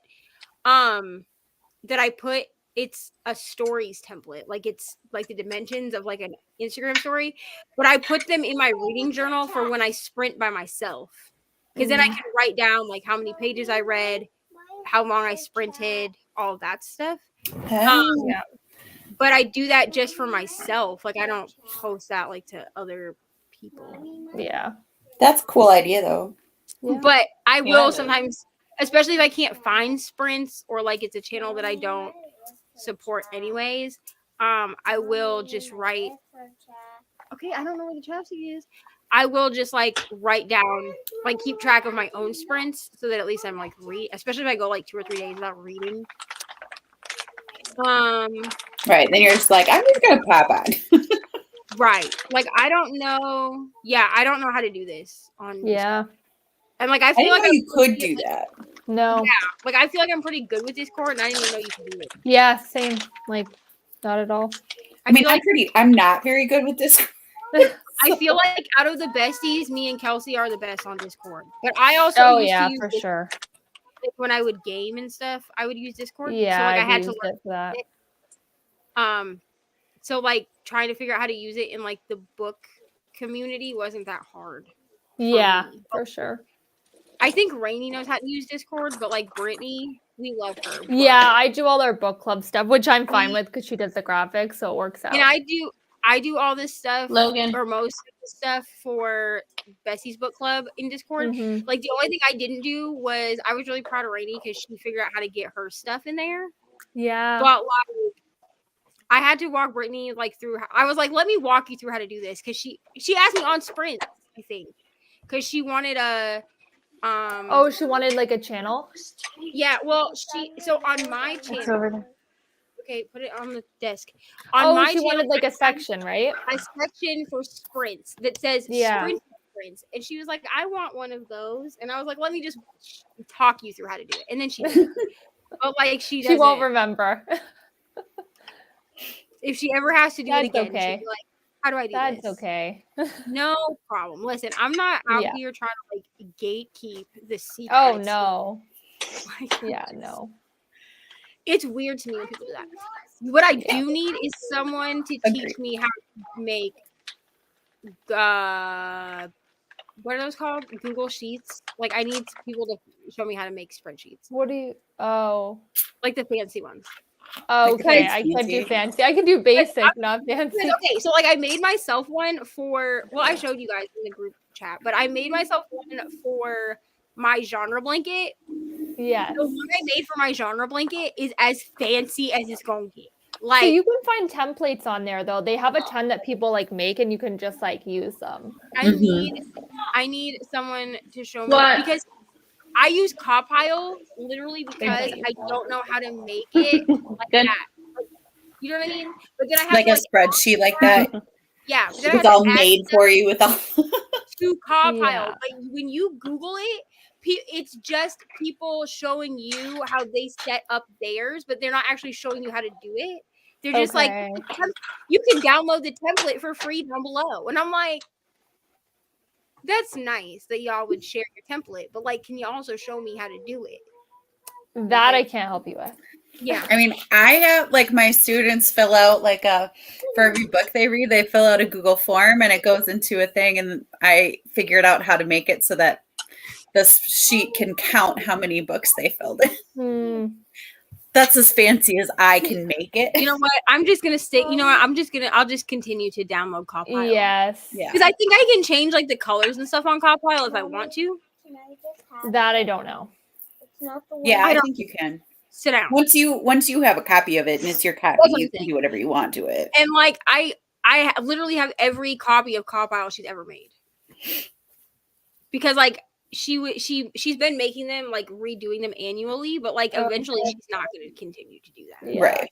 that I put. It's a stories template, like it's like the dimensions of like an Instagram story, but I put them in my reading journal for when I sprint by myself, because then I can write down like how many pages I read, how long I sprinted, all of that stuff. Oh. Yeah. But I do that just for myself. Like I don't post that like to other people. Yeah. That's a cool idea, though. Yeah. But I will Yeah. sometimes, especially if I can't find sprints or like it's a channel that I don't support anyways, I will just write. Okay, I don't know where the chapstick is. I will just like write down, like keep track of my own sprints so that at least I'm like especially if I go like 2 or 3 days without reading. Right. Then you're just like, I'm just going to pop on. Right. Like I don't know. Yeah, I don't know how to do this on Yeah. And like I I feel didn't like know you could pretty- do that. No. like I feel like I'm pretty good with Discord and I didn't even know you could do it. Yeah, same. Like, not at all. I mean, feel like I'm not very good with this. I feel like out of the besties, me and Kelsey are the best on Discord. But I also used to use for Discord, sure. like, when I would game and stuff, I would use Discord. Yeah, so like I I've had to used learn it for that. so like trying to figure out how to use it in like the book community wasn't that hard. Yeah, me. for sure. I think Reni knows how to use Discord, but like Brittany, we love her. but- Yeah, I do all our book club stuff, which I'm fine with because she does the graphics, so it works out. And I do all this stuff, Logan. or most of the stuff for Bessie's book club in Discord. Mhm. Like the only thing I didn't do was I was really proud of Reni because she figured out how to get her stuff in there. Yeah. But like I had to walk Brittany like through. I was like, let me walk you through how to do this because she asked me on Sprint, I think, because she wanted a Oh, she wanted like a channel? yeah. Well, so on my It's channel. over there. Okay, put it on the desk. On my she channel, wanted like I a section, right? have a section for sprints that says Yeah. sprint sprints, and she was like, "I want one of those," and I was like, "Let me just talk you through how to do it," and then she did. But like she She won't doesn't. remember. If she ever has to do That's it again, okay. she'll be like, "How do I do That's this?" okay. No problem. Listen, I'm not out Yeah. here trying to like gatekeep the secrets. Oh no. Like, Yeah, no. it's weird to me when people do that. What I do need is someone to teach Agreed. me how to make what are those called? Google Sheets. Like I need people to show me how to make spreadsheets. What do you Like the fancy ones. Oh, Like the okay. I fancy. can't do fancy. I can do basic, not fancy. Okay, so like I made myself one for I showed you guys in the group chat, but I made myself one for my genre blanket. Yes. The one I made for my genre blanket is as fancy as it's gonna get. Like So you can find templates on there though. They have a ton that people like make and you can just like use them. I need someone to show me What? because I use Compile literally because I don't know how to make it like Good. that. Like, you know what I mean? But then I have Like to, a spreadsheet like that. yeah, but then I It's have all to add made stuff for you with all. to Compile. Yeah. But when you Google it, it's just people showing you how they set up theirs, but they're not actually showing you how to do it. They're just like, Okay. you can download the template for free down below. And I'm like, that's nice that y'all would share your template, but like, can you also show me how to do it? That I can't help you with. Yeah. I mean, I have like my students fill out like for every book they read, they fill out a Google form and it goes into a thing. And I figured out how to make it so that this sheet can count how many books they filled in. That's as fancy as I can make it. You know what? I'm just gonna stay. You know what? I'll just continue to download Compile. Yes. Yeah. Because I think I can change like the colors and stuff on Compile if I want to. That I don't know. It's not the one. Yeah, I think you can. sit down. Once you have a copy of it and it's your copy, That's what you I'm can saying. do whatever you want to it. And like I literally have every copy of Cop Isle she's ever made. Because like she's been making them, like redoing them annually, but like eventually she's not going to continue to do that. Yeah. Right.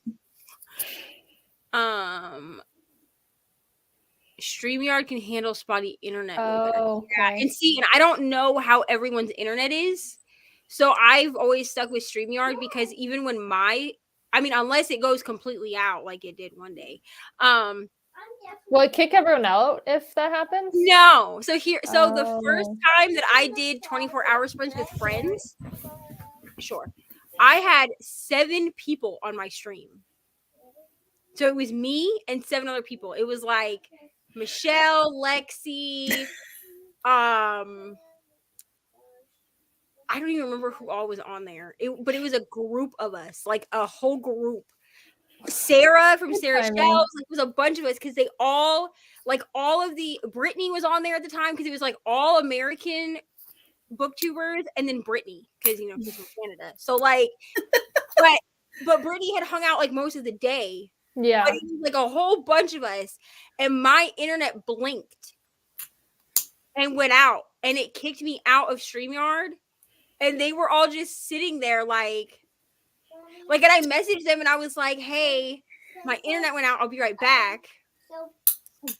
StreamYard can handle spotty internet. Oh, yeah. okay. And see, and I don't know how everyone's internet is. So I've always stuck with StreamYard because even when unless it goes completely out like it did one day. Will it kick everyone out if that happens? No. So the first time that I did 24-hour sprints with friends, sure, I had 7 people on my stream. So it was me and 7 other people. It was like Michelle, Lexi, I don't even remember who all was on there. But it was a group of us, like a whole group. Sarah from Sarah's Shelves, like, it was a bunch of us because they all, like, all of the Brittany was on there at the time because it was like all American booktubers and then Brittany because she's from Canada. So like, but Brittany had hung out like most of the day. Yeah, but it was like a whole bunch of us, and my internet blinked and went out, and it kicked me out of StreamYard, and they were all just sitting there like, and I messaged them and I was like, hey, my internet went out, I'll be right back.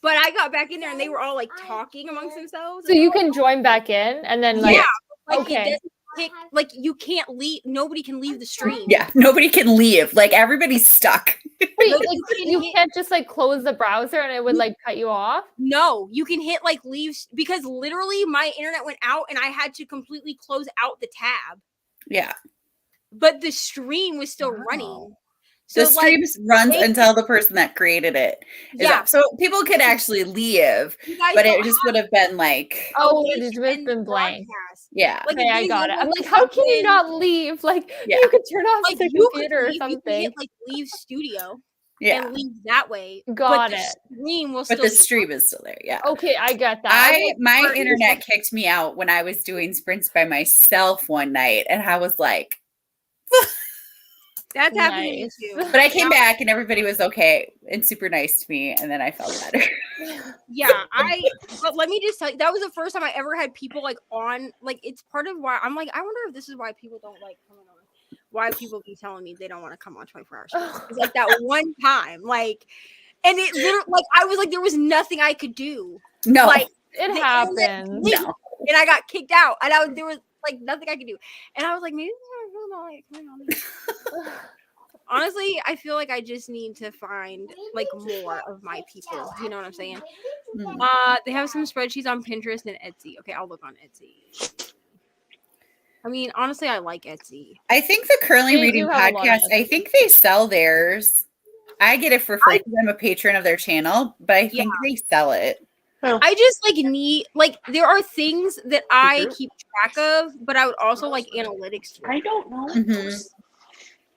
But I got back in there and they were all like talking amongst themselves. So you can join back in and then like, it doesn't kick, like you can't leave, nobody can leave the stream. Yeah, nobody can leave. Like everybody's stuck. Wait, like, you can't just like close the browser and it would like cut you off? No, you can hit like leave, because literally my internet went out and I had to completely close out the tab. Yeah. But the stream was still running. So the stream runs until the person that created it is Yeah. up. So people could actually leave, but it just would have been like, it just would have been blank. Yeah. Like, okay, I got it. I'm like, how can you not leave? Like, you could turn off like, the you computer or could something. hit, like, leave studio. Yeah. And leave that way. Got but it. The stream will but still the stream is still there. Yeah. Okay, I get that. My internet kicked me out when I was doing sprints by myself one night, and I was like, that's happened to me too. But I came back and everybody was okay and super nice to me, and then I felt better. Yeah, but let me just tell you, that was the first time I ever had people like on, like, it's part of why I'm like, I wonder if this is why people don't like coming on. Why people be telling me they don't want to come on 24 hours. It's like that one time, like, and it literally, like, I was like, there was nothing I could do. No, like, it happened. No. And I got kicked out, and there was like nothing I could do, and I was like, maybe I don't like coming on. Honestly, I feel like I just need to find like more of my people. You know what I'm saying? They have some spreadsheets on Pinterest and Etsy. Okay, I'll look on Etsy. I mean, honestly, I like Etsy. I think the Currently Reading podcast, I think they sell theirs. I get it for free because I'm a patron of their channel, but I think they sell it. I just like need, like, there are things that I keep track of, but I would also like analytics. I don't know.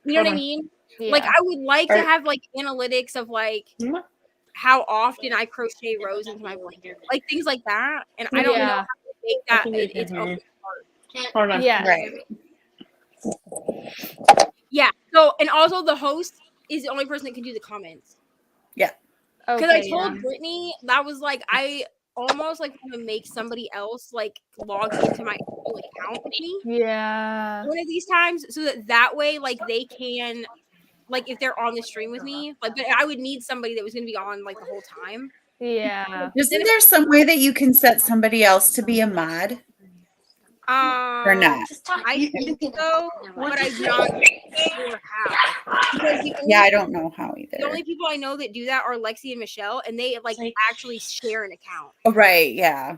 You know what I mean? Yeah. Like, I would like to have like analytics of like how often I crochet rows into my blanket, like things like that. And I don't know how to make that its own part. Hold on. Yeah. Right. Yeah. So, and also the host is the only person that can do the comments. Yeah. Because I told Brittany that was like, I almost like want to make somebody else like log into my account with me. Yeah. One of these times, so that way, like, they can, like, if they're on the stream with me, like, but I would need somebody that was going to be on like the whole time. Yeah. Isn't there some way that you can set somebody else to be a mod? Or not? I think so, but I'm not sure how. Because I don't know how either. The only people I know that do that are Lexi and Michelle, and they like actually share an account. Oh, right, yeah.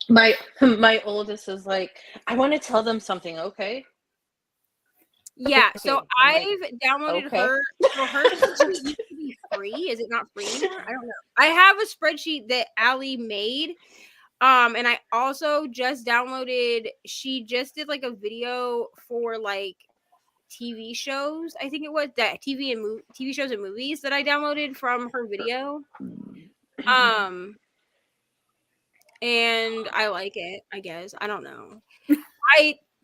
My oldest is like, I want to tell them something, okay? Yeah, so Okay. I've downloaded her. So her spreadsheet used to be free. Is it not free anymore? I don't know. I have a spreadsheet that Allie made. And I also just downloaded, she just did like a video for like TV shows. I think it was that TV shows and movies that I downloaded from her video. And I like it, I guess. I don't know.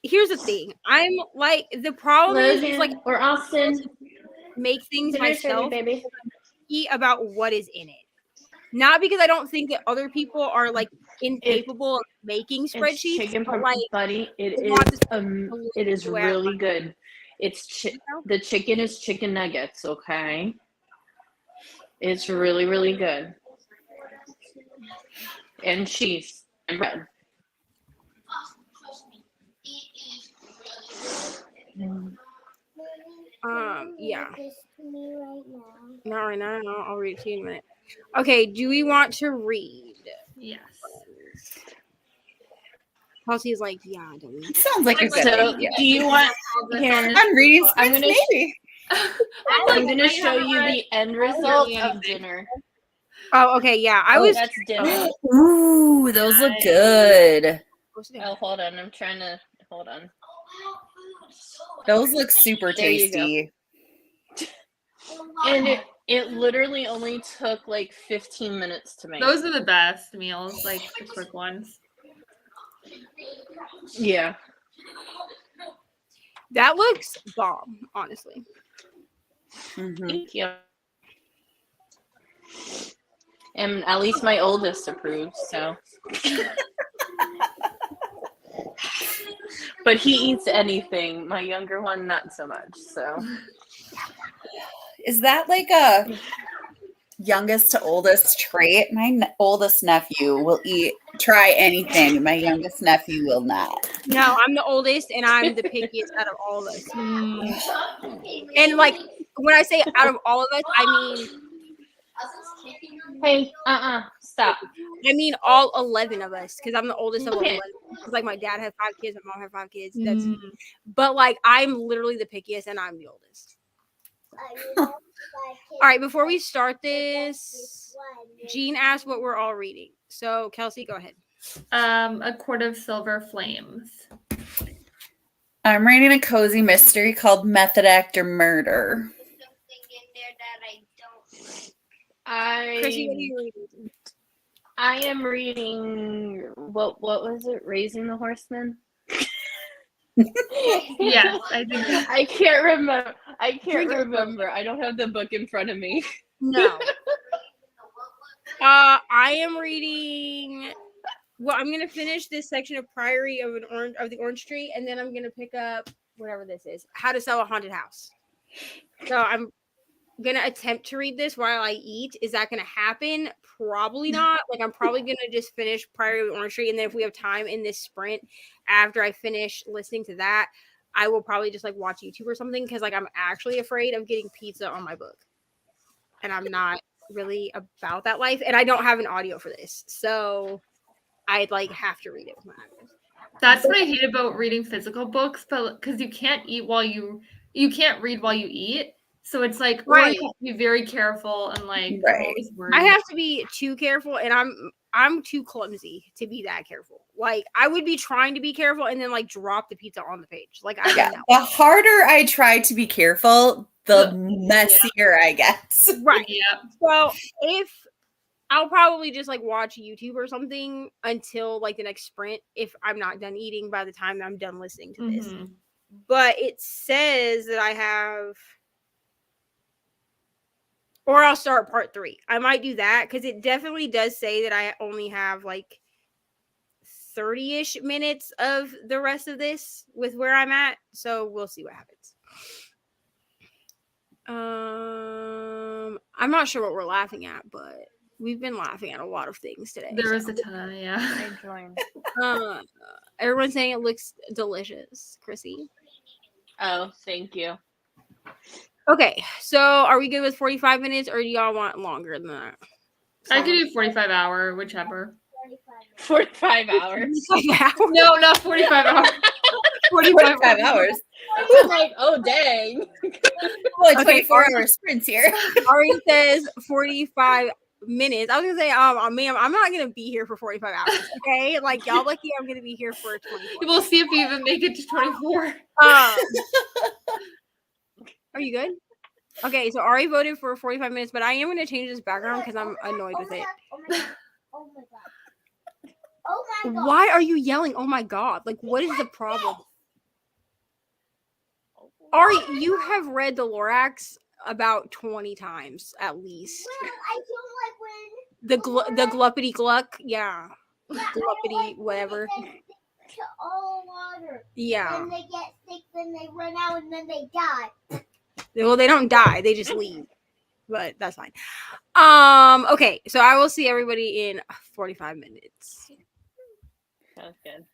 here's the thing. I'm like, the problem is like or Austin. make things Dinner's ready, myself baby. about what is in it. Not because I don't think that other people are like incapable of making It's spreadsheets, chicken but from like buddy. It want is to it is the way I really want good. It's the chicken is chicken nuggets, okay? It's really, really good. And cheese and bread. yeah. This to me right now. Not right now. No, I'll read it to you in a minute. Okay, do we want to read? Yes. Kelsey's like, yeah, I don't. It sounds like a good So, idea. do you want here? I'm reading I'm Sprints, gonna maybe. I'm gonna show you the end result of dinner. Oh, okay, yeah. I was. That's dinner. Ooh, those look good. Oh, hold on. I'm trying to hold on. Those look super There you go. tasty. And it literally only took like 15 minutes to make. Those are the best meals, like the quick ones. Yeah. That looks bomb, honestly. Mhm. Thank you. And at least my oldest approves, so. But he eats anything. My younger one, not so much. So. Is that like a youngest to oldest trait? My oldest nephew will try anything. My youngest nephew will not. No, I'm the oldest, and I'm the pickiest out of all of us. And like when I say out of all of us, I mean. Hey, stop. I mean all 11 of us, because I'm the oldest of 11. Because like my dad had 5 kids, my mom had 5 kids. That's, but like I'm literally the pickiest, and I'm the oldest. All right, before we start this, Jean asked what we're all reading. So Kelsey, go ahead. A Court of Silver Flames. I'm reading a cozy mystery called Method Actor Murder. Chrissy, what are you reading? I am reading what was it? Raising the Horseman? Yes, I think I can't remember. I don't have the book in front of me. No. I am reading. Well, I'm gonna finish this section of Priory of the Orange Tree, and then I'm gonna pick up whatever this is. How to Sell a Haunted House. So I'm gonna attempt to read this while I eat. Is that gonna happen? Probably not. Like I'm probably gonna just finish Priory of the Orange Tree, and then if we have time in this sprint after I finish listening to that, I will probably just like watch YouTube or something, because like I'm actually afraid of getting pizza on my book, and I'm not really about that life, and I don't have an audio for this, so I'd like have to read it with my eyes. that's what I hate about reading physical books, but because you can't read while you eat. So it's like, Right. you have to be very careful and like Right. I'm always worried. I have to be too careful, and I'm too clumsy to be that careful. Like I would be trying to be careful and then like drop the pizza on the page. Like I don't know. The harder I try to be careful, the messier I get. Right. Yeah. So if I'll probably just like watch YouTube or something until like the next sprint if I'm not done eating by the time I'm done listening to this. Mhm. But it says that I have, or I'll start part 3. I might do that because it definitely does say that I only have like 30-ish minutes of the rest of this with where I'm at. So we'll see what happens. I'm not sure what we're laughing at, but we've been laughing at a lot of things today. There was a ton, yeah. I joined. Everyone's saying it looks delicious, Chrissy. Oh, thank you. Okay, so are we good with 45 minutes, or do y'all want longer than that? I could do 45-hour, whichever. 45 hours. No, not 45 hours. 45 hours. I'm like, oh dang. Well, 24-hour sprints here. Ari says 45 minutes. I was gonna say, ma'am, I'm not gonna be here for 45 hours. Okay, like y'all lucky I'm gonna be here for 24. We'll see if you even make it to 24. Are you good? Okay, so Ari voted for 45 minutes, but I am gonna change this background because I'm annoyed with it. Oh my god. Why are you yelling? Oh my god! Like, what is the problem? Ari, you have read the Lorax about 20 times at least. Well, I don't like when The Gluppity Gluck, yeah. I don't Gluppity, like when whatever. they get to all water. Yeah. And they get sick, then they run out, and then they die. Well, they don't die, they just leave. But that's fine. Okay, so I will see everybody in 45 minutes. Sounds good.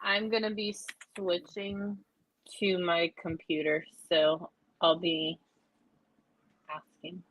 I'm gonna be switching to my computer, so I'll be asking.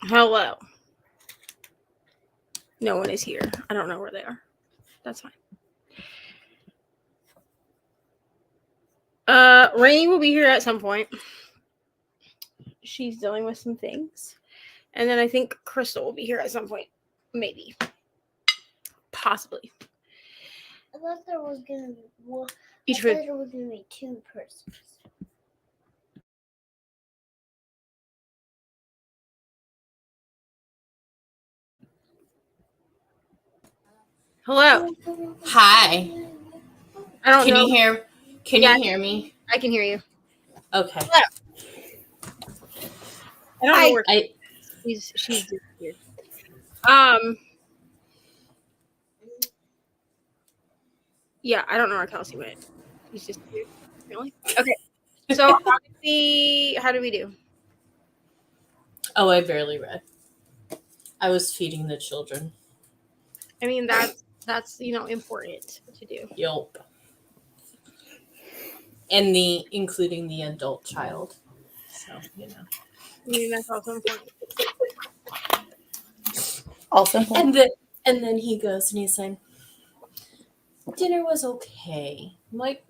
Hello. No one is here. I don't know where they are. That's fine. Reni will be here at some point. She's dealing with some things. And then I think Crystal will be here at some point. Maybe. Possibly. I thought there was gonna be one. Each I for thought there was gonna be 2 persons. Hello. Hi. I don't know. Can Yeah. you hear me? I can hear you. Okay. I don't know where I she's just here. Yeah, I don't know where Kelsey went. He's just here. Really? Okay. So how did we do? Oh, I barely read. I was feeding the children. I mean that's important to do. Yup. And including the adult child. So, I mean that's also important. Also, And then he goes and he's like, dinner was okay. I'm like,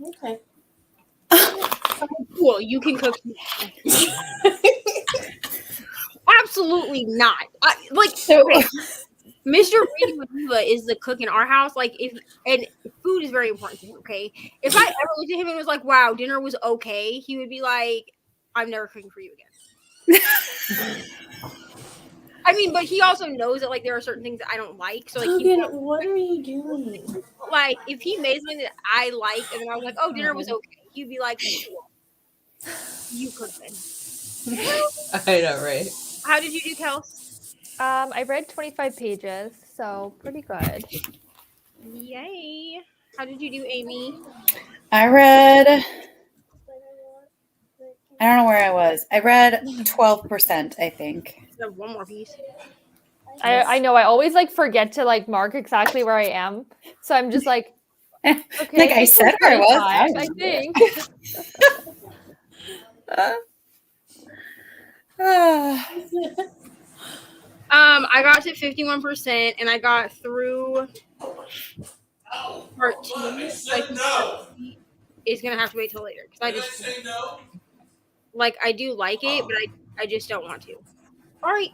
okay. Cool, you can cook. Absolutely not. Okay, Mr. Brady Madiva is the cook in our house. And food is very important to him. Okay, if I ever looked at him and was like, "Wow, dinner was okay," he would be like, "I'm never cooking for you again." I mean, but he also knows that there are certain things that I don't like. So What are you doing? if he made something that I like and then I was like, "Oh, dinner was okay," he'd be like, "Cool, you cook then." I know, right? How did you do, Kels? I read 25 pages, so pretty good. Yay! How did you do, Amy? I read. I don't know where I was. I read 12%, I think. I have one more piece. I know. I always forget to mark exactly where I am, so I'm just like, okay. I said where I was. I think. I got to 51% and I got through part 2. Is gonna have to wait till later because I just I do like it, but I just don't want to. All right,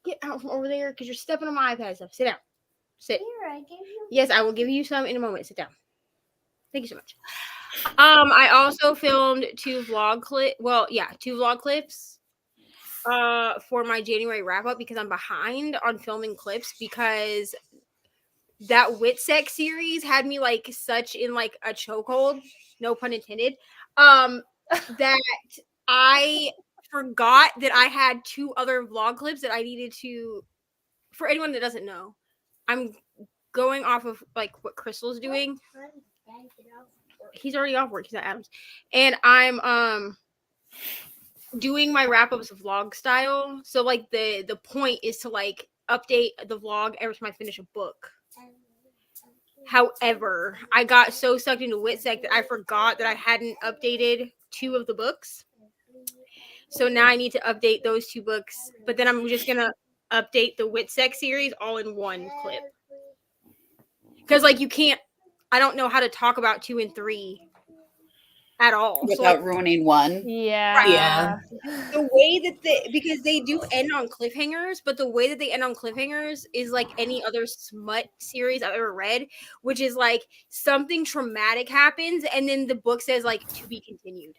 get out from over there because you're stepping on my iPad stuff. Sit down. Sit. Here, I gave you. Yes, I will give you some in a moment. Sit down. Thank you so much. I also filmed 2 vlog clips. Well, yeah, 2 vlog clips. For my January wrap up because I'm behind on filming clips because that Witsec series had me such in a chokehold, no pun intended, that I forgot that I had 2 other vlog clips that I needed to. For anyone that doesn't know, I'm going off of what Crystal's doing. He's already off work. He's at Adams, and I'm doing my wrap-ups vlog style. So the point is to update the vlog every time I finish a book. However, I got so sucked into Witsec that I forgot that I hadn't updated 2 of the books. So now I need to update those 2 books, but then I'm just gonna update the Witsec series all in one clip. Because you can't, I don't know how to talk about 2 and 3 at all Without ruining 1. Yeah. Right. Yeah. The way that because they do end on cliffhangers, but the way that they end on cliffhangers is like any other smut series I've ever read, which is something traumatic happens and then the book says to be continued.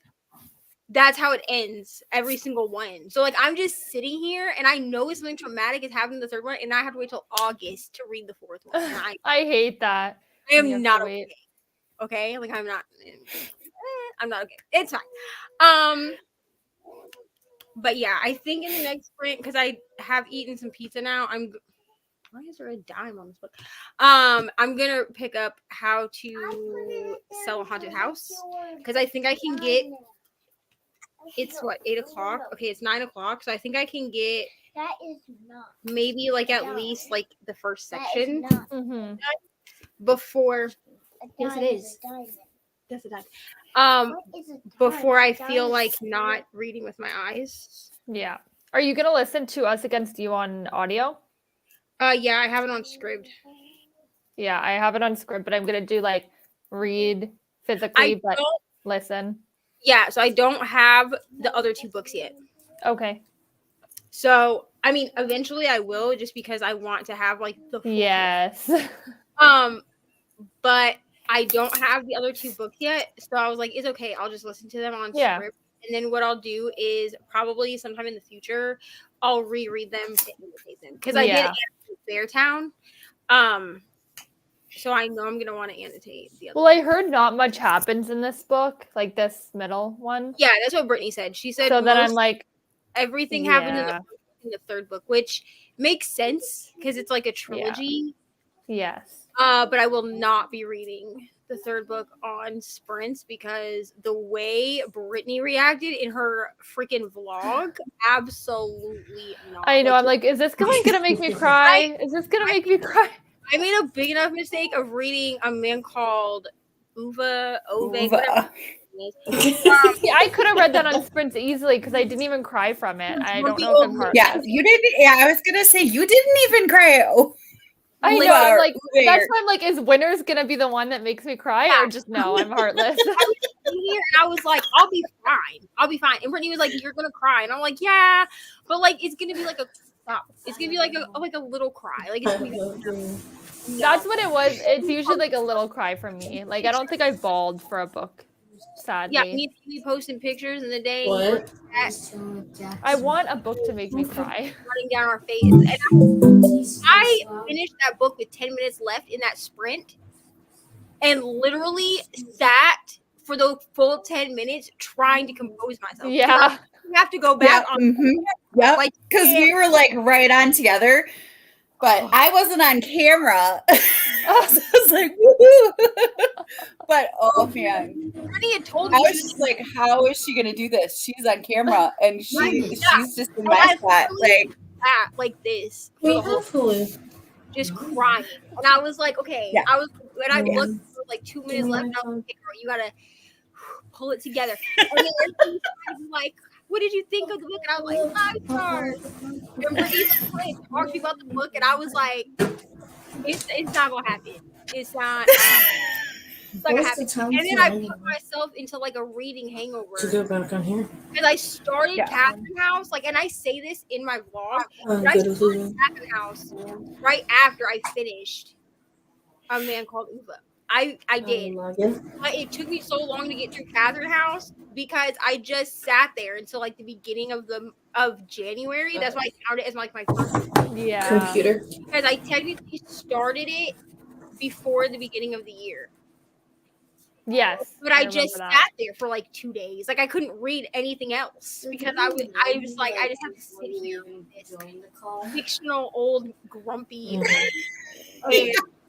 That's how it ends every single one. So I'm just sitting here and I know something traumatic is happening in the 3rd one and I have to wait till August to read the 4th one. And I hate that. I am not okay. Okay? I'm not okay. It's fine. But yeah, I think in the next sprint, because I have eaten some pizza now, why is there a dime on this book? I'm gonna pick up How to Sell a Haunted House because I think I can get. It's 8:00. Okay, it's 9:00, so I think I can get. That is not. Maybe at least the first section Mm-hmm. before. Yes, it is. That's a dime. Before I feel not reading with my eyes. Yeah. Are you gonna listen to Us Against You on audio? Yeah, I have it on Scribd. Yeah, I have it on Scribd, but I'm gonna do like read physically, but listen. Yeah, so I don't have the other 2 books yet. Okay. So, I mean, eventually I will, just because I want to have like the full Yes. but I don't have the other 2 books yet, so I was like, it's okay. I'll just listen to them on Scribd, and then what I'll do is probably sometime in the future, I'll reread them to annotate them, because I did annotate Beartown. So I know I'm gonna want to annotate the other. Well, I heard not much happens in this book, like this middle one. Yeah, that's what Brittany said. She said so. Then I'm like, everything happened in the 3rd book, which makes sense because it's like a trilogy. Yes. But I will not be reading the 3rd book on sprints, because the way Brittany reacted in her freaking vlog, absolutely not. I know. I'm like, is this gonna make me cry? Is this gonna make me cry? I made a big enough mistake of reading a man called Ove. Yeah, I could have read that on sprints easily because I didn't even cry from it. I don't know if I'm heartless. Yeah, you didn't. Yeah, I was gonna say you didn't even cry. I know. I'm like, that's why I'm like, is Winners gonna be the one that makes me cry, or just no? I'm heartless. I was like, I'll be fine. I'll be fine. And Brittany was like, you're gonna cry, and I'm like, yeah, but like it's gonna be like a stop. It's gonna be like a little cry. Like it's gonna be That's what it was. It's usually like a little cry for me. Like I don't think I bawled for a book. Sadly. Yeah, me posting pictures in the day. What? I want a book to make me cry. Running down our face. And I finished that book with 10 minutes left in that sprint, and literally sat for the full 10 minutes trying to compose myself. Yeah. You have to go back on. Yeah, like because we were like right on together. But I wasn't on camera. I was like, woohoo. But oh man. Reni had told me. I was just like, how is she gonna do this? She's on camera and she's just a mess like this. Just crying. And I was like, okay. Yeah. When I looked for like 2 minutes left, I was like, okay, girl, you gotta pull it together. And then everybody's like, what did you think of the book? And I was like, 5 stars. And Brittany talked to me about the book, and I was like, it's not gonna happen. It's not gonna happen. And then I put myself into like a reading hangover. To go back on here. Because I started Catherine House, like, and I say this in my vlog, but I started Catherine House right after I finished A Man Called Uva. I did. But it took me so long to get through Catherine House because I just sat there until like the beginning of January. That's why I count it as like my first computer. Because I technically started it before the beginning of the year. Yes. But I just sat there for like 2 days. Like I couldn't read anything else because I was like, I just have to sit here with this fictional old grumpy and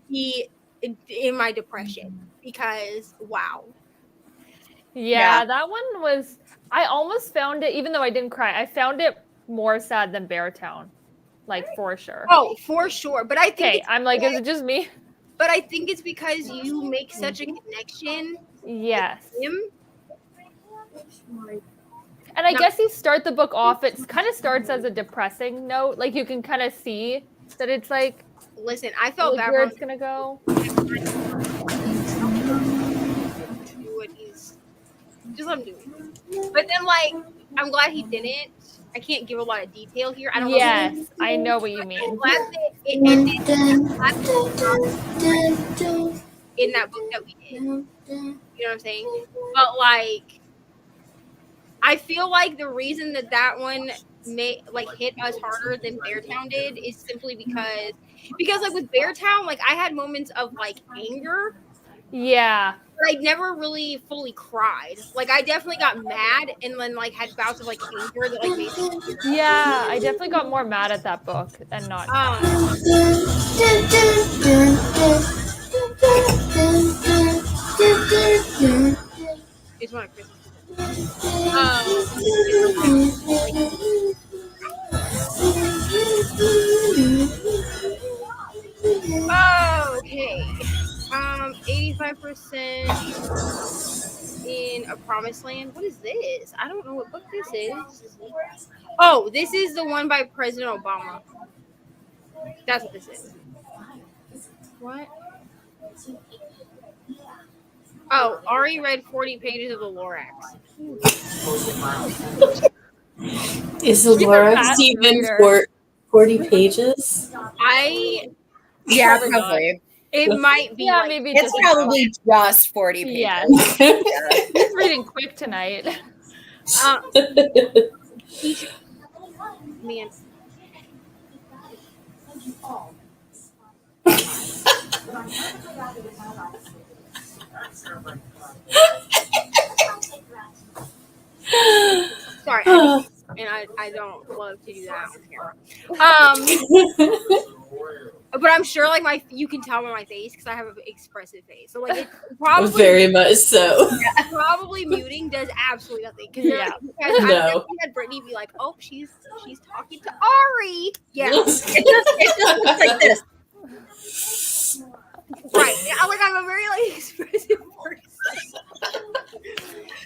be in my depression because wow. Yeah, that one was, I almost found it, even though I didn't cry, I found it more sad than Beartown. Like for sure. Oh, for sure. But I think I'm like, is it just me? But I think it's because you make such a connection. Yes. With him. And I guess you start the book off, it kind of starts as a depressing note. Like you can kind of see that it's like, listen, I felt bad where it's gonna go. Just let him do it. But then, like, I'm glad he didn't. I can't give a lot of detail here. I don't know. Yes, I know what you mean. I'm glad that it ended in that book that we did. You know what I'm saying? But like, I feel like the reason that one hit us harder than Beartown did is simply because like with Beartown, like I had moments of like anger. Yeah. But I never really fully cried. Like I definitely got mad and then like had bouts of like anger that like made me. Yeah, I definitely got more mad at that book and not. It's one of Christmas. Okay. 85% in A Promised Land. What is this? I don't know what book this is. Oh, this is the one by President Obama. That's what this is. What? Oh, Ari read 40 pages of the Lorax. Is the Lorax even 40 pages? Yeah, probably. It might be. Yeah, like, maybe It's probably just 40 pages. Yeah. He's reading quick tonight. Man. Sorry, I don't love to do that on camera. But I'm sure like you can tell by my face because I have an expressive face. So like it's probably Very much so. probably muting does absolutely nothing. Because I No. had Brittany be like, "Oh, she's talking to Ari." Yeah, It just looks like this. right. Yeah, like I'm a very like expressive person.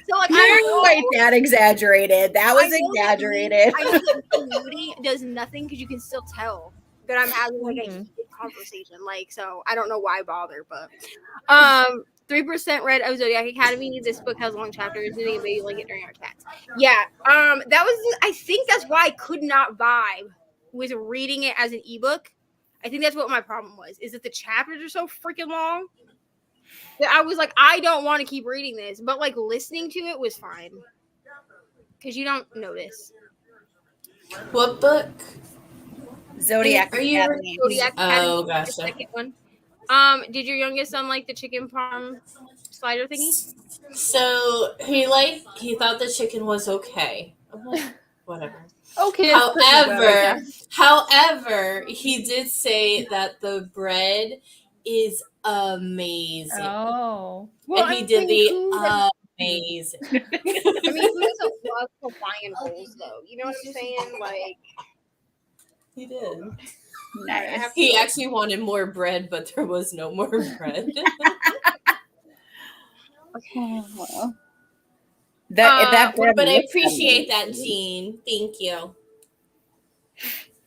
So like You're quite that exaggerated. That was exaggerated. I know that muting does nothing because you can still tell that I'm having like a heated conversation. Like, so I don't know why bother, but 3% read of Zodiac Academy. This book has long chapters. And they maybe like it during our chats. Yeah. That was I think that's why I could not vibe with reading it as an ebook. I think that's what my problem was, is that the chapters are so freaking long that I was like, I don't want to keep reading this, but like listening to it was fine because you don't notice. What book? Zodiac Are you Academy. Zodiac Academy, Oh, the gotcha. second one. Did your youngest son like the chicken parm slider thingy? So he thought the chicken was okay. I'm like, whatever. Okay. However, he did say that the bread is amazing. Oh. And he did the amazing. I mean, who doesn't love Hawaiian rolls though? You know what I'm saying? Like, He did. Nice. He actually wanted more bread, but there was no more bread. That bread but I looks appreciate amazing. that, Jean. Thank you.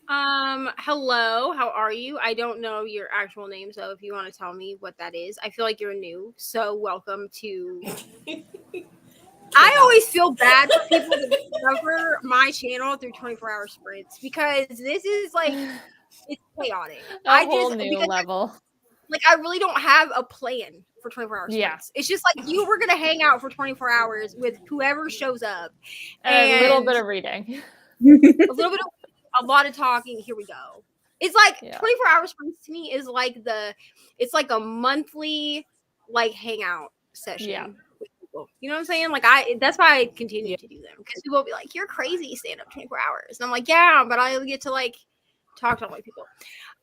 Hello, how are you? I don't know your actual name, so if you want to tell me what that is, I feel like you're new, so welcome to. I always feel bad for people that discover my channel through 24-hour sprints because this is like it's chaotic. A whole new level. Like I really don't have a plan for 24 hours. Yeah. It's just like you were gonna hang out for 24 hours with whoever shows up. And a little bit of reading. A lot of talking. Here we go. It's like 24 hour sprints to me is like it's like a monthly like hangout session. Yeah. With people. You know what I'm saying? Like that's why I continue to do them because people will be like, "You're crazy, stand up 24 hours," and I'm like, "Yeah, but I get to like talk to all my people."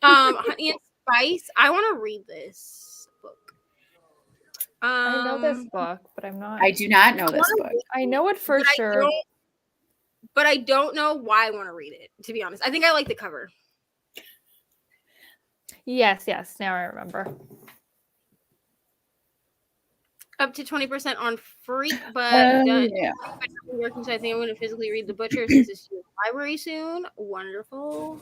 Honey and Spice. I want to read this book. I know this book, but I'm not. I do not know this book. I know it for sure. But I don't know why I want to read it, to be honest. I think I like the cover. Yes. Now I remember. Up to 20% on free, but yeah. working, so I think I'm going to physically read The Butcher since it's in the library soon. Wonderful.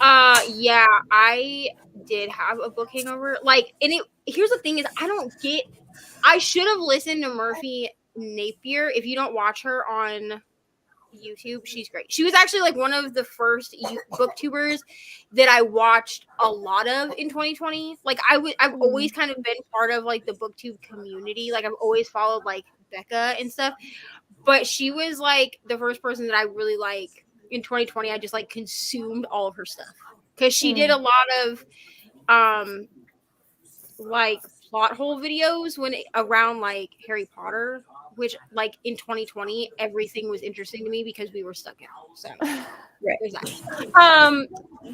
Yeah, I did have a book hangover. Like, and here's the thing is I should have listened to Murphy Napier. If you don't watch her on YouTube, she's great. She was actually like one of the first booktubers that I watched a lot of in 2020. Like I've always kind of been part of like the booktube community. Like I've always followed like Becca and stuff, but she was like the first person that I really like in 2020. I just like consumed all of her stuff because she did a lot of like plot hole videos around like Harry Potter, which like in 2020 everything was interesting to me because we were stuck at home. So there's that.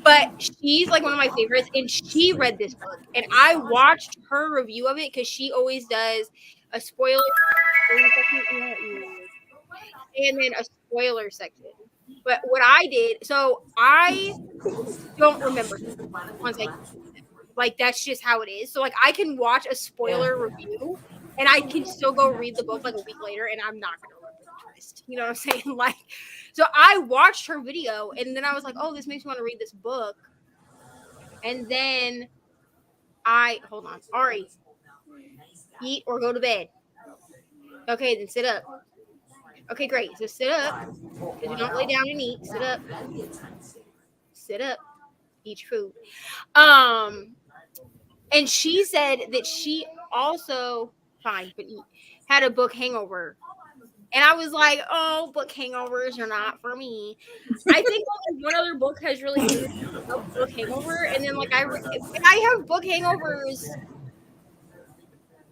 But she's like one of my favorites, and she read this book, and I watched her review of it because she always does a spoiler and then a spoiler section. But what I did, so I don't remember once I like that's just how it is. So like I can watch a spoiler review and I can still go read the book like a week later, and I'm not gonna remember the twist. You know what I'm saying? Like, so I watched her video, and then I was like, oh, this makes me want to read this book. And then hold on, Ari, eat or go to bed. Okay, then sit up. Okay, great. So sit up. Because you don't lay down and eat. Sit up. Sit up. Eat your food. And she said that she also had a book hangover. And I was like, oh, book hangovers are not for me. I think only one other book has really given me a book hangover. And then like I have book hangovers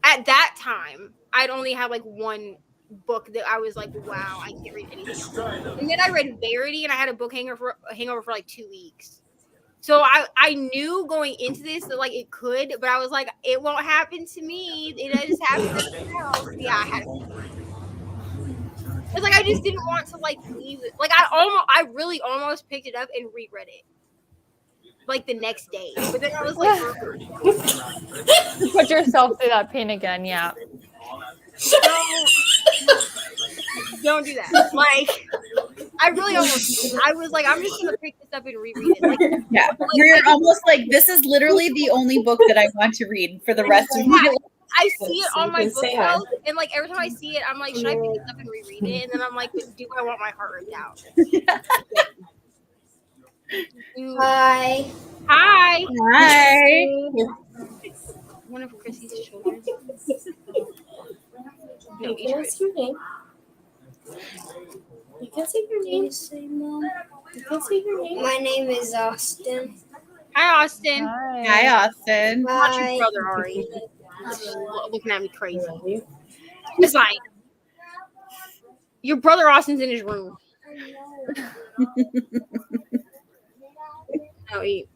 at that time. I'd only have like one book that I was like, wow, I can't read anything else. And then I read Verity, and I had a book hangover for like 2 weeks. So I knew going into this that like it could, but I was like, it won't happen to me. It just happened to someone else. Yeah, I had it. It's like I just didn't want to like leave it. Like I really almost picked it up and reread it like the next day. But then I was like, put yourself through that pain again. Yeah. Don't do that. Like, I really almost. I was like, I'm just gonna pick this up and reread it. Like, yeah, you're almost like, this is literally the only book that I want to read for the rest of my life. I see it on my bookshelf, and like every time I see it, I'm like, should I pick this up and reread it? And then I'm like, do I want my heart ripped out? Hi. Hi. One of Chrissy's children. No, You can ask your name. You can say your name. Mom. You can say your name. My name is Austin. Hi, Austin. Hi, Austin. Watch your brother, Ari. He's looking at me crazy. It's like, your brother Austin's in his room. No, eat.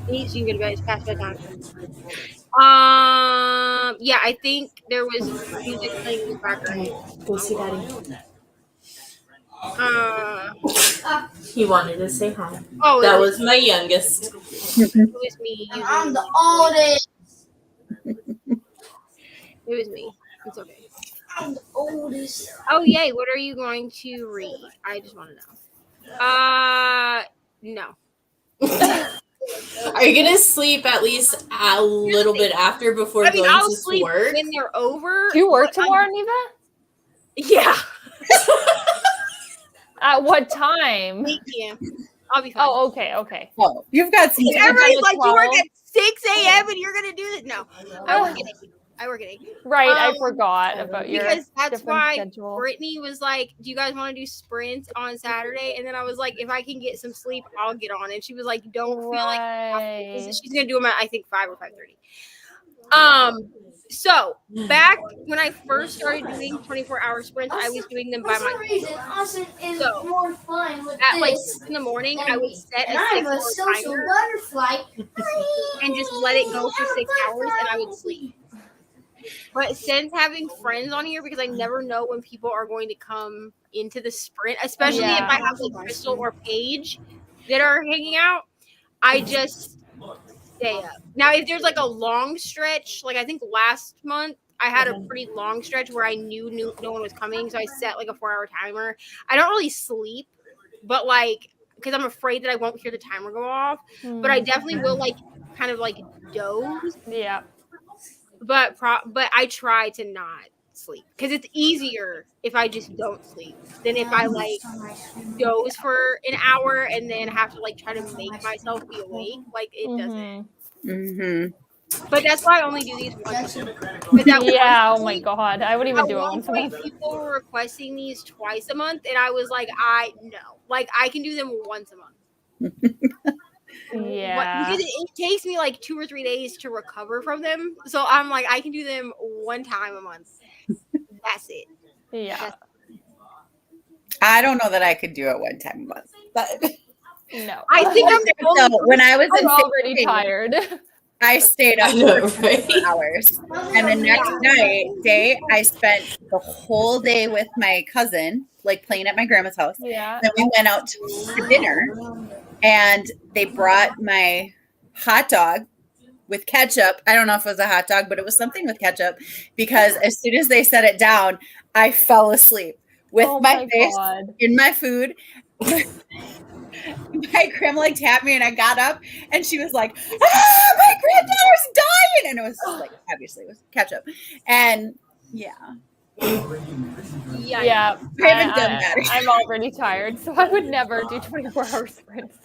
Eat so you can go to bed. It's past bedtime. Yeah, I think there was music playing in the background. Go see Daddy. He wanted to say hi. Oh, That was my youngest. it was me. I'm the oldest. It was me. It's okay. I'm the oldest. Oh, yay. What are you going to read? I just want to know. No. Are you gonna sleep at least a little bit after before going I'll to sleep work? when they're over. Do you work tomorrow, Neva? Yeah. At what time? 8 p.m. I'll be fine. Oh, okay. Oh, you've got some. Everybody's like, you work 12. at 6 a.m. and you're going to do this? No. I work at 8. Right, I forgot about your because that's different why schedule. Brittany was like, do you guys want to do sprints on Saturday? And then I was like, if I can get some sleep, I'll get on. And she was like, don't feel like she's gonna do them at I think 5 or 5:30. So back when I first started doing 24-hour sprints, I was doing them by myself. So more fun with at like 6 in the morning, I would set a 6-hour timer butterfly. and just let it go for 6 hours, and I would sleep. But since having friends on here, because I never know when people are going to come into the sprint, especially if I have like Crystal or Paige that are hanging out, I just stay up. Now, if there's like a long stretch, like I think last month, I had a pretty long stretch where I knew no one was coming, so I set like a 4-hour timer. I don't really sleep, but like, because I'm afraid that I won't hear the timer go off, but I definitely will like kind of like doze. Yeah. But I try to not sleep because it's easier if I just don't sleep than if I like doze for an hour and then have to like try to make myself be awake. Like it doesn't. Mm-hmm. But that's why I only do these once a month. Yeah. Oh my god, I wouldn't even do it once a month. People were requesting these twice a month, and I was like, like I can do them once a month. Yeah. Because it takes me like 2 or 3 days to recover from them. So I'm like, I can do them one time a month. That's it. Yeah. I don't know that I could do it one time a month, but No. I think so. When I was in already tired. I stayed up for 4 hours, and the next day I spent the whole day with my cousin, like playing at my grandma's house. Yeah. Then we went out to dinner, and they brought my hot dog with ketchup. I don't know if it was a hot dog, but it was something with ketchup, because as soon as they set it down, I fell asleep with my face in my food. My grandma like tapped me and I got up and she was like, my granddaughter's dying. And it was like, obviously it was ketchup. And yeah. Yeah. I haven't done that. I'm already tired, so I would never do 24-hour sprints.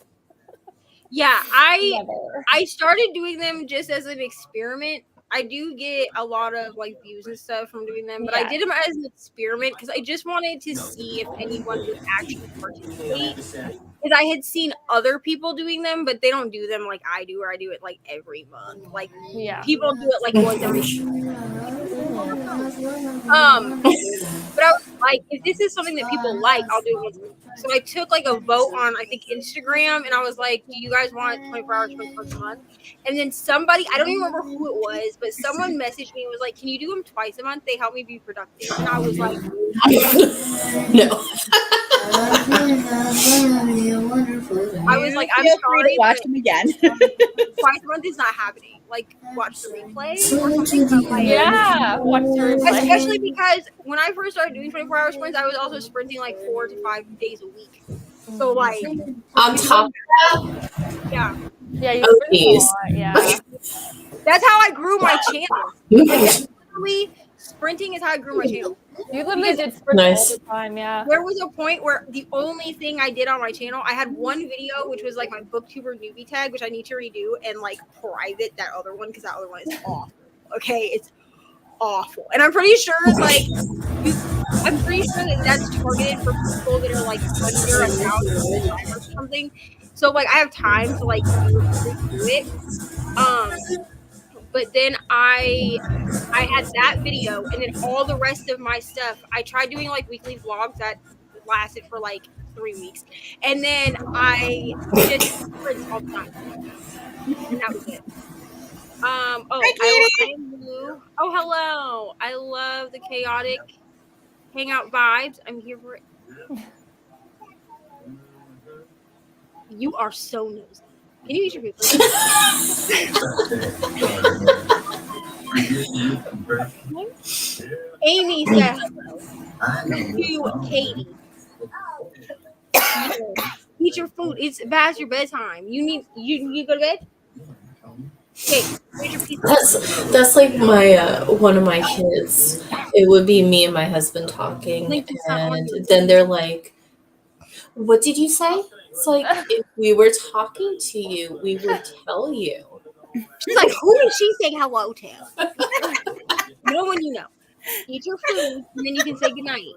Yeah, I started doing them just as an experiment. I do get a lot of like views and stuff from doing them, but I did them as an experiment because I just wanted to see if anyone would actually participate. Because I had seen other people doing them, but they don't do them like I do, or I do it like every month. Like people do it like once every. But I was like, if this is something that people like, I'll do it once a week. So I took like a vote on, I think, Instagram, and I was like, do you guys want 24 hours once a month? And then somebody, I don't even remember who it was, but someone messaged me and was like, can you do them twice a month? They help me be productive. And I was like, no. I was like, I'm sorry to watch them again. Twice a month is not happening. Like, watch the replay or something. But like, watch the replay. Especially because when I first started doing 24-hour sprints, I was also sprinting like 4 to 5 days a week. So like, on top of that, yeah, you sprint a lot. Yeah, that's how I grew my channel. Like, literally, sprinting is how I grew my channel. You literally did sprint all the time. Yeah, there was a point where the only thing I did on my channel, I had one video which was like my booktuber newbie tag, which I need to redo and like private that other one because that other one is awful. Okay, it's awful, and I'm pretty sure like that's targeted for people that are like under 1,000 or something. So like I have time to like do it. But then I had that video, and then all the rest of my stuff. I tried doing like weekly vlogs that lasted for like 3 weeks, and then I just sprint all the time, and that was it. Oh, hello. I love the chaotic hangout vibes. I'm here for it. You are so nosy. Can you eat your food, please? Amy said hello to Katie. Eat your food. It's past your bedtime. You go to bed? Okay, that's like my one of my kids. It would be me and my husband talking, and then they're like, "What did you say?" It's like, if we were talking to you, we would tell you. She's like, who is she saying hello to? You know when you know. Eat your food, and then you can say goodnight.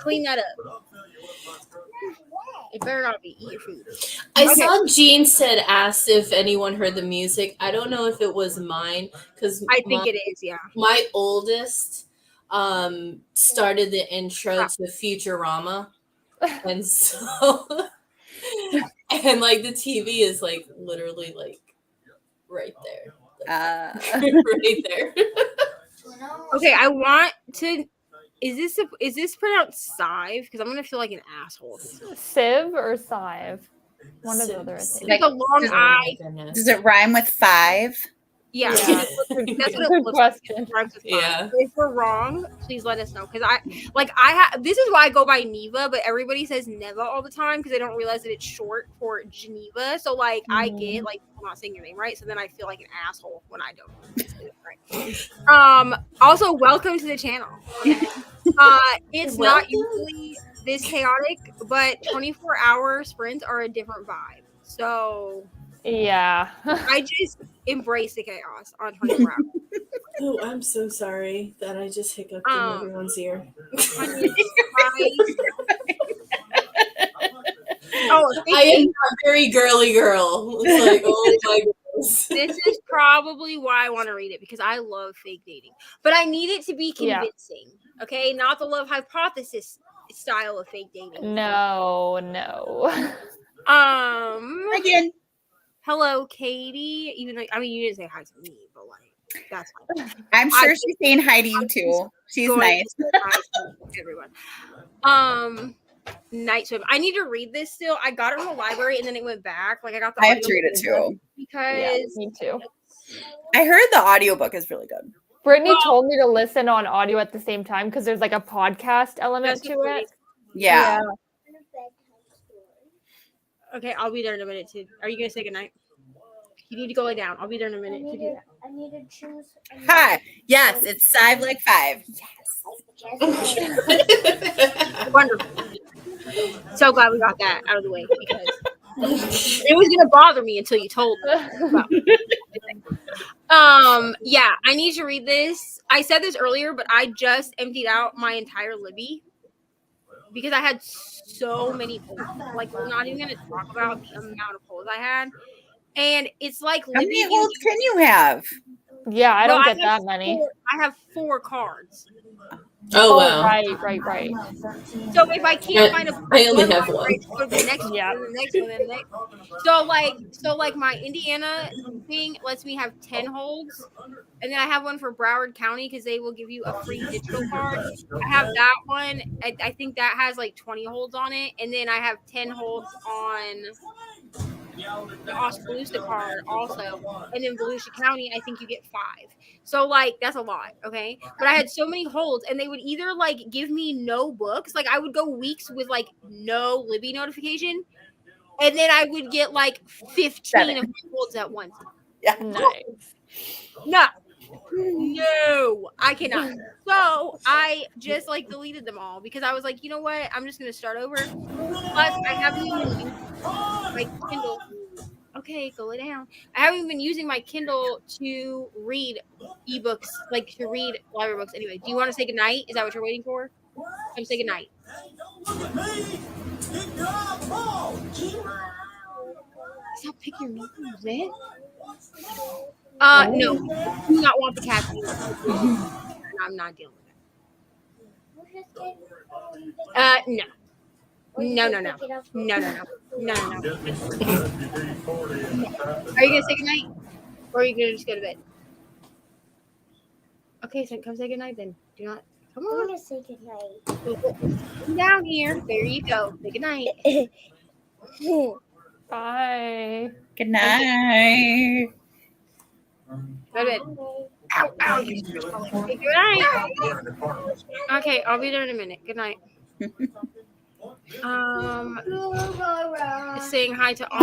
Clean that up. It better not be. Eat your food. I saw Jean asked if anyone heard the music. I don't know if it was mine, because I think it is, yeah. My oldest started the intro to Futurama. And so, and like the TV is like literally like right there. Right there. Okay, I want to. Is this pronounced Sive? Because I'm gonna feel like an asshole. Sieve or Sive? One or the other. Like a long eye. Does it rhyme with 5? Yeah. That's what it looks question. Like. Yeah. If we're wrong, please let us know. Because this is why I go by Neva, but everybody says Neva all the time because they don't realize that it's short for Geneva. So like I get like I'm not saying your name right, so then I feel like an asshole when I don't say it right. Also, welcome to the channel. It's not usually this chaotic, but 24-hour sprints are a different vibe. So yeah, I just embrace the chaos on 24 hours. Oh, I'm so sorry that I just hiccuped in everyone's ear. I am a very girly girl. It's like, oh my goodness. This is probably why I want to read it, because I love fake dating. But I need it to be convincing, okay? Not the love hypothesis style of fake dating. No. Again. Hello, Katie. Even though you didn't say hi to me, but like that's fine. I'm sure she's saying hi to you too. She's nice. Everyone. Night Swim. I need to read this still. I got it from the library and then it went back. Like I got the I have to audio read it too. because Me too. I heard the audiobook is really good. Brittany Well- told me to listen on audio at the same time because there's like a podcast element That's to what it. Yeah. Okay, I'll be there in a minute too. Are you gonna say goodnight? You need to go lay down. I'll be there in a minute to do that. I need to choose. Hi. Yes, it's 5 like 5. Wonderful. So glad we got that out of the way because it was gonna bother me until you told me. Yeah, I need to read this. I said this earlier, but I just emptied out my entire Libby because I had so many holes. Like, we're not even gonna talk about the amount of holes I had. And it's like How Libby. many holds can you have? Yeah, I don't get have that many. I have 4 cards. Oh wow. Right. So if I can't find a I only have one. right, go to the next Yeah. one, and the next one, and the next. So like my Indiana thing lets me have 10 holds, and then I have one for Broward County because they will give you a free digital card. I have that one. I think that has like 20 holds on it, and then I have 10 holds on the Oskaloosa card also, and then Volusia County, I think you get 5. So like that's a lot, okay? But I had so many holds, and they would either like give me no books, like I would go weeks with like no Libby notification, and then I would get like 15 of my holds at once. Yeah. Nice. No, I cannot. So I just like deleted them all because I was like, you know what? I'm just gonna start over. Plus, I haven't even used my Kindle. Okay, go lay down. I haven't even been using my Kindle to read ebooks, like to read library books. Anyway, do you want to say goodnight? Is that what you're waiting for? Come say goodnight. Stop picking your nose, man. No, do not want the cat. I'm not dealing with that. No. No. Are you gonna say goodnight, or are you gonna just go to bed? Okay, so come say goodnight then. Do not. Come I on. want to say goodnight. Come down here. There you go. Say goodnight. Bye. Good night. Go to bed. Ow. Okay, good night. Okay, I'll be there in a minute. Good night. Saying hi to all.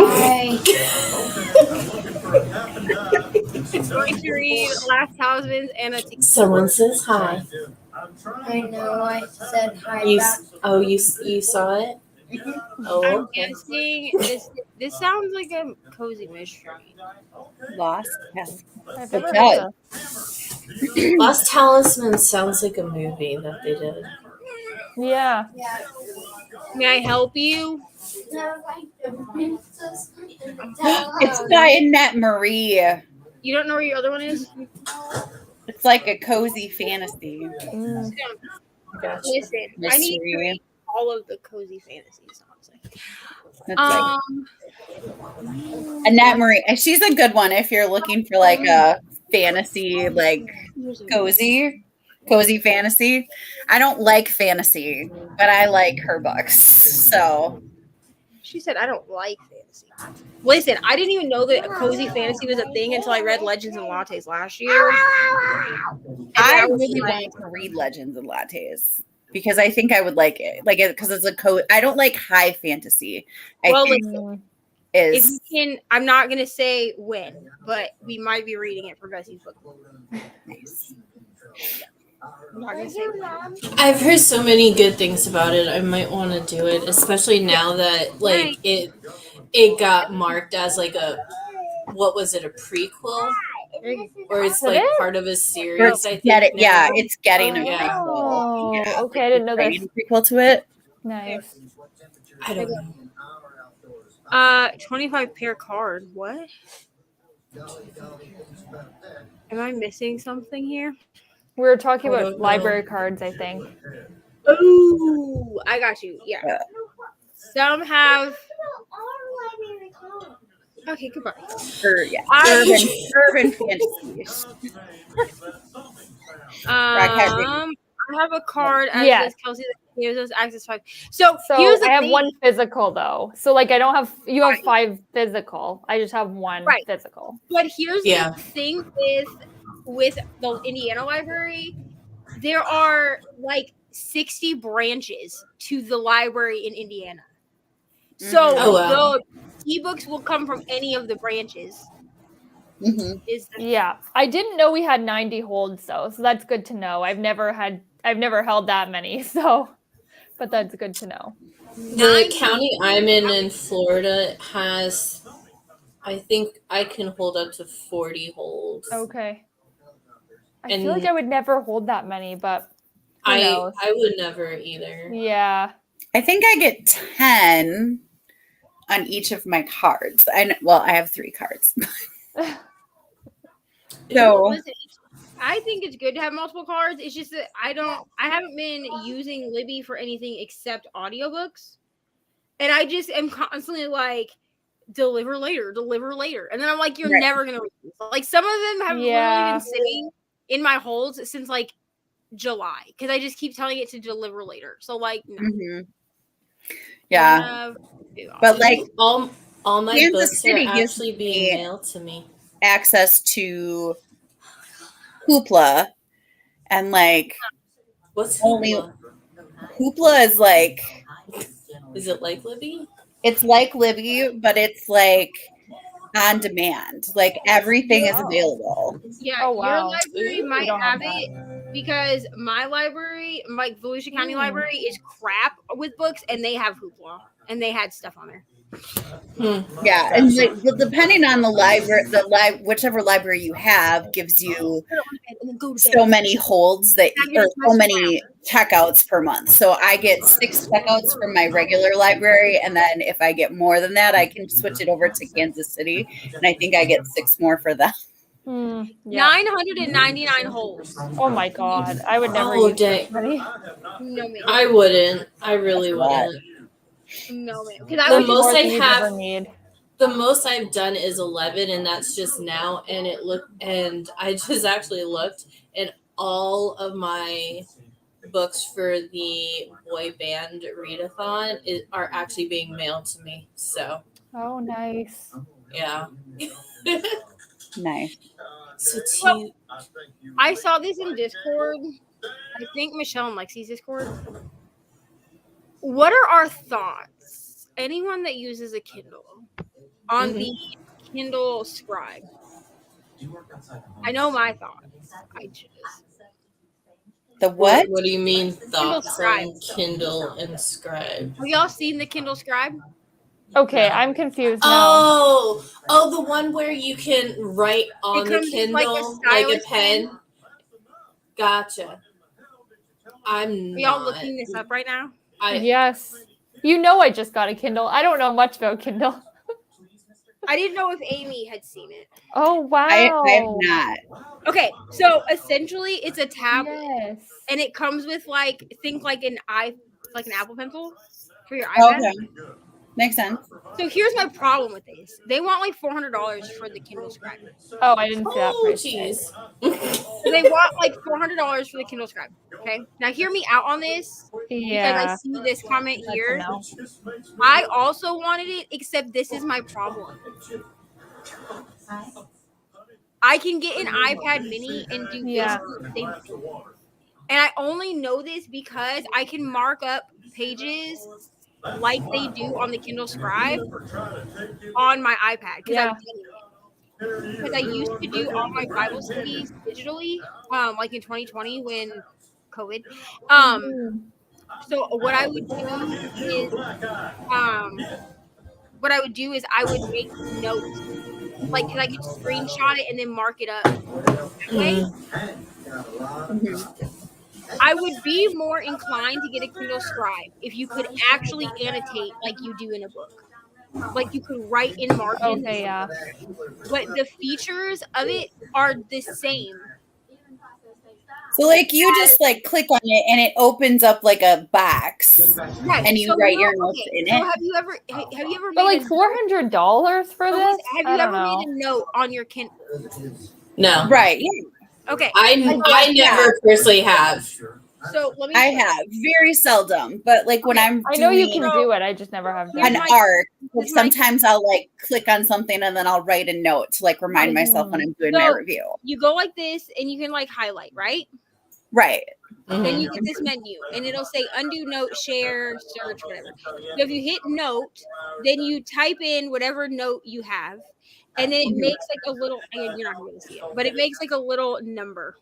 Going to read Last Talismans and a Someone says hi. I know. I said hi You back. you saw it? Oh, I'm okay. guessing this sounds like a cozy mystery. Lost. Yes. I've Good never job. heard of Lost Talisman sounds like a movie that they did. Yeah. May I help you? It's by Annette Marie. You don't know where your other one is? It's like a cozy fantasy. Mm. Gotcha. Listen, I need to Mystery. read all of the cozy fantasies, honestly. That's like Um, Annette Marie. And she's a good one if you're looking for like a fantasy, like cozy fantasy. I don't like fantasy, but I like her books. So she said, I don't like fantasy. Listen, I didn't even know that cozy fantasy was a thing until I read Legends and Lattes last year. And I was really like, want to read Legends and Lattes because I think I would like it. Like it because it's a I don't like high fantasy. I well, think listen, is if you can, I'm not going to say when, but we might be reading it for Bessie's book. nice. I'm not going to say when. I've heard so many good things about it. I might want to do it, especially now that like it got marked as like a what was it, a prequel? Or it's like part of a series, I think. Yeah, it's getting a Yeah. prequel. Oh, Yeah, okay. I didn't know writing this. a prequel to it. Nice. I don't know. 25 pair card. What? Am I missing something here? We were talking I about don't know. library cards, I think. Ooh, I got you. Yeah. Some have. Okay, goodbye. Urban fantasy. I have a card as Yeah. this Kelsea. Yeah, those Access 5. So So here's the I have thing. one physical though. So like I don't have you have 5 physical. I just have one Right. physical. But here's Yeah. the thing with the Indiana library, there are like 60 branches to the library in Indiana. So Oh, wow. the ebooks will come from any of the branches. Mhm. Yeah. I didn't know we had 90 holds though. So that's good to know. I've never held that many. So but that's good to know. The county I'm in Florida has, I think I can hold up to 40 holds. Okay. I And feel like I would never hold that many, but who knows? I would never either. Yeah. I think I get 10 on each of my cards. I have 3 cards. So Listen, I think it's good to have multiple cards. It's just that I haven't been using Libby for anything except audiobooks. And I just am constantly like, deliver later. And then I'm like, you're Right. never going to read these. Like, some of them have literally been sitting in my holds since like July because I just keep telling it to deliver later. So, like, no. Mhm. Yeah. But like all my Kansas books City are gives actually being me mailed to me. access to Hoopla, and like What's only Hoopla? Hoopla is like, Is it like Libby? it's like Libby, but it's like on demand. Like everything is available. Yeah, Oh, wow. your library We might don't have have it because my library, like Volusia County Library, is crap with books, and they have Hoopla, and they had stuff on there. Yeah, and like, but depending on the library, whichever library you have gives you so many holds that, or so many checkouts per month. So I get 6 checkouts from my regular library, and then if I get more than that, I can switch it over to Kansas City, and I think I get 6 more for them. Yeah. 999 holds. Oh my god. I would never Oh, use dang. that many. No, man. I wouldn't. I really That's a lot. wouldn't. No, man. Because I The was most More I than you'd have, ever need. the most I've done is 11, and that's just now. And I just actually looked, and all of my books for the boy band readathon are actually being mailed to me. So Oh, nice. yeah. Nice. So I saw this in Discord. I think Michelle and Lexi's Discord. What are our thoughts? Anyone that uses a Kindle on the Kindle Scribe? I know my thoughts. I just The what? What do you mean thoughts Scribe. on Kindle and Scribe? Have y'all seen the Kindle Scribe? Okay, No. I'm confused now. Oh, the one where you can write on the comes with, Kindle like, a like a stylus pen. Gotcha. Are y'all looking this up right now? Yes. You know I just got a Kindle. I don't know much about Kindle. I didn't know if Amy had seen it. Oh, wow. I have not. Okay, so essentially it's a tablet. Yes. And it comes with think like an Apple Pencil for your iPad. Okay. Makes sense. So here's my problem with this. They want like $400 for the Kindle Scribe. Oh, I didn't see that Oh, price. jeez. They want like $400 for the Kindle Scribe. Okay. Now hear me out on this. Yeah. Because I see this comment That's here. a no. I also wanted it, except this is my problem. I can get an iPad mini and do basically the same thing. And I only know this because I can mark up pages like they do on the Kindle Scribe on my iPad because I've done it. Because I used to do all my Bible studies digitally, like in 2020 when COVID. So what I would do is I would make notes, like I could screenshot it and then mark it up that way. I would be more inclined to get a Kindle Scribe if you could actually annotate like you do in a book. Like you could write in margins. Okay, yeah. But the features of it are the same. So like you just like click on it and it opens up like a box, right? And you write your notes in so it. have you ever But made like $400 for this? Have you ever made a note on your Kindle? No. Right. Okay. I never personally have. So let me. I have very seldom, but like when I'm I know you doing can do it. I just never have done an it. arc, like here's my- sometimes I'll like click on something and then I'll write a note to like remind myself when I'm doing my So- review. You go like this, and you can like highlight, right? Right. Then you get this menu, and it'll say undo, note, share, search, whatever. So if you hit note, then you type in whatever note you have, and then it makes like a little. And you're not gonna be able to see it, but it makes like a little number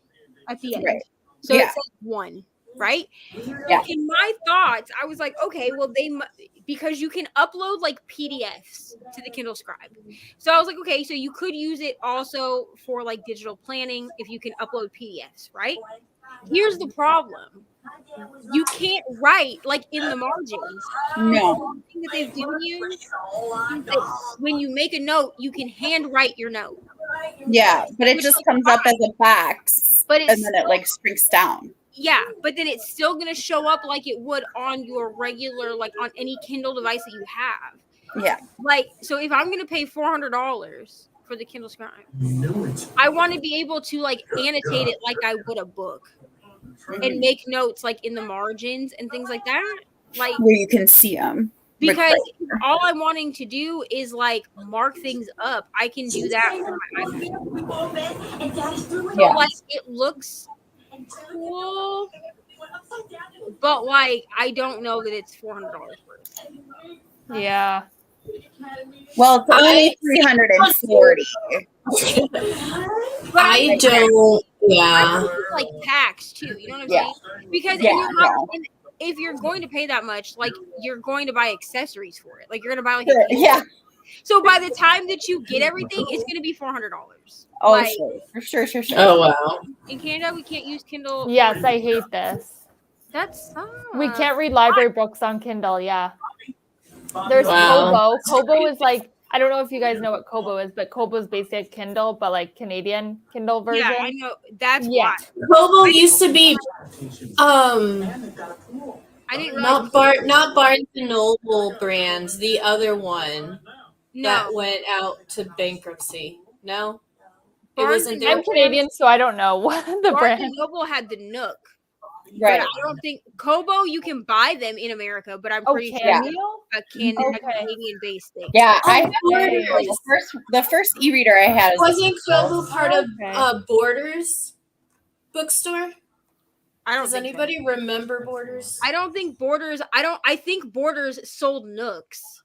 at the end. Right. So Yeah. it says 1, right? Yeah. So in my thoughts, I was like, okay, well because you can upload like PDFs to the Kindle Scribe. So I was like, okay, so you could use it also for like digital planning if you can upload PDFs, right? Here's the problem. You can't write like in the margins. No. The thing that they've given you is that when you make a note, you can handwrite your note. Yeah, but it Which, just like, comes up as a box, But and it's then it like shrinks down. yeah, but then it's still gonna show up like it would on your regular, like on any Kindle device that you have. Yeah. Like, so if I'm gonna pay $400 for the Kindle Scribe, I want to be able to like annotate it like I would a book and make notes like in the margins and things like that. Like Where you can see them. because all I'm wanting to do is like mark things up. I can do that on my iPad. So like it looks cool, but like I don't know that it's $400 worth. Yeah. Well, it's only 340. I don't. Yeah. Like tax too. You know what I'm Yeah. saying? Because and Yeah, you're not, and if you're going to pay that much, like you're going to buy accessories for it. Like you're going to buy like a Yeah. So by the time that you get everything, it's going to be $400. Oh, like, sure. Oh wow. in Canada, we can't use Kindle. Yes, I hate this. That's We can't read library books on Kindle. Yeah. There's Wow. Kobo. Kobo is like, I don't know if you guys know what Kobo is, but Kobo is basically a Kindle, but like Canadian Kindle version. Yeah, I know. That's Yeah. why. Kobo used to be I didn't realize not Barnes and Noble brand, the other one that no. went out to bankruptcy. No? It Barnes wasn't and there. I'm Canadian, so I don't know what the Barnes brand. and Noble had the Nook. Right. But I don't think Kobo, you can buy them in America, but I'm Oh, pretty sure can it's you? a Canadian based thing. Yeah, Oh, I had Borders. the first e-reader I had is Wasn't Kobo part of Okay. Borders bookstore? I don't Does think anybody remember Borders? I don't think Borders. I think Borders sold Nooks.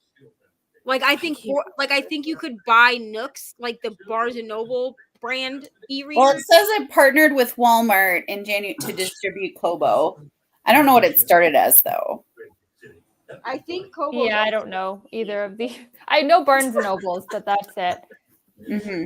Like I think you could buy Nooks, like the Barnes and Noble brand e-reader. Well, it says it partnered with Walmart in January to distribute Kobo. I don't know what it started as though. I think Kobo. Yeah, I don't know either of the. I know Barnes and Nobles, but that's it. Mm-hmm.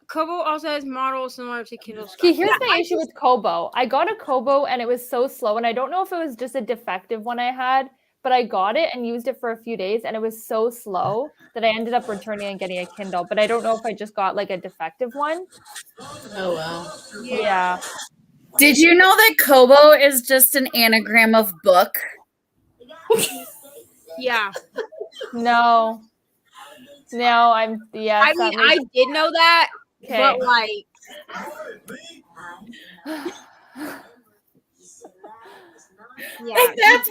Kobo also has models similar to Kindle. Okay, here's my issue with Kobo. I got a Kobo and it was so slow, and I don't know if it was just a defective one I had, but I got it and used it for a few days, and it was so slow that I ended up returning and getting a Kindle. But I don't know if I just got like a defective one. Oh wow. Yeah. Did you know that Kobo is just an anagram of book? Yeah. No. No, I'm yeah. I mean, I did know that, Okay. but like, yeah, That's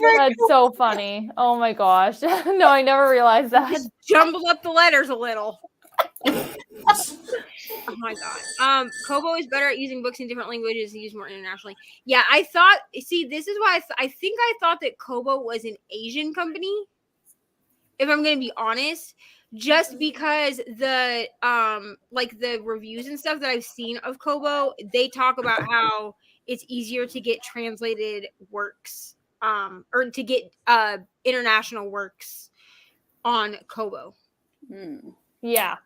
so funny. Oh my gosh. No, I never realized that. just jumbled up the letters a little. Oh my god. Kobo is better at using books in different languages and used more internationally. Yeah, I thought. See, this is why I think I thought that Kobo was an Asian company. If I'm going to be honest, just because the like the reviews and stuff that I've seen of Kobo, they talk about how it's easier to get translated works, or to get international works on Kobo. Yeah.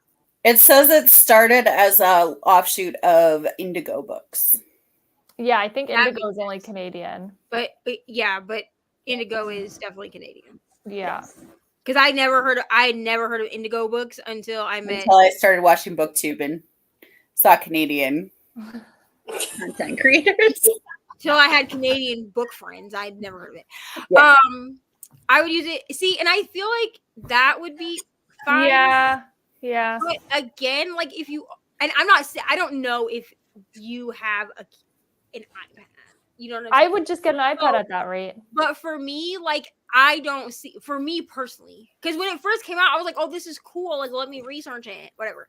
It says it started as a offshoot of Indigo Books. Yeah, I think That Indigo is only Canadian. But Indigo is definitely Canadian. Yeah. Because I had never heard of Indigo Books until I I started watching BookTube and saw Canadian content creators. Till I had Canadian book friends. I'd never heard of it. Yeah. I would use it. See, and I feel like that would be fine. Yeah. Yeah. But again, like if you, and I don't know if you have an iPad. You know what I'm I saying? would just get an iPad at that rate. But for me, like, I don't see, for me personally, because when it first came out, I was like, oh, this is cool. Like, let me research it, whatever.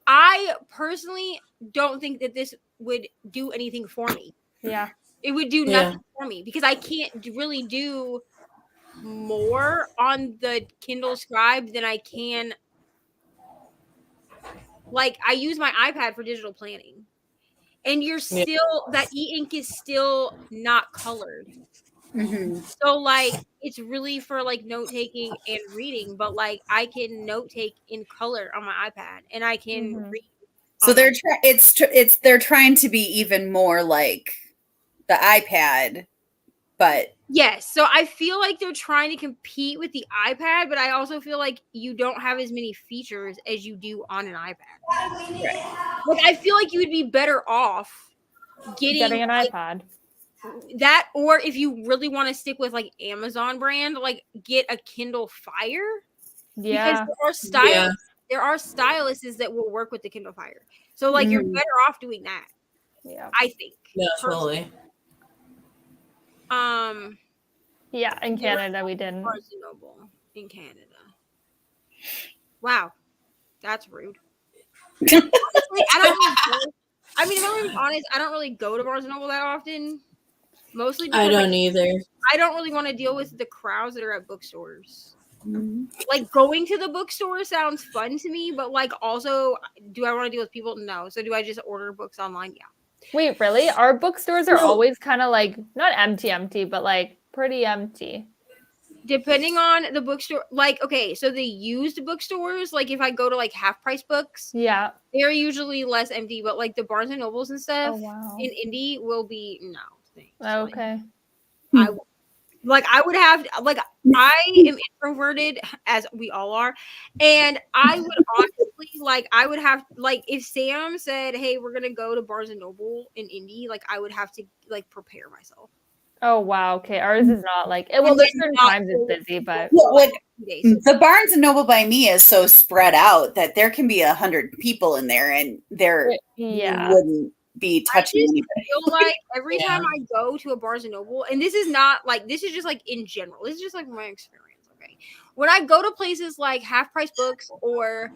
I personally don't think that this would do anything for me. Yeah. It would do nothing for me because I can't really do more on the Kindle Scribe than I can. Like, I use my iPad for digital planning, and you're still, that e-ink is still not colored. Mm-hmm. So, like, it's really for, like, note-taking and reading, but, like, I can note-take in color on my iPad, and I can read. So they're they're trying to be even more like the iPad, but yes. So I feel like they're trying to compete with the iPad, but I also feel like you don't have as many features as you do on an iPad. Like, I feel like you would be better off getting an iPad. That, or if you really want to stick with like Amazon brand, like get a Kindle Fire. Yeah. Because there are styluses that will work with the Kindle Fire. So like you're better off doing that. Yeah. I think. Yeah, totally. Yeah, in Canada we didn't. Barnes & Noble in Canada. Wow. That's rude. Honestly, I don't really go, I mean, if I'm gonna be honest, I don't really go to Barnes & Noble that often. Mostly because I don't either. I don't really want to deal with the crowds that are at bookstores. Like, going to the bookstore sounds fun to me, but like, also, do I want to deal with people? No. So do I just order books online? Yeah. Wait, really? Our bookstores are always kind of like not empty, but like pretty empty. Depending on the bookstore, like, okay, so the used bookstores, like if I go to like half price books, yeah, they're usually less empty, but like the Barnes and Nobles and stuff in Indy will be no things. Okay. I would have, like, I am introverted, as we all are, and I would honestly, like, I would have, like, if Sam said, hey, we're gonna go to Barnes and Noble in Indy, like, I would have to like prepare myself. Oh wow, okay. Ours is not like it. Well, there's certain times it's busy, but like the Barnes and Noble by me is so spread out that there can be 100 people in there, and you wouldn't be touching anybody. I feel like every time I go to a Barnes and Noble, and this is not like, this is just like in general, this is just like my experience. Okay, when I go to places like Half Price Books or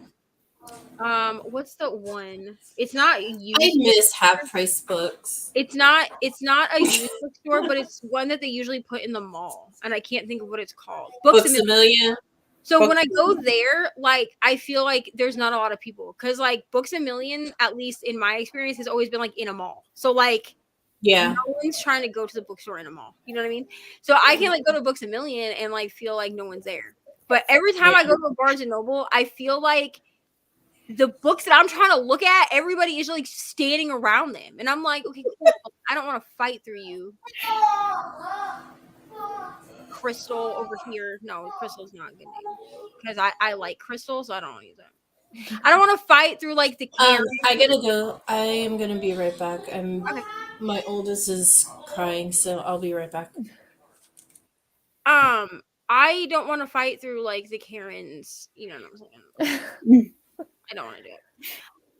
what's the one? It's not used. I miss Half Price Books. It's not a used bookstore, but it's one that they usually put in the mall, and I can't think of what it's called. Books A Million. So when I go there, like, I feel like there's not a lot of people, because like Books A Million, at least in my experience, has always been like in a mall. So like, no one's trying to go to the bookstore in a mall. You know what I mean? So I can like go to Books A Million and like feel like no one's there. But every time I go to a Barnes and Noble, I feel like the books that I'm trying to look at, everybody is like standing around them, and I'm like, okay, cool. I don't want to fight through you. Crystal over here. No, Crystal's not a good name, because I like Crystal, so I don't want to use that. I don't want to fight through like the camera. I gotta go. I am gonna be right back. My oldest is crying, so I'll be right back. I don't want to fight through like the Karens. You know what I'm saying? I don't want to do it.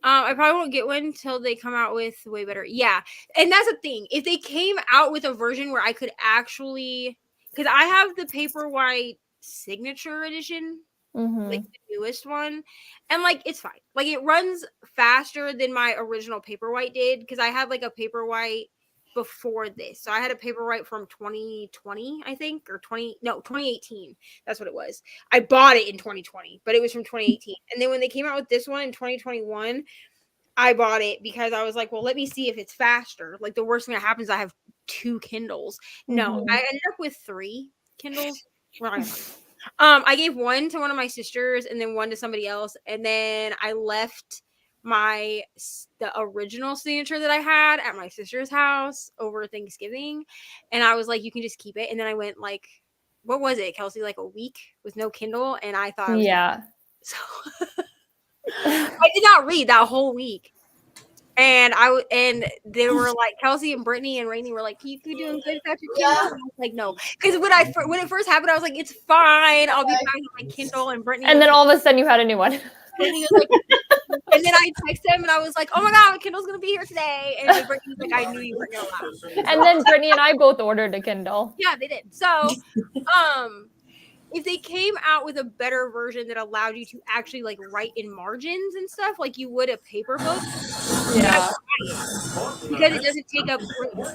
I probably won't get one until they come out with way better. Yeah, and that's the thing. If they came out with a version where I could actually, because I have the Paperwhite Signature Edition, like the newest one, and like it's fine. Like it runs faster than my original Paperwhite did, because I had like a Paperwhite before this. So I had a Paperwhite from 2020, I think, or 2018. That's what it was. I bought it in 2020, but it was from 2018. And then when they came out with this one in 2021, I bought it because I was like, well, let me see if it's faster. Like, the worst thing that happens, I have 2 Kindles. No, I ended up with 3 Kindles. I gave one to one of my sisters and then one to somebody else, and then I left the original signature that I had at my sister's house over Thanksgiving, and I was like, you can just keep it. And then I went like, what was it, Kelsey, like a week with no Kindle, and I thought I was so I did not read that whole week. And they were like, Kelsey and Brittany and Reni were like, you doing good without your Kindle? And I was like, no, because when it first happened, I was like, it's fine, I'll be fine with my Kindle. And Brittany, and then all of a sudden you had a new one. And he was like, and then I texted him and I was like, oh my God, Kindle's going to be here today. And then Brittany was like, I knew you were going to laugh. And then Brittany and I both ordered a Kindle. Yeah, they did. So, if they came out with a better version that allowed you to actually like write in margins and stuff like you would a paper book, Yeah. because it doesn't take up room.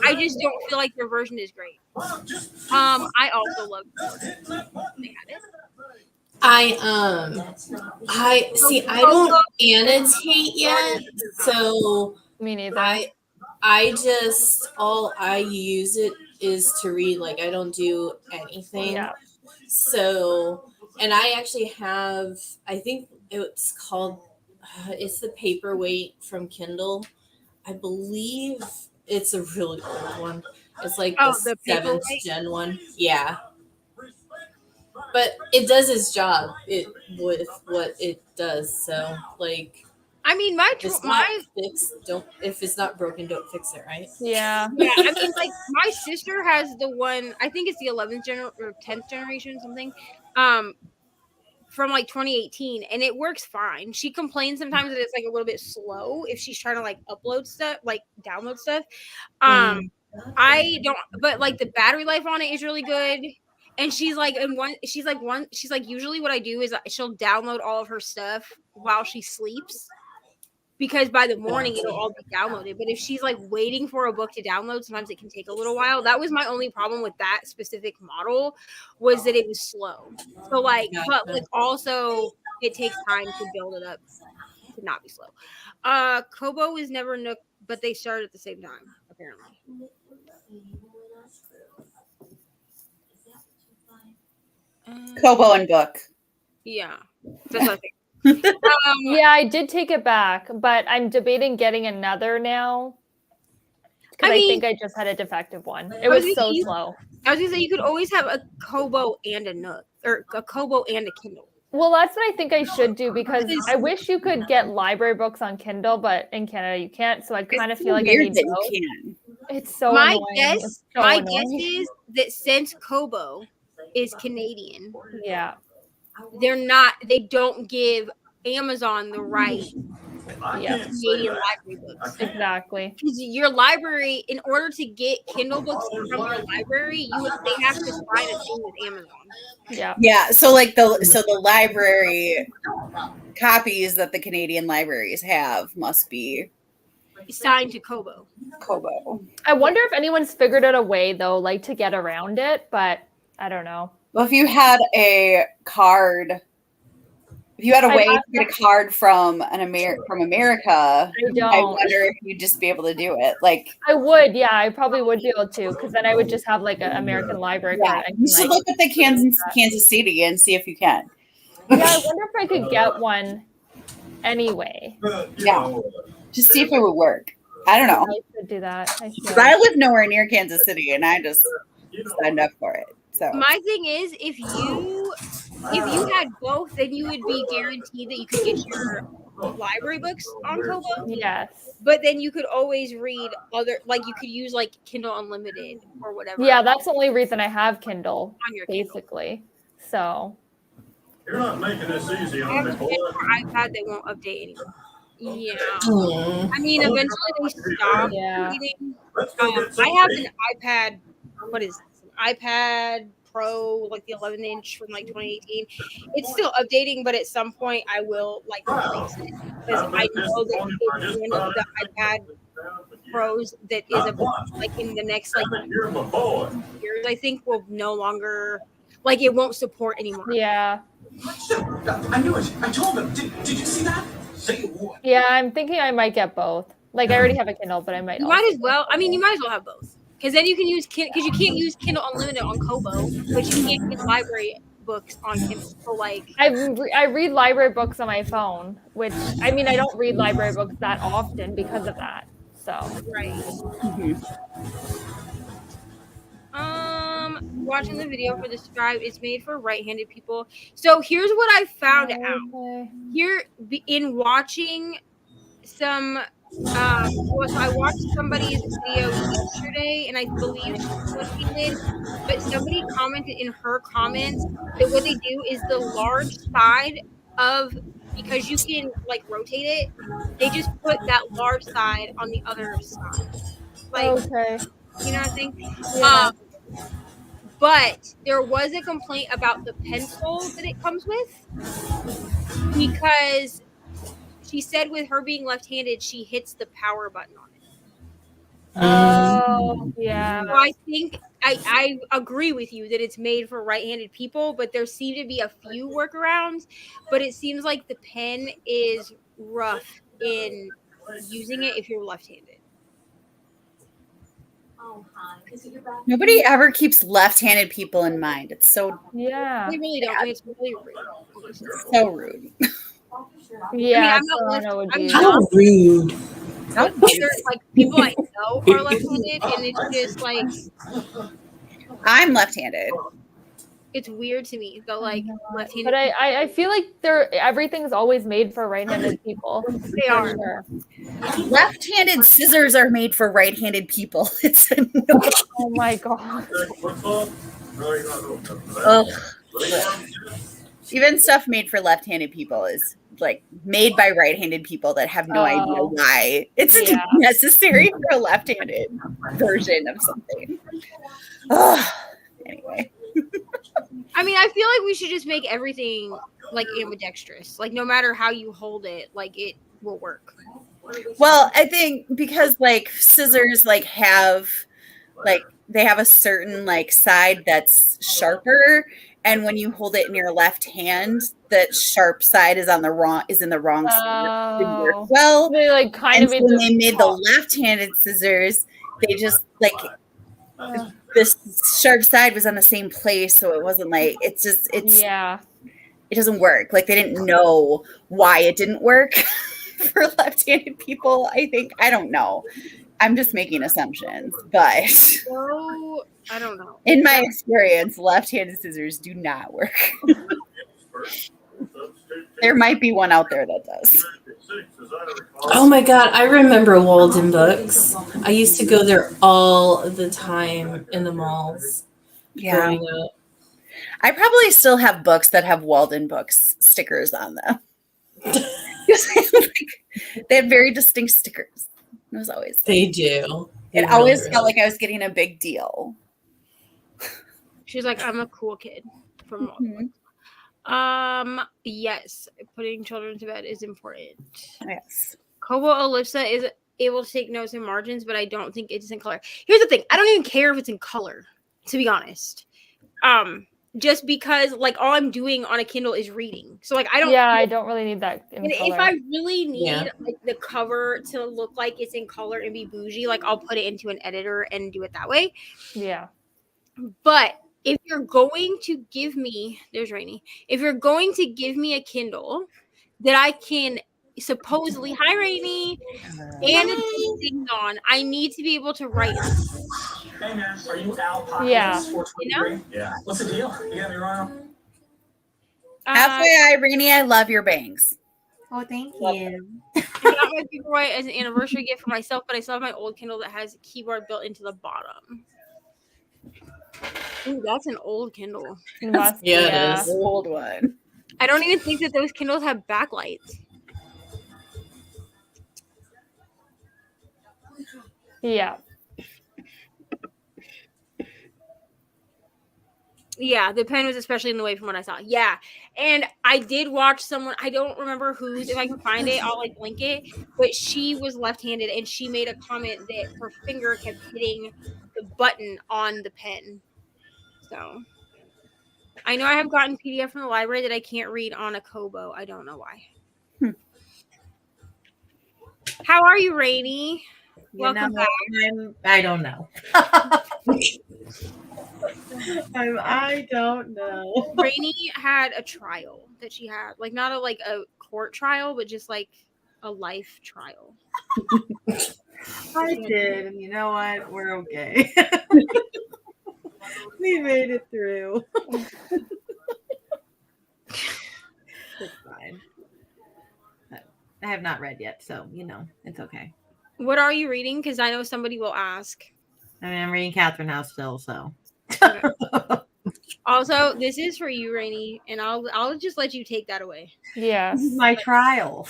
I just don't feel like their version is great. I also love they had it. I see. I don't annotate yet, so Me neither. I just all I use it is to read. Like I don't do anything. Yeah. So, and I actually have. I think it's called. It's the paperweight from Kindle. I believe it's a really old one. It's like the 7th gen one. Yeah. But it does its job with what it does. So, like, I mean, if it's not fixed, if it's not broken, don't fix it, right? Yeah. Yeah, I mean, like, my sister has the one, I think it's the 11th or 10th generation, something, from like 2018, and it works fine. She complains sometimes that it's like a little bit slow if she's trying to like upload stuff, like download stuff. I don't, but like the battery life on it is really good. And she's like, usually what I do is she'll download all of her stuff while she sleeps, because by the morning it'll all be downloaded. But if she's like waiting for a book to download, sometimes it can take a little while. That was my only problem with that specific model, was that it was slow. So like, but like also it takes time to build it up to not be slow. Kobo is never Nook, but they started at the same time, apparently. Kobo and book. Yeah, that's what I think. Yeah, I did take it back, but I'm debating getting another now because I think I just had a defective one. It was so slow. I was gonna say you could always have a Kobo and a Nook, or a Kobo and a Kindle. Well, that's what I think I should do, because I wish you could get library books on Kindle, but in Canada you can't. So I kind of feel like I need to go. It's so annoying. My guess is that since Kobo is Canadian, yeah, they don't give Amazon the right Canadian library books. Exactly. Because your library, in order to get Kindle books from your library, they have to sign a thing with Amazon. Yeah. Yeah. So like the library copies that the Canadian libraries have must be signed to Kobo. I wonder if anyone's figured out a way though, like to get around it, but I don't know. Well, if you had a card, if you had a way to get a card from America, I wonder if you'd just be able to do it. Like I would, yeah, I probably would be able to, because then I would just have like an American library card. You should look at the Kansas City and see if you can. Yeah, I wonder if I could get one anyway. Yeah, just see if it would work. I don't know. I should do that. I live nowhere near Kansas City, and I just signed up for it. So my thing is, if you had both, then you would be guaranteed that you could get your library books on Kobo. Yes. But then you could always read other, like you could use like Kindle Unlimited or whatever. Yeah, that's the only reason I have Kindle on your basically. So you're not making this easy on me, boy. iPad, they won't update anymore. Yeah. I mean, eventually they stop. Yeah. I have an iPad. What is this? An iPad Pro, like the 11-inch from like 2018. It's still updating, but at some point I will like replace it, because I know that it's one of the iPad Pros that is like in the next like years, I think will no longer, like it won't support anymore. Yeah. I knew it. I told him. Did you see that? Say what? Yeah, I'm thinking I might get both. Like I already have a Kindle, but I might. You might as well. I mean, you might as well have both. Because then you can use because you can't use Kindle Unlimited on Kobo, but you can't get library books on Kindle. So like, I read library books on my phone, which I mean I don't read library books that often because of that. So right. Watching the video for the scribe, it's made for right-handed people. So here's what I found out. Here in watching some. So I watched somebody's video yesterday, and I believe she's what she did, but somebody commented in her comments that what they do is the large side of, because you can like rotate it, they just put that large side on the other side. Like, Okay. you know what I'm saying? Yeah. But there was a complaint about the pencil that it comes with, because she said with her being left-handed, she hits the power button on it. Oh, yeah. So I think I agree with you that it's made for right-handed people, but there seem to be a few workarounds. But it seems like the pen is rough in using it if you're left-handed. Nobody ever keeps left-handed people in mind. It's so Yeah. They really don't. And it's really rude. so rude. Yeah. I'm not left. Toronto would I'm be- How rude. but there's like people I know are left-handed, and it's just like I'm left-handed. it's weird to me. The like left-handed. But I feel like everything's always made for right-handed people. They For are. sure. Left-handed scissors are made for right-handed people. It's Oh my god. Ugh. Even stuff made for left-handed people is like made by right-handed people that have no idea why it's necessary for a left-handed version of something. Ugh. Anyway. I mean, I feel like we should just make everything like ambidextrous. Like no matter how you hold it, like it will work. Well, I think because like scissors like have like they have a certain like side that's sharper, and when you hold it in your left hand, the sharp side is in the wrong side. It work well. They like kind And of so when they made the left-handed scissors, they just like this sharp side was on the same place, so it wasn't like it doesn't work. Like they didn't know why it didn't work for left-handed people. I don't know. I'm just making assumptions, but So I don't know. in my experience, left-handed scissors do not work. There might be one out there that does. Oh my god, I remember Walden Books. I used to go there all the time in the malls growing up. I probably still have books that have Walden Books stickers on them. They had very distinct stickers. It was always They do. It always felt like I was getting a big deal. She's like, I'm a cool kid from yes, putting children to bed is important. Yes. Kobo Ellipsa is able to take notes in margins, but I don't think it's in color. Here's the thing, I don't even care if it's in color, to be honest. Just because like all I'm doing on a Kindle is reading. So like I don't really need that in color. If I really need like the cover to look like it's in color and be bougie, like I'll put it into an editor and do it that way. Yeah. But if you're going to give me, there's Reni. If you're going to give me a Kindle that I can supposedly, hi Reni, and it's things on, I need to be able to write. Hey man, are you Al Pocket? Yeah. You know? Yeah. What's the deal? You got me wrong. FYI, Reni, I love your bangs. Oh, thank you. I got my Paperwhite as an anniversary gift for myself, but I still have my old Kindle that has a keyboard built into the bottom. Ooh, that's an old Kindle. It is. Old one. I don't even think that those Kindles have backlights. Yeah. Yeah, the pen was especially in the way from what I saw. Yeah. And I did watch someone, I don't remember whose, if I can find it, I'll like link it. But she was left-handed and she made a comment that her finger kept hitting the button on the pen. So I know I have gotten PDF from the library that I can't read on a Kobo. I don't know why. How are you, Reni? Welcome back. I don't know. I don't know. Reni had a trial that she had, like not a court trial, but just like a life trial. I did, and you know what? We're okay. We made it through. It's fine. I have not read yet, so it's okay. What are you reading? Because I know somebody will ask. I mean, I'm reading Catherine House still, so. Also, this is for you, Reni, and I'll just let you take that away. Yes. This is my trial.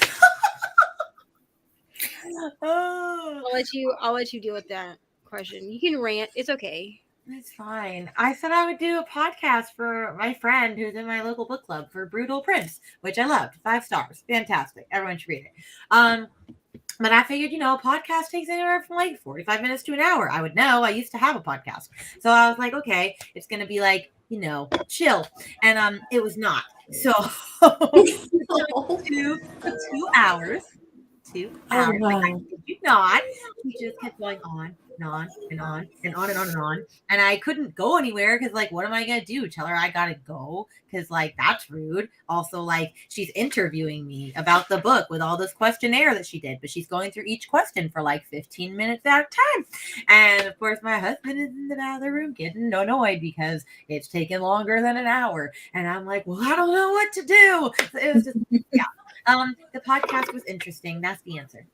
I'll let you deal with that question. You can rant. It's okay. It's fine. I said I would do a podcast for my friend who's in my local book club for Brutal Prince, which I loved. 5 stars. Fantastic. Everyone should read it. But I figured, a podcast takes anywhere from like 45 minutes to an hour. I would know. I used to have a podcast. So I was like, okay, it's going to be like, chill. And it was not. So 2 hours. 2 hours. wow. Like, I kid you not. He just kept going on and on and on and on and on and on. And I couldn't go anywhere because, like, what am I going to do? Tell her I got to go? Because, like, that's rude. Also, like, she's interviewing me about the book with all this questionnaire that she did. But she's going through each question for, like, 15 minutes at a time. And, of course, my husband is in the other room getting annoyed because it's taking longer than an hour. And I'm like, well, I don't know what to do. So it was just, yeah. The podcast was interesting. That's the answer.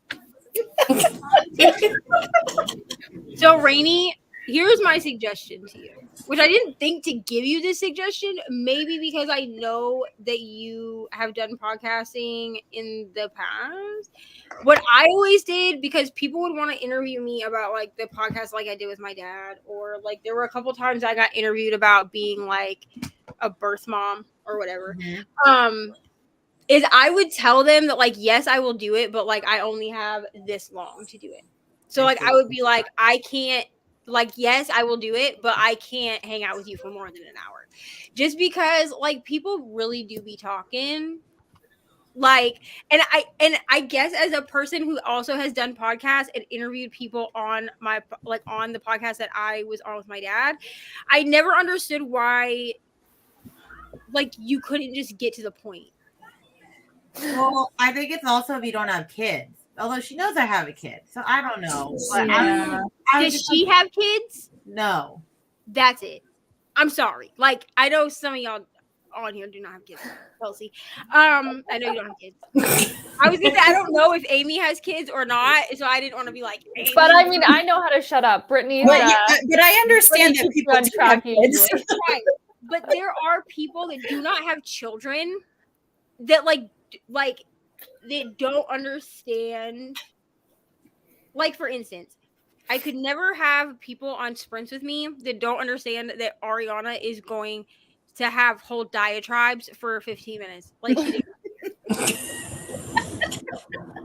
So, Reni, here's my suggestion to you, which I didn't think to give you this suggestion, maybe because I know that you have done podcasting in the past. What I always did, because people would want to interview me about like the podcast like I did with my dad, or like there were a couple times I got interviewed about being like a birth mom or whatever. Mm-hmm. Is I would tell them that like, yes, I will do it, but like I only have this long to do it. So like I would be like, I can't, like, yes, I will do it, but I can't hang out with you for more than an hour. Just because like people really do be talking. Like, and I guess as a person who also has done podcasts and interviewed people on my, like on the podcast that I was on with my dad, I never understood why like you couldn't just get to the point. Well, I think it's also if you don't have kids. Although she knows I have a kid, so I don't know. But Does she have kids? No. That's it. I'm sorry. Like, I know some of y'all on here do not have kids. Kelsea. I know you don't have kids. I was gonna say I don't know if Amy has kids or not, so I didn't want to be like. Amy. But I mean, I know how to shut up. Brittany's. But I understand that people do have kids. Right. But there are people that do not have children that like they don't understand. Like, for instance, I could never have people on sprints with me that don't understand that Ariana is going to have whole diatribes for 15 minutes. Like, she did.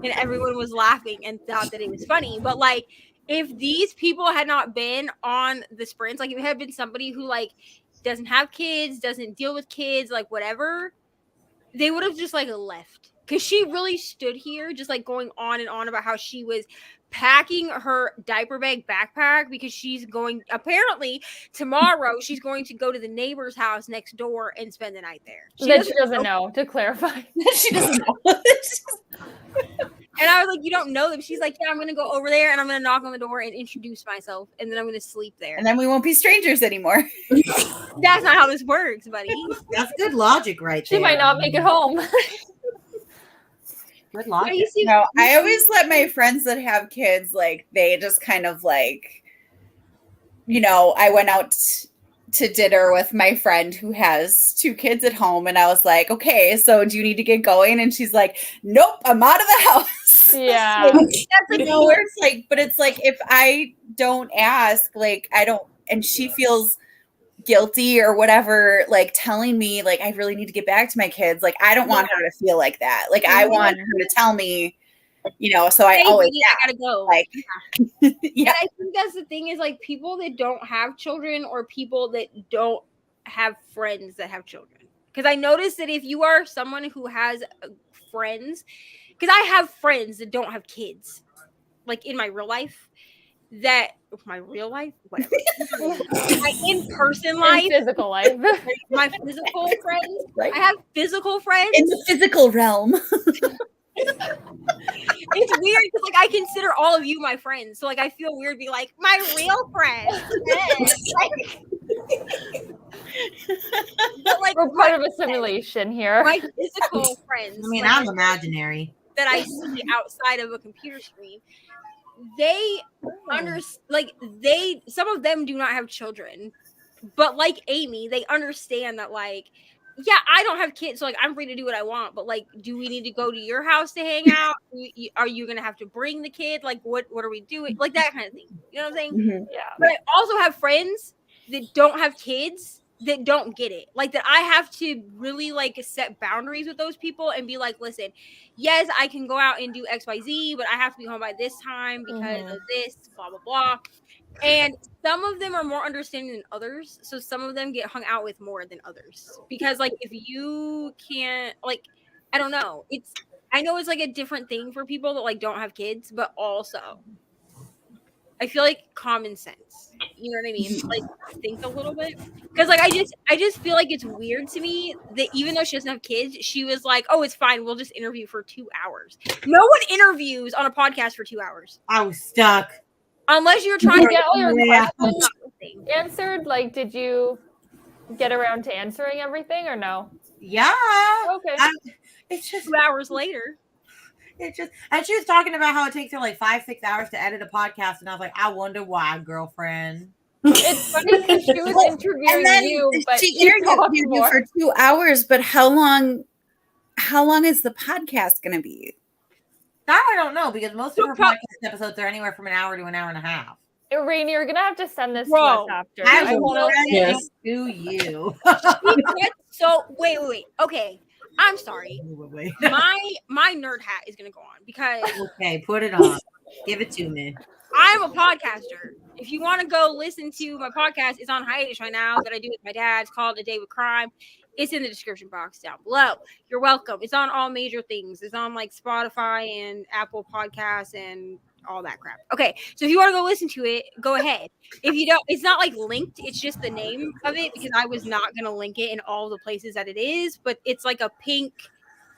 And everyone was laughing and thought that it was funny. But like, if these people had not been on the sprints, like if it had been somebody who like doesn't have kids, doesn't deal with kids, like whatever, they would have just like left. Because she really stood here just like going on and on about how she was packing her diaper bag backpack because she's going, apparently tomorrow she's going to go to the neighbor's house next door and spend the night there. She doesn't know, to clarify. She doesn't know. And I was like, you don't know them. She's like, yeah, I'm going to go over there and I'm going to knock on the door and introduce myself. And then I'm going to sleep there. And then we won't be strangers anymore. That's not how this works, buddy. That's good logic right there. She might not make it home. Good logic. No, I always let my friends that have kids, like, they just kind of like, I went out to dinner with my friend who has 2 kids at home. And I was like, okay, so do you need to get going? And she's like, nope, I'm out of the house. Yeah. Where it's like, but it's like, if I don't ask, like, I don't, and she feels guilty or whatever, like telling me like I really need to get back to my kids, like I don't want her to feel like that. Like I want her to tell me, so I always I gotta go. Like, yeah. And I think that's the thing is like people that don't have children or people that don't have friends that have children. Because I noticed that if you are someone who has friends, because I have friends that don't have kids, like in my real life. Whatever. My in-person life, physical life, my physical friends. Right. I have physical friends in the physical realm. It's weird because like I consider all of you my friends, so like I feel weird being like my real friends. But like we're part of a simulation here. My physical friends. I mean, like, I'm imaginary. That I see outside of a computer screen. They some of them do not have children, But like Amy, they understand that, like, yeah, I don't have kids, so like I'm free to do what I want. But like, do we need to go to your house to hang out? Are you gonna have to bring the kid? Like, what are we doing? Like that kind of thing. You know what I'm saying? Mhm. Yeah. But I also have friends that don't have kids that don't get it. Like that I have to really like set boundaries with those people and be like, listen, yes, I can go out and do XYZ, but I have to be home by this time because of this, blah, blah, blah. And some of them are more understanding than others. So some of them get hung out with more than others. Because like if you can't, like, I don't know. I know it's like a different thing for people that like don't have kids, but also I feel like common sense. You know what I mean? Like think a little bit. Because like I just feel like it's weird to me that even though she doesn't have kids, she was like, oh, it's fine. We'll just interview for 2 hours. No one interviews on a podcast for 2 hours. I was stuck. Unless you're trying Did to you get all your Yeah. questions answered? Like, did you get around to answering everything or no? Yeah. Okay. It's just 2 hours later. and she was talking about how it takes her like 5-6 hours to edit a podcast, and I was like, I wonder why, girlfriend. It's funny because she was interviewing you, but she you talked interviewed you more. for 2 hours. But how long is the podcast going to be? That I don't know, because most of her podcast episodes are anywhere from an hour to an hour and a half. Reni, you're gonna have to send this Bro, to us after. I will wanna- send it to you. So wait. Okay. I'm sorry. My nerd hat is gonna go on because Okay, put it on. Give it to me. I'm a podcaster. If you want to go listen to my podcast, it's on hiatus right now that I do with my dad. It's called A Day with Crime. It's in the description box down below. You're welcome. It's on all major things. It's on like Spotify and Apple Podcasts and all that crap. Okay, so if you want to go listen to it, go ahead. If you don't, it's not like linked. It's just the name of it because I was not going to link it in all the places that it is, but it's like a pink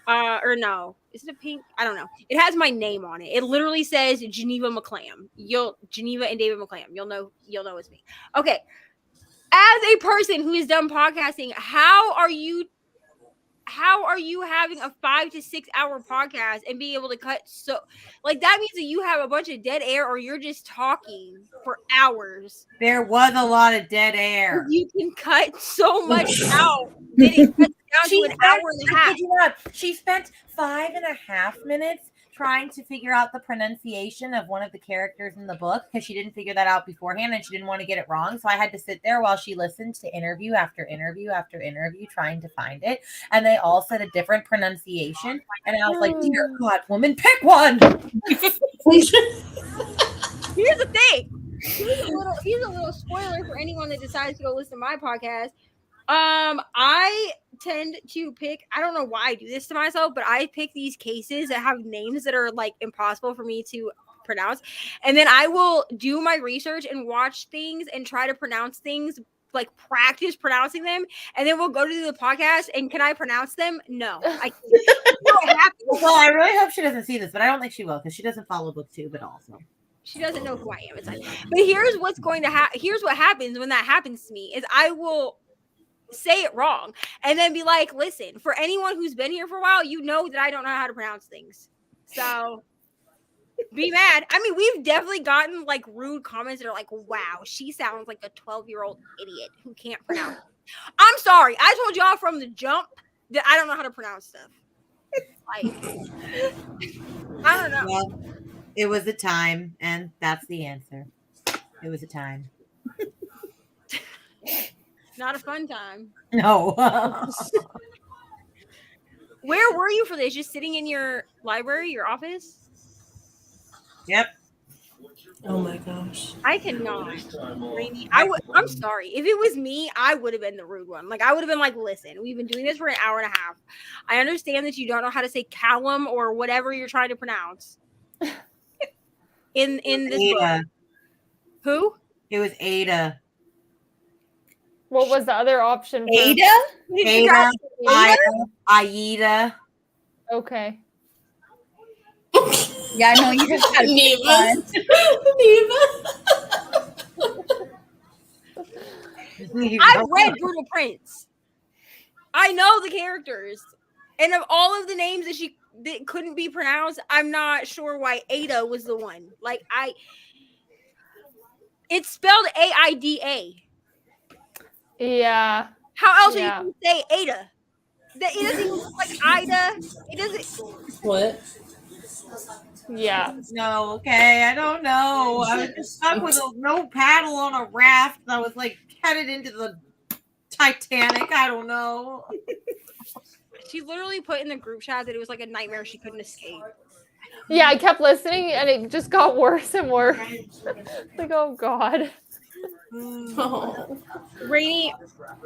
or no, is it a pink? I don't know. It has my name on it. It literally says Geneva McClam. Geneva and David McClam. You'll know it's me. Okay. As a person who has done podcasting, how are you having a 5 to 6 hour podcast and being able to cut so like that means that you have a bunch of dead air or you're just talking for hours. There was a lot of dead air. You can cut so much out that it cuts down to an hour and a half. She spent 5.5 minutes trying to figure out the pronunciation of one of the characters in the book because she didn't figure that out beforehand and she didn't want to get it wrong. So I had to sit there while she listened to interview after interview after interview trying to find it. And they all said a different pronunciation. And I was like, dear God, woman, pick one. Here's the thing. Here's a little spoiler for anyone that decides to go listen to my podcast. I tend to pick, I don't know why I do this to myself, but I pick these cases that have names that are like impossible for me to pronounce. And then I will do my research and watch things and try to pronounce things, like practice pronouncing them. And then we'll go to the podcast and can I pronounce them? No, I can't. Well, I really hope she doesn't see this, but I don't think she will because she doesn't follow BookTube at all. So she doesn't know who I am. It's like, but here's what's going to happen. Here's what happens when that happens to me is I will say it wrong and then be like, listen, for anyone who's been here for a while, you know that I don't know how to pronounce things. So be mad. I mean, we've definitely gotten like rude comments that are like, wow, she sounds like a 12-year-old idiot who can't pronounce it. I'm sorry. I told y'all from the jump that I don't know how to pronounce stuff. Like, I don't know. Well, it was a time, and that's the answer. It was a time. Not a fun time. No. Where were you for this? Just sitting in your library, your office? Yep. Oh my gosh. I cannot. Reni, I'm sorry. If it was me, I would have been the rude one. Like I would have been like, listen, we've been doing this for an hour and a half. I understand that you don't know how to say Callum or whatever you're trying to pronounce. In this Ada. book. Who? It was Ada. What was the other option? For Ada? Aida. Okay. Yeah, no, you just had Neva. I've read Brutal Prince. I know the characters. And of all of the names that couldn't be pronounced, I'm not sure why Ada was the one. Like it's spelled Aida. Yeah. How else Yeah. are you going to say Ada? That it doesn't even look like Ida. It doesn't. What? Yeah. No, okay, I don't know. I was just stuck with no paddle on a raft. I was like headed into the Titanic. I don't know. She literally put in the group chat that it was like a nightmare she couldn't escape. Yeah, I kept listening and it just got worse and worse. Like, oh God. Oh. Reni,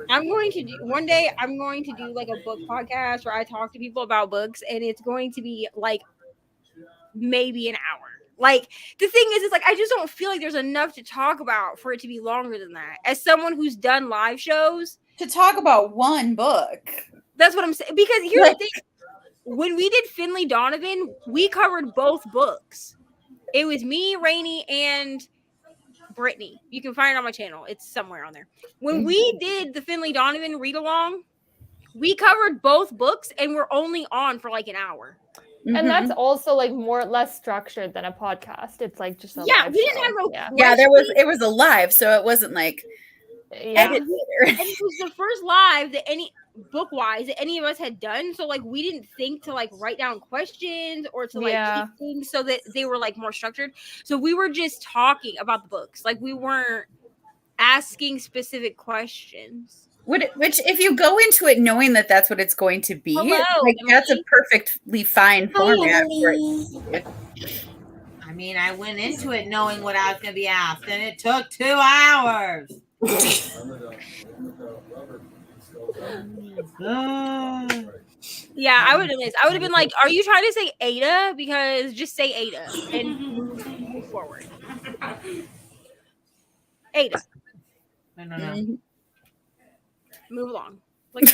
I'm going to do one day. I'm going to do like a book podcast where I talk to people about books, and it's going to be like maybe an hour. Like the thing is, it's like I just don't feel like there's enough to talk about for it to be longer than that. As someone who's done live shows, To talk about one book. that's what I'm saying. Because here's the thing: when we did Finley Donovan, we covered both books. It was me, Reni, and Brittany. You can find it on my channel. It's somewhere on there. When we did the Finley Donovan read along, we covered both books and we're only on for like an hour. And that's also like less structured than a podcast. It's like just a live we didn't show. have no Yeah, it was a live, so it wasn't like edited either. And it was the first live that any book-wise that any of us had done. So like we didn't think to like write down questions or to like keep things so that they were like more structured. So we were just talking about the books. Like we weren't asking specific questions. Which if you go into it knowing that that's what it's going to be, like that's a perfectly fine format for it. I mean, I went into it knowing what I was going to be asked, and it took 2 hours. Yeah, I would have been like, "Are you trying to say Ada? Because just say Ada and move forward." Ada. No. Move along. Like,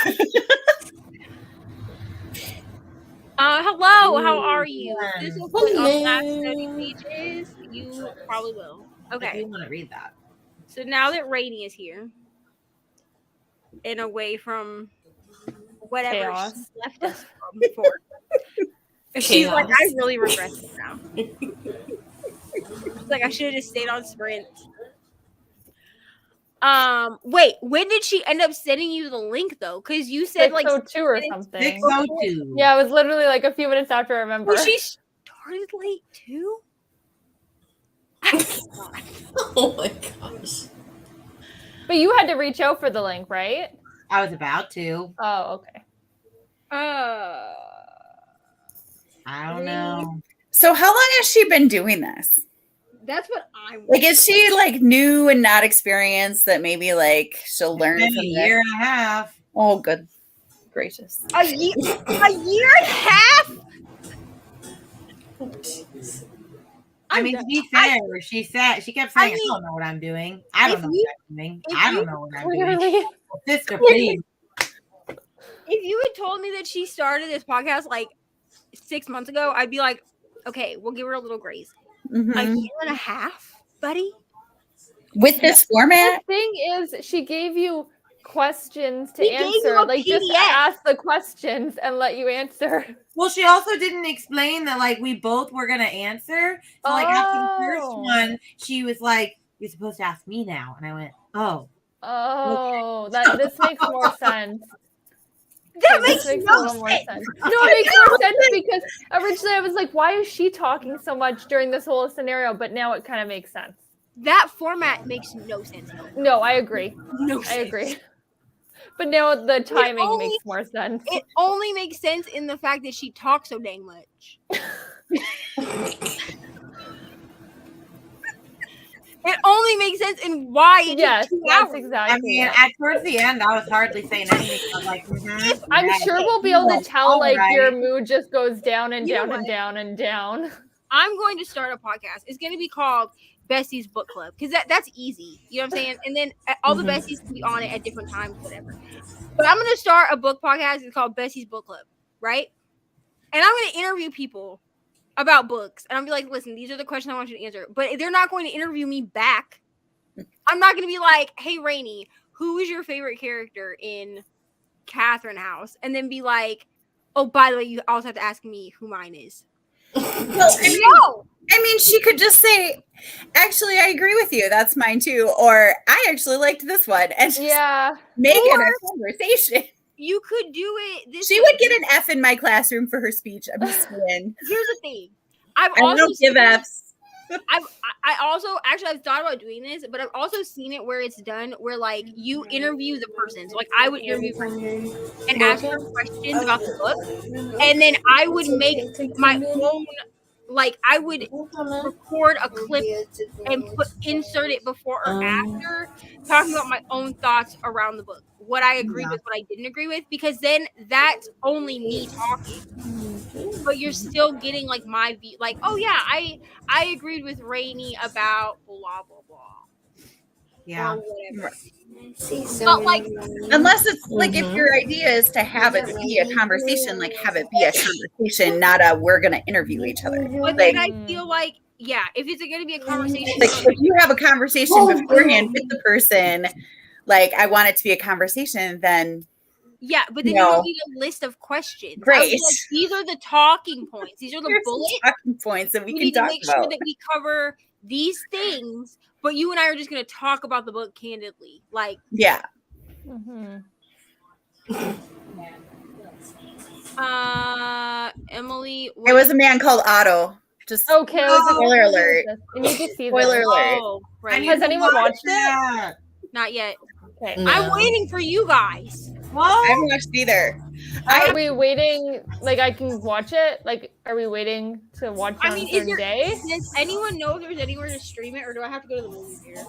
hello. How are you? This will put on the last 30 pages. You probably will. Okay. You want to read that? So now that Reni is here, and away from whatever she left us from before, she's like, I really regret this now. She's like, I should have just stayed on Sprint. Wait, when did she end up sending you the link though? Because you said like 6:02 or something. 6:02. Yeah, it was literally like a few minutes after I remember. Well, she started late too. Oh my gosh. But you had to reach out for the link, right? I was about to. Oh, okay. I don't know. So how long has she been doing this? That's what I'm like. Is she like new and not experienced that maybe like she'll learn from a year and a half? Oh, good gracious! A year and a half. I mean, to be fair, she kept saying, I don't know what I'm doing. I don't know what I'm doing. I don't know what I'm doing. Sister, please. If you had told me that she started this podcast like 6 months ago, I'd be like, okay, we'll give her a little grace. Mm-hmm. A year and a half, buddy? With this format? The thing is, she gave you questions to answer. Like, just ask the questions and let you answer. Well, she also didn't explain that, like, we both were going to answer. So, like, after the first one, she was like, you're supposed to ask me now. And I went, oh. Oh, okay. This makes more sense. That makes no sense. More sense. No, it makes more sense because originally I was like, why is she talking so much during this whole scenario? But now it kind of makes sense. That format makes no sense. No, I agree. No sense. I agree. But now the timing makes more sense. It only makes sense in the fact that she talks so dang much. It only makes sense in why it took 2 hours. Exactly. I mean, towards the end, I was hardly saying anything. I was like, I'm sure we'll be able to tell, like, your mood just goes down and down and down and down. I'm going to start a podcast. It's going to be called Bessie's Book Club because that's easy. You know what I'm saying? And then all the Bessies can be on it at different times, whatever. But I'm going to start a book podcast. It's called Bessie's Book Club, right? And I'm going to interview people about books. And I'll be like, listen, these are the questions I want you to answer. But they're not going to interview me back. I'm not going to be like, hey, Reni, who is your favorite character in Catherine House? And then be like, oh, by the way, you also have to ask me who mine is. Well, I mean, she could just say, actually, I agree with you. That's mine too. Or I actually liked this one. And just make it a conversation. You could do it this She way. would get an F in my classroom for her speech. I'm just saying. Here's the thing. I don't give Fs. I've thought about doing this, but I've also seen it where it's done where like you interview the person. So like I would interview her and ask her questions about the book, and then I would make my own. Like I would record a clip and insert it before or after, talking about my own thoughts around the book, what I agreed with, what I didn't agree with, because then that's only me talking. But you're still getting like my view, like, oh yeah, I agreed with Reni about blah blah blah. Yeah. Or whatever. But like, unless it's like if your idea is to have it be a conversation, like have it be a conversation, not a we're gonna interview each other. But then I feel like, yeah, if it's gonna be a conversation, like if you have a conversation beforehand with the person, like I want it to be a conversation, then yeah, but then you don't need a list of questions. Great. Like, these are the talking points. These are the bullet talking points that we can need talk to make about. sure that we cover these things. But you and I are just going to talk about the book candidly. Like, yeah. Emily. It was a man called Otto. Just okay. Spoiler alert. I need to see Spoiler alert. Oh, right. Has anyone watched it? Not yet. Okay. No. I'm waiting for you guys. I haven't watched either. Are we waiting? Like, I can watch it? Like, are we waiting to watch it on a certain day? Does anyone know if there's anywhere to stream it, or do I have to go to the movie theater?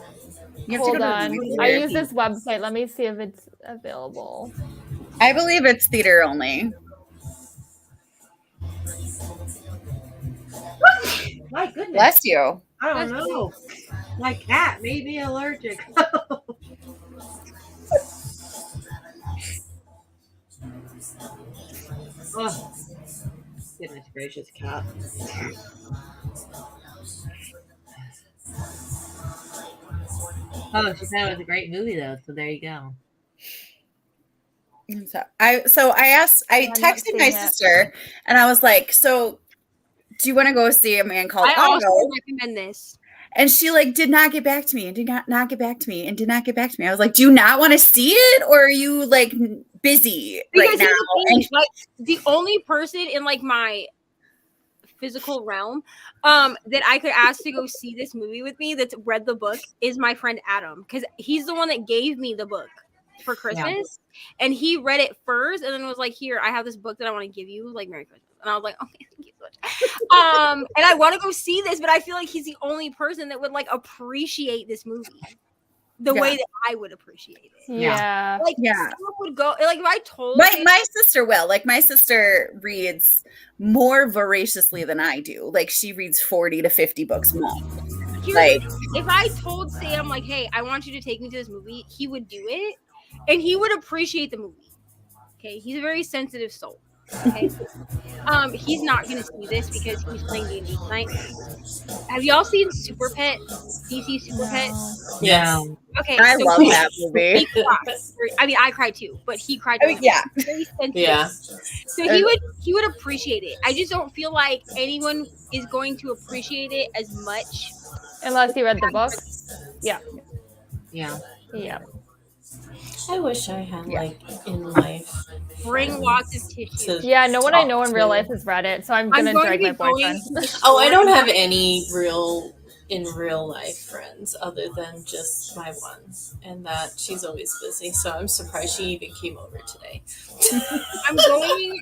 Hold on. I use this website. Let me see if it's available. I believe it's theater only. My goodness. Bless you. I don't know. My cat may be allergic. Oh, goodness gracious, cat. Oh, she said it was a great movie though, so there you go. I texted my sister and I was like, so do you want to go see a man called I also Otto? recommend this. And she like did not get back to me and did not get back to me and did not get back to me. I was like, do you not want to see it, or are you like busy right now? And like the only person in like my physical realm that I could ask to go see this movie with me that's read the book is my friend Adam, because he's the one that gave me the book for Christmas, and he read it first and then was like, here, I have this book that I want to give you, like, Merry Christmas. And I was like, okay, thank you so much. And I want to go see this, but I feel like he's the only person that would like appreciate this movie the way that I would appreciate it. Yeah. Like, someone would go, like, if I told my sister will. Like, my sister reads more voraciously than I do. Like, she reads 40 to 50 books a month. Like, if I told Sam, like, hey, I want you to take me to this movie, he would do it, and he would appreciate the movie. Okay, he's a very sensitive soul. Okay, he's not gonna see this because he's playing D&D tonight. Have y'all seen Super Pet? DC Super Pet? Yeah. Okay, I love that movie. He cried. I mean, I cried too, but he cried. Yeah. Very sensitive. Yeah. So he would appreciate it. I just don't feel like anyone is going to appreciate it as much unless you read the book. Yeah. Yeah. Yeah. I wish I had like in life. Bring lots of tissues. Yeah, no one I know in real life has read it, so I'm gonna drag my boyfriend. Oh, I don't have any real life friends other than just my one, and that she's always busy. So I'm surprised she even came over today. I'm going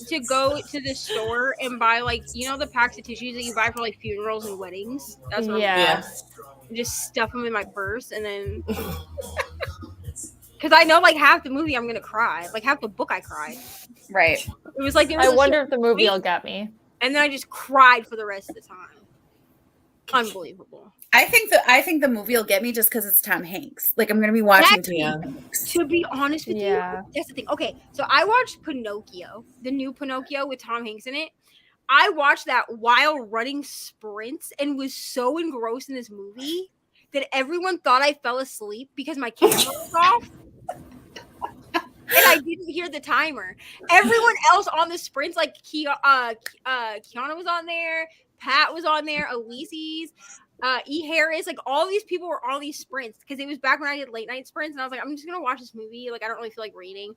to go to the store and buy, like, you know, the packs of tissues that you buy for like funerals and weddings. That's what I'm doing. Just stuff them in my purse, and then because I know like half the movie I'm gonna cry, like half the book I cried. Right. It was like I wonder if the movie will get me. And then I just cried for the rest of the time. Unbelievable. I think the movie will get me just because it's Tom Hanks. Like, I'm gonna be watching Tom Hanks. To be honest with you, that's the thing. Okay, so I watched Pinocchio, the new Pinocchio with Tom Hanks in it. I watched that while running sprints and was so engrossed in this movie that everyone thought I fell asleep because my camera was off. And I didn't hear the timer. Everyone else on the sprints, like Kiana was on there, Pat was on there, Elise's, E. Harris, like all these people were on these sprints because it was back when I did late night sprints, and I was like, I'm just gonna watch this movie. Like I don't really feel like reading,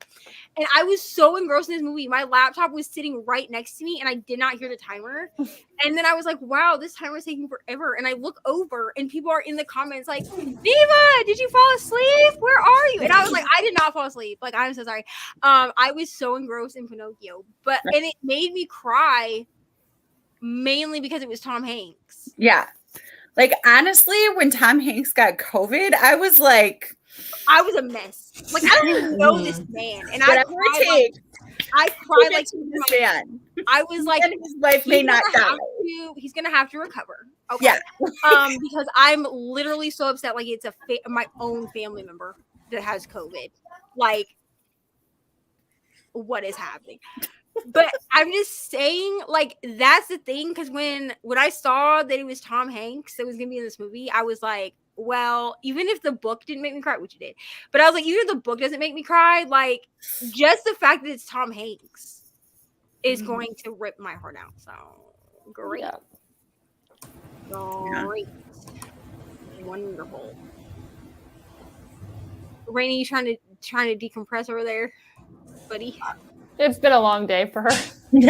and I was so engrossed in this movie. My laptop was sitting right next to me, and I did not hear the timer. And then I was like, wow, this timer is taking forever. And I look over, and people are in the comments like, Diva, did you fall asleep? Where are you? And I was like, I did not fall asleep. Like I'm so sorry. I was so engrossed in Pinocchio, and it made me cry mainly because it was Tom Hanks. Yeah. Like, honestly, when Tom Hanks got COVID, I was like... I was a mess. Like, I don't even know this man. And I cried like this man. I was like... And his life may not die. He's going to have to recover. Okay. Yeah. Because I'm literally so upset. Like, it's my own family member that has COVID. Like, what is happening? But I'm just saying, like, that's the thing, because when I saw that it was Tom Hanks that was gonna be in this movie, I was like, well, even if the book didn't make me cry, which it did, but I was like, even if the book doesn't make me cry, like, just the fact that it's Tom Hanks is going to rip my heart out. So great. Yeah. Great. Wonderful. Reni, you trying to decompress over there, buddy? It's been a long day for her. It's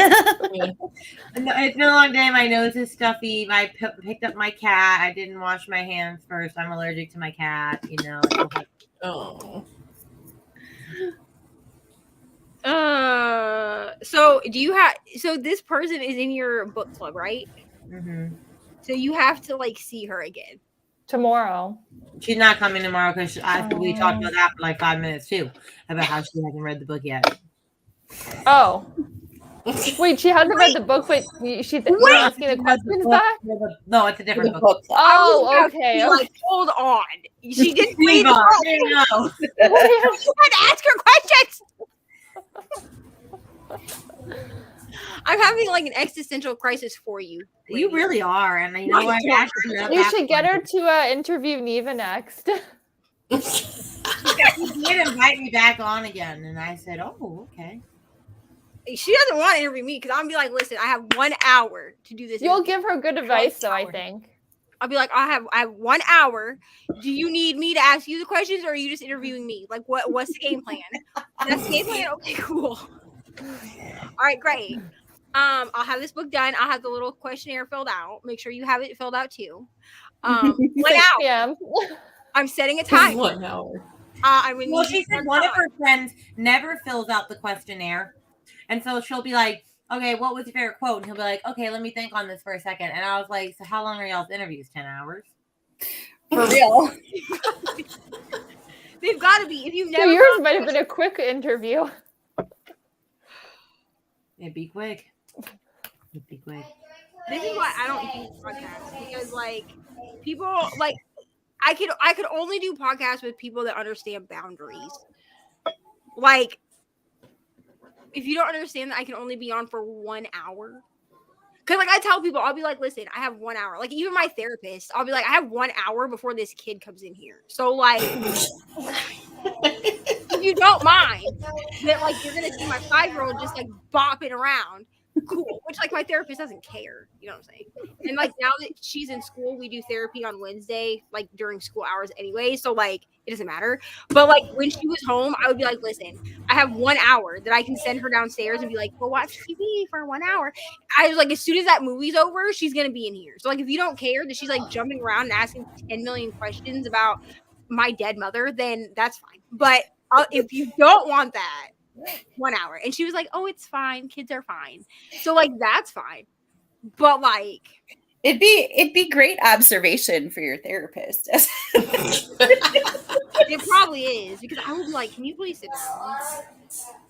been a long day. My nose is stuffy. I picked up my cat. I didn't wash my hands first. I'm allergic to my cat. You know. Oh. So do you have? So this person is in your book club, right? Mm-hmm. So you have to like see her again Tomorrow. She's not coming tomorrow because we talked about that for like 5 minutes too, about how she hasn't read the book yet. Oh. Wait, she hasn't read the book, but she's asking the questions back? No, it's a different book. Oh, okay. Like, hold on. She didn't read the book. book. You had to ask her questions. I'm having like an existential crisis for you. You really are, and you know what? You should get her to interview Neva next. She did invite me back on again, and I said, "Oh, okay." She doesn't want to interview me because I'm gonna be like, "Listen, I have 1 hour to do this." You'll give her good advice, though. I think. I'll be like, I have 1 hour. Do you need me to ask you the questions, or are you just interviewing me? Like, what's the game plan? That's the game plan. Okay, cool. All right, great. I'll have this book done. I'll have the little questionnaire filled out. Make sure you have it filled out too. 1 hour. I'm setting a time. 1 hour. Well, she said one of her friends never fills out the questionnaire. And so she'll be like, okay, what was your favorite quote? And he'll be like, okay, let me think on this for a second. And I was like, so how long are y'all's interviews? 10 hours? For real. They've got to be. If you've never. So yours might have been a quick interview. It'd be quick. It'd be quick. This is why I don't do podcasts, because like people like I could only do podcasts with people that understand boundaries. Like, if you don't understand that I can only be on for 1 hour. Cause like I tell people, I'll be like, listen, I have 1 hour. Like even my therapist, I'll be like, I have 1 hour before this kid comes in here. So like, if you don't mind that, like you're gonna see my 5-year-old just like bopping around, cool. Which like my therapist doesn't care. You know what I'm saying? And like now that she's in school, we do therapy on Wednesday, like during school hours anyway. So like it doesn't matter. But like when she was home, I would be like, listen, I have 1 hour that I can send her downstairs and be like, go watch TV for 1 hour. I was like, as soon as that movie's over, she's gonna be in here. So like if you don't care that she's like jumping around and asking 10 million questions about my dead mother, then that's fine. But if you don't want that, 1 hour. And she was like, oh, it's fine. Kids are fine. So like that's fine. But like it'd be great observation for your therapist. It probably is, because I would be like, can you please sit down?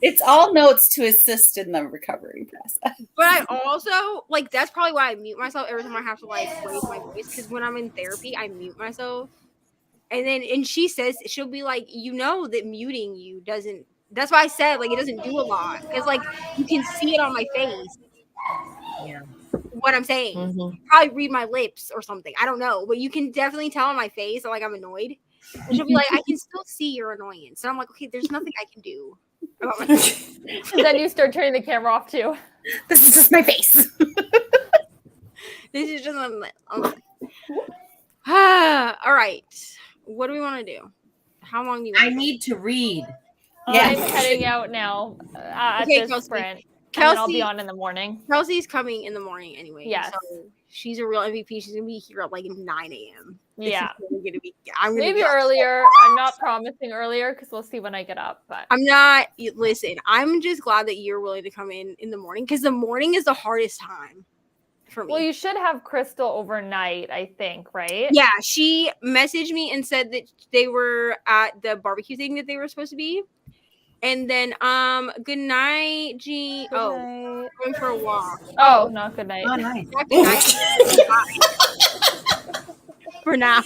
It's all notes to assist in the recovery process. But I also like that's probably why I mute myself every time I have to like raise my voice, because when I'm in therapy, I mute myself. And she says, she'll be like, you know that muting you doesn't. That's why I said like it doesn't do a lot, because like you can see it on my face. Yeah. What I'm saying. Probably read my lips or something. I don't know, but you can definitely tell on my face that like I'm annoyed. And she'll be like, I can still see your annoyance. So I'm like, okay, there's nothing I can do about my face. And then you start turning the camera off too. This is just my face. This is just all right. What do we want to do? How long do you want? I need to read. I'm heading out now at Okay, this Kelsey. sprint. And then I'll be on in the morning. Kelsey's coming in the morning anyway. Yes. So she's a real MVP. She's gonna be here at like 9 a.m. Yeah. I'm gonna Maybe be earlier. I'm not promising earlier because we'll see when I get up. But I'm not. Listen, I'm just glad that you're willing to come in the morning because the morning is the hardest time for me. Well, you should have Crystal overnight, I think, right? Yeah, she messaged me and said that they were at the barbecue thing that they were supposed to be. And then, good night, G. Night. Going for a walk. Oh, not good night. Oh, nice. Not good night. For now.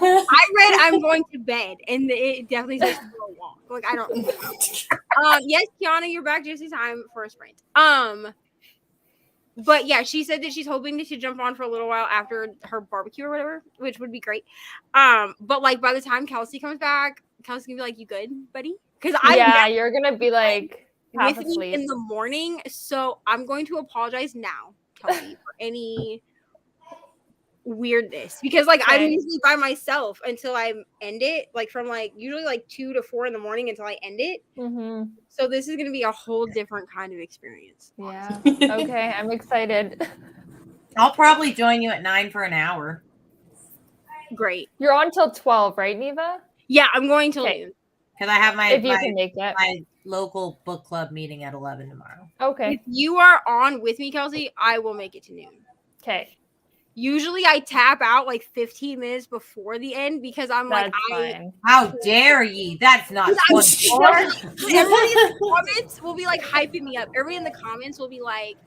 I read I'm going to bed, and it definitely says for a walk. Like, I don't know. Yes, Kiana, you're back just in time for a sprint. But yeah, she said that she's hoping that she jump on for a little while after her barbecue or whatever, which would be great. But like by the time Kelsey comes back, Kelsey's gonna be like, "You good, buddy?" Because you're gonna be like half with me asleep in the morning. So I'm going to apologize now, Kelsey, for any weirdness because like I'm usually by myself until I end it, like from like usually like 2 to 4 in the morning until I end it. So this is gonna be a whole different kind of experience. Yeah. Okay, I'm excited. I'll probably join you at 9 for an hour. Great. You're on till 12, right, Neva? Yeah, I'm going till noon. Because I have my if you can make it. my local book club meeting at 11 tomorrow. Okay. If you are on with me, Kelsey, I will make it to noon. Okay. Usually I tap out like 15 minutes before the end because I'm That's fine. How dare ye? That's not Everybody in the comments will be like hyping me up. Everybody in the comments will be like,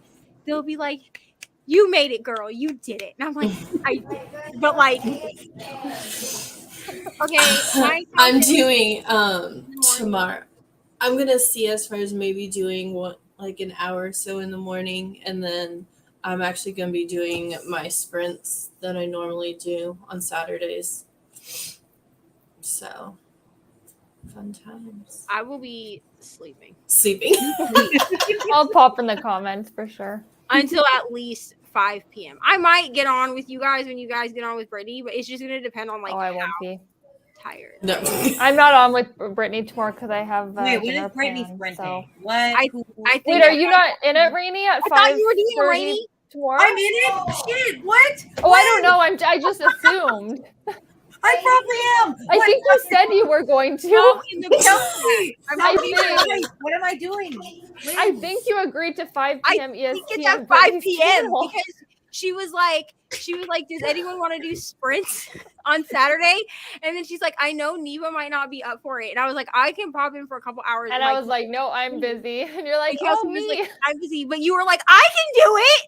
they'll be like, "You made it, girl. You did it." And I'm like, I did. But like, okay. I'm doing tomorrow. I'm gonna see as far as maybe doing like an hour or so in the morning, and then I'm actually gonna be doing my sprints that I normally do on Saturdays. So fun times. I will be sleeping. I'll pop in the comments for sure. Until at least 5 p.m. I might get on with you guys when you guys get on with Brittany, but it's just going to depend on like I won't be tired. No. I'm not on with Brittany tomorrow because I have Wait, when dinner is Brittany planned, sprinting? so. What? I think Wait, are you not in it, Reni, at 5? I thought you were doing it, Reni. Tomorrow? I'm in it? Shit, what? Oh, I don't know. I just assumed. I probably am. I think you said you were going to. Kelsey, what am I doing? I think you agreed to 5 p.m. EST. I think it's at 5 p.m. because she was like, does anyone want to do sprints on Saturday? And then she's like, I know Neva might not be up for it. And I was like, I can pop in for a couple hours. And I was like, no, I'm busy. And you're like, Kelsey oh, was me. like, I'm busy. But you were like, I can do it.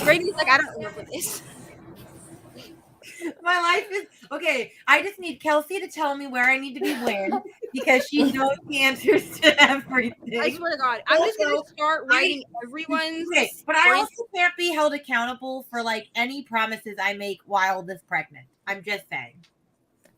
Brady's like, I don't remember this. My life is okay. I just need Kelsey to tell me where I need to be when because she knows the answers to everything. I swear to God, I'm just gonna start writing everyone's. Okay, but I also can't be held accountable for like any promises I make while this pregnant. I'm just saying.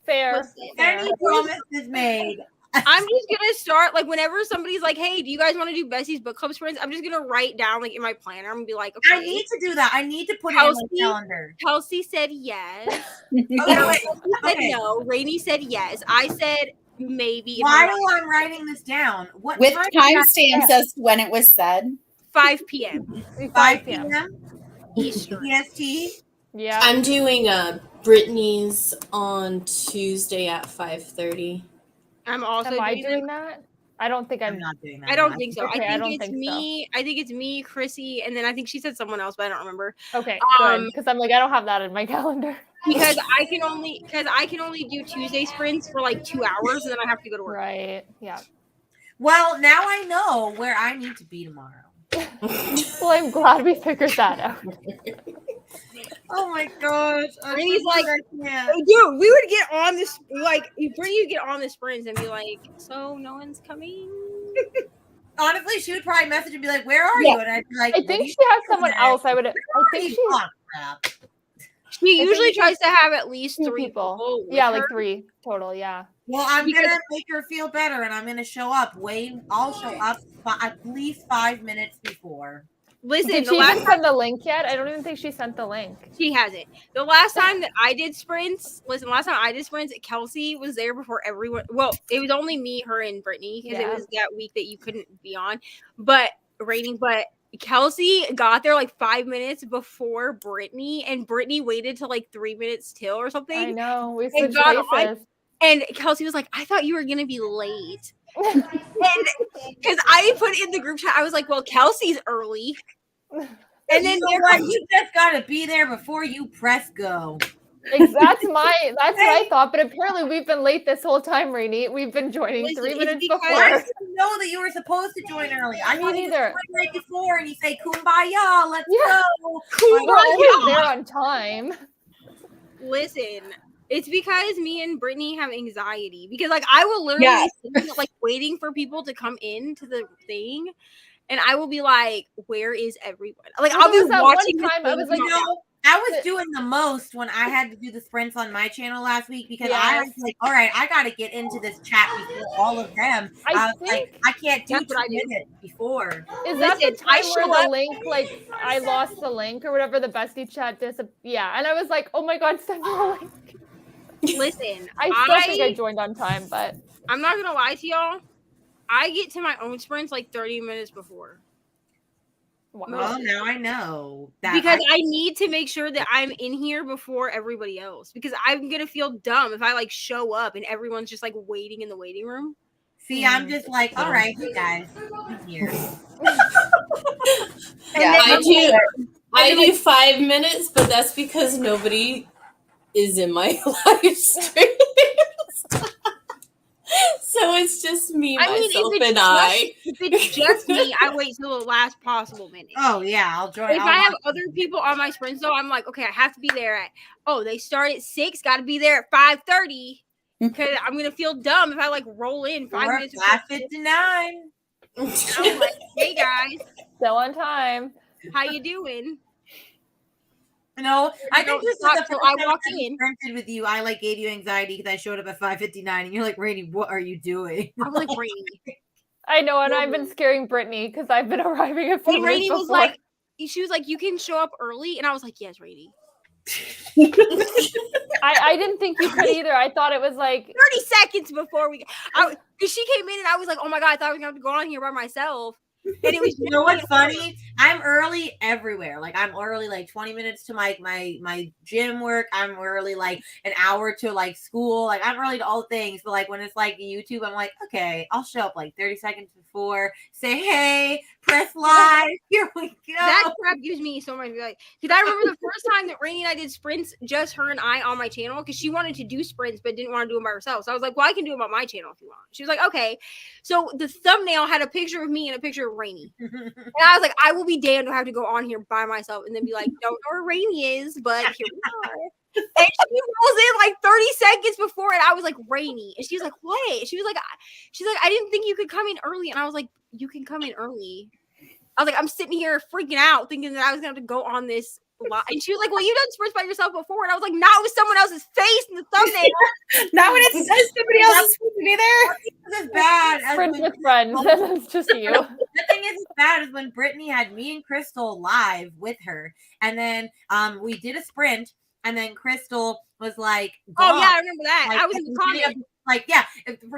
Fair. Any promises made. I'm just gonna start like whenever somebody's like, "Hey, do you guys want to do Bessie's book club sprints?" I'm just gonna write down like in my planner. I'm gonna be like, "Okay." I need to do that. I need to put it in my calendar. Kelsey said yes. Okay. Said no. Reni said yes. I said maybe. While I'm writing this down, what with timestamps as to when it was said? 5 p.m. 5 p.m. Eastern. EST. Yeah. I'm doing Brittany's on Tuesday at 5:30. I'm also Am I doing that? I don't think I'm not doing that. I don't think so. Okay, I think it's me. So. I think it's me, Chrissy, and then I think she said someone else, but I don't remember. Okay, good. Because I'm like, I don't have that in my calendar. Because I can only do Tuesday sprints for like 2 hours, and then I have to go to work. Right. Yeah. Well, now I know where I need to be tomorrow. Well, I'm glad we figured that out. Oh my gosh. Brittany's like, dude, we would get on this, like, Brittany would get on the sprints and be like, so no one's coming? Honestly, she would probably message and be like, where are you? And I'd be like, I think she has someone else. I think she usually tries to have at least 3 people. Yeah, like 3 total. Yeah. Well, I'm going to make her feel better and I'm going to show up. I'll show up at least 5 minutes before. Listen, Did she even send the link yet? I don't even think she sent the link. She hasn't. The last time that I did sprints, Kelsey was there before everyone. Well, it was only me, her, and Brittany because it was that week that you couldn't be on. But Kelsey got there like 5 minutes before Brittany, and Brittany waited till like 3 minutes till or something. I know. We switched places. And Kelsey was like, I thought you were going to be late. And because I put in the group chat, I was like, well, Kelsey's early. And then you just gotta be there before you press go. That's what I thought, but apparently we've been late this whole time, Reni. We've been joining 3 minutes before. I didn't know that you were supposed to join early. I thought you joined right before, and you say "Kumbaya, let's go." We're always there on time. Listen, it's because me and Brittany have anxiety because like I will literally be like waiting for people to come into the thing. And I will be like, where is everyone? Like, I'll be watching. I was like, I was doing the most when I had to do the sprints on my channel last week because I was like, all right, I got to get into this chat before all of them. I was like, I can't do 2 minutes before. Is that the time where the link, like, I lost the link or whatever, the bestie chat yeah. And I was like, oh my God, send me the link. Listen, I still think I joined on time, but. I'm not going to lie to y'all. I get to my own sprints like 30 minutes before. Wow. Well, now I know that because I need to make sure that I'm in here before everybody else because I'm gonna feel dumb if I like show up and everyone's just like waiting in the waiting room. See, I'm just like, all right, you guys, I'm here. I do 5 minutes, but that's because nobody is in my live stream. So it's just me, myself, and I. If it's just me, I wait till the last possible minute. Oh, yeah, I'll join. If I have other people on my sprints, though, I'm like, okay, I have to be there they start at 6, got to be there at 5:30 because I'm going to feel dumb if I, like, roll in 5 minutes. 5:59. I'm like, hey, guys. Still on time. How you doing? No, I think this is the first time I walked in. Sprinted with you. I like gave you anxiety because I showed up at 5:59, and you're like, Reni, what are you doing? I'm like, Reni. I know, and I've been scaring Brittany because I've been arriving at 4 minutes Reni was before. like, she was like, you can show up early, and I was like, yes, Reni. I didn't think you could either. I thought it was like 30 seconds before because she came in, and I was like, oh my God, I thought I was going to have to go on here by myself. And it was, you know what's funny? I'm early everywhere. Like I'm early like 20 minutes to my gym work. I'm early like an hour to like school. Like I'm early to all things. But like when it's like YouTube, I'm like, okay, I'll show up like 30 seconds before, say hey, press live. Here we go. That crap gives me so much like because I remember the first time that Reni and I did sprints, just her and I on my channel, because she wanted to do sprints but didn't want to do them by herself. So I was like, well, I can do them on my channel if you want. She was like, okay. So the thumbnail had a picture of me and a picture of Reni. And I was like, I will be damned to have to go on here by myself and then be like, don't know where Reni is, but here we are. And she rolls in like 30 seconds before, and I was like, Reni. And she was like, what? She's like, I didn't think you could come in early. And I was like, you can come in early. I was like, I'm sitting here freaking out thinking that I was going to have to go on this live. And she was like, well, you've done sprints by yourself before. And I was like, not with someone else's face in the thumbnail. Not when it says somebody else is supposed to be there. It's as bad as sprints with friends. It's just you. The thing is, as bad as when Brittany had me and Crystal live with her. And then we did a sprint. And then Crystal was like, oh, yeah, I remember that. Like, I was in the comments. Like, yeah,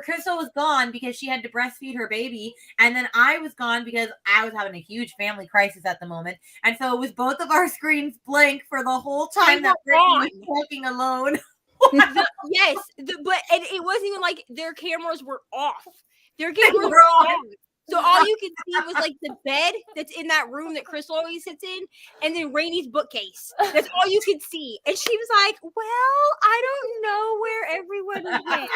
Crystal was gone because she had to breastfeed her baby. And then I was gone because I was having a huge family crisis at the moment. And so it was both of our screens blank for the whole time that Brittany was talking alone. Yes, but it wasn't even like their cameras were off. Their cameras were on. So all you could see was like the bed that's in that room that Crystal always sits in, and then Reni's bookcase. That's all you could see. And she was like, well, I don't know where everyone went.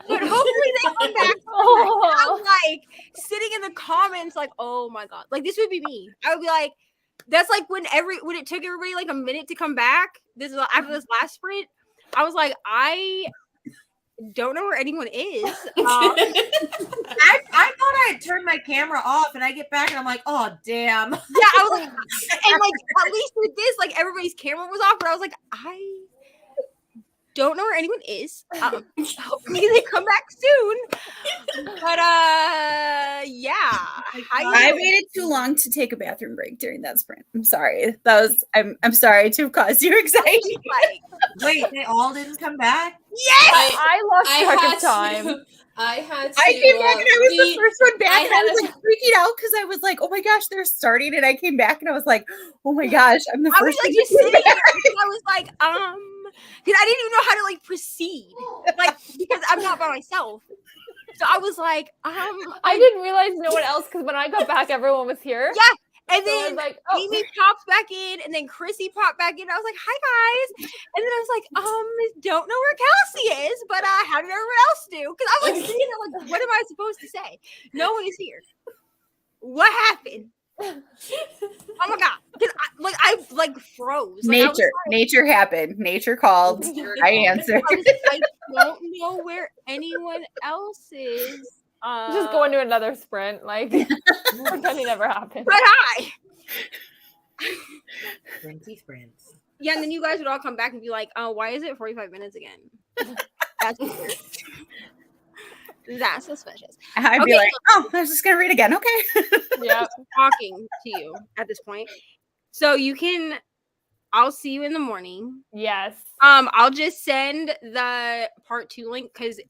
But hopefully they come back. I'm like sitting in the comments like, oh my God. Like this would be me. I would be like, that's like when it took everybody like a minute to come back. This is after this last sprint. I was like, I don't know where anyone is. I thought I had turned my camera off, and I get back and I'm like, oh damn. Yeah, I was like, and like at least with this, like everybody's camera was off, but I was like, don't know where anyone is. Hopefully they come back soon. But yeah. I waited too long to take a bathroom break during that sprint. I'm sorry. I'm sorry to have caused you anxiety. Wait, they all didn't come back? Yes! I lost track of time. I had to. I came back and I was the first one back, and I was like freaking out because I was like, "Oh my gosh, they're starting!" And I came back and I was like, "Oh my gosh, I'm the first." I was like just sitting there, and I was like, because I didn't even know how to like proceed, like because I'm not by myself. So I was like, I didn't realize no one else because when I got back, everyone was here. Yeah. And So I then was like, Amy pops back in, and then Chrissy popped back in. I was like, "Hi guys," and then I was like, "Don't know where Kelsey is, but how did everyone else do?" Because I'm like sitting there, like, what am I supposed to say? No one is here. What happened? Oh my god! Because I froze. Like, Nature happened. Nature called. I answered. I don't know where anyone else is. Just go into another sprint, like pretending never happened. But hi. Sprints. Yeah, and then you guys would all come back and be like, "Oh, why is it 45 minutes again?" That's weird. That's suspicious. I'd be like, "Oh, I was just gonna read again." Okay. Yeah, talking to you at this point. So you can. I'll see you in the morning. Yes. I'll just send the part 2 link because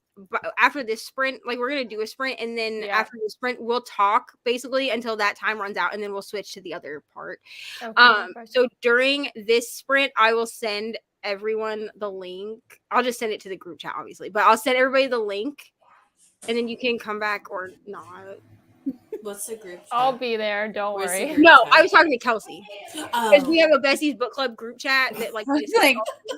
after this sprint, like we're gonna do a sprint, and then after the sprint, we'll talk basically until that time runs out, and then we'll switch to the other part. Okay, so during this sprint, I will send everyone the link. I'll just send it to the group chat, obviously, but I'll send everybody the link, and then you can come back or not. What's the group chat? I'll be there. Don't worry. No, I was talking to Kelsey because we have a Besties Book Club group chat that like.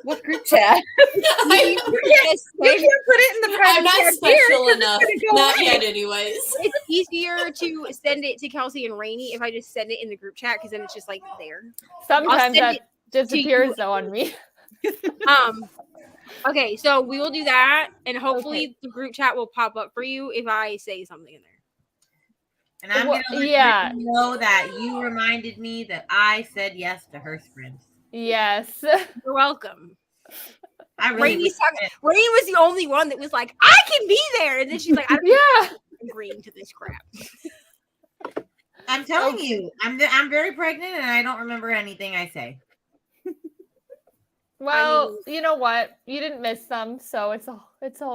What group chat? You can't put it in the private. I'm not special enough. Not yet, anyways. It's easier to send it to Kelsey and Reni if I just send it in the group chat because then it's just like there. Sometimes that disappears though on me. Okay, so we will do that, and hopefully the group chat will pop up for you if I say something in there. And I'm going to let you know that you reminded me that I said yes to her sprints. Yes. You're welcome. Reni was the only one that was like, I can be there. And then she's like, I'm agreeing to this crap. I'm telling you, I'm very pregnant and I don't remember anything I say. Well, you know what? You didn't miss them, so it's all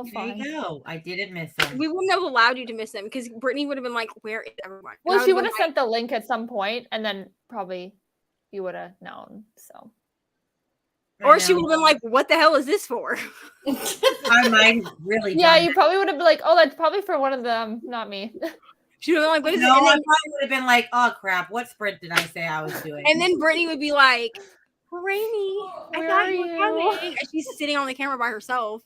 fine. There you go. I didn't miss them. We wouldn't have allowed you to miss them because Brittany would have been like, "Where is everyone?" Well, she would have sent the link at some point, and then probably you would have known. So, or she would have been like, "What the hell is this for?" My mind really. Yeah, you probably would have been like, "Oh, that's probably for one of them, not me." She would have been like, "What is it?" I probably would have been like, "Oh crap, what sprint did I say I was doing?" And then Brittany would be like, Reni, I thought you were coming. And she's sitting on the camera by herself.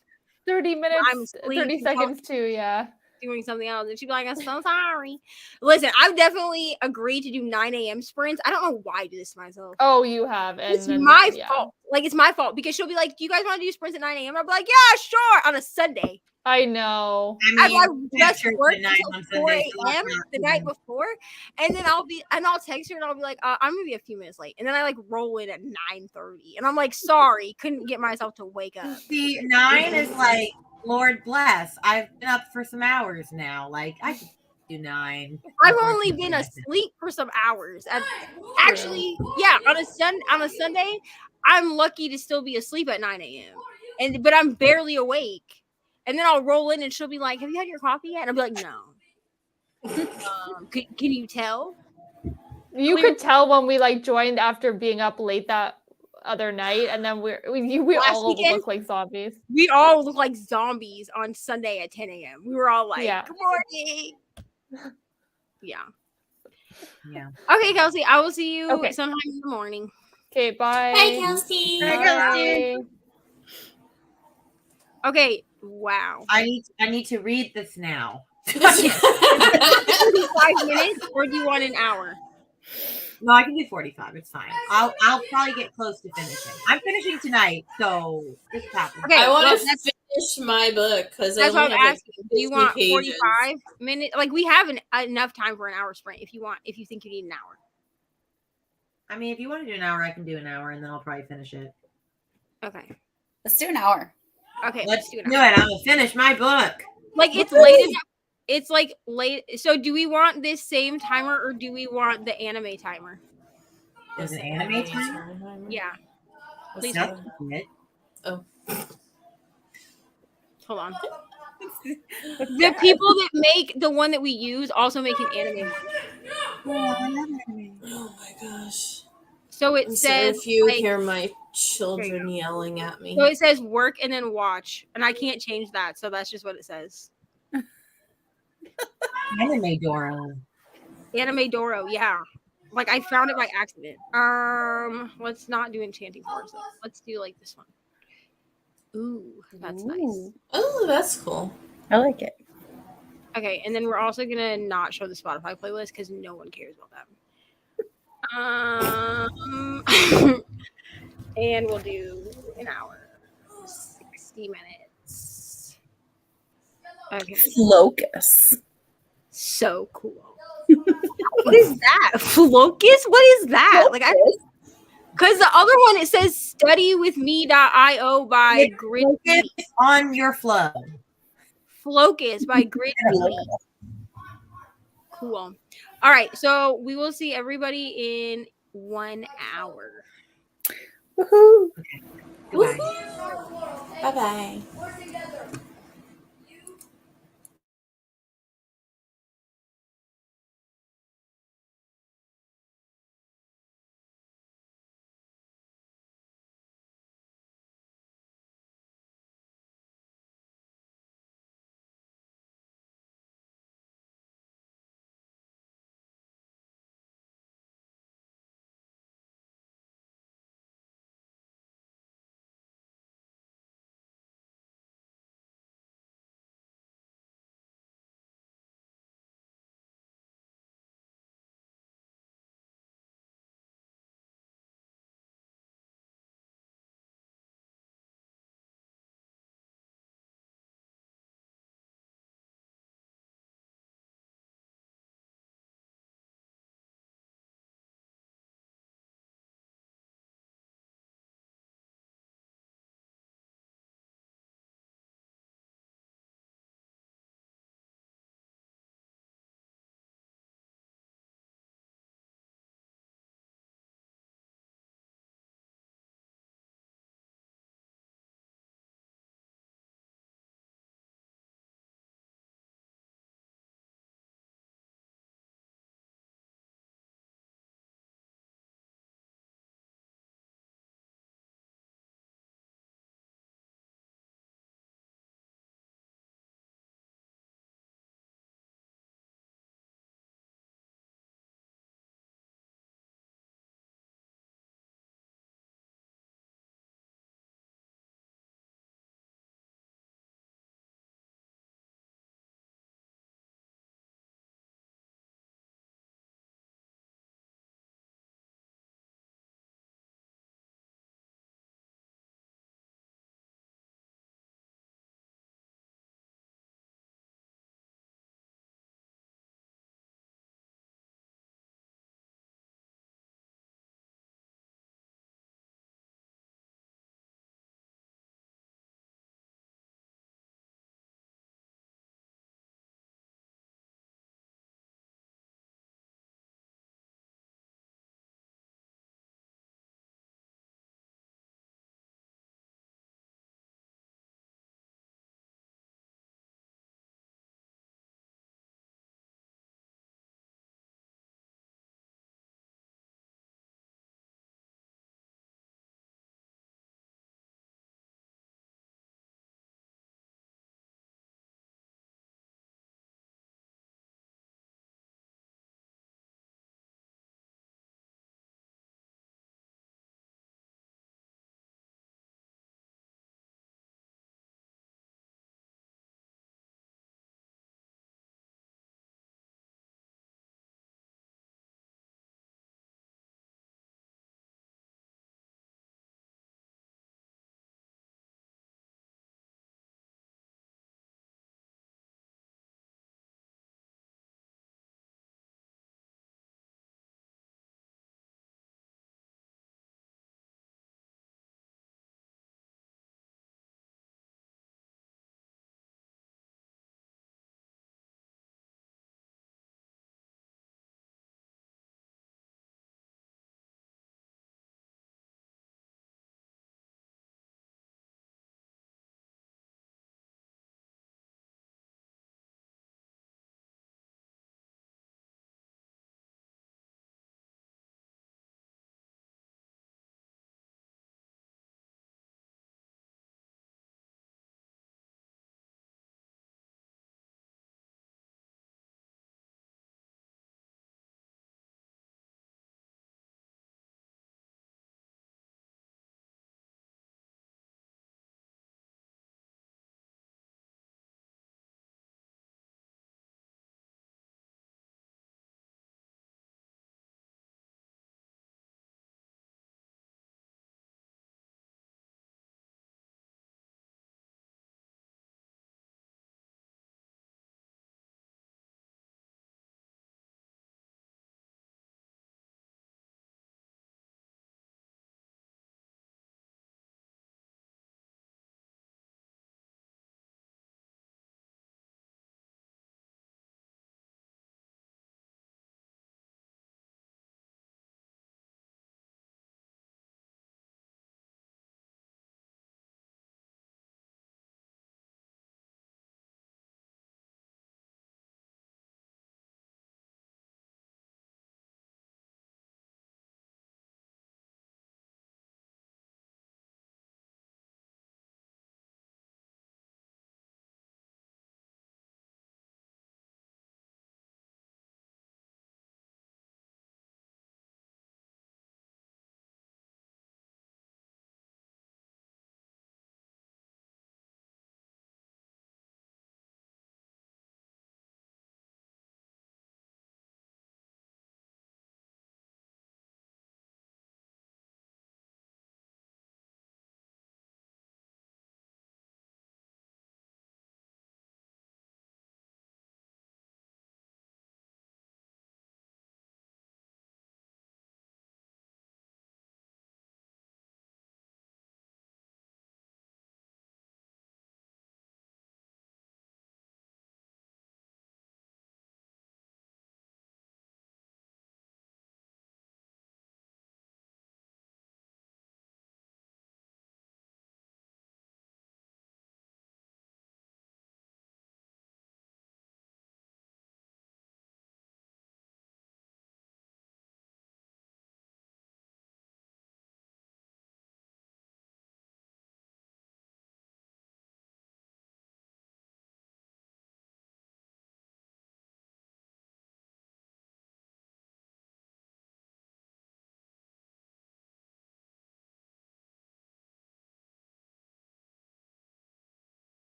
30 minutes, 30 seconds too, yeah. Doing something else. And she'd be like, I'm so sorry. Listen, I've definitely agreed to do 9 a.m. sprints. I don't know why I do this to myself. Oh, you have. And it's my fault. Like, it's my fault because she'll be like, do you guys want to do sprints at 9 a.m.? I'll be like, yeah, sure. On a Sunday. I know. I just worked until 4 a.m. the night before, and then I'll text her and I'll be like, I'm gonna be a few minutes late, and then I like roll in at 9:30, and I'm like, sorry, couldn't get myself to wake up. See, 9 is like, Lord bless. I've been up for some hours now. Like I could do 9. I've only been asleep for some hours. Actually, yeah, on a Sunday, I'm lucky to still be asleep at 9 a.m. But I'm barely awake. And then I'll roll in and she'll be like, have you had your coffee yet? And I'll be like, no. Can you tell? You could tell when we like joined after being up late that other night. And then we all look like zombies. We all look like zombies on Sunday at 10 a.m. We were all like, good morning. Yeah. Okay, Kelsey, I will see you sometime in the morning. Okay, bye. Bye, Kelsey. Bye, Kelsey. Okay. Wow. I need to read this now. 45 minutes, or do you want an hour? No, I can do 45. It's fine. I'll probably get close to finishing. I'm finishing tonight, so this happens. Okay, I want to finish my book because that's what I'm asking. Do you want 45 minutes? Like we have enough time for an hour sprint. If you think you need an hour. I mean, if you want to do an hour, I can do an hour, and then I'll probably finish it. Okay. Let's do an hour. Okay, Let's do do it it. now. I'm gonna finish my book. Like it's late enough. It's like late. So do we want this same timer or do we want the anime timer? Is an anime timer? Yeah. Please That's hold. good. Oh. Hold on. The people that make the one that we use also make an anime one. Oh my gosh. So it I'm sorry says if you like, hear my children yelling at me. so it says work and then watch, and I can't change that, so that's just what it says. Anime Doro. Anime Doro, yeah. Like I found it by accident. Let's not do enchanting forest. Let's do like this one. Ooh, that's nice. Oh, that's cool. I like it. Okay, and then we're also gonna not show the Spotify playlist because no one cares about that. And we'll do an hour, 60 minutes. Okay. Locus. So cool. What is that? Flocus? What is that? Like I because the other one it says studywithme.io by Grid Focus on your flow. Flocus by Grid. Cool. All right, so we will see everybody in 1 hour. Woohoo. Goodbye. Bye-bye.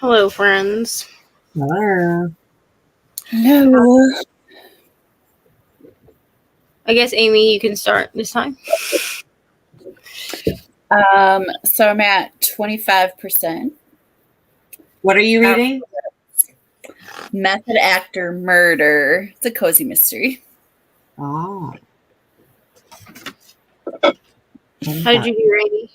Hello, friends. Hello. Hello. I guess, Amy, you can start this time. So I'm at 25%. What are you reading? Method Actor Murder. It's a cozy mystery. Oh. How did you do, Reni?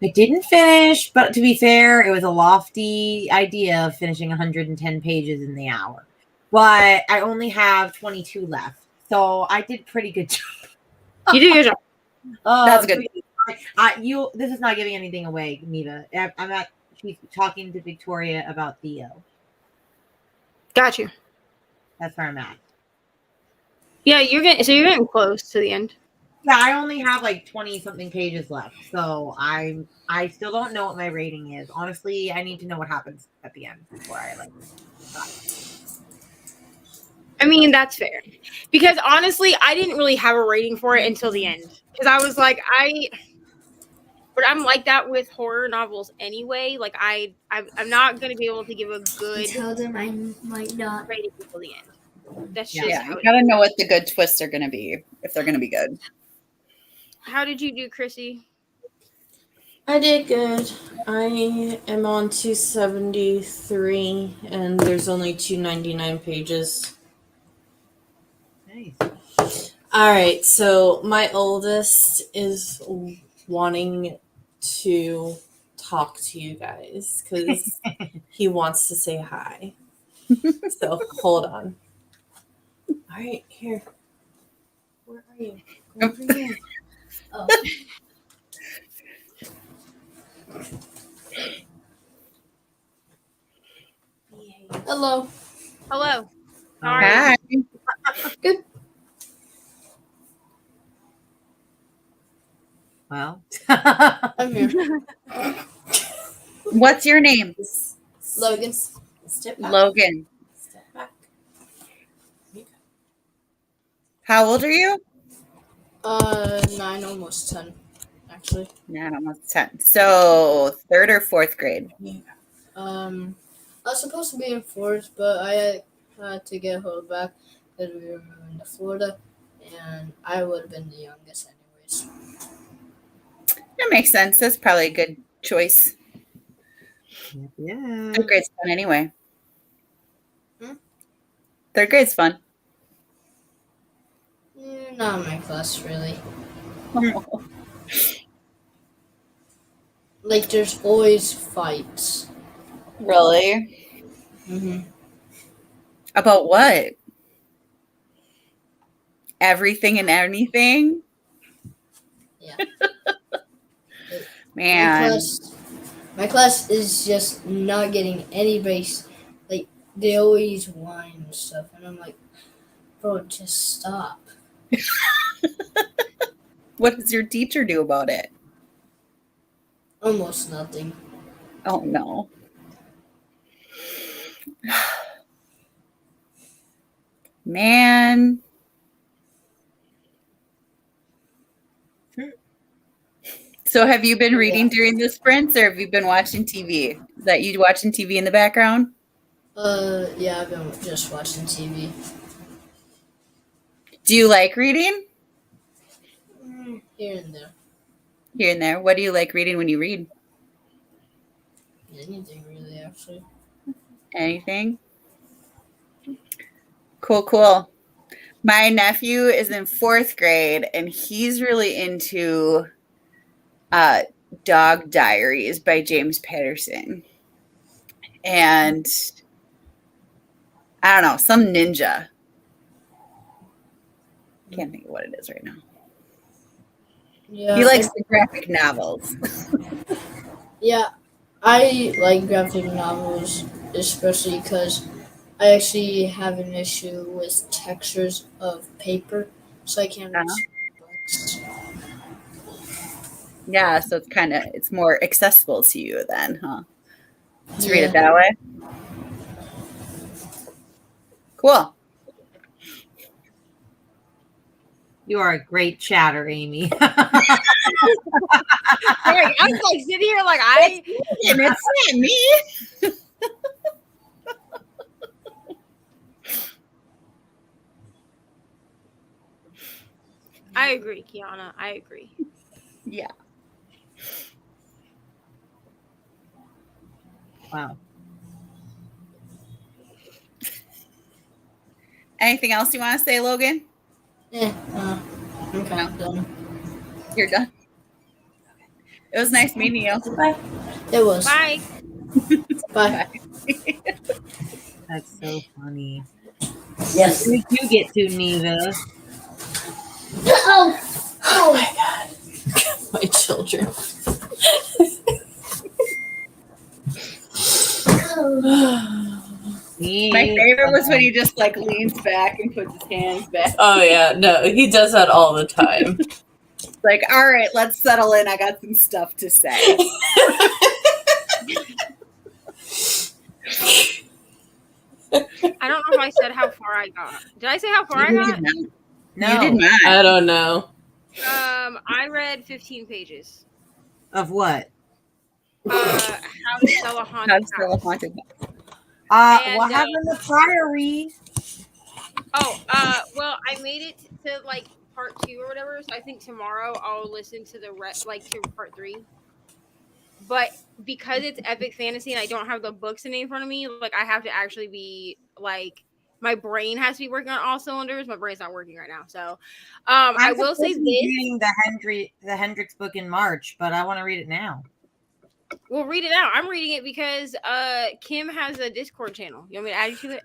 I didn't finish, but to be fair, it was a lofty idea of finishing 110 pages in the hour. But I only have 22 left, so I did pretty good job. You did a good job. That's good. This is not giving anything away, Neva. She's talking to Victoria about Theo. Got you. That's where I'm at. Yeah, you're getting close to the end. Yeah, I only have like 20 something pages left, so I still don't know what my rating is. Honestly, I need to know what happens at the end before I like. I mean, that's fair. Because honestly, I didn't really have a rating for it until the end. Because I was like, but I'm like that with horror novels anyway. Like I'm not gonna be able to give a good Tell them I might not. rating until the end. That's just Yeah, how you it gotta is. know what the good twists are gonna be, if they're gonna be good. How did you do, Chrissy? I did good. I am on 273, and there's only 299 pages. Nice. All right, so my oldest is wanting to talk to you guys because he wants to say hi. So hold on. All right, here. Where are you? Go over here. Oh. Hello. Hello. How are you? Hi. Good. Well, I'm here. What's your name? Logan. Step back. Logan. Step back. How old are you? 9, almost 10, actually. Yeah, almost 10. So 3rd or 4th grade? I was supposed to be in 4th, but I had to get hold back because we were moving to Florida, and I would have been the youngest anyways. That makes sense. That's probably a good choice. yeah. 3rd grade's fun anyway. Hmm? 3rd grade's fun. Not in my class, really. Like, there's always fights. Really? Mm-hmm. About what? Everything and anything? Yeah. Man. My class is just not getting any base. Like, they always whine and stuff, and I'm like, bro, just stop. What does your teacher do about it? Almost nothing. Oh, no. Man. So have you been reading during the sprints, or have you been watching TV? Is that you watching TV in the background? Yeah, I've been just watching TV. Do you like reading? Here and there. Here and there. What do you like reading when you read? Anything really, actually. Anything? Cool. My nephew is in 4th grade, and he's really into Dog Diaries by James Patterson. And I don't know, some ninja. Can't think of what it is right now. Yeah. He likes the graphic novels. Yeah, I like graphic novels, especially because I actually have an issue with textures of paper, so I can't read books. Yeah, so it's more accessible to you then, huh? To read it that way. Cool. You are a great chatter, Amy. Like, I was like sitting here like it's not me. I agree, Kiana. I agree. Yeah. Wow. Anything else you want to say, Logan? I'm kind of done. You're done. It was nice meeting you. Bye. It was. Bye. Bye. That's so funny. Yes. What did you get to, Neva? Oh my god. My children. My favorite was when he just like leans back and puts his hands back. Oh yeah, no, he does that all the time. Like, all right, let's settle in. I got some stuff to say. I don't know if I said how far I got. Did I say how far I got? No. You did not. I don't know. I read 15 pages. Of what? How to sell a haunted God's still a house. haunted. And, what happened in the prior read? Well, I made it to like part 2 or whatever, so I think tomorrow I'll listen to the to part 3. But because it's epic fantasy and I don't have the books in front of me, like I have to actually be like my brain has to be working on all cylinders. My brain's not working right now, so I will say this: reading the Hendrix book in March, but I want to read it now. We'll read it out. I'm reading it because Kim has a Discord channel. You want me to add you to it?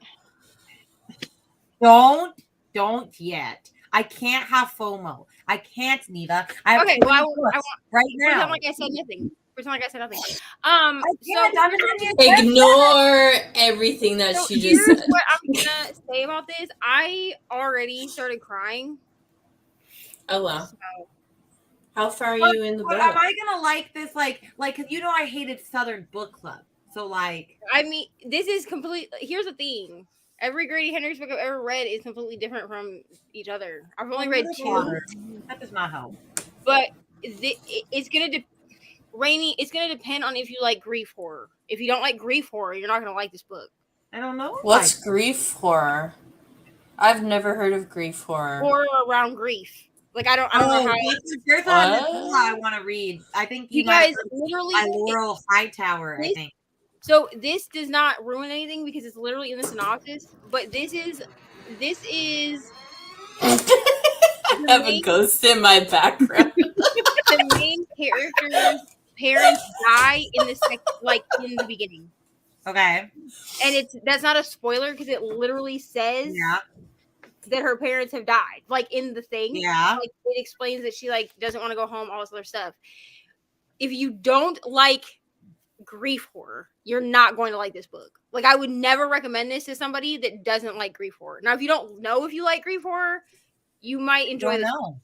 Don't yet. I can't have FOMO. I can't, Neva. I have Okay, well, I want right now. Pretend like I said nothing. Ignore everything that she just said. What I'm gonna say about this. I already started crying. Oh wow. So, how far are you in the book? Am I gonna like this? Like, cause you know I hated Southern Book Club. So like, I mean, this is complete. Here's the thing. Every Grady Hendrix book I've ever read is completely different from each other. I've only read 2. That does not help. But it's gonna Reni, it's gonna depend on if you like grief horror. If you don't like grief horror, you're not gonna like this book. I don't know. What's grief horror? I've never heard of grief horror. Horror around grief. Like I don't know how. There's a novel I want to read. I think you guys might literally by Laurel Hightower. I think. So this does not ruin anything because it's literally in the synopsis. But this is. I have a ghost in my background. The main character's parents die in the beginning. Okay. And that's not a spoiler because it literally says that her parents have died. Like in the thing. Yeah. Like it explains that she like doesn't want to go home, all this other stuff. If you don't like grief horror, you're not going to like this book. Like I would never recommend this to somebody that doesn't like grief horror. Now, if you don't know if you like grief horror, you might enjoy this. No.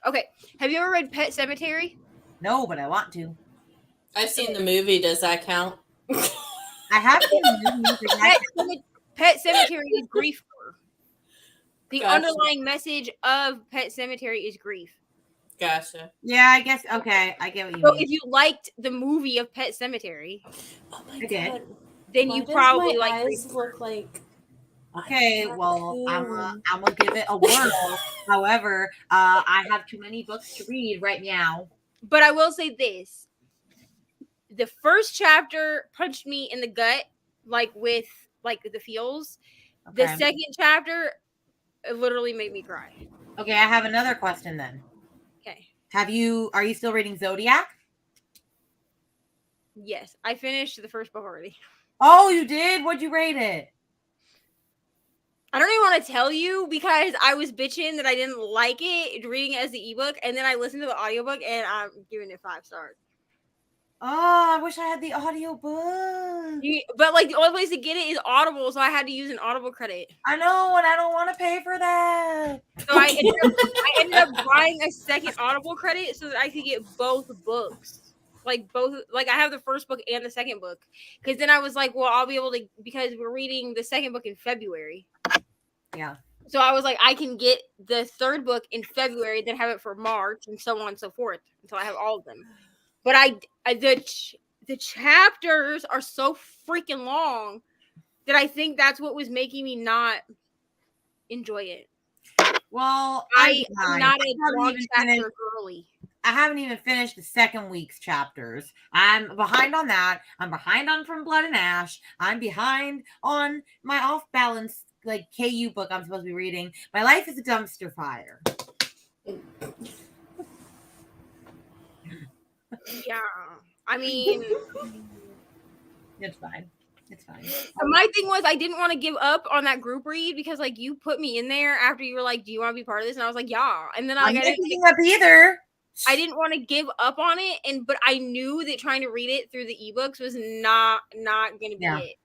Okay. Have you ever read Pet Sematary? No, but I want to. I've seen the movie. Does that count? I have seen the movie. Pet Sematary is grief horror. The Gotcha. underlying message of Pet Sematary is grief. Gotcha. Yeah, I guess. Okay, I get what you So mean. if you liked the movie of Pet Sematary, God. then you probably like eyes look like. Okay, well, I'm gonna give it a whirl. However, I have too many books to read right now. But I will say this: the first chapter punched me in the gut, with the feels. Okay. The second chapter, it literally made me cry. Okay, I have another question then. Okay. Are you still reading Zodiac? Yes, I finished the first book already. Oh, you did? What'd you rate it? I don't even want to tell you because I was bitching that I didn't like it reading it as the ebook, and then I listened to the audiobook and I'm giving it 5 stars. Oh, I wish I had the audiobook. But the only place to get it is Audible, so I had to use an Audible credit. I know, and I don't want to pay for that. So I ended up buying a second Audible credit so that I could get both books. I have the first book and the second book. Because then I was like, well, I'll be able to, because we're reading the second book in February. Yeah. So I was like, I can get the third book in February, then have it for March, and so on and so forth until I have all of them. But the chapters are so freaking long that I think that's what was making me not enjoy it. Well, I'm behind. not I a haven't long even chapter finished- girly. I haven't even finished the second week's chapters. I'm behind on that. I'm behind on From Blood and Ash. I'm behind on my off balance like KU book I'm supposed to be reading. My life is a dumpster fire. Yeah, I mean, It's fine. It's fine. my thing was I didn't want to give up on that group read because like you put me in there after you were like, "Do you want to be part of this?" And I was like, "Yeah." And then I'm not giving up either. I didn't want to give up on it, but I knew that trying to read it through the ebooks was not going to be it.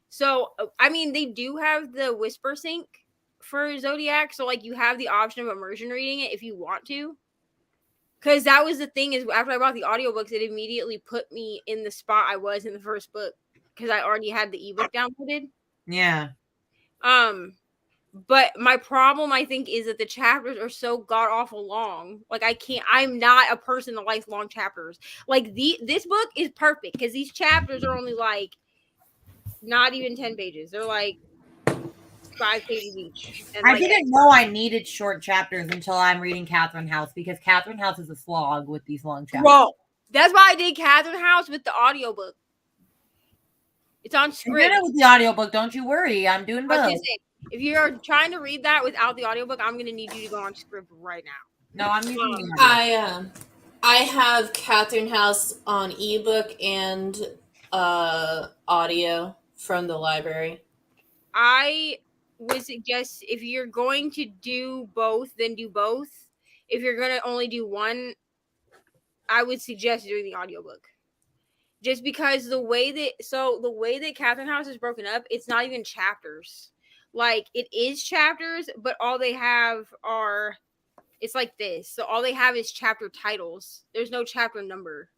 So I mean, they do have the Whisper Sync for Zodiac, so like you have the option of immersion reading it if you want to. Because that was the thing is after I bought the audiobooks, it immediately put me in the spot I was in the first book because I already had the ebook downloaded. Yeah. But my problem, I think, is that the chapters are so god awful long. Like I'm not a person that likes long chapters. Like this book is perfect because these chapters are only like not even 10 pages. They're like 5 pages each. And I like, didn't know I needed short chapters until I'm reading Catherine House because Catherine House is a slog with these long chapters. Bro, that's why I did Catherine House with the audiobook. It's on script. I'm good with the audiobook, don't you worry. I'm doing both. If you're trying to read that without the audiobook, I'm gonna need you to go on script right now. No, I'm using the I have Catherine House on ebook and audio from the library. I would suggest if you're going to do both, then do both. If you're gonna only do one, I would suggest doing the audiobook. Just because the way that Catherine House is broken up, it's not even chapters. Like it is chapters, but all they have are it's like this. So all they have is chapter titles. There's no chapter number.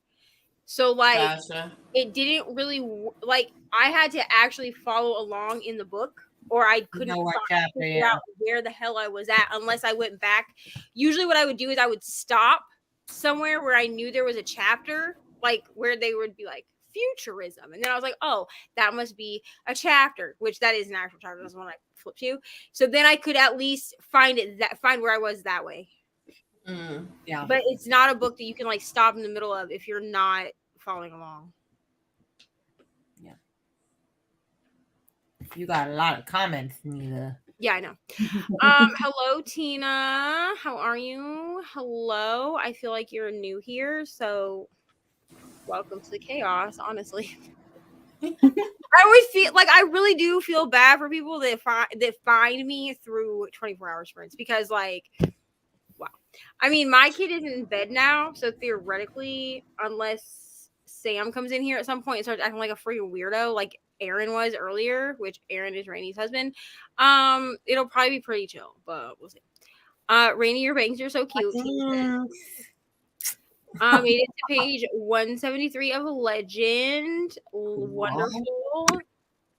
So like Gotcha. it didn't really like I had to actually follow along in the book or I couldn't figure out where the hell I was at unless I went back. Usually what I would do is I would stop somewhere where I knew there was a chapter, like where they would be like futurism. And then I was like, oh, that must be a chapter, which that is an actual chapter. That's one I flipped to. So then I could at least find where I was that way. Yeah. But it's not a book that you can like stop in the middle of if you're not following along. Yeah. You got a lot of comments, Nina. Yeah, I know. Hello, Tina. How are you? Hello. I feel like you're new here, so welcome to the chaos, honestly. I always feel like I really do feel bad for people that find me through 24-hour sprints because like wow. I mean, my kid is in bed now, so theoretically, unless Sam comes in here at some point and starts acting like a freaking weirdo, like Aaron was earlier, which Aaron is Reni's husband, it'll probably be pretty chill, but we'll see. Reni, your bangs are so cute. Made it to page 173 of Legend. Wonderful.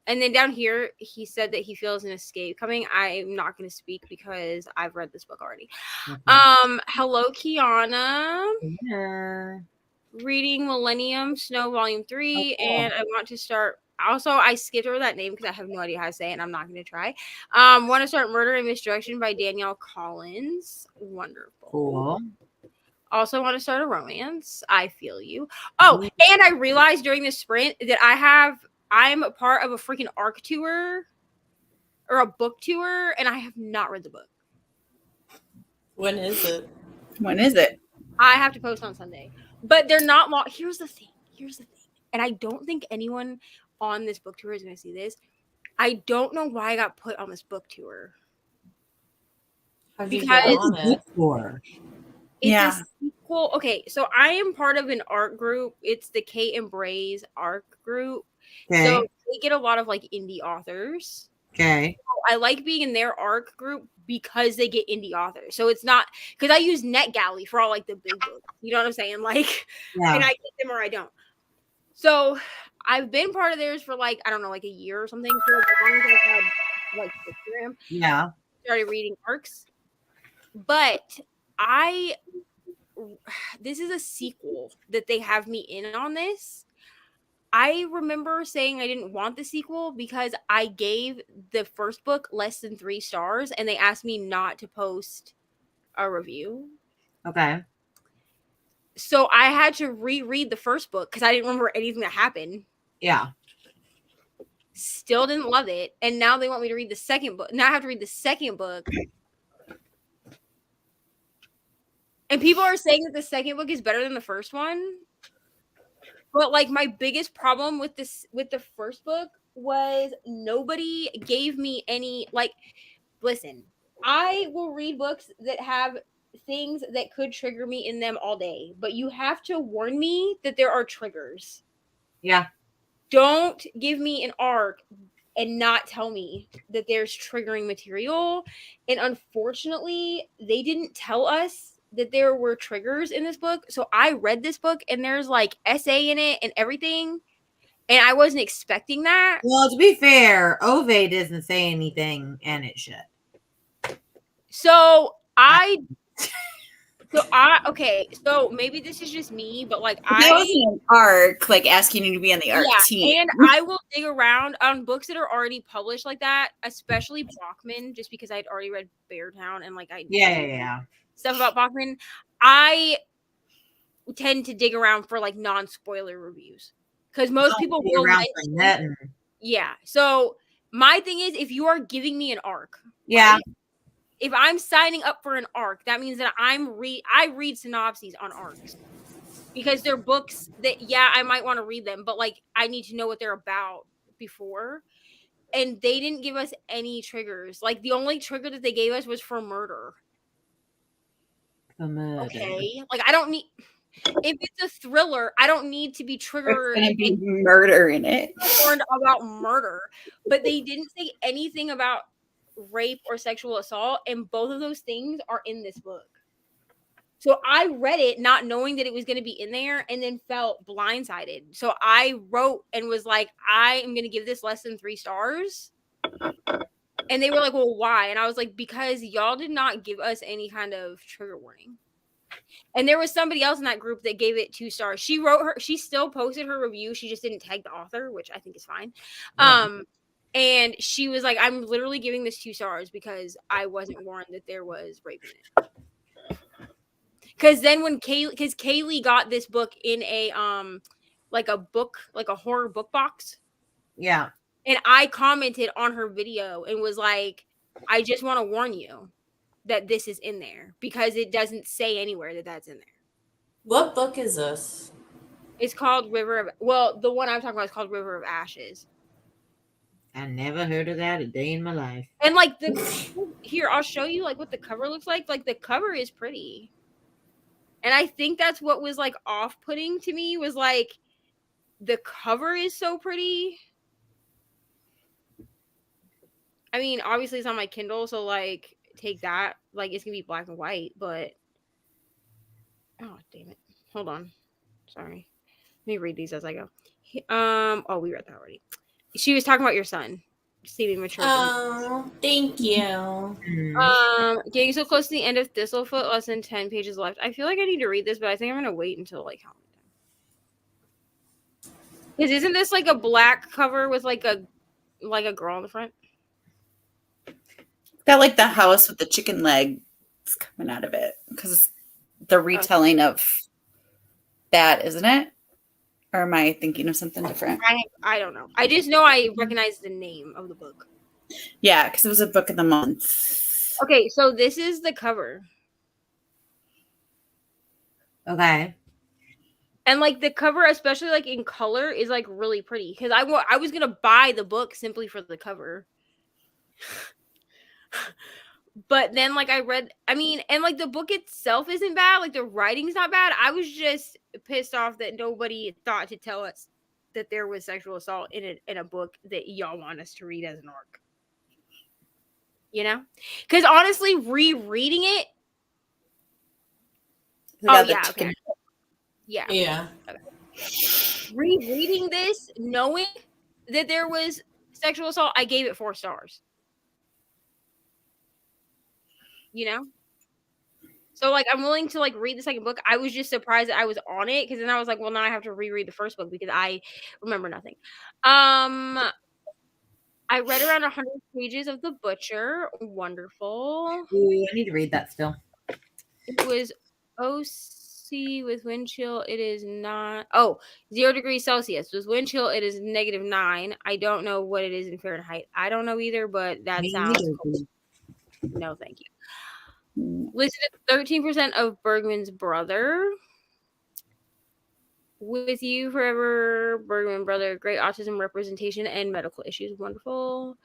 And then down here, he said that he feels an escape coming. I'm not going to speak because I've read this book already. Hello, Kiana. Yeah. Reading Millennium Snow Volume 3, and I want to start. Also, I skipped over that name because I have no idea how to say it, and I'm not going to try. Want to start Murder and Misdirection by Danielle Collins. Wonderful. Cool. Also want to start a romance. I feel you. Oh, and I realized during this sprint that I'm a part of a freaking ARC tour or a book tour, and I have not read the book. When is it? When is it? I have to post on Sunday. But they're not long. Here's the thing. And I don't think anyone on this book tour is going to see this. I don't know why I got put on this book tour. Because it's a sequel. Okay, so I am part of an art group. It's the Kate and Bray's art group. Okay. So they get a lot of like indie authors. Okay. So I like being in their art group because they get indie authors. So it's not because I use NetGalley for all like the big books. You know what I'm saying? Like, and I get them or I don't. So I've been part of theirs for like, I don't know, like a year or something. For as long as I've had like Instagram. Yeah. started reading arcs. But this is a sequel that they have me in on this. I remember saying I didn't want the sequel because I gave the first book less than 3 stars and they asked me not to post a review. Okay. So I had to reread the first book because I didn't remember anything that happened. Yeah. Still didn't love it. And now they want me to read the second book. Now I have to read the second book. And people are saying that the second book is better than the first one. But like my biggest problem with the first book was nobody gave me any like listen, I will read books that have things that could trigger me in them all day, but you have to warn me that there are triggers. Yeah. Don't give me an arc and not tell me that there's triggering material. And unfortunately, they didn't tell us that there were triggers in this book. So I read this book and there's like essay in it and everything. And I wasn't expecting that. Well, to be fair, Ove doesn't say anything and it should. So okay, so maybe this is just me, but like that wasn't an arc, like asking you to be on the arc team. And I will dig around on books that are already published like that, especially Bachman, just because I'd already read Beartown and like I yeah stuff about Bachman. I tend to dig around for like non-spoiler reviews because most people will mention. Yeah. So my thing is, if you are giving me an arc, yeah. Right? If I'm signing up for an arc, that means that I read synopses on arcs because they're books that, yeah, I might want to read them, but like I need to know what they're about before. And they didn't give us any triggers. Like the only trigger that they gave us was for murder. Okay. Like I don't need, if it's a thriller, I don't need to be triggered. There's gonna be murder in it. About murder, but they didn't say anything about rape or sexual assault, and both of those things are in this book. So I read it not knowing that it was going to be in there and then felt blindsided. So I wrote and was like, I am going to give this less than 3 stars. And they were like, well, why? And I was like, because y'all did not give us any kind of trigger warning. And there was somebody else in that group that gave it 2 stars. She still posted her review. She just didn't tag the author, which I think is fine. And she was like, I'm literally giving this 2 stars because I wasn't warned that there was rape in it. Because then when Kaylee got this book in a like a horror book box. Yeah. And I commented on her video and was like, I just want to warn you that this is in there because it doesn't say anywhere that that's in there. What book is this? It's called the one I'm talking about is called River of Ashes. I never heard of that a day in my life. And like here, I'll show you like what the cover looks like. Like the cover is pretty. And I think that's what was like off-putting to me was like the cover is so pretty. I mean, obviously it's on my Kindle, so like take that. Like it's gonna be black and white, but oh damn it. Hold on. Sorry. Let me read these as I go. Oh, we read that already. She was talking about your son. Seeming mature. Oh, thank you. Getting so close to the end of Thistlefoot, less than 10 pages left. I feel like I need to read this, but I think I'm gonna wait until like how many times? Because isn't this like a black cover with like a girl on the front? Got like the house with the chicken legs coming out of it because the retelling of that, isn't it? Or am I thinking of something different? I don't know. I just know I recognize the name of the book. Yeah, because it was a book of the month. Okay, so this is the cover. Okay. And like the cover, especially like in color, is like really pretty. Because I was gonna buy the book simply for the cover. But then like and like the book itself isn't bad, like the writing's not bad. I was just pissed off that nobody thought to tell us that there was sexual assault in a book that y'all want us to read as an arc. You know? Because honestly, rereading it. Okay. Yeah. Okay. Rereading this, knowing that there was sexual assault, I gave it 4 stars. you know? So, like, I'm willing to, like, read the second book. I was just surprised that I was on it, because then I was like, well, now I have to reread the first book because I remember nothing. I read around 100 pages of The Butcher. Wonderful. Ooh, I need to read that still. It was OC with wind chill. It is not. Oh, 0 degrees Celsius. With wind chill, it is -9. I don't know what it is in Fahrenheit. I don't know either, but that Me sounds neither. cool. No, thank you. Listed at 13% of Bergman's brother. With You Forever, Bergman brother. Great autism representation and medical issues. Wonderful.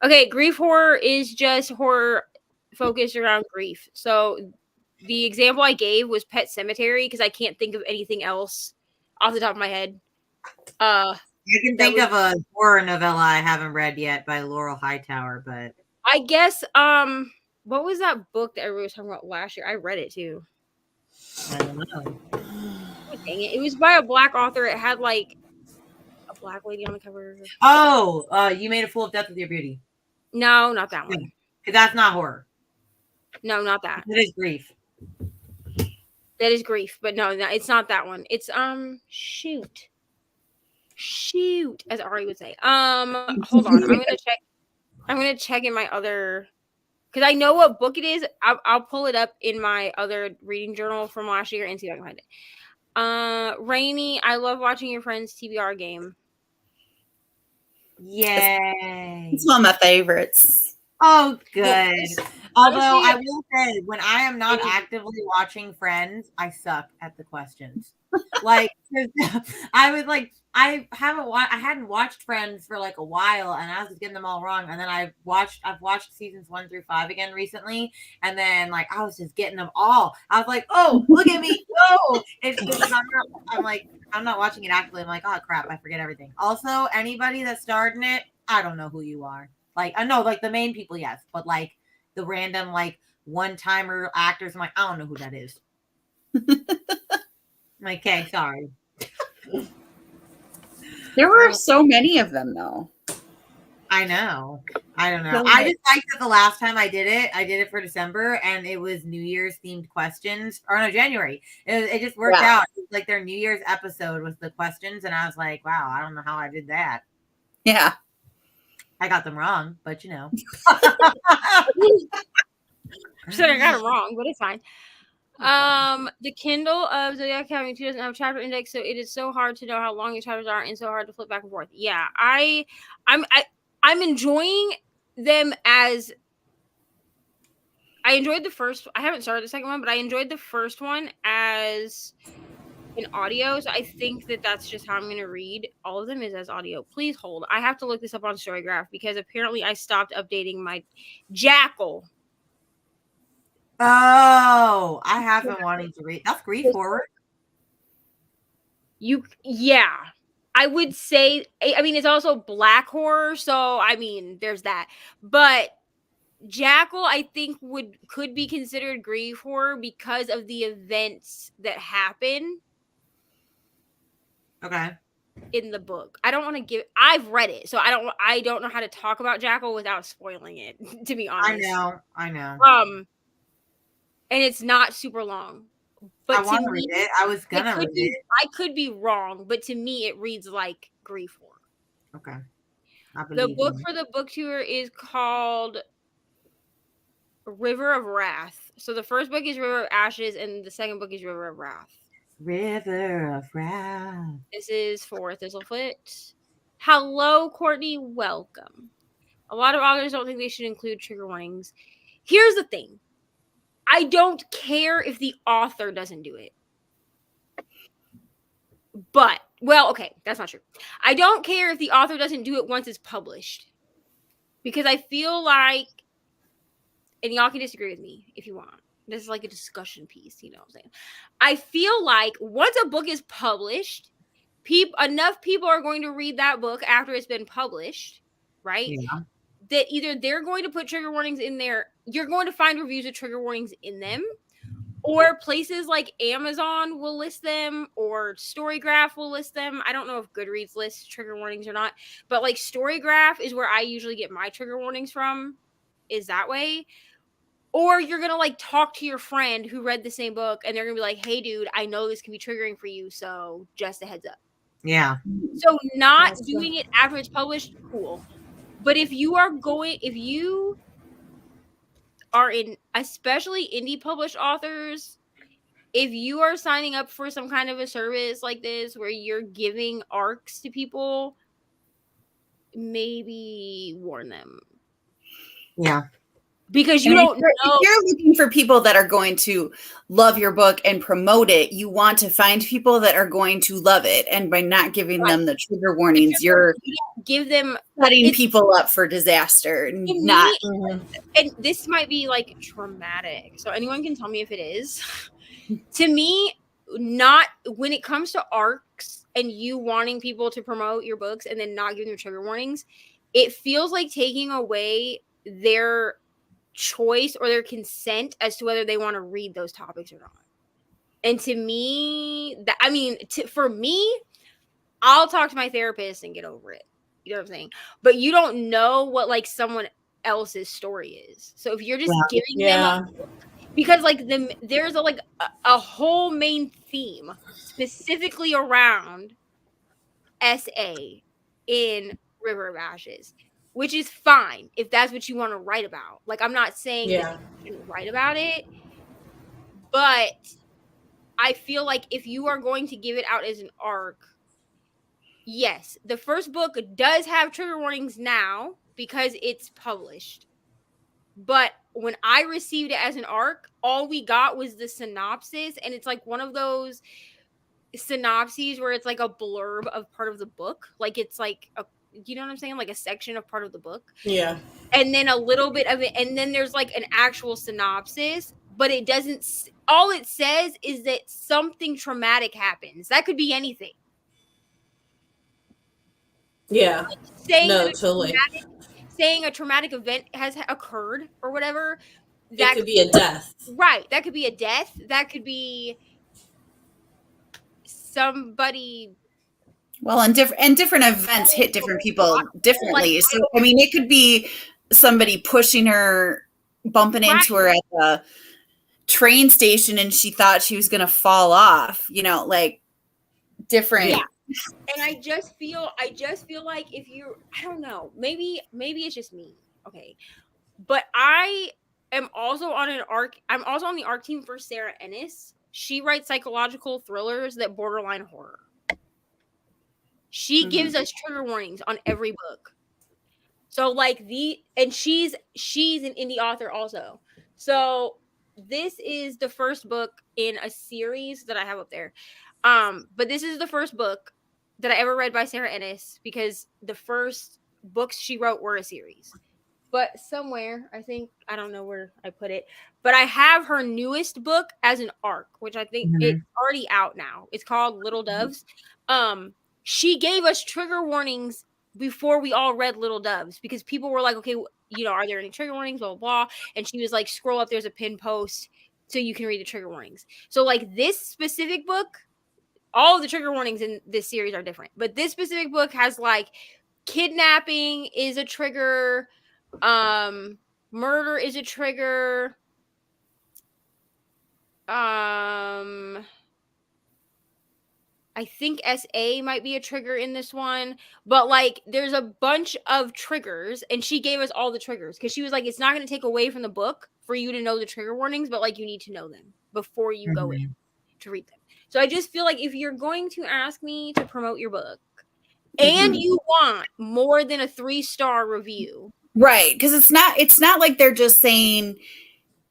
Okay, grief horror is just horror focused around grief. So the example I gave was Pet Cemetery because I can't think of anything else off the top of my head. I can think of a horror novella I haven't read yet by Laurel Hightower, but I guess what was that book that everybody was talking about last year? I read it too. I don't know. Oh, dang it. It was by a black author. It had like a black lady on the cover. Oh, You Made a Fool of Death with Your Beauty. No, not that one. Because that's not horror. No, not that. That is grief. That is grief, but no, it's not that one. It's shoot, as Ari would say. Hold on, I'm gonna check in my other, because I know what book it is. I'll pull it up in my other reading journal from last year and see if I can find it. Reni, I love watching your friends' TBR game. Yay! It's one of my favorites. Oh, good. Although honestly, I will say, when I am not actively watching Friends, I suck at the questions. Like, I was like, I hadn't watched Friends for like a while, and I was just getting them all wrong. And then I've watched seasons 1 through 5 again recently, and then like I was just getting them all. I was like, oh, look at me, no! It's because I'm not watching it actively. I'm like, oh crap, I forget everything. Also, anybody that starred in it, I don't know who you are. Like, I know, like the main people, yes, but like the random like one-timer actors, I'm like, I don't know who that is. Like, okay, sorry. There were so many of them, though. I know. I don't know. I just liked that the last time I did it for December, and it was New Year's themed questions. Or no, January. It just worked out. It was like their New Year's episode was the questions, and I was like, wow, I don't know how I did that. Yeah. I got them wrong, but you know. So I got it wrong, but it's fine. The Kindle of Zodiac Academy 2 doesn't have a chapter index, so it is so hard to know how long your chapters are and so hard to flip back and forth. Yeah, I'm enjoying them as I enjoyed the first. I haven't started the second one, but I enjoyed the first one as an audio. So I think that that's just how I'm going to read all of them is as audio. Please hold. I have to look this up on Storygraph because apparently I stopped updating my Jackal. Oh, I have been wanting to read. That's grief horror. Yeah. I would say, I mean, it's also black horror, so I mean, there's that. But Jackal, I think could be considered grief horror because of the events that happen. Okay. In the book, I don't want to give. I've read it, so I don't know how to talk about Jackal without spoiling it. To be honest, I know. And it's not super long. But I want to read it. I was gonna read it. I could be wrong, but to me, it reads like grief horror. Okay. The book for the book tour is called River of Wrath. So the first book is River of Ashes, and the second book is River of Wrath. River of Wrath. This is for Thistlefoot. Hello, Courtney. Welcome. A lot of authors don't think they should include trigger warnings. Here's the thing. I don't care if the author doesn't do it. But, well, okay, that's not true. I don't care if the author doesn't do it once it's published. Because I feel like, and y'all can disagree with me if you want. This is like a discussion piece, you know what I'm saying? I feel like once a book is published, enough people are going to read that book after it's been published, right? Yeah. That either they're going to put trigger warnings in there, you're going to find reviews with trigger warnings in them, or places like Amazon will list them, or Storygraph will list them. I don't know if Goodreads lists trigger warnings or not, but like Storygraph is where I usually get my trigger warnings from, is that way. Or you're going to like talk to your friend who read the same book and they're going to be like, hey, dude, I know this can be triggering for you. So just a heads up. Yeah. So not doing it after it's published, cool. But if you are in, especially indie published authors, if you are signing up for some kind of a service like this where you're giving arcs to people, maybe warn them. Yeah. Because you don't know. If you're looking for people that are going to love your book and promote it, you want to find people that are going to love it. And by not giving them the trigger warnings, you're give them setting people up for disaster. And this might be like traumatic. So anyone can tell me if it is. To me, not when it comes to arcs and you wanting people to promote your books and then not giving them trigger warnings, it feels like taking away their choice or their consent as to whether they want to read those topics or not. And to me, for me, I'll talk to my therapist and get over it. You know what I'm saying? But you don't know what like someone else's story is. So if you're just giving them because like there's a whole main theme specifically around SA in River of Ashes, which is fine if that's what you want to write about. Like, I'm not saying that you shouldn't write about it, but I feel like if you are going to give it out as an arc, yes, the first book does have trigger warnings now because it's published. But when I received it as an arc, all we got was the synopsis, and it's like one of those synopses where it's like a blurb of part of the book. Like it's like you know what I'm saying? Like a section of part of the book. Yeah. And then a little bit of it. And then there's like an actual synopsis, but it doesn't, all it says is that something traumatic happens. That could be anything. Yeah. Like saying totally. Saying a traumatic event has occurred or whatever. That could be a death. Right. That could be a death. That could be somebody. Well, and different events hit different people differently. So, I mean, it could be somebody pushing her, bumping into her at the train station, and she thought she was going to fall off, you know, like different. Yeah. And I just feel like if you, I don't know, maybe it's just me. Okay. But I am also on an arc. I'm also on the arc team for Sarah Ennis. She writes psychological thrillers that borderline horror. She gives us trigger warnings on every book. So like she's an indie author also. So this is the first book in a series that I have up there. But this is the first book that I ever read by Sarah Ennis because the first books she wrote were a series. But somewhere, I don't know where I put it, but I have her newest book as an arc, which I think it's already out now. It's called Little Doves. She gave us trigger warnings before we all read Little Doves because people were like, okay, you know, are there any trigger warnings, blah, blah, blah. And she was like, scroll up, there's a pin post so you can read the trigger warnings. So like this specific book, all of the trigger warnings in this series are different, but this specific book has like kidnapping is a trigger, murder is a trigger, I think SA might be a trigger in this one, but like there's a bunch of triggers and she gave us all the triggers because she was like, it's not going to take away from the book for you to know the trigger warnings, but like you need to know them before you go in to read them. So I just feel like if you're going to ask me to promote your book and you want more than a 3-star review. Right. Because it's not like they're just saying,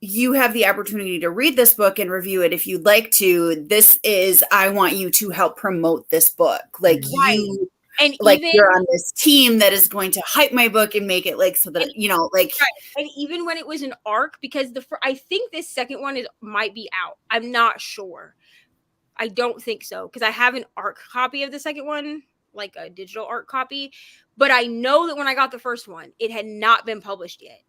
you have the opportunity to read this book and review it if you'd like to. This is, I want you to help promote this book. Like you, and like even, you're on this team that is going to hype my book and make it like, so that, you know, like. And even when it was an arc, because I think this second one might be out. I'm not sure. I don't think so. Because I have an arc copy of the second one, like a digital arc copy. But I know that when I got the first one, it had not been published yet.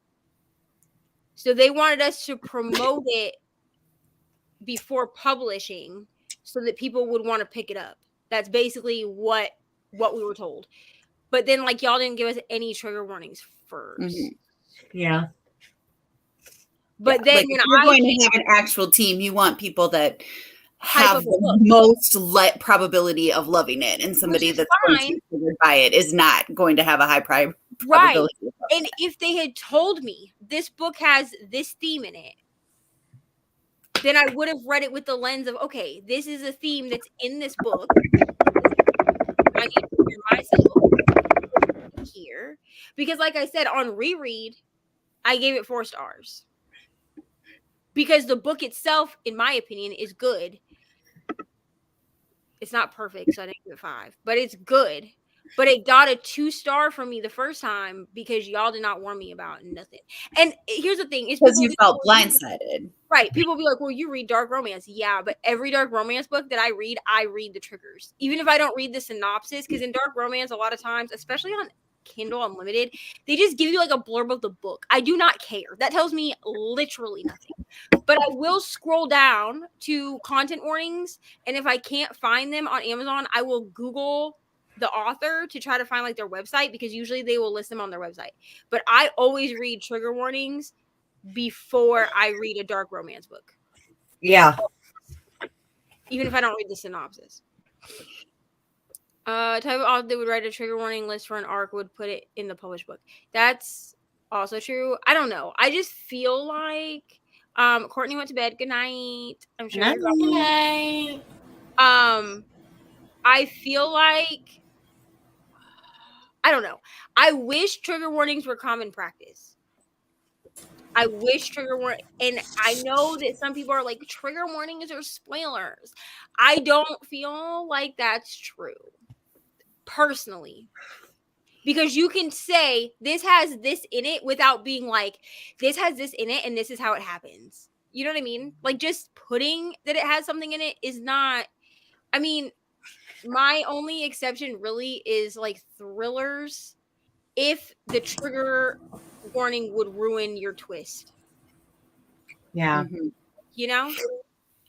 So they wanted us to promote it before publishing so that people would want to pick it up. That's basically what we were told. But then like y'all didn't give us any trigger warnings first. Yeah. But then like, when if you're going to have an actual team, you want people that have the most probability of loving it, and somebody that's going to be triggered by it is not going to have a high probability. Right. And if they had told me this book has this theme in it, then I would have read it with the lens of, okay, this is a theme that's in this book. I need to prepare myself here. Because like I said, on reread, I gave it 4 stars. Because the book itself, in my opinion, is good. It's not perfect, so I didn't give it 5. But it's good. But it got a 2-star from me the first time because y'all did not warn me about nothing. And here's the thing: is because you felt blindsided, right? People be like, "Well, you read dark romance, yeah." But every dark romance book that I read the triggers, even if I don't read the synopsis. Because in dark romance, a lot of times, especially on Kindle Unlimited, they just give you like a blurb of the book. I do not care. That tells me literally nothing. But I will scroll down to content warnings, and if I can't find them on Amazon, I will Google the author to try to find like their website, because usually they will list them on their website. But I always read trigger warnings before I read a dark romance book. Yeah. Even if I don't read the synopsis. Type of author that would write a trigger warning list for an arc would put it in the published book. That's also true. I don't know. I just feel like Courtney went to bed. Good night. I'm sure. Good night. I feel like, I don't know. I wish trigger warnings were common practice. I wish trigger warning, and I know that some people are like, trigger warnings are spoilers. I don't feel like that's true, personally. Because you can say, this has this in it, without being like, this has this in it, and this is how it happens. You know what I mean? Like, just putting that it has something in it is not, I mean, my only exception really is like thrillers, if the trigger warning would ruin your twist. Yeah. Mm-hmm. You know?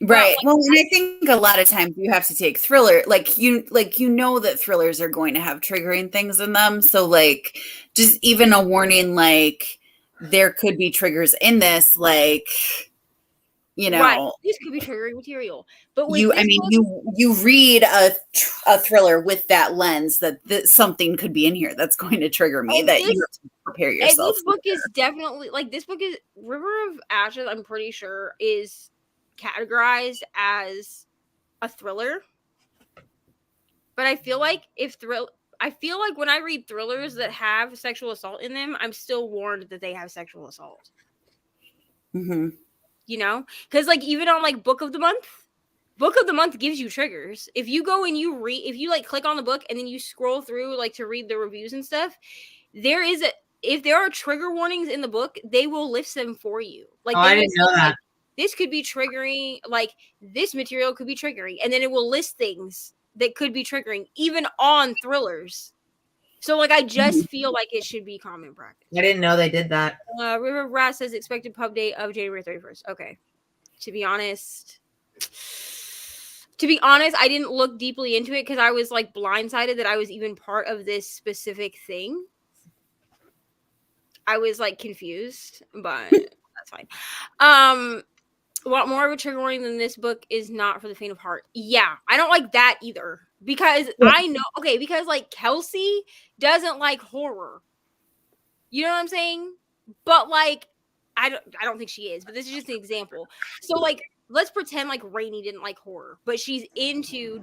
Right. Well, and I think a lot of times you have to take thriller, like you know that thrillers are going to have triggering things in them. So like, just even a warning, like there could be triggers in this, like, you know, right. This could be triggering material. But with you read a thriller with that lens that something could be in here that's going to trigger me, that you have to prepare yourself. And this book is definitely, like, this book is River of Ashes, I'm pretty sure, is categorized as a thriller. But I feel like when I read thrillers that have sexual assault in them, I'm still warned that they have sexual assault. Mm-hmm. You know? Because, like, even on, like, Book of the Month gives you triggers. If you go and if you, like, click on the book and then you scroll through, like, to read the reviews and stuff, if there are trigger warnings in the book, they will list them for you. Like, I didn't know that. Like, this could be triggering, like, this material could be triggering, and then it will list things that could be triggering, even on thrillers. So, like, I just feel like it should be common practice. I didn't know they did that. River of Wrath says expected pub date of January 31st. Okay. To be honest, I didn't look deeply into it because I was, like, blindsided that I was even part of this specific thing. I was, like, confused, but that's fine. A lot more of a trigger warning than this book is not for the faint of heart. Yeah, I don't like that either. Because because, like, Kelsea doesn't like horror. You know what I'm saying? But, like, I don't think she is, but this is just an example. So, like, let's pretend like Reni didn't like horror, but she's into